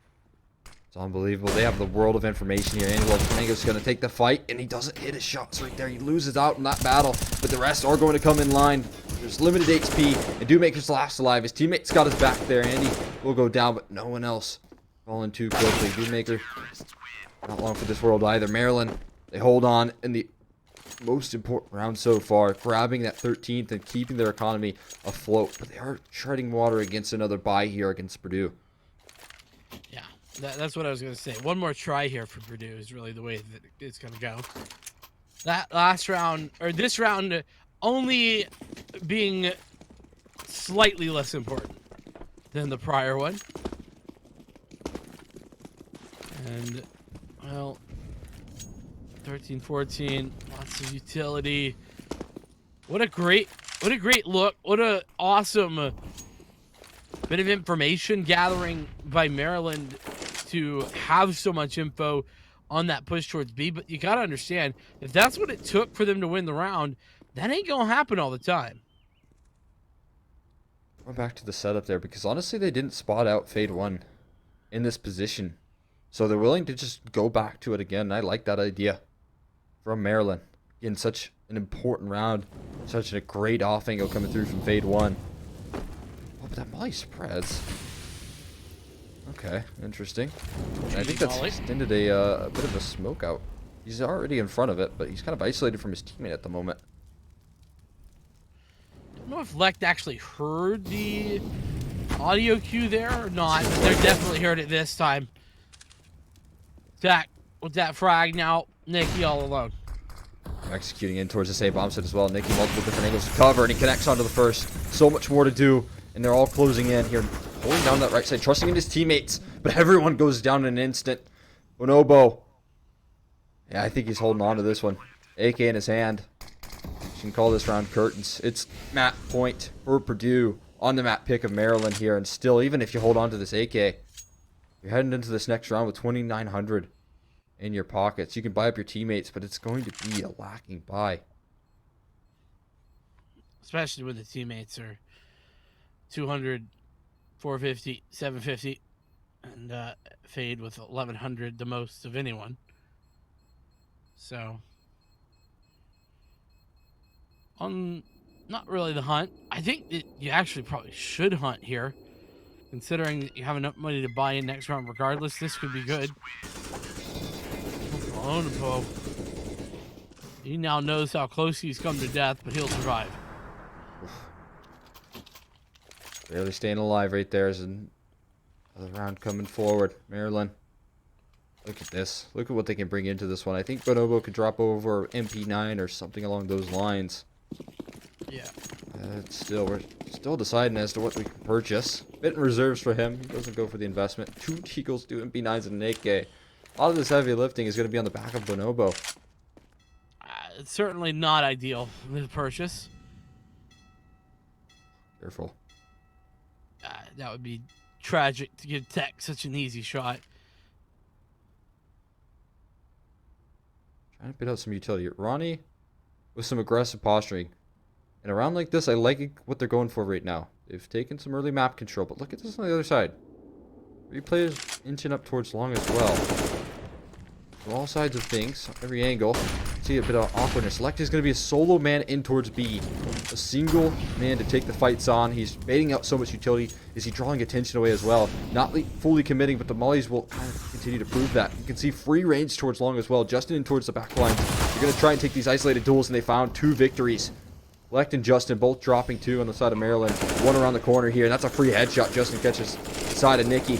unbelievable. They have the world of information here. Angelo Fernando's going to take the fight, and he doesn't hit his shots right there. He loses out in that battle, but the rest are going to come in line. There's limited HP, and Doommaker's last alive. His teammate's got his back there. Andy will go down, but no one else falling too quickly. Doommaker, not long for this world either. Maryland, they hold on in the most important round so far, grabbing that 13th and keeping their economy afloat. But they are treading water against another bye here against Purdue. Yeah, that's what I was going to say. One more try here for Purdue is really the way that it's going to go. That last round, or this round, only being slightly less important than the prior one. And, well, 13-14, lots of utility. What a great look. What a awesome bit of information gathering by Maryland to have so much info on that push towards B. But you got to understand, if that's what it took for them to win the round, that ain't going to happen all the time. Going back to the setup there, because honestly, they didn't spot out Fade 1 in this position. So they're willing to just go back to it again. I like that idea from Maryland in such an important round. Such a great off angle coming through from Fade 1. Oh, but that Molly spreads. Okay, interesting. And I think that's extended a bit of a smoke out. He's already in front of it, but he's kind of isolated from his teammate at the moment. I don't know if Lect actually heard the audio cue there or not, but they definitely heard it this time. Zach, with that frag now, Nicky all alone. Executing in towards the same bomb set as well. Nicky multiple different angles to cover, and he connects onto the first. So much more to do, and they're all closing in here. Holding down that right side, trusting in his teammates, but everyone goes down in an instant. Bonobo. Yeah, I think he's holding on to this one. AK in his hand. You can call this round curtains. It's map point for Purdue on the map pick of Maryland here, and still, even if you hold on to this AK, you're heading into this next round with 2,900 in your pockets. You can buy up your teammates, but it's going to be a lacking buy. Especially when the teammates are 200, 450, 750, and Fade with 1,100, the most of anyone. So, on not really the hunt. I think that you actually probably should hunt here, considering that you have enough money to buy in next round regardless. This could be good. Bonobo. He now knows how close he's come to death, but he'll survive. Barely staying alive right there as another round coming forward. Maryland. Look at this. Look at what they can bring into this one. I think Bonobo could drop over MP9 or something along those lines. Yeah. We're still deciding as to what we can purchase. Bit in reserves for him. He doesn't go for the investment. 2 Deagles, 2 MP9s, and an 8K. A lot of this heavy lifting is going to be on the back of Bonobo. It's certainly not ideal, the purchase. Careful. That would be tragic to give Tech such an easy shot. Trying to bid out some utility. Ronnie with some aggressive posturing. And around like this, I like what they're going for right now. They've taken some early map control, but look at this on the other side. 3 players inching up towards long as well. From all sides of things, every angle. See a bit of awkwardness. Lect is going to be a solo man in towards B. A single man to take the fights on. He's baiting out so much utility. Is he drawing attention away as well? Not fully committing, but the mollies will kind of continue to prove that. You can see free range towards long as well. Justin in towards the back line. They're going to try and take these isolated duels, and they found 2 victories. Lect and Justin both dropping 2 on the side of Maryland. 1 around the corner here, and that's a free headshot. Justin catches the side of Nicky.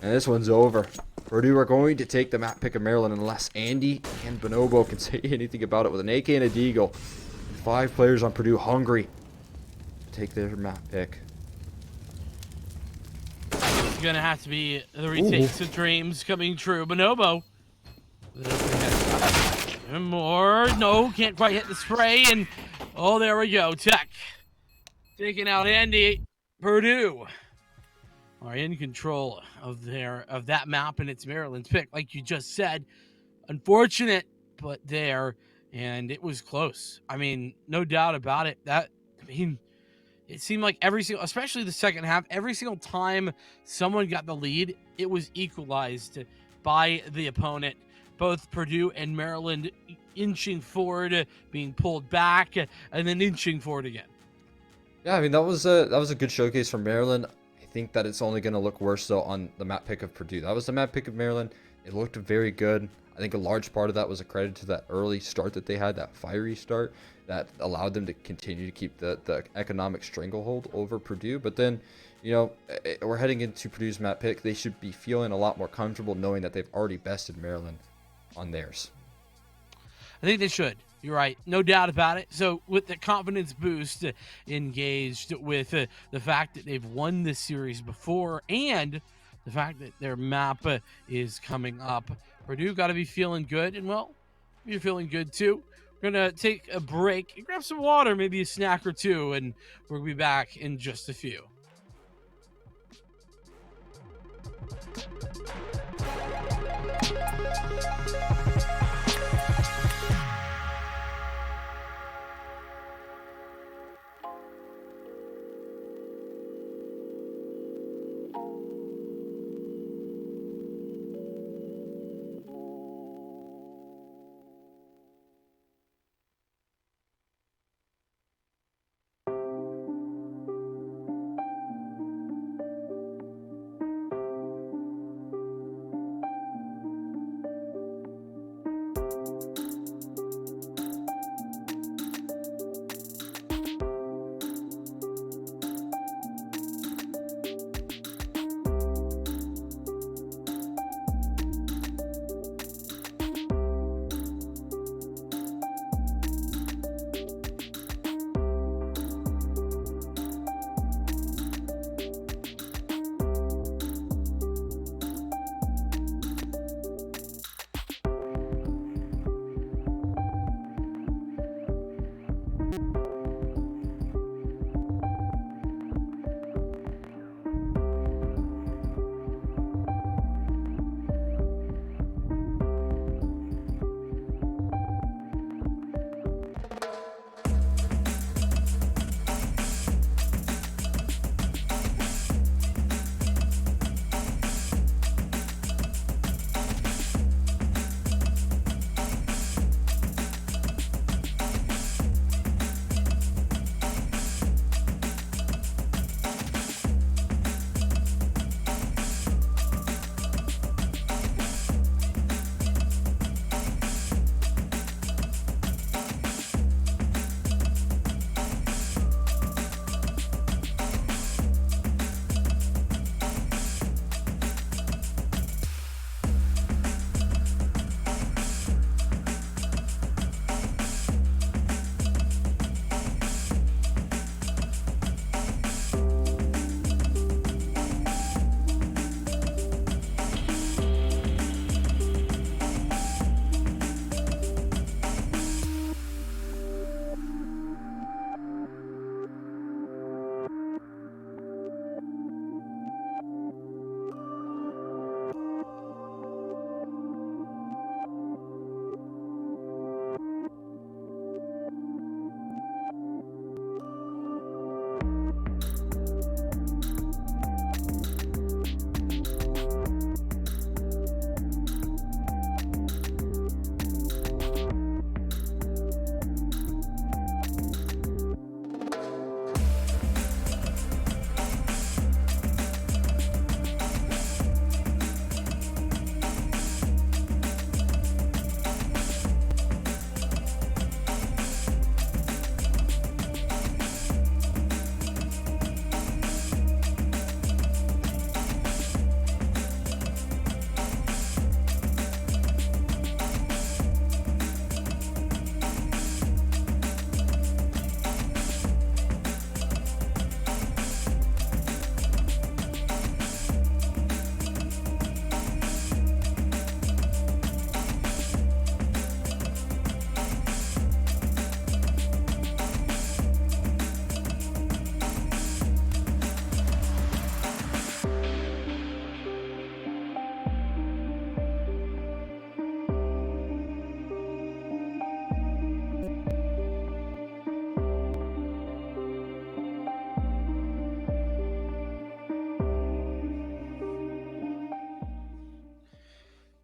And this one's over. Purdue are going to take the map pick of Maryland unless Andy and Bonobo can say anything about it with an AK and a Deagle. 5 players on Purdue hungry to take their map pick. It's going to have to be the retakes of dreams coming true. Bonobo. And more. No, can't quite hit the spray. And, oh, there we go. Tech taking out Andy. Purdue are in control of that map, and it's Maryland's pick, like you just said. Unfortunate, but there, and it was close. I mean, no doubt about it. It seemed like every single, especially the second half, every single time someone got the lead, it was equalized by the opponent. Both Purdue and Maryland inching forward, being pulled back, and then inching forward again. Yeah, I mean that was a good showcase from Maryland. I think that it's only going to look worse though on the map pick of Purdue. That was the map pick of Maryland. It looked very good. I think a large part of that was a credit to that early start that they had, that fiery start that allowed them to continue to keep the economic stranglehold over Purdue. But then, we're heading into Purdue's map pick. They should be feeling a lot more comfortable knowing that they've already bested Maryland on theirs. I think they should. You're right. No doubt about it. So with the confidence boost engaged with the fact that they've won this series before and the fact that their map is coming up, Purdue got to be feeling good. And, well, you're feeling good too. We're going to take a break and grab some water, maybe a snack or two, and we'll be back in just a few.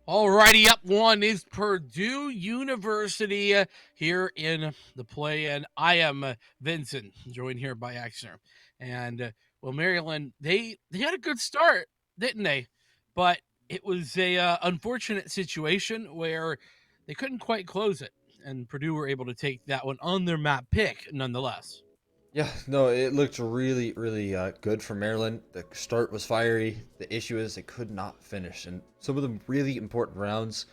Alrighty, up one is Purdue University here in the play, and I am Vincent, joined here by Exner. And well, Maryland, they had a good start, didn't they? But it was a unfortunate situation where they couldn't quite close it, and Purdue were able to take that one on their map pick, nonetheless. Yeah, no, it looked really, really good for Maryland. The start was fiery. The issue is they could not finish. And some of the really important rounds,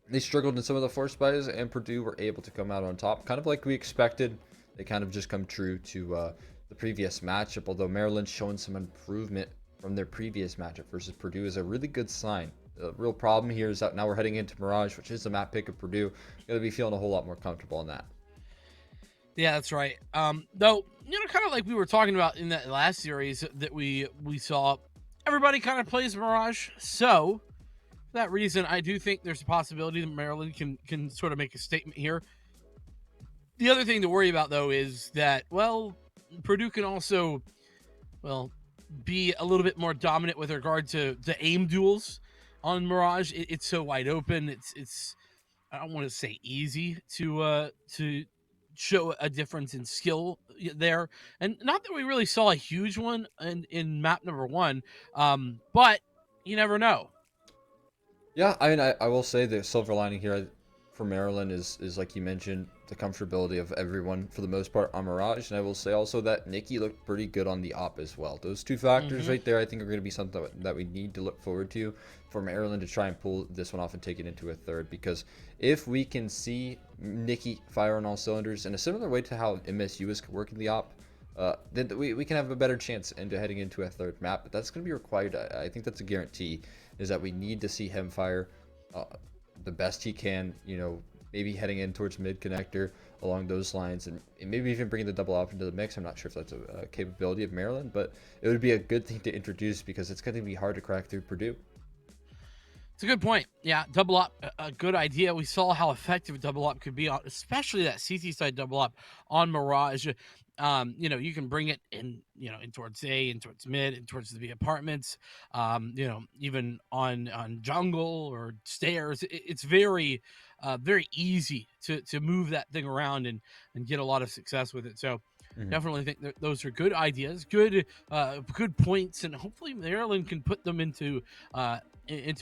they struggled in some of the force buys, and Purdue were able to come out on top, kind of like we expected. They kind of just come true to the previous matchup, although Maryland's showing some improvement from their previous matchup versus Purdue is a really good sign. The real problem here is that now we're heading into Mirage, which is the map pick of Purdue. Going to be feeling a whole lot more comfortable in that. Yeah, that's right. Though, kind of like we were talking about in that last series that we saw, everybody kind of plays Mirage. So, for that reason, I do think there's a possibility that Maryland can sort of make a statement here. The other thing to worry about, though, is that, well, Purdue can also, well, be a little bit more dominant with regard to the aim duels on Mirage. It's so wide open. It's I don't want to say easy to show a difference in skill there, and not that we really saw a huge one in map number one, but you never know. Yeah, I mean, I will say the silver lining here for Maryland is like you mentioned, the comfortability of everyone for the most part on Mirage, and I will say also that Nikki looked pretty good on the op as well. Those two factors right there, I think, are going to be something that we need to look forward to for Maryland to try and pull this one off and take it into a third. Because if we can see Nikki fire on all cylinders in a similar way to how MSU is working the op, then we can have a better chance into heading into a third map. But that's going to be required. I think that's a guarantee, is that we need to see him fire the best he can, maybe heading in towards mid connector along those lines, and maybe even bringing the double op into the mix. I'm not sure if that's a capability of Maryland, but it would be a good thing to introduce because it's going to be hard to crack through Purdue. It's a good point. Yeah, double up, a good idea. We saw how effective double up could be, especially that CT side double up on Mirage. You can bring it in, in towards A, and towards mid, and towards the B apartments. Even on jungle or stairs. It's very, very easy to move that thing around and get a lot of success with it. So. Definitely think that those are good ideas, good points, and hopefully Maryland can put them into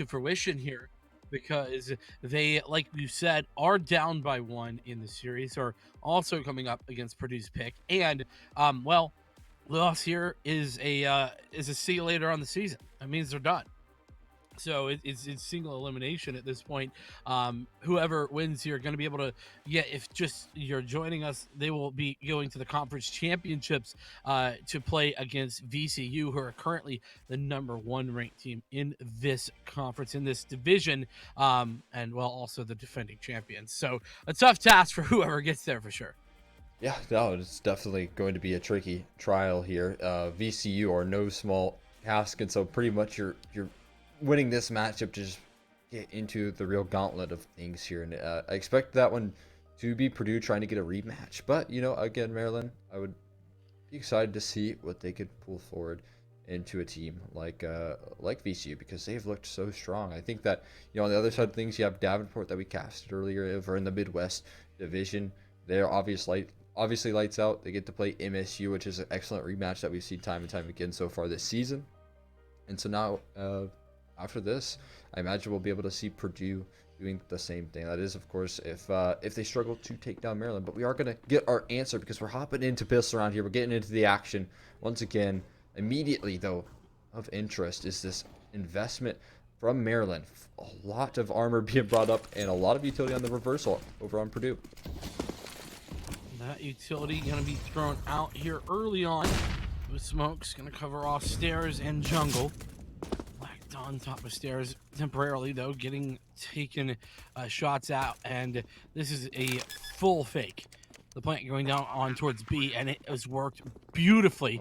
fruition here, because they, like you said, are down by one in the series, are also coming up against Purdue's pick, and loss here is a see you later on the season. That means they're done. So it's single elimination at this point. Whoever wins here going to be able to, if just you're joining us, they will be going to the conference championships to play against VCU, who are currently the #1 ranked team in this conference, in this division, and also the defending champions. So a tough task for whoever gets there for sure. Yeah, no, it's definitely going to be a tricky trial here. VCU are no small task, and so pretty much you're winning this matchup to just get into the real gauntlet of things here. And I expect that one to be Purdue trying to get a rematch. But, again, Maryland, I would be excited to see what they could pull forward into a team like VCU, because they've looked so strong. I think that, on the other side of things, you have Davenport that we casted earlier over in the Midwest Division. They're obviously lights out. They get to play MSU, which is an excellent rematch that we've seen time and time again so far this season. And so now, after this, I imagine we'll be able to see Purdue doing the same thing. That is, of course, if they struggle to take down Maryland. But we are going to get our answer, because we're hopping into pistol around here. We're getting into the action once again. Immediately, though, of interest is this investment from Maryland. A lot of armor being brought up and a lot of utility on the reversal over on Purdue. That utility going to be thrown out here early on. With Smoke's going to cover off stairs and jungle. On top of stairs temporarily, though, getting taken shots out, and this is a full fake. The plant going down on towards B, and it has worked beautifully.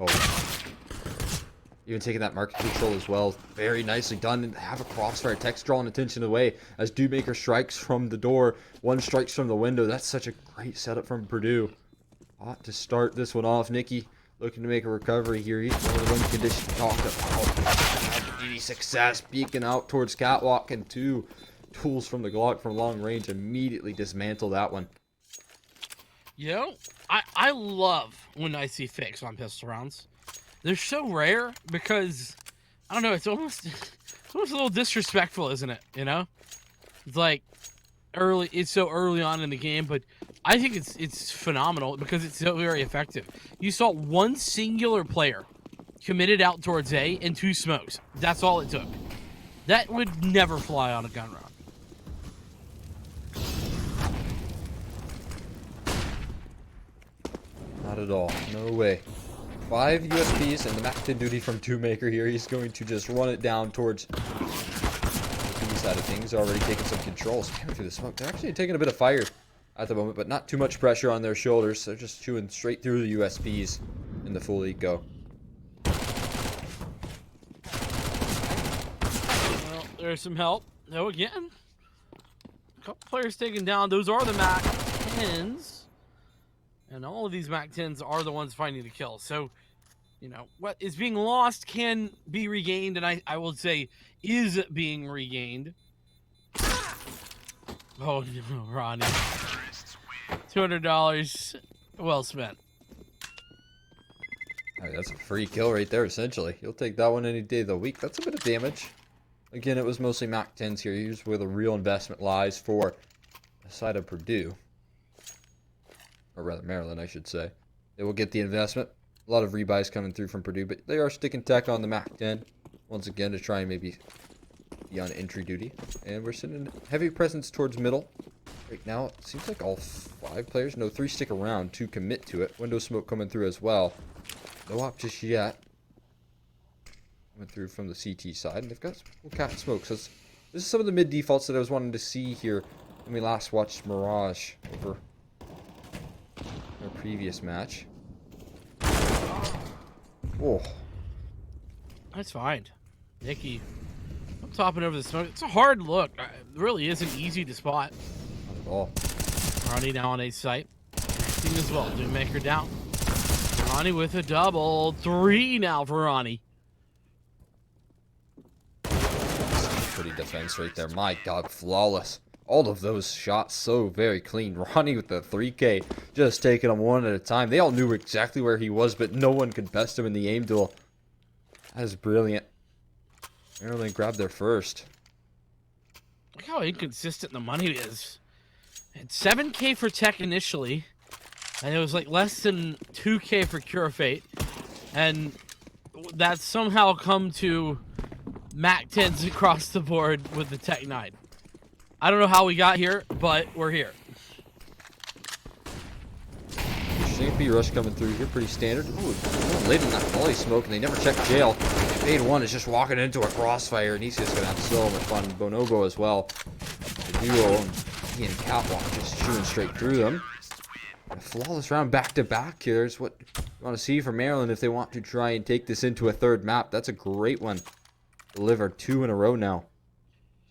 Even taking that market control as well. Very nicely done. And have a crossfire. Text drawing attention away as Dewmaker strikes from the door. One strikes from the window. That's such a great setup from Purdue. Ought to start this one off. Nikki looking to make a recovery here. He's one of the win conditions talked about. Success, beacon out towards Catwalk, and two tools from the Glock from long range immediately dismantle that one. You know, I love when I see fakes on pistol rounds. They're so rare because I don't know. It's almost a little disrespectful, isn't it? You know, it's like early. It's so early on in the game, but I think it's phenomenal because it's so very effective. You saw one singular player committed out towards A and 2 smokes. That's all it took. That would never fly on a gun round. Not at all. No way. 5 USPs and the MAC-10 duty from Two-Maker here. He's going to just run it down towards the B side of things. Already taking some controls. Coming through the smoke. They're actually taking a bit of fire at the moment, but not too much pressure on their shoulders. They're just chewing straight through the USPs in the full eco. Well, there's some help. No, again. A couple players taken down. Those are the MAC-10s. And all of these MAC-10s are the ones finding the kill. So, you know, what is being lost can be regained, and I will say is being regained. Oh, no, Ronnie. $200 well spent. All right, that's a free kill right there, essentially. You'll take that one any day of the week. That's a bit of damage. Again, it was mostly MAC-10s here. Here's where the real investment lies for the side of Purdue. Or rather, Maryland, I should say. They will get the investment. A lot of rebuys coming through from Purdue, but they are sticking tech on the MAC-10 once again to try and maybe be on entry duty. And we're sending heavy presence towards middle. Right now, it seems like all 5 players, no, 3 stick around, 2 commit to it. Window smoke coming through as well. No op just yet. Coming through from the CT side, and they've got some cool cap smoke. So this is some of the mid defaults that I was wanting to see here when we last watched Mirage over our previous match. Oh, That's fine. Nikki, I'm topping over the smoke. It's a hard look. It really isn't easy to spot. not at all. Ronnie now on a site. Team as well. Maker down. Ronnie with a double. 3 now for Ronnie. Pretty defense right there. My God, flawless. All of those shots so very clean. Ronnie with the 3K, just taking them one at a time. They all knew exactly where he was, but no one could best him in the aim duel. That is brilliant. Maryland grabbed their first. Look how inconsistent the money is. It's 7K for Tech initially, and it was like less than 2K for Cure Fate, and that's somehow come to MAC-10s across the board with the Tech 9. I don't know how we got here, but we're here. St. B rush coming through here, pretty standard. Ooh, late in that volley smoke, and they never check jail. Fade 1 is just walking into a crossfire, and he's just gonna have so much fun. Bonobo as well. The duo, he and Catwalk just shooting straight through them. A flawless round back to back here. There's what you want to see from Maryland if they want to try and take this into a third map. That's a great one. Deliver 2 in a row now.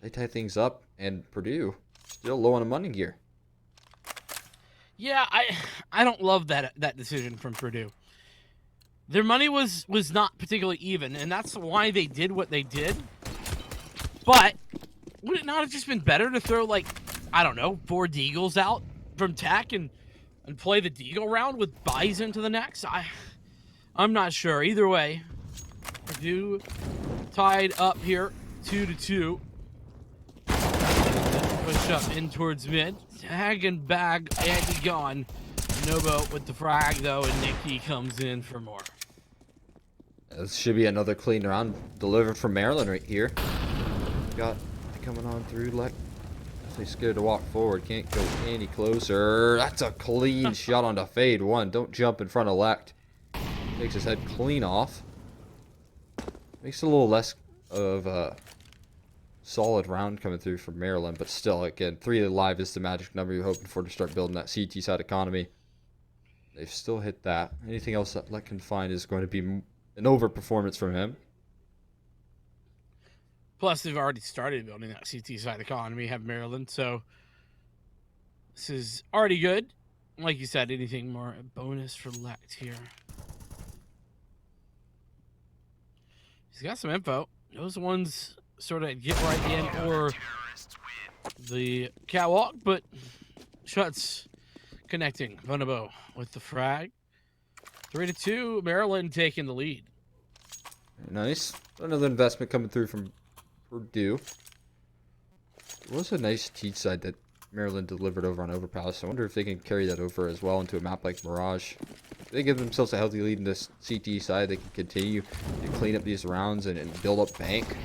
They tie things up, and Purdue still low on the money gear. Yeah, I don't love that decision from Purdue. Their money was not particularly even, and that's why they did what they did. But would it not have just been better to throw, like, I don't know, 4 Deagles out from Tech and play the Deagle round with buys into the next? I'm not sure. Either way, Purdue tied up here 2-2. Push up in towards mid. Tag and bag and gone. Nobo with the frag though, and Nikki comes in for more. This should be another clean round delivered from Maryland right here. Got coming on through like definitely scared to walk forward. Can't go any closer. That's a clean shot onto Fade 1. Don't jump in front of Lect. Takes his head clean off. Makes it a little less of a solid round coming through from Maryland, but still, again, 3 alive is the magic number you're hoping for to start building that CT side economy. They've still hit that. Anything else that Lect can find is going to be an overperformance from him. Plus, they've already started building that CT side economy, have Maryland, so this is already good. Like you said, anything more a bonus for Lect here. He's got some info. Those ones sort of get right in or the catwalk, but shots connecting. Bonobo with the frag. 3-2, Maryland taking the lead. Nice. Another investment coming through from Purdue. It was a nice teach side that Maryland delivered over on Overpass. I wonder if they can carry that over as well into a map like Mirage. If they give themselves a healthy lead in this CT side, they can continue to clean up these rounds and build up bank.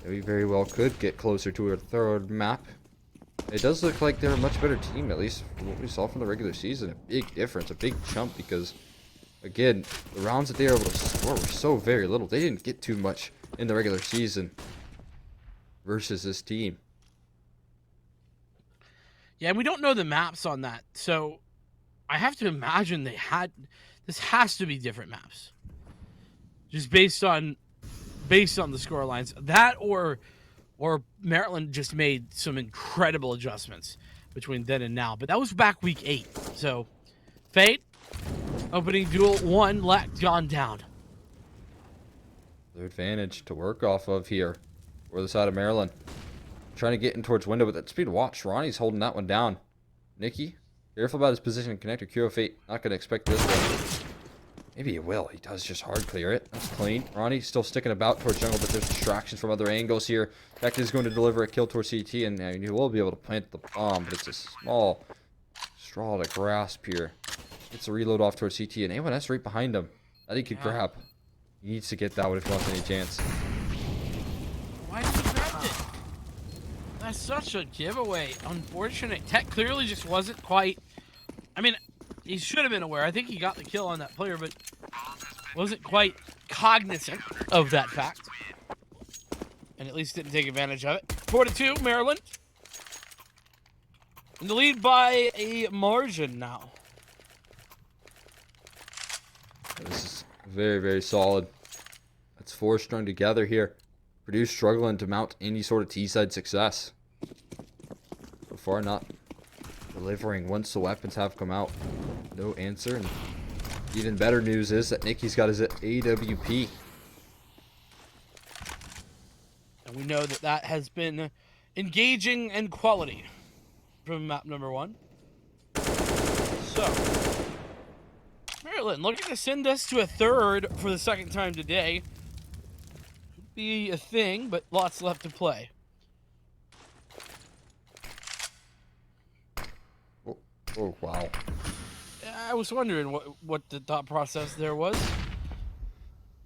We very well could get closer to a third map. It does look like they're a much better team, at least from what we saw from the regular season. A big difference, a big jump, because, again, the rounds that they were able to score were so very little. They didn't get too much in the regular season versus this team. Yeah, we don't know the maps on that, so I have to imagine this has to be different maps, just based on the score lines. That or Maryland just made some incredible adjustments between then and now, but that was back week 8. So Fate opening duel 1 let gone down. Their advantage to work off of here for the side of Maryland. Trying to get in towards window, but that speed watch. Ronnie's holding that one down. Nikki, careful about his position and connector. Kuro Fate, not going to expect this one. Maybe he will. He does just hard clear it. That's clean. Ronnie still sticking about towards jungle, but there's distractions from other angles here. Beck is going to deliver a kill towards CT, and he will be able to plant the bomb, but it's a small straw to grasp here. Gets a reload off towards CT, and A1S right behind him. That he could grab. He needs to get that one if he wants any chance. Why did he grab it? That's such a giveaway. Unfortunate. Tech clearly just wasn't quite... I mean, he should have been aware. I think he got the kill on that player, but wasn't quite cognizant of that fact. And at least didn't take advantage of it. 4-2, Maryland. In the lead by a margin now. This is very, very solid. That's 4 strung together here. Purdue struggling to mount any sort of T-side success. So far, not delivering once the weapons have come out. No answer. And even better news is that Nicky's got his AWP. And we know that that has been engaging and quality from map number 1. So, Maryland looking to send us to a third for the second time today. Could be a thing, but lots left to play. Oh, wow. I was wondering what the thought process there was.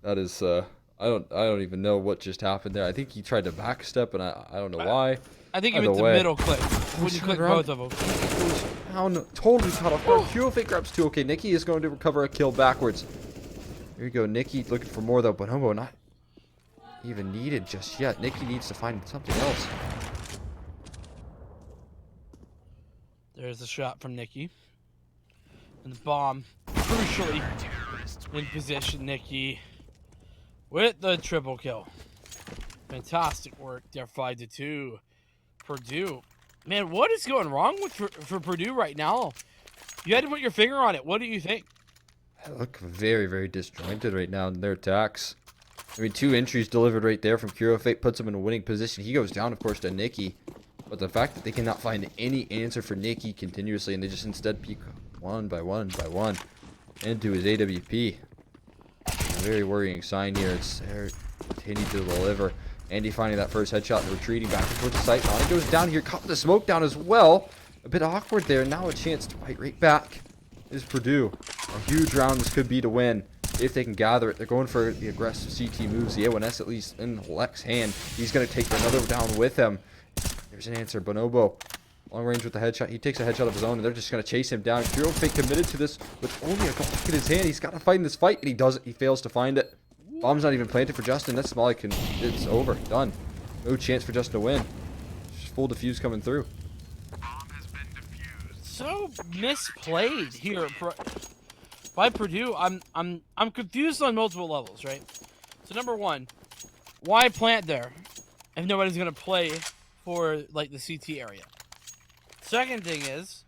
That is, I don't even know what just happened there. I think he tried to backstep, and I don't know why. I think he Either meant the way. middle click when you click both of them. Totally caught off guard. Kuro Fate grabs 2. Okay, Nikki is going to recover a kill backwards. Here you go. Nikki looking for more, though. Bonobo not even needed just yet. Nikki needs to find something else. There's a shot from Nikki. And the bomb crucially in position. Nikki with the triple kill. Fantastic work there. 5-2. Purdue. Man, what is going wrong with for Purdue right now? You had to put your finger on it. What do you think? They look very, very disjointed right now in their attacks. I mean, 2 entries delivered right there from Kuro Fate puts him in a winning position. He goes down, of course, to Nikki. But the fact that they cannot find any answer for Nikki continuously, and they just instead peek one by one by one into his AWP. A very worrying sign here. It's there, continue to deliver. Andy finding that first headshot and retreating back towards the site. Ronnie goes down here, caught with the smoke down as well. A bit awkward there. Now a chance to fight right back is Purdue. A huge round this could be to win if they can gather it. They're going for the aggressive CT moves. The A1S at least in Lex's hand. He's going to take another down with him. There's an answer. Bonobo long range with the headshot. He takes a headshot of his own, and they're just going to chase him down. Kuro Fate committed to this with only a Glock in his hand. He's got to fight in this fight, and he does it. He fails to find it. Bomb's not even planted for Justin. That's small. It's over. Done. No chance for Justin to win. Just full defuse coming through. So misplayed here by Purdue. I'm confused on multiple levels, right? So number 1, why plant there if nobody's gonna play for like the CT area? Second thing is,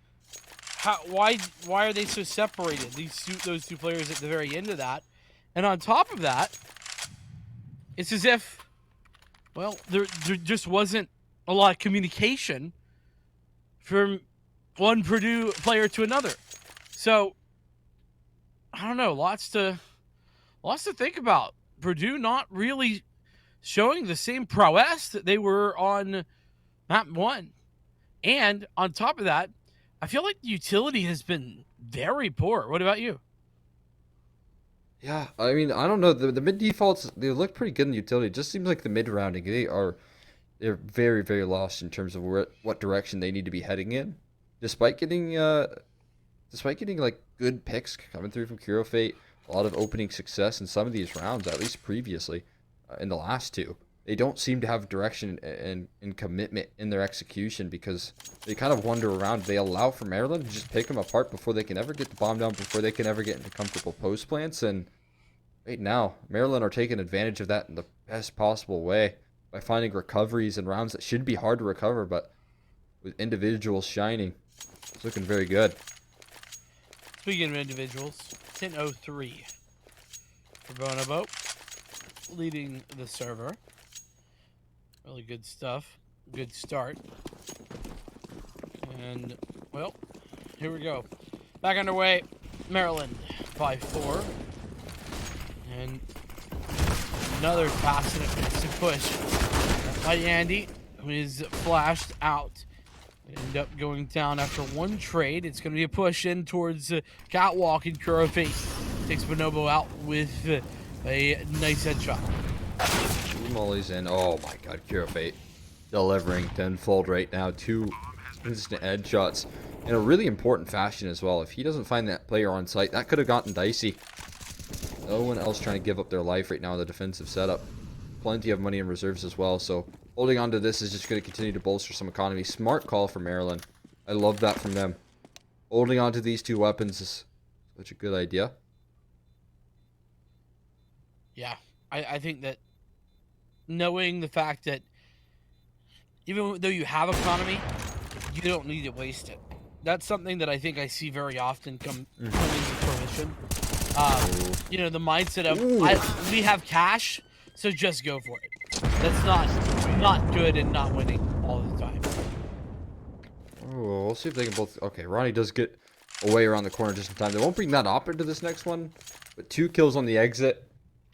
why are they so separated? Those two players at the very end of that, and on top of that, it's as if, well, there just wasn't a lot of communication from one Purdue player to another. So I don't know, lots to think about. Purdue not really showing the same prowess that they were on map 1. And on top of that, I feel like the utility has been very poor. What about you? Yeah, I mean, I don't know. The mid defaults, they look pretty good in utility. It just seems like the mid rounding, they're very, very lost in terms of what direction they need to be heading in. Despite getting like good picks coming through from Kuro Fate, a lot of opening success in some of these rounds, at least previously, in the last two. They don't seem to have direction and commitment in their execution because they kind of wander around. They allow for Maryland to just pick them apart before they can ever get the bomb down, before they can ever get into comfortable post plants. And right now, Maryland are taking advantage of that in the best possible way by finding recoveries in rounds that should be hard to recover, but with individuals shining, it's looking very good. Speaking of individuals, 10:03 for Bonobo, leading the server. Really good stuff. Good start. And, well, here we go. Back underway. Maryland by 4. And another pass and a push by Andy, who is flashed out. End up going down after one trade. It's going to be a push in towards Catwalk, and Kuro Fate takes Bonobo out with a nice headshot. Two mollies in. Oh my god, Kuro Fate delivering tenfold right now. 2 instant headshots in a really important fashion as well. If he doesn't find that player on site, that could have gotten dicey. No one else trying to give up their life right now in the defensive setup. Plenty of money in reserves as well, so holding on to this is just going to continue to bolster some economy. Smart call for Maryland. I love that from them. Holding on to these 2 weapons is such a good idea. Yeah, I think that knowing the fact that even though you have economy, you don't need to waste it. That's something that I think I see very often come into fruition. You know, the mindset of we have cash, so just go for it. That's not good and not winning all the time. Oh, we'll see if they can both. Okay, Ronnie does get away around the corner just in time. They won't bring that op into this next one, but 2 kills on the exit.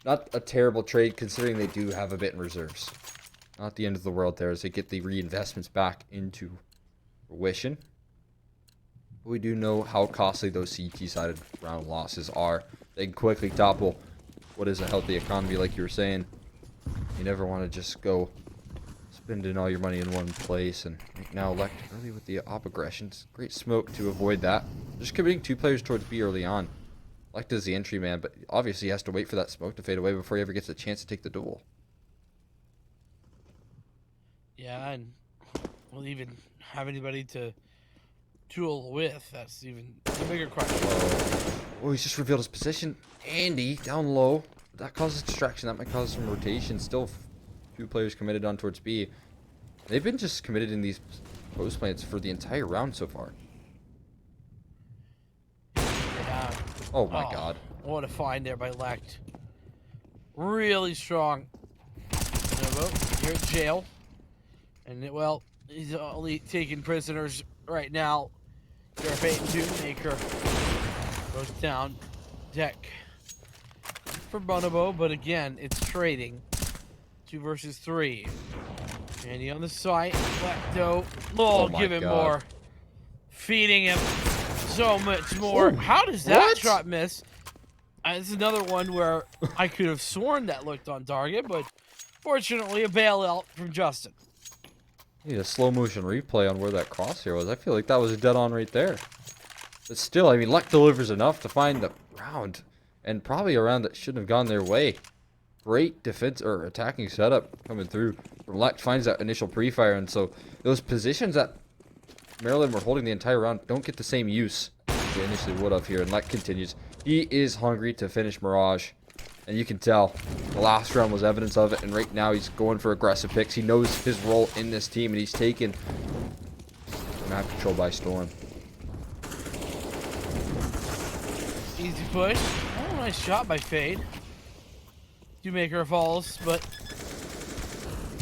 Not a terrible trade considering they do have a bit in reserves. Not the end of the world there as they get the reinvestments back into fruition. But we do know how costly those CT-sided round losses are. They can quickly topple what is a healthy economy, like you were saying. You never want to just go spending all your money in one place. And right now, Lect early with the op aggressions. Great smoke to avoid that. Just committing 2 players towards B early on. Lect is the entry man, but obviously he has to wait for that smoke to fade away before he ever gets a chance to take the duel. Yeah, and we'll even have anybody to duel with. That's even a bigger question. Oh, he's just revealed his position. Andy down low. That causes distraction. That might cause some rotation. Still 2 players committed on towards B. They've been just committed in these post plants for the entire round so far. Yeah. Oh my god. What a find there by Lect. Really strong. Here at jail. And, well, he's only taking prisoners right now. Kuro Fate and Doommaker both down deck for Bonobo, but again, it's trading. 2 versus 3. Andy on the site. Lecto. Oh, give him more. Feeding him so much more. Ooh, how does that what? shot miss? It's another one where I could have sworn that looked on target, but fortunately a bailout from Justin. Need a slow motion replay on where that crosshair was. I feel like that was dead on right there. But still, I mean, Lect delivers enough to find the round. And probably a round that shouldn't have gone their way. Great defense or attacking setup coming through. Lect finds that initial pre-fire, and so those positions that Maryland were holding the entire round don't get the same use as they initially would have here. And Lect continues. He is hungry to finish Mirage. And you can tell the last round was evidence of it. And right now he's going for aggressive picks. He knows his role in this team, and he's taken map control by storm. Easy push. Oh, nice shot by Fade. Doommaker falls, but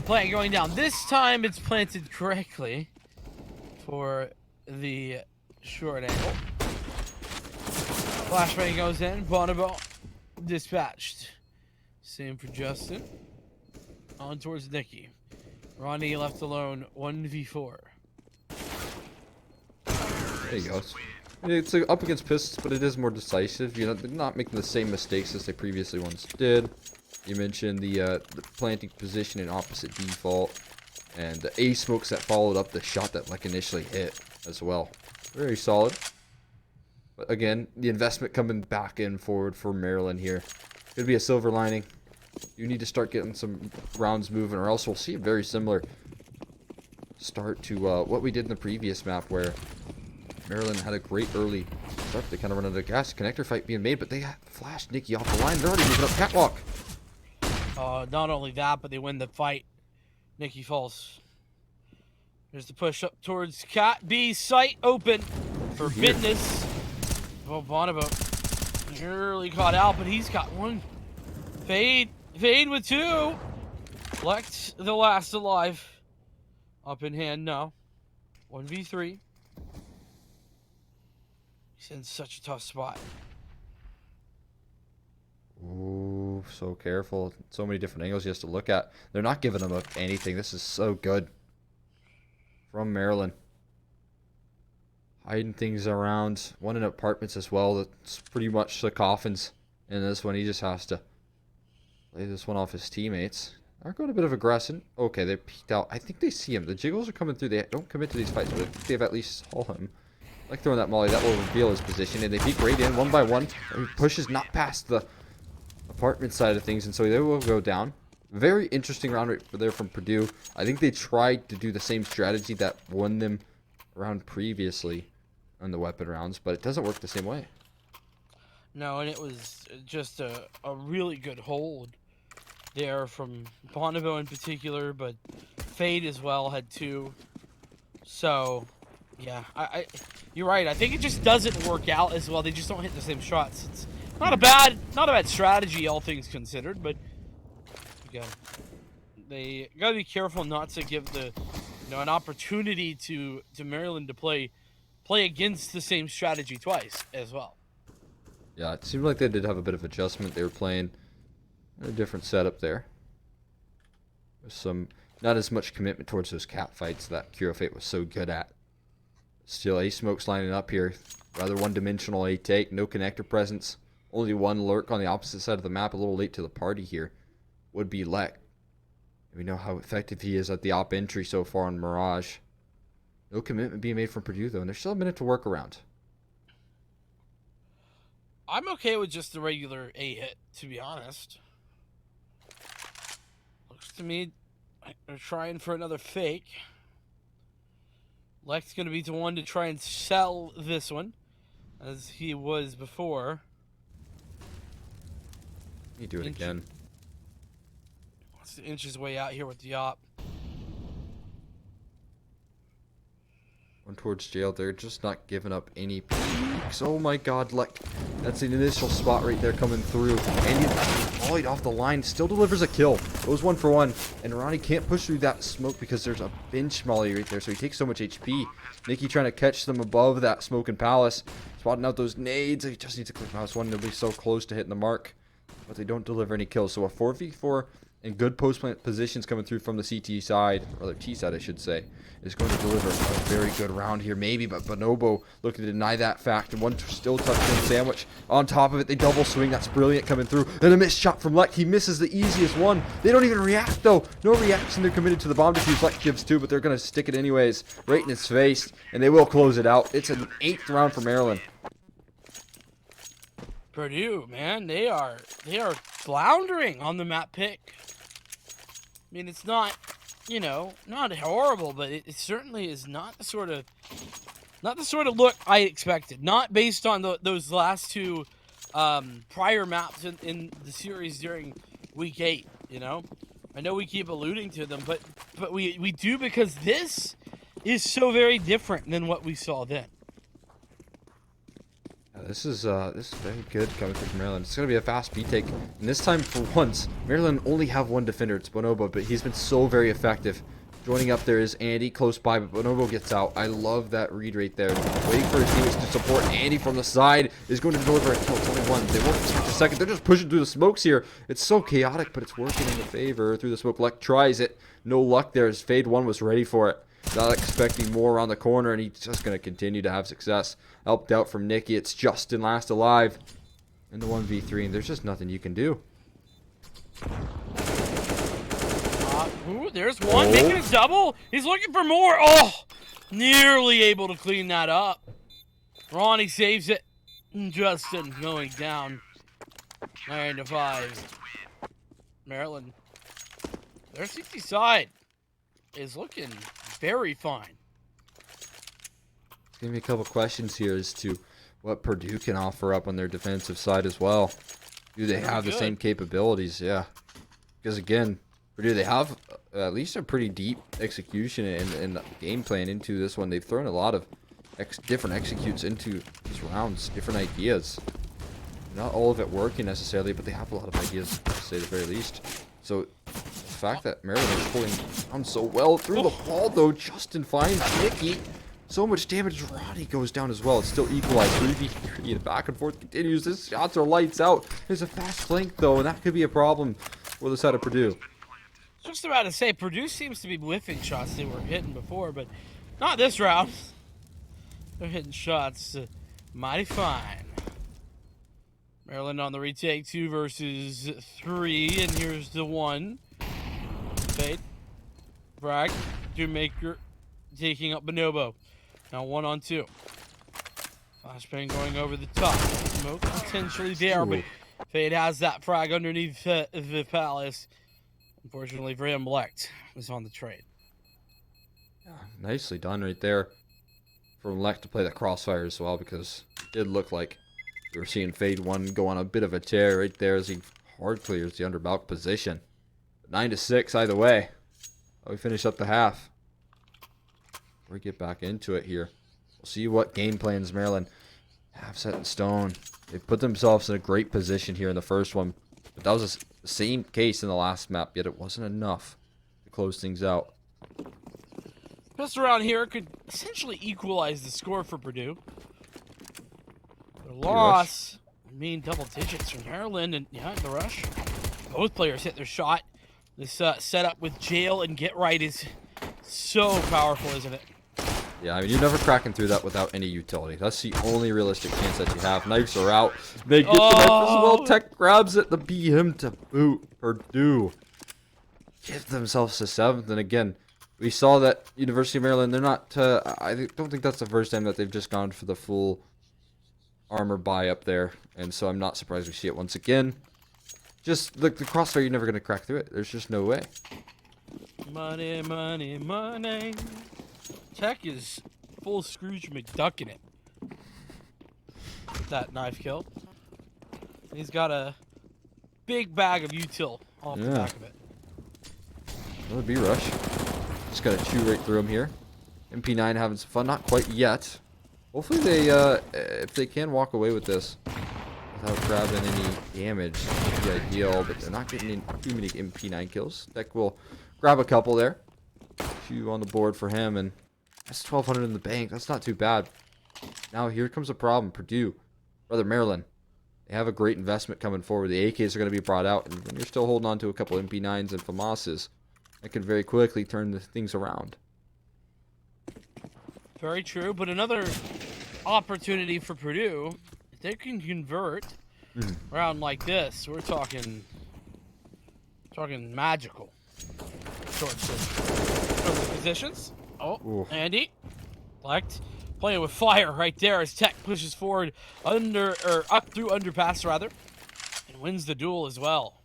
plant going down. This time it's planted correctly for the short angle. Flashbang goes in. Bonobo dispatched. Same for Justin. On towards Nikki. Ronnie left alone 1v4. There you go. It's up against Pistols, but it is more decisive. You know, they're not making the same mistakes as they previously once did. You mentioned the planting position in opposite default, and the A smokes that followed up the shot that like initially hit as well. Very solid. But again, the investment coming back in forward for Maryland here. Could be a silver lining. You need to start getting some rounds moving, or else we'll see a very similar start to what we did in the previous map, where Maryland had a great early start. They kind of run out of gas. Connector fight being made, but they flashed Nikki off the line. They're already moving up catwalk. Not only that, but they win the fight. Nikki falls. There's the push up towards Cat B site open for business. Oh, Bonobo nearly caught out, but he's got one. Fade with two. Lect the last alive. Up in hand now. 1v3. He's in such a tough spot. Ooh, so careful. So many different angles he has to look at. They're not giving him up anything. This is so good. From Maryland. Hiding things around. One in apartments as well. That's pretty much the coffins in this one. He just has to lay this one off his teammates. They're going a bit of aggression. Okay, they peeked out. I think they see him. The jiggles are coming through. They don't commit to these fights, but I think they've at least saw him. Like throwing that molly, that will reveal his position, and they peek right in one by one. And he pushes not past the apartment side of things, and so they will go down. Very interesting round right there from Purdue. I think they tried to do the same strategy that won them around previously on the weapon rounds, but it doesn't work the same way. No, and it was just a really good hold there from Bonobo in particular, but Fade as well had two. So, yeah, you're right. I think it just doesn't work out as well. They just don't hit the same shots. It's not a bad strategy, all things considered, but again, they gotta be careful not to give an opportunity to Maryland to play against the same strategy twice as well. Yeah, it seemed like they did have a bit of adjustment. They were playing a different setup there. There's some not as much commitment towards those cat fights that Curofate was so good at. Still, A Smoke's lining up here. Rather one-dimensional A take, no connector presence. Only one lurk on the opposite side of the map, a little late to the party here. Would be Lek. We know how effective he is at the op entry so far on Mirage. No commitment being made from Purdue, though, and there's still a minute to work around. I'm okay with just the regular A hit, to be honest. Looks to me they're trying for another fake. Lek's going to be the one to try and sell this one, as he was before. You do it again. Wants to inch his way out here with the op. One towards jail. They're just not giving up any peeks. Oh my god, Lek. That's the initial spot right there coming through. And he volleyed off the line. Still delivers a kill. Goes 1 for 1. And Ronnie can't push through that smoke because there's a bench molly right there. So he takes so much HP. Nikki trying to catch them above that smoking palace. Spotting out those nades. He just needs to click mouse 1. They'll be so close to hitting the mark. But they don't deliver any kills. So a 4v4 and good post-plant positions coming through from the CT side, or the T side I should say, is going to deliver a very good round here maybe, but Bonobo looking to deny that fact, and one still touchdown sandwich on top of it. They double swing. That's brilliant coming through, and a missed shot from Lek. He misses the easiest one. They don't even react though. No reaction. They're committed to the bomb defuse. Lek gives 2, but they're going to stick it anyways right in his face, and they will close it out. It's an 8th round for Maryland. Purdue, man, they are floundering on the map pick. I mean, it's not, not horrible, but it certainly is not the sort of look I expected. Not based on those last two prior maps in the series during week 8. I know we keep alluding to them, but we do, because this is so very different than what we saw then. this is very good coming from Maryland. It's gonna be a fast B take, and this time for once, Maryland only have one defender. It's Bonobo, but he's been so very effective. Joining up there is Andy close by, but Bonobo gets out. I love that read right there. Waiting for his teammates to support. Andy from the side is going to deliver a kill. It's only one. They won't expect a second. They're just pushing through the smokes here. It's so chaotic, but it's working in the favor through the smoke. Lek tries it. No luck there as Fade 1 was ready for it. Not expecting more around the corner, and he's just going to continue to have success. Helped out from Nikki. It's Justin last alive in the 1v3, and there's just nothing you can do. Ooh, there's one making a double. He's looking for more. Oh, nearly able to clean that up. Ronnie saves it. Justin going down. 9-5. Maryland. Their CT side is looking very fine. Give me a couple questions here as to what Purdue can offer up on their defensive side as well. Do they have the same capabilities? Yeah. Because again, Purdue, they have at least a pretty deep execution and game plan into this one. They've thrown a lot of different executes into these rounds, different ideas. Not all of it working necessarily, but they have a lot of ideas, to say the very least. So the fact that Maryland is pulling down so well through the wall, though, Justin finds Nikki. So much damage. Ronnie goes down as well. It's still equalized. 3v3. The back and forth continues. This shots are lights out. There's a fast flank, though, and that could be a problem for the side of Purdue. Just about to say, Purdue seems to be whiffing shots they were hitting before, but not this round. They're hitting shots mighty fine. Maryland on the retake, 2 versus 3, and here's the 1. Fade. Bragg. Doommaker taking up Bonobo. Now 1-on-2. Flashbang going over the top. Smoke potentially there, but Fade has that frag underneath the Palace. Unfortunately for him, Lecht was on the trade. Yeah, nicely done right there from Lecht to play that crossfire as well, because it did look like we were seeing Fade 1 go on a bit of a tear right there as he hard clears the underbalk position. 9-6 either way. We finish up the half. We get back into it here. We'll see what game plans Maryland have set in stone. They put themselves in a great position here in the first one, but that was the same case in the last map, yet it wasn't enough to close things out. Just around here could essentially equalize the score for Purdue. The loss, I mean, double digits from Maryland, and yeah, the rush. Both players hit their shot. This setup with Jail and Get Right is so powerful, isn't it? Yeah, I mean, you're never cracking through that without any utility. That's the only realistic chance that you have. Knives are out. They get the knife as well. Tech grabs it. The BM to boot. Purdue give themselves a 7th. And again, we saw that University of Maryland, they're not... I don't think that's the first time that they've just gone for the full armor buy up there. And so I'm not surprised we see it once again. Just the crossfire, you're never going to crack through it. There's just no way. Money, money, money. Tech is full Scrooge McDuck in it. That knife kill. He's got a big bag of util off the back of it. Another B rush. Just gotta chew right through him here. MP9 having some fun. Not quite yet. Hopefully they, if they can walk away with this without grabbing any damage, that'd be ideal. But they're not getting too many MP9 kills. Tech will grab a couple there. Chew on the board for him, and that's 1,200 in the bank. That's not too bad. Now here comes a problem. Purdue, Maryland. They have a great investment coming forward. The AKs are going to be brought out, and when you're still holding on to a couple MP9s and FAMASs, that can very quickly turn the things around. Very true, but another opportunity for Purdue, if they can convert around like this, we're talking magical. Short positions. Oh, ooh. Andy. Lecht playing with fire right there as Tech pushes forward up through underpass rather, and wins the duel as well.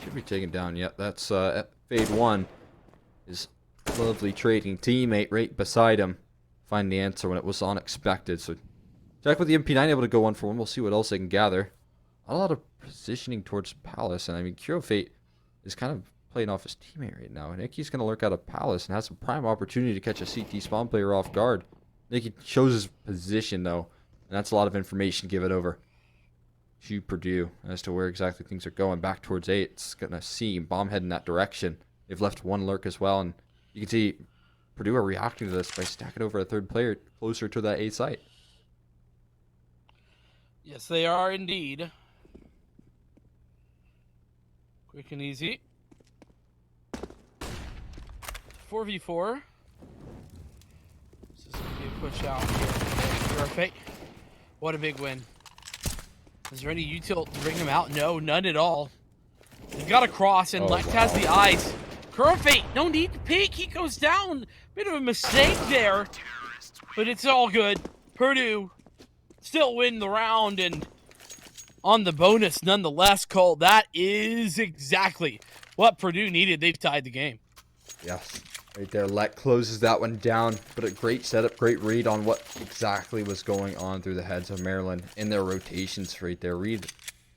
Should be taken down yet. That's Fade 1. His lovely trading teammate right beside him. Find the answer when it was unexpected. So Tech with the MP9 able to go 1-for-1. We'll see what else they can gather. A lot of positioning towards Palace, and I mean Kuro Fate is kind of playing off his teammate right now. Nicky's going to lurk out of Palace and has some prime opportunity to catch a CT spawn player off guard. Nicky shows his position, though, And that's a lot of information given over to Purdue as to where exactly things are going. Back towards A, it's going to see bomb head in that direction. They've left one lurk as well, and you can see Purdue are reacting to this by stacking over a third player closer to that A site. Yes, they are indeed. Quick and easy. 4v4. This is going to be a push out here. Perfect. What a big win. Is there any util to bring him out? No, none at all. They've got a cross, and Lect has the eyes. Curl fate, no need to peek. He goes down. Bit of a mistake there, but it's all good. Purdue still win the round, and on the bonus nonetheless, Cole. That is exactly what Purdue needed. They've tied the game. Yes, right there. Lect closes that one down, but a great setup, great read on what exactly was going on through the heads of Maryland in their rotations right there. Read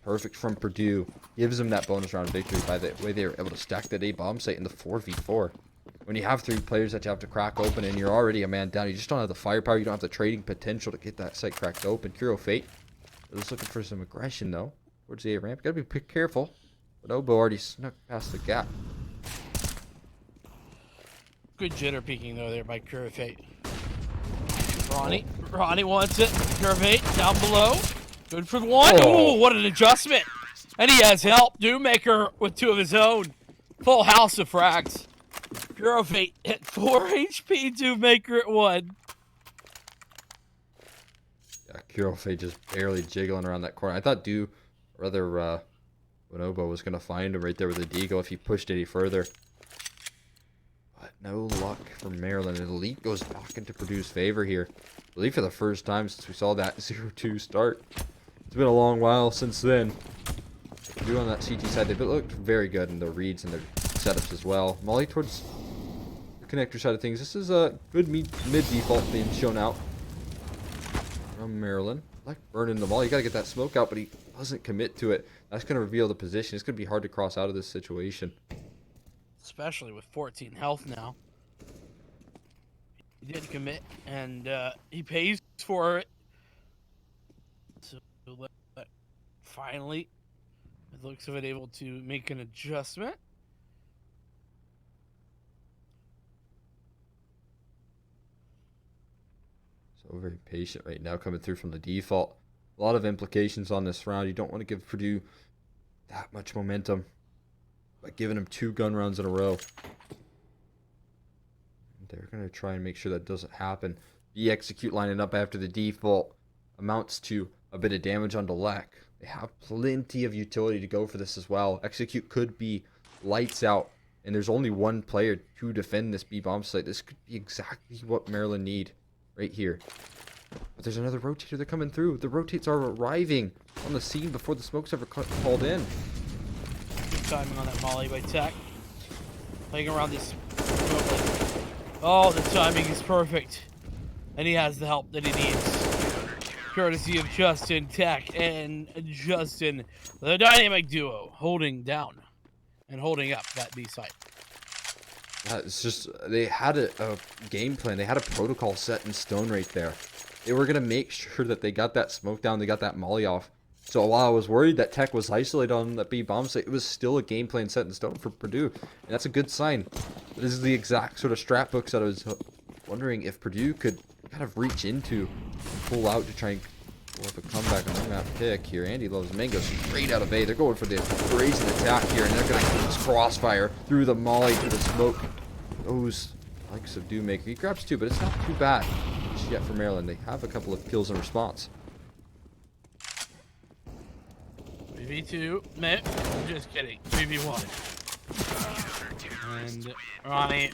perfect from Purdue. Gives them that bonus round victory by the way they were able to stack that A bomb site in the 4v4. When you have 3 players that you have to crack open and you're already a man down, you just don't have the firepower, you don't have the trading potential to get that site cracked open. Curo Fate is just looking for some aggression though towards the A ramp. Gotta be careful. But Obo already snuck past the gap. Good jitter peeking though there by Curo Fate. Ronnie wants it. Curo Fate down below. Good for the one. Oh. Ooh, what an adjustment. And he has help. Doommaker with 2 of his own. Full house of frags. Curo Fate at 4 HP. Doommaker at 1. Yeah, Curo Fate just barely jiggling around that corner. I thought Bonobo was going to find him right there with the Deagle if he pushed any further. But no luck for Maryland. And Elite goes back into Purdue's favor here. Elite for the first time since we saw that 0-2 start. It's been a long while since then. Purdue on that CT side, they've looked very good in their reads and their setups as well. Molly towards the connector side of things. This is a good mid default being shown out from Maryland. Like burning the Molly. You got to get that smoke out, but he doesn't commit to it. That's going to reveal the position. It's going to be hard to cross out of this situation. Especially with 14 health now. He did commit, and he pays for it. So finally, it looks of it able to make an adjustment. So very patient right now coming through from the default. A lot of implications on this round. You don't want to give Purdue that much momentum by giving them 2 gun rounds in a row. They're going to try and make sure that doesn't happen. The execute lining up after the default amounts to a bit of damage on the Lek. They have plenty of utility to go for this as well. Execute could be lights out, and there's only 1 player to defend this B bomb site. This could be exactly what Maryland need right here. But there's another rotator they're coming through. The rotates are arriving on the scene before the smoke's ever called in. Good timing on that Molly by Tech. Playing around this. Oh, the timing is perfect. And he has the help that he needs. Courtesy of Justin Tech and Justin, the dynamic duo, holding down and holding up that B site. It's just, they had a game plan. They had a protocol set in stone right there. They were going to make sure that they got that smoke down, they got that Molly off. So while I was worried that Tech was isolated on that B bomb site, it was still a game plan set in stone for Purdue. And that's a good sign. This is the exact sort of strat books that I was wondering if Purdue could kind of reach into, pull out to try and go with a comeback on that pick here. Andy loves Mango straight out of A. They're going for the brazen attack here, and they're going to get this crossfire through the Molly to the smoke. Those likes of Doommaker. He grabs 2, but it's not too bad just yet for Maryland. They have a couple of kills in response. 3v2, meh, just kidding, 3v1. And Ronnie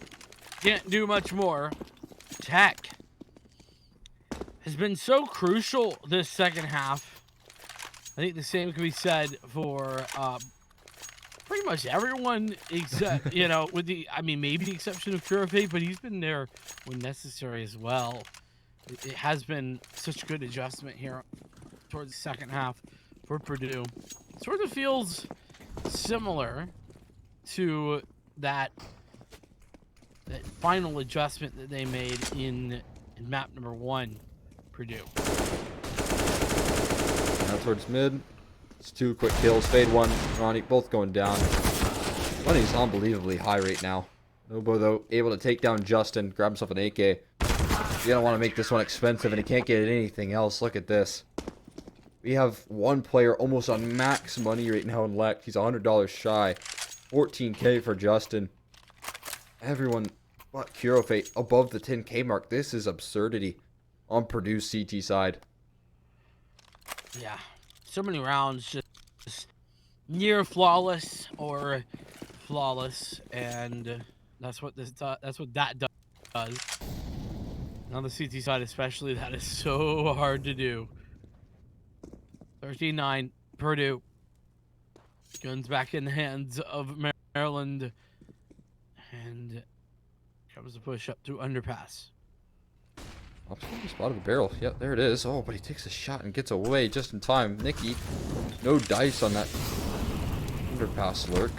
can't do much more. Tech has been so crucial this second half. I think the same can be said for pretty much everyone except, you know, with the, I mean, maybe the exception of Curo Fate, but he's been there when necessary as well. It has been such a good adjustment here towards the second half for Purdue. Sort of feels similar to that final adjustment that they made in map number 1, Purdue. towards mid. It's 2 quick kills. Fade 1. Ronnie both going down. Ronnie's unbelievably high right now. Nobo, though, able to take down Justin. Grab himself an AK. You don't want to make this one expensive, and he can't get anything else. Look at this. We have one player almost on max money right now in Lect. He's $100 shy. 14K for Justin. Everyone but Kurofate above the 10K mark. This is absurdity on Purdue's CT side. Yeah, so many rounds just near flawless or flawless, and that's what that does. On the CT side especially, that is so hard to do. 13-9, Purdue. Guns back in the hands of Maryland, and comes the push up through underpass. Spotted the barrel. Yep, there it is. Oh, but he takes a shot and gets away just in time. Nikki, no dice on that underpass lurk.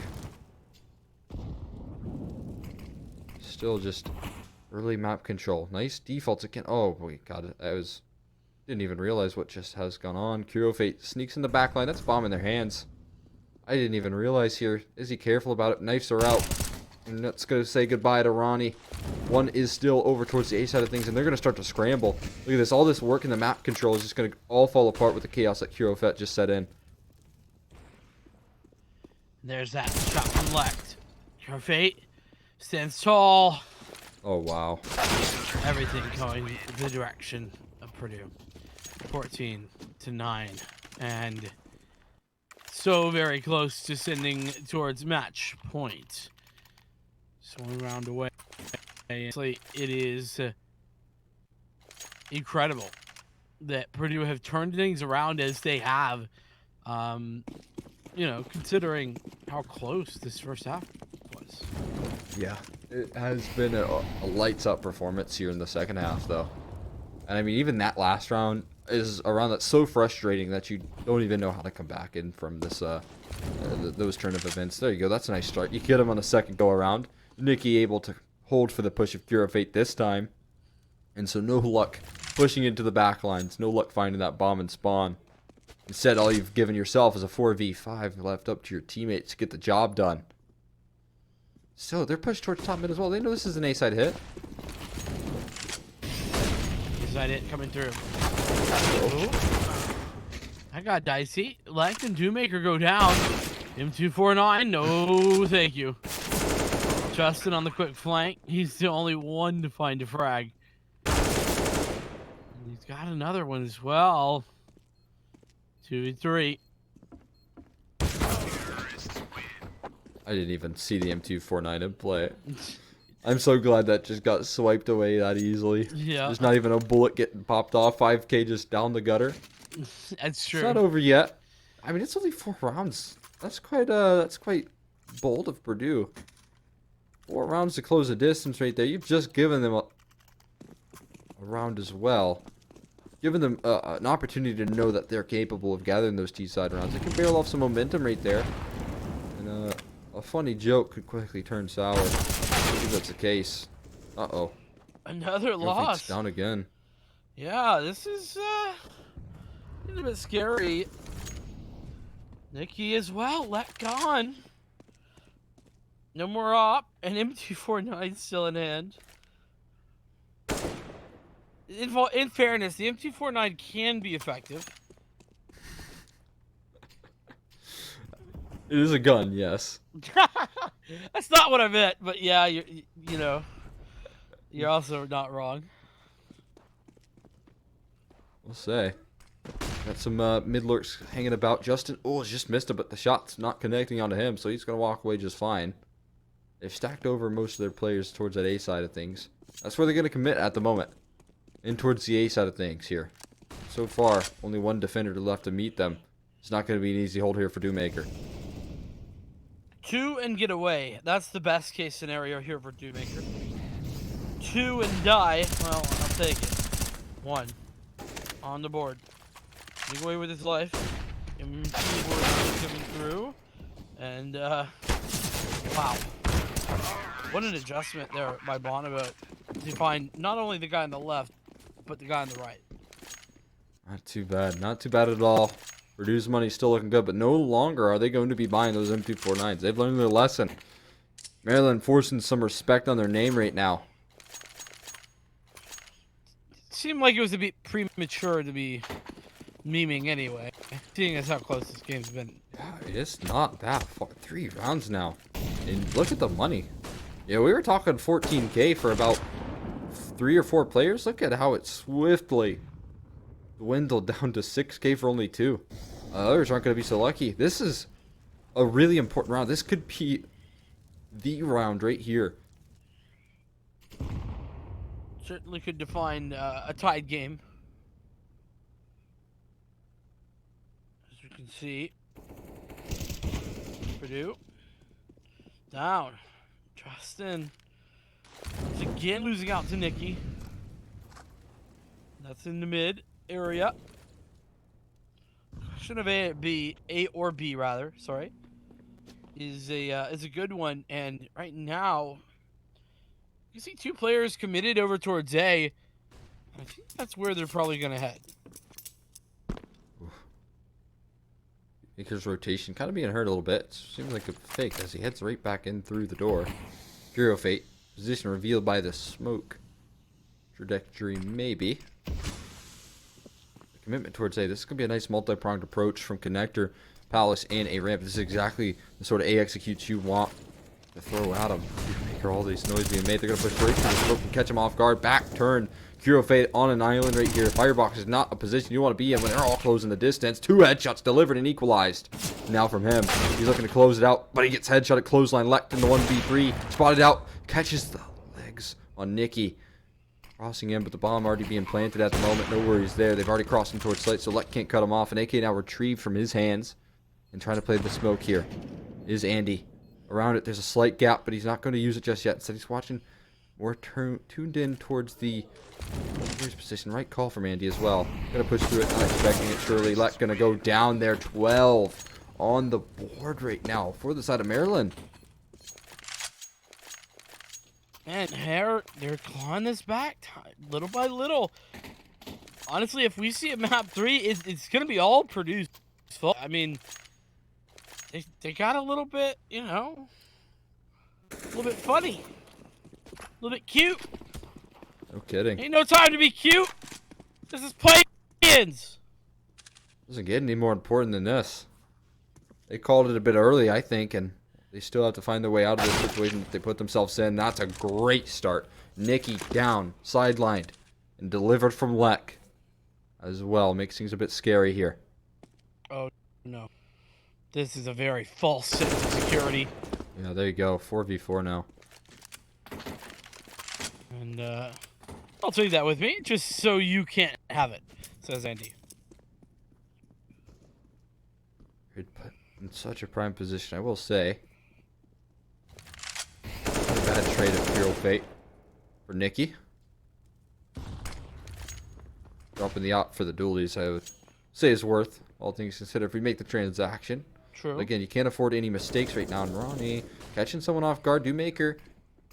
Still just early map control. Nice defaults again. Oh, wait, got it. Didn't even realize what just has gone on. Kurofate sneaks in the back line. That's a bomb in their hands. I didn't even realize here. Is he careful about it? Knives are out. And let's go say goodbye to Ronnie. One is still over towards the A side of things, and they're going to start to scramble. Look at this. All this work in the map control is just going to all fall apart with the chaos that Kurofate just set in. There's that shot from Lect. Kurofate stands tall. Oh, wow. Everything going the direction of Purdue. 14-9. And so very close to sending towards match point. So 1 round away. It is incredible that Purdue have turned things around as they have. You know, considering how close this first half was. Yeah, it has been a lights up performance here in the second half, though. And I mean, even that last round is a round that's so frustrating that you don't even know how to come back in from this those turn of events. There you go. That's a nice start. You get him on the second go around. Nikki able to hold for the push of Kurofate this time. And so no luck pushing into the back lines. No luck finding that bomb and spawn. Instead, all you've given yourself is a 4v5 left up to your teammates to get the job done. So they're pushed towards top mid as well. They know this is an A-side hit. A-side hit coming through. I got dicey. Lect and Dewmaker go down. M249, no thank you. Justin on the quick flank. He's the only one to find a frag. And he's got another one as well. 2v3. I didn't even see the M249 in play. I'm so glad that just got swiped away that easily. Yeah. There's not even a bullet getting popped off. 5K just down the gutter. That's true. It's not over yet. I mean, it's only 4 rounds. That's quite bold of Purdue. 4 rounds to close the distance right there. You've just given them a round as well. Given them an opportunity to know that they're capable of gathering those T-side rounds. They can barrel off some momentum right there. And a funny joke could quickly turn sour. If that's the case. Uh-oh. Another loss. Down again. Yeah, this is a little bit scary. Nikki as well, let gone. No more op, and M249 still in hand. In fairness, the M249 can be effective. It is a gun, yes. That's not what I meant, but yeah, you know, you're also not wrong. We'll say. Got some mid lurks hanging about. Justin, just missed it, but the shot's not connecting onto him, so he's going to walk away just fine. They've stacked over most of their players towards that A side of things. That's where they're going to commit at the moment. In towards the A side of things here. So far, only one defender left to meet them. It's not going to be an easy hold here for Dewmaker. 2 and get away. That's the best case scenario here for Dewmaker. 2 and die. Well, I'll take it. 1 on the board. Getting away with his life. M2 coming through. And, wow. What an adjustment there by Bonneville to find not only the guy on the left, but the guy on the right. Not too bad. Not too bad at all. Purdue's money's still looking good, but no longer are they going to be buying those M249s. They've learned their lesson. Maryland forcing some respect on their name right now. Seemed like it was a bit premature to be memeing anyway, seeing as how close this game's been. Yeah, it's not that far. 3 rounds now. And look at the money. Yeah, we were talking 14K for about 3 or 4 players. Look at how it swiftly dwindled down to 6K for only 2. Others aren't going to be so lucky. This is a really important round. This could be the round right here. Certainly could define a tied game. As you can see, Purdue down. Justin is again losing out to Nikki. That's in the mid area. Question of A or B rather. Sorry, is a good one, and right now you see 2 players committed over towards A. I think that's where they're probably gonna head. Maker's rotation kind of being hurt a little bit. Seems like a fake as he heads right back in through the door. Hero Fate. Position revealed by the smoke. Trajectory maybe. Commitment towards A. This is going to be a nice multi-pronged approach from Connector, Palace, and A ramp. This is exactly the sort of A executes you want to throw at him. Maker, all these noise being made. They're going to push right through the smoke and catch him off guard. Back turn. Hero Fate on an island right here. Firebox is not a position you want to be in when they're all closing the distance. 2 headshots delivered and equalized. Now from him. He's looking to close it out, but he gets headshot at clothesline. Lect in the 1v3. Spotted out. Catches the legs on Nikki. Crossing in, but the bomb already being planted at the moment. No worries there. They've already crossed him towards site, so Lect can't cut him off. And AK now retrieved from his hands. And trying to play the smoke here is Andy. Around it, there's a slight gap, but he's not going to use it just yet. Instead, he's watching more tuned in towards the position. Right call from Andy as well. Going to push through it, not expecting it surely. Lect going to go down there. 12 on the board right now for the side of Maryland. Man, they're clawing this back little by little. Honestly, if we see a map 3, it's going to be all Purdue's fault. I mean, they got a little bit, you know, a little bit funny. A little bit cute. No kidding. Ain't no time to be cute. This is play-ins. Doesn't get any more important than this. They called it a bit early, I think, and they still have to find their way out of this situation that they put themselves in. That's a great start. Nikki down, sidelined, and delivered from Lek as well. Makes things a bit scary here. Oh, no. This is a very false sense of security. Yeah, there you go. 4v4 now. And, I'll take that with me, just so you can't have it, says Andy. You're put in such a prime position, I will say. Not a bad trade of Hero Fate for Nikki. Dropping the op for the dualies, I would say is worth, all things considered, if we make the transaction. True. But again, you can't afford any mistakes right now. And Ronnie catching someone off guard. Dewmaker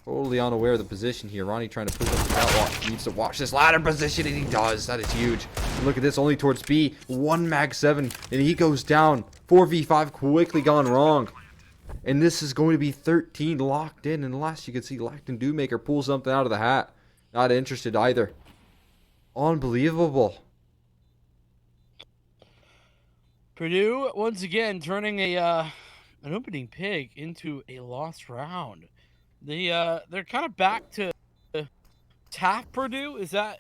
totally unaware of the position here. Ronnie trying to push up the catwalk. Needs to watch this ladder position, and he does. That is huge. And look at this, only towards B. 1 mag 7, and he goes down. 4v5 quickly gone wrong. And this is going to be 13 locked in. And last you can see, Lect and Dewmaker pull something out of the hat. Not interested either. Unbelievable. Purdue once again turning an opening pig into a lost round. They're kind of back to tap Purdue. Is that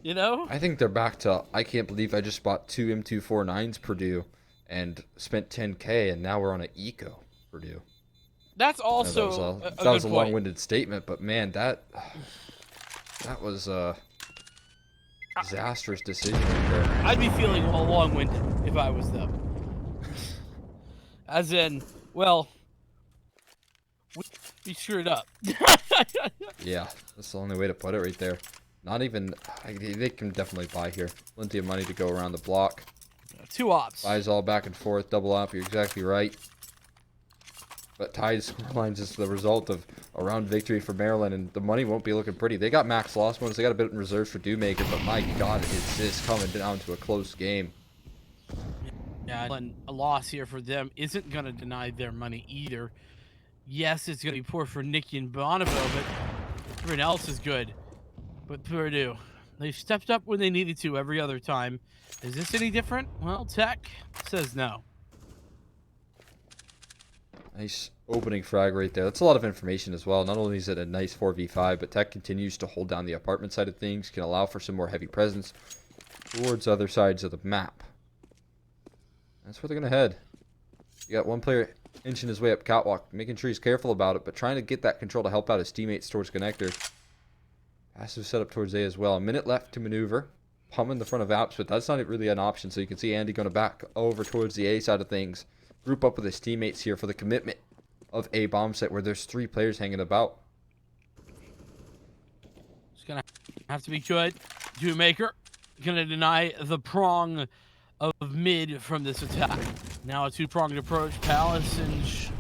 you know? I think they're back to, I can't believe I just bought 2 M249s Purdue and spent 10K, and now we're on an eco Purdue. That's I know also that was a good point. long-winded statement, but man, that was a disastrous decision right there. I'd be feeling a long-winded if I was them. As in, well, we screwed up. Yeah, that's the only way to put it right there. Not even, they can definitely buy here. Plenty of money to go around the block. 2 ops. Buys all back and forth, double op, you're exactly right. But tied scorelines is the result of a round victory for Maryland, and the money won't be looking pretty. They got max loss bonus, they got a bit in reserve for Dewmaker, but my god, is this coming down to a close game. Yeah, and a loss here for them isn't going to deny their money either. Yes, it's going to be poor for Nicky and Bonneville, but everyone else is good. But Purdue, they've stepped up when they needed to every other time. Is this any different? Well, Tech says no. Nice opening frag right there. That's a lot of information as well. Not only is it a nice 4v5, but Tech continues to hold down the apartment side of things, can allow for some more heavy presence towards other sides of the map. That's where they're going to head. You got one player inching his way up catwalk, making sure he's careful about it, but trying to get that control to help out his teammates towards connector. Passive setup towards A as well. A minute left to maneuver. Pumping the front of Apps, but that's not really an option. So you can see Andy going to back over towards the A side of things. Group up with his teammates here for the commitment of A bomb site where there's 3 players hanging about. It's going to have to be good. Maker going to deny the prong of mid from this attack. Now a 2-pronged approach. Palace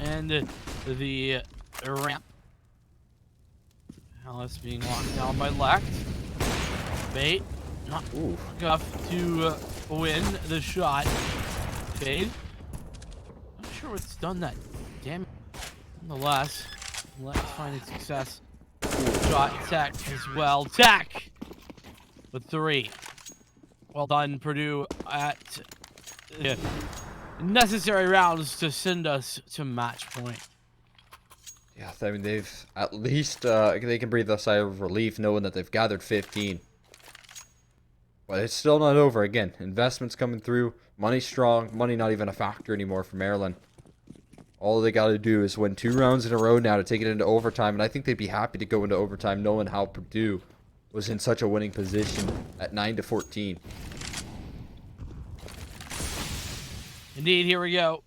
and the ramp. Palace being locked down by Lect. Bait. Not enough to win the shot. Fade. Not sure what's done that damage. Nonetheless, let's find its success. Shot Tech as well. Tech with 3. Well done, Purdue, at the necessary rounds to send us to match point. Yeah, I mean, they've at least they can breathe a sigh of relief knowing that they've gathered 15. But it's still not over. Again, investments coming through. Money strong. Money not even a factor anymore for Maryland. All they got to do is win 2 rounds in a row now to take it into overtime. And I think they'd be happy to go into overtime knowing how Purdue was in such a winning position at 9-14. Indeed, here we go.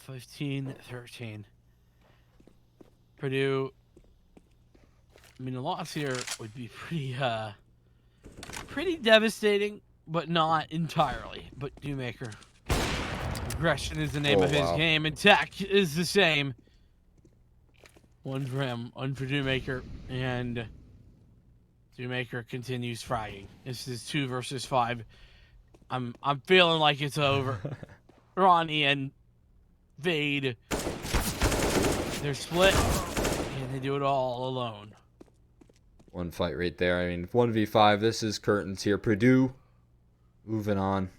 15-13. Purdue. I mean, the loss here would be pretty devastating, but not entirely. But Dewmaker. Aggression is the name of his game, and Tech is the same. 1 for him, 1 for Dewmaker, and Dewmaker continues fragging. This is 2 versus 5. I'm feeling like it's over. Ronnie and Vade, they're split, and they do it all alone. One fight right there. I mean, 1v5. This is curtains here. Purdue moving on.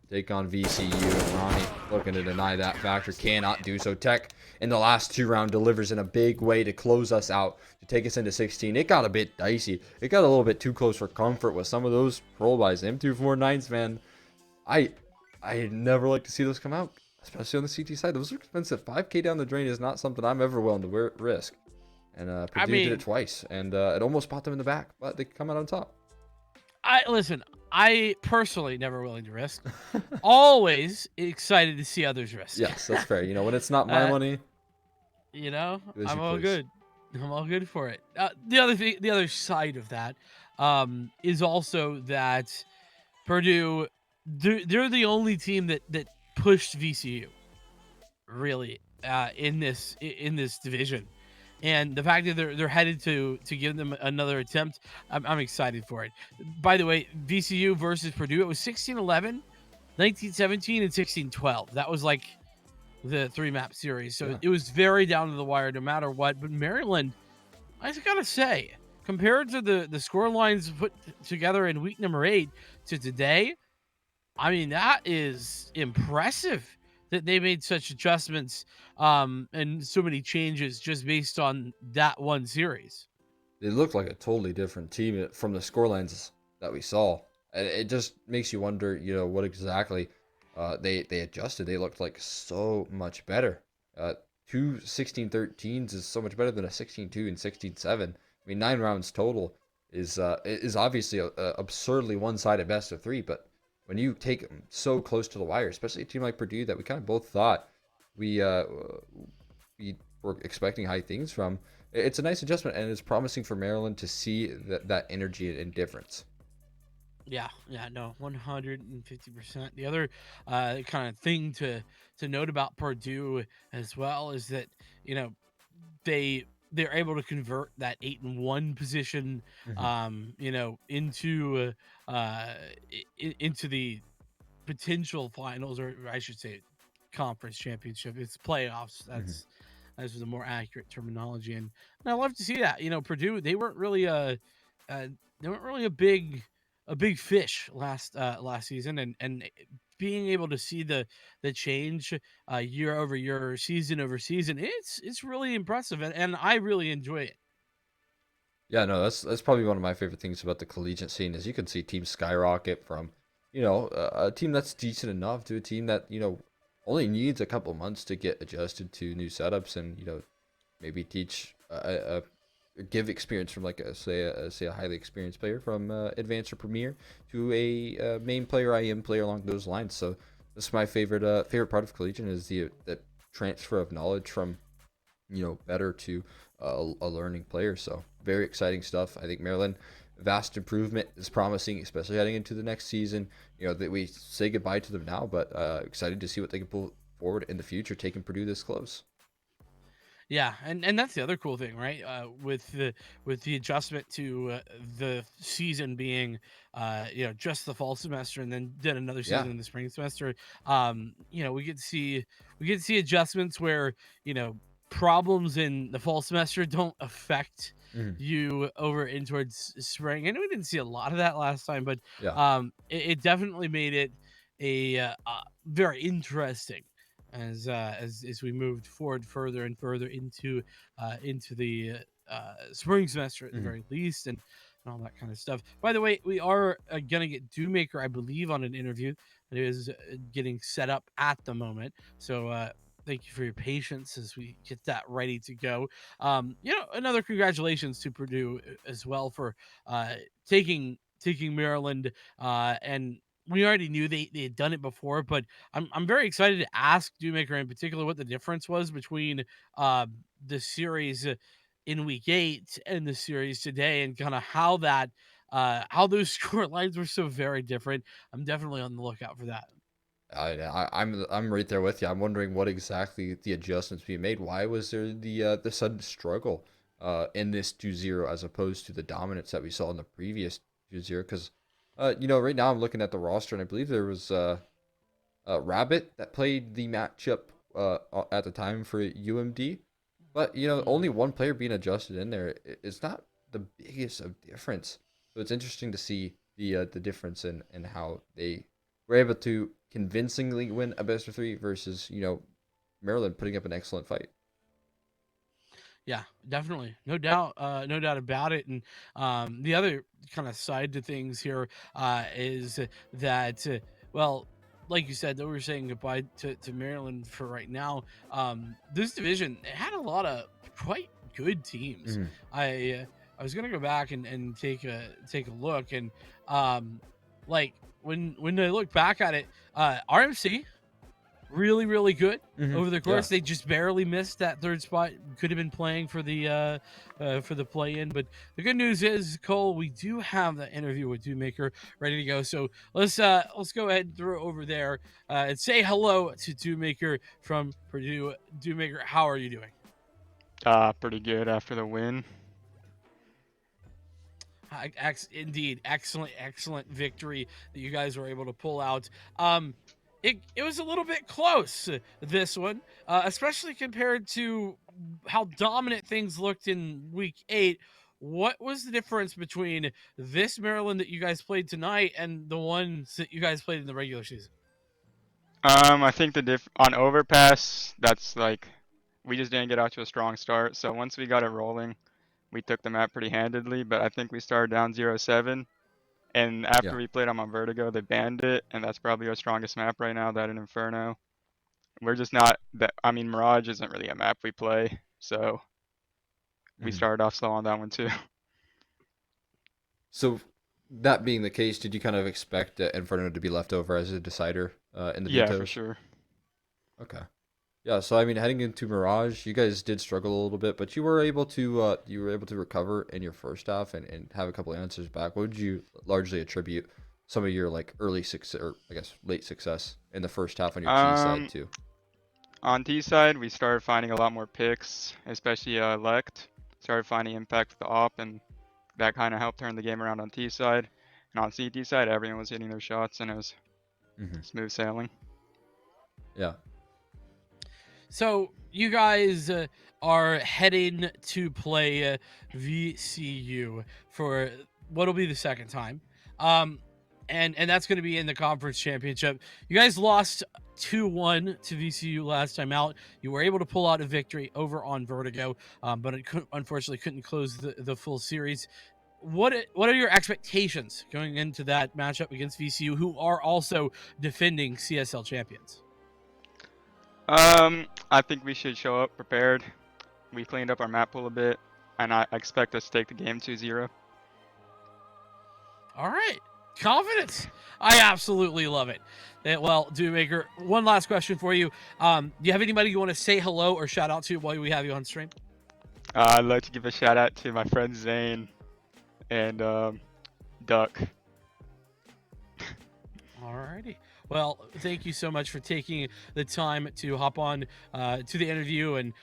Take on VCU. And Ronnie looking to deny that factor. Cannot do so. Tech in the last 2 rounds delivers in a big way to close us out, to take us into 16. It got a bit dicey. It got a little bit too close for comfort with some of those roll buys. M249s, man. I never like to see those come out, especially on the CT side. Those are expensive. 5K down the drain is not something I'm ever willing to risk. And Purdue did it twice, and it almost bought them in the back, but they come out on top. Listen, I personally never willing to risk. Always excited to see others risk. Yes, that's fair. You know, when it's not my money, I'm all good. I'm all good for it. The other side of that is also that Purdue, they're the only team that pushed VCU really in this division. And the fact that they're headed to give them another attempt, I'm excited for it. By the way, VCU versus Purdue, it was 16-11, 19-17, and 16-12. That was like the 3-map series. So it was very down to the wire no matter what. But Maryland, I just got to say, compared to the score lines put together in week number 8 to today, I mean, that is impressive that they made such adjustments and so many changes just based on that one series. They looked like a totally different team from the scorelines that we saw. And it just makes you wonder, you know, what exactly they adjusted. They looked like so much better. 2 16-13s is so much better than a 16-2 and 16-7. I mean, 9 rounds total is obviously a absurdly one-sided best of 3, but when you take them so close to the wire, especially a team like Purdue that we kind of both thought we were expecting high things from, it's a nice adjustment, and it's promising for Maryland to see that energy and difference. Yeah, no, 150%. The other kind of thing to note about Purdue as well is that, you know, they're able to convert that 8-1 position, you know, into the potential finals, or I should say conference championship. It's playoffs. That's the more accurate terminology, and I love to see that. Purdue, they weren't really uh they weren't really a big fish last season, and being able to see the change year over year, season over season, it's really impressive, and I really enjoy it. Yeah, no, that's probably one of my favorite things about the collegiate scene is you can see teams skyrocket from, a team that's decent enough to a team that, only needs a couple months to get adjusted to new setups and, maybe teach give experience from like say a highly experienced player from advanced or premier to a main player, IM player along those lines. So that's my favorite part of collegiate is the transfer of knowledge from better to a learning player. So very exciting stuff. I think Maryland, vast improvement is promising, especially heading into the next season. That we say goodbye to them now, but excited to see what they can pull forward in the future, taking Purdue this close. Yeah, and that's the other cool thing, right? With the adjustment to the season being, just the fall semester, and then did another Yeah. season in the spring semester. We get to see adjustments where problems in the fall semester don't affect Mhm. you over in towards spring. And we didn't see a lot of that last time, but Yeah. it definitely made it very interesting as we moved forward further and further into the spring semester at the Mhm. very least, and all that kind of stuff. By the way, we are gonna get Dewmaker, I believe, on an interview that is getting set up at the moment. So thank you for your patience as we get that ready to go. Another congratulations to Purdue as well for taking Maryland, and we already knew they had done it before, but I'm very excited to ask Dewmaker in particular what the difference was between the series in week 8 and the series today, and kind of how those score lines were so very different. I'm definitely on the lookout for that. I'm right there with you. I'm wondering what exactly the adjustments being made. Why was there the sudden struggle in this 2-0 as opposed to the dominance that we saw in the previous 2-0? Because right now I'm looking at the roster and I believe there was Rabbit that played the matchup at the time for UMD, but Mhm. only one player being adjusted in there. It's not the biggest of difference. So it's interesting to see the difference in how they were able to convincingly win a best of three versus Maryland putting up an excellent fight. Yeah, definitely, no doubt about it. And the other kind of side to things here is that, well, like you said, that we were saying goodbye to Maryland for right now. This division had a lot of quite good teams. Mhm. I was gonna go back and take a look, and um, like when I look back at it, RMC really, really good over the Yeah. course. They just barely missed that third spot. Could have been playing for the play in. But the good news is, Cole, we do have the interview with Dewmaker ready to go. So let's go ahead and throw it over there and say hello to Dewmaker from Purdue. Dewmaker, how are you doing? Pretty good after the win. Indeed, excellent victory that you guys were able to pull out. It was a little bit close, this one, especially compared to how dominant things looked in week 8. What was the difference between this Maryland that you guys played tonight and the ones that you guys played in the regular season? I think on overpass, that's like we just didn't get out to a strong start. So once we got it rolling, we took the map pretty handedly. But I think we started down 0-7, and after Yeah. we played on Vertigo, they banned it, and that's probably our strongest map right now. That and Inferno. We're just not that. I mean, Mirage isn't really a map we play, so we Mhm. started off slow on that one too. So that being the case, did you kind of expect Inferno to be left over as a decider in the Yeah, for vetoes? sure. Okay. Yeah, so I mean, heading into Mirage, you guys did struggle a little bit, but you were able to recover in your first half and have a couple of answers back. What would you largely attribute some of your like early success or I guess late success in the first half on your T side Um, too? On T side, we started finding a lot more picks, especially Lect. Started finding impact with the op, and that kind of helped turn the game around on T side. And on CT side, everyone was hitting their shots, and it was Smooth sailing. Yeah. So you guys are heading to play VCU for what'll be the second time, and that's going to be in the conference championship. You guys lost 2-1 to VCU last time out. You were able to pull out a victory over on Vertigo, but it unfortunately couldn't close the full series. What are your expectations going into that matchup against VCU, who are also defending CSL champions? I think we should show up prepared. We cleaned up our map pool a bit, and I expect us to take the game 2-0. All right. Confidence. I absolutely love it. Well, Maker, one last question for you. Do you have anybody you want to say hello or shout out to while we have you on stream? I'd like to give a shout out to my friend Zane and Duck. All righty. Well, thank you so much for taking the time to hop on to the interview and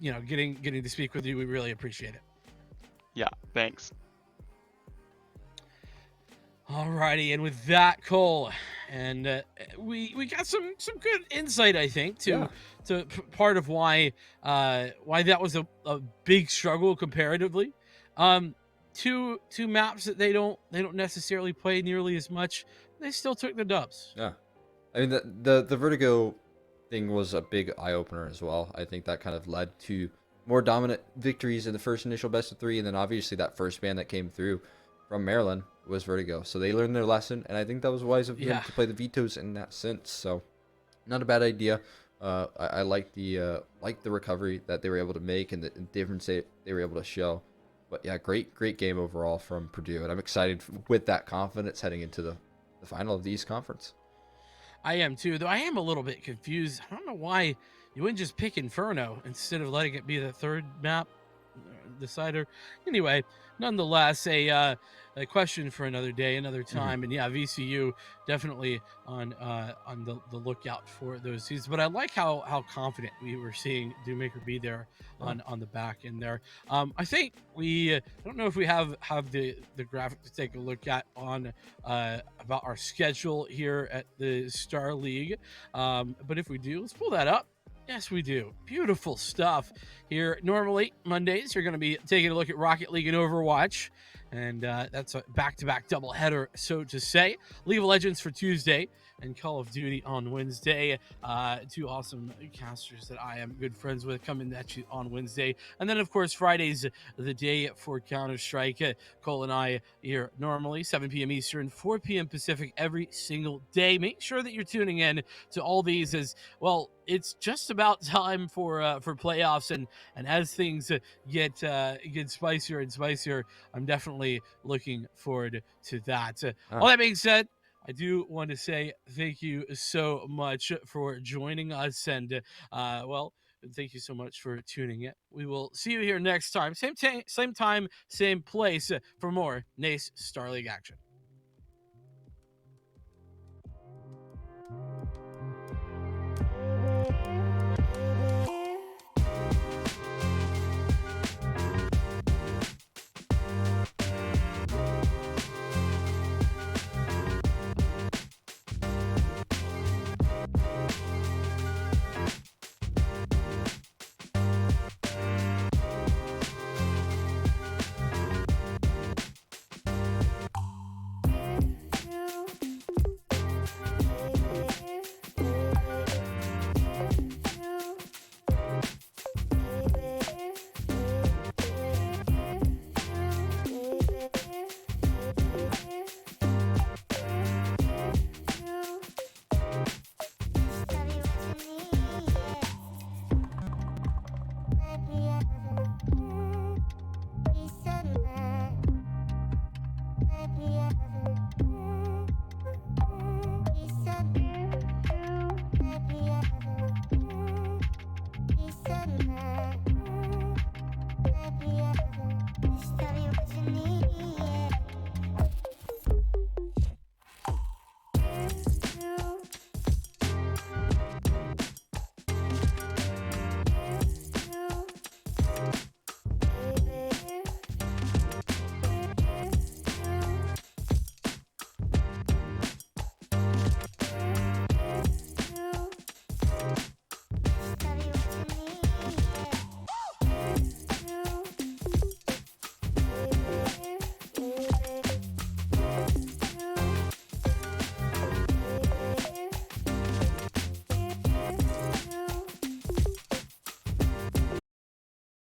getting to speak with you. We really appreciate it. Yeah, thanks. Alrighty, and with that, Cole, and we got some good insight, I think, to part of why that was a big struggle comparatively. Two maps that they don't necessarily play nearly as much. They still took the dubs. Yeah. I mean, the Vertigo thing was a big eye opener as well. I think that kind of led to more dominant victories in the first initial best of 3, and then obviously that first ban that came through from Maryland was Vertigo. So they learned their lesson, and I think that was wise of them to play the vetoes in that sense. So not a bad idea. I like the recovery that they were able to make and the difference they were able to show. But yeah, great game overall from Purdue, and I'm excited with that confidence heading into the final of the East Conference. I am too, though I am a little bit confused. I don't know why you wouldn't just pick Inferno instead of letting it be the third map decider. Anyway, nonetheless, a question for another day, another time. And yeah, VCU definitely on the lookout for those seasons. But I like how confident we were seeing Dewmaker be there on the back end there. I think I don't know if we have the graphic to take a look at on about our schedule here at the Starleague. But if we do, let's pull that up. Yes, we do. Beautiful stuff here. Normally, Mondays, you're going to be taking a look at Rocket League and Overwatch. And that's a back-to-back doubleheader, so to say. League of Legends for Tuesday and Call of Duty on Wednesday. Two awesome casters that I am good friends with coming at you on Wednesday. And then, of course, Friday's the day for Counter-Strike. Cole and I here normally, 7 p.m. Eastern, 4 p.m. Pacific every single day. Make sure that you're tuning in to all these as well. It's just about time for playoffs, and as things get spicier and spicier, I'm definitely looking forward to that. All that being said, I do want to say thank you so much for joining us, and thank you so much for tuning in. We will see you here next time, same time, same place, for more NACE Starleague action.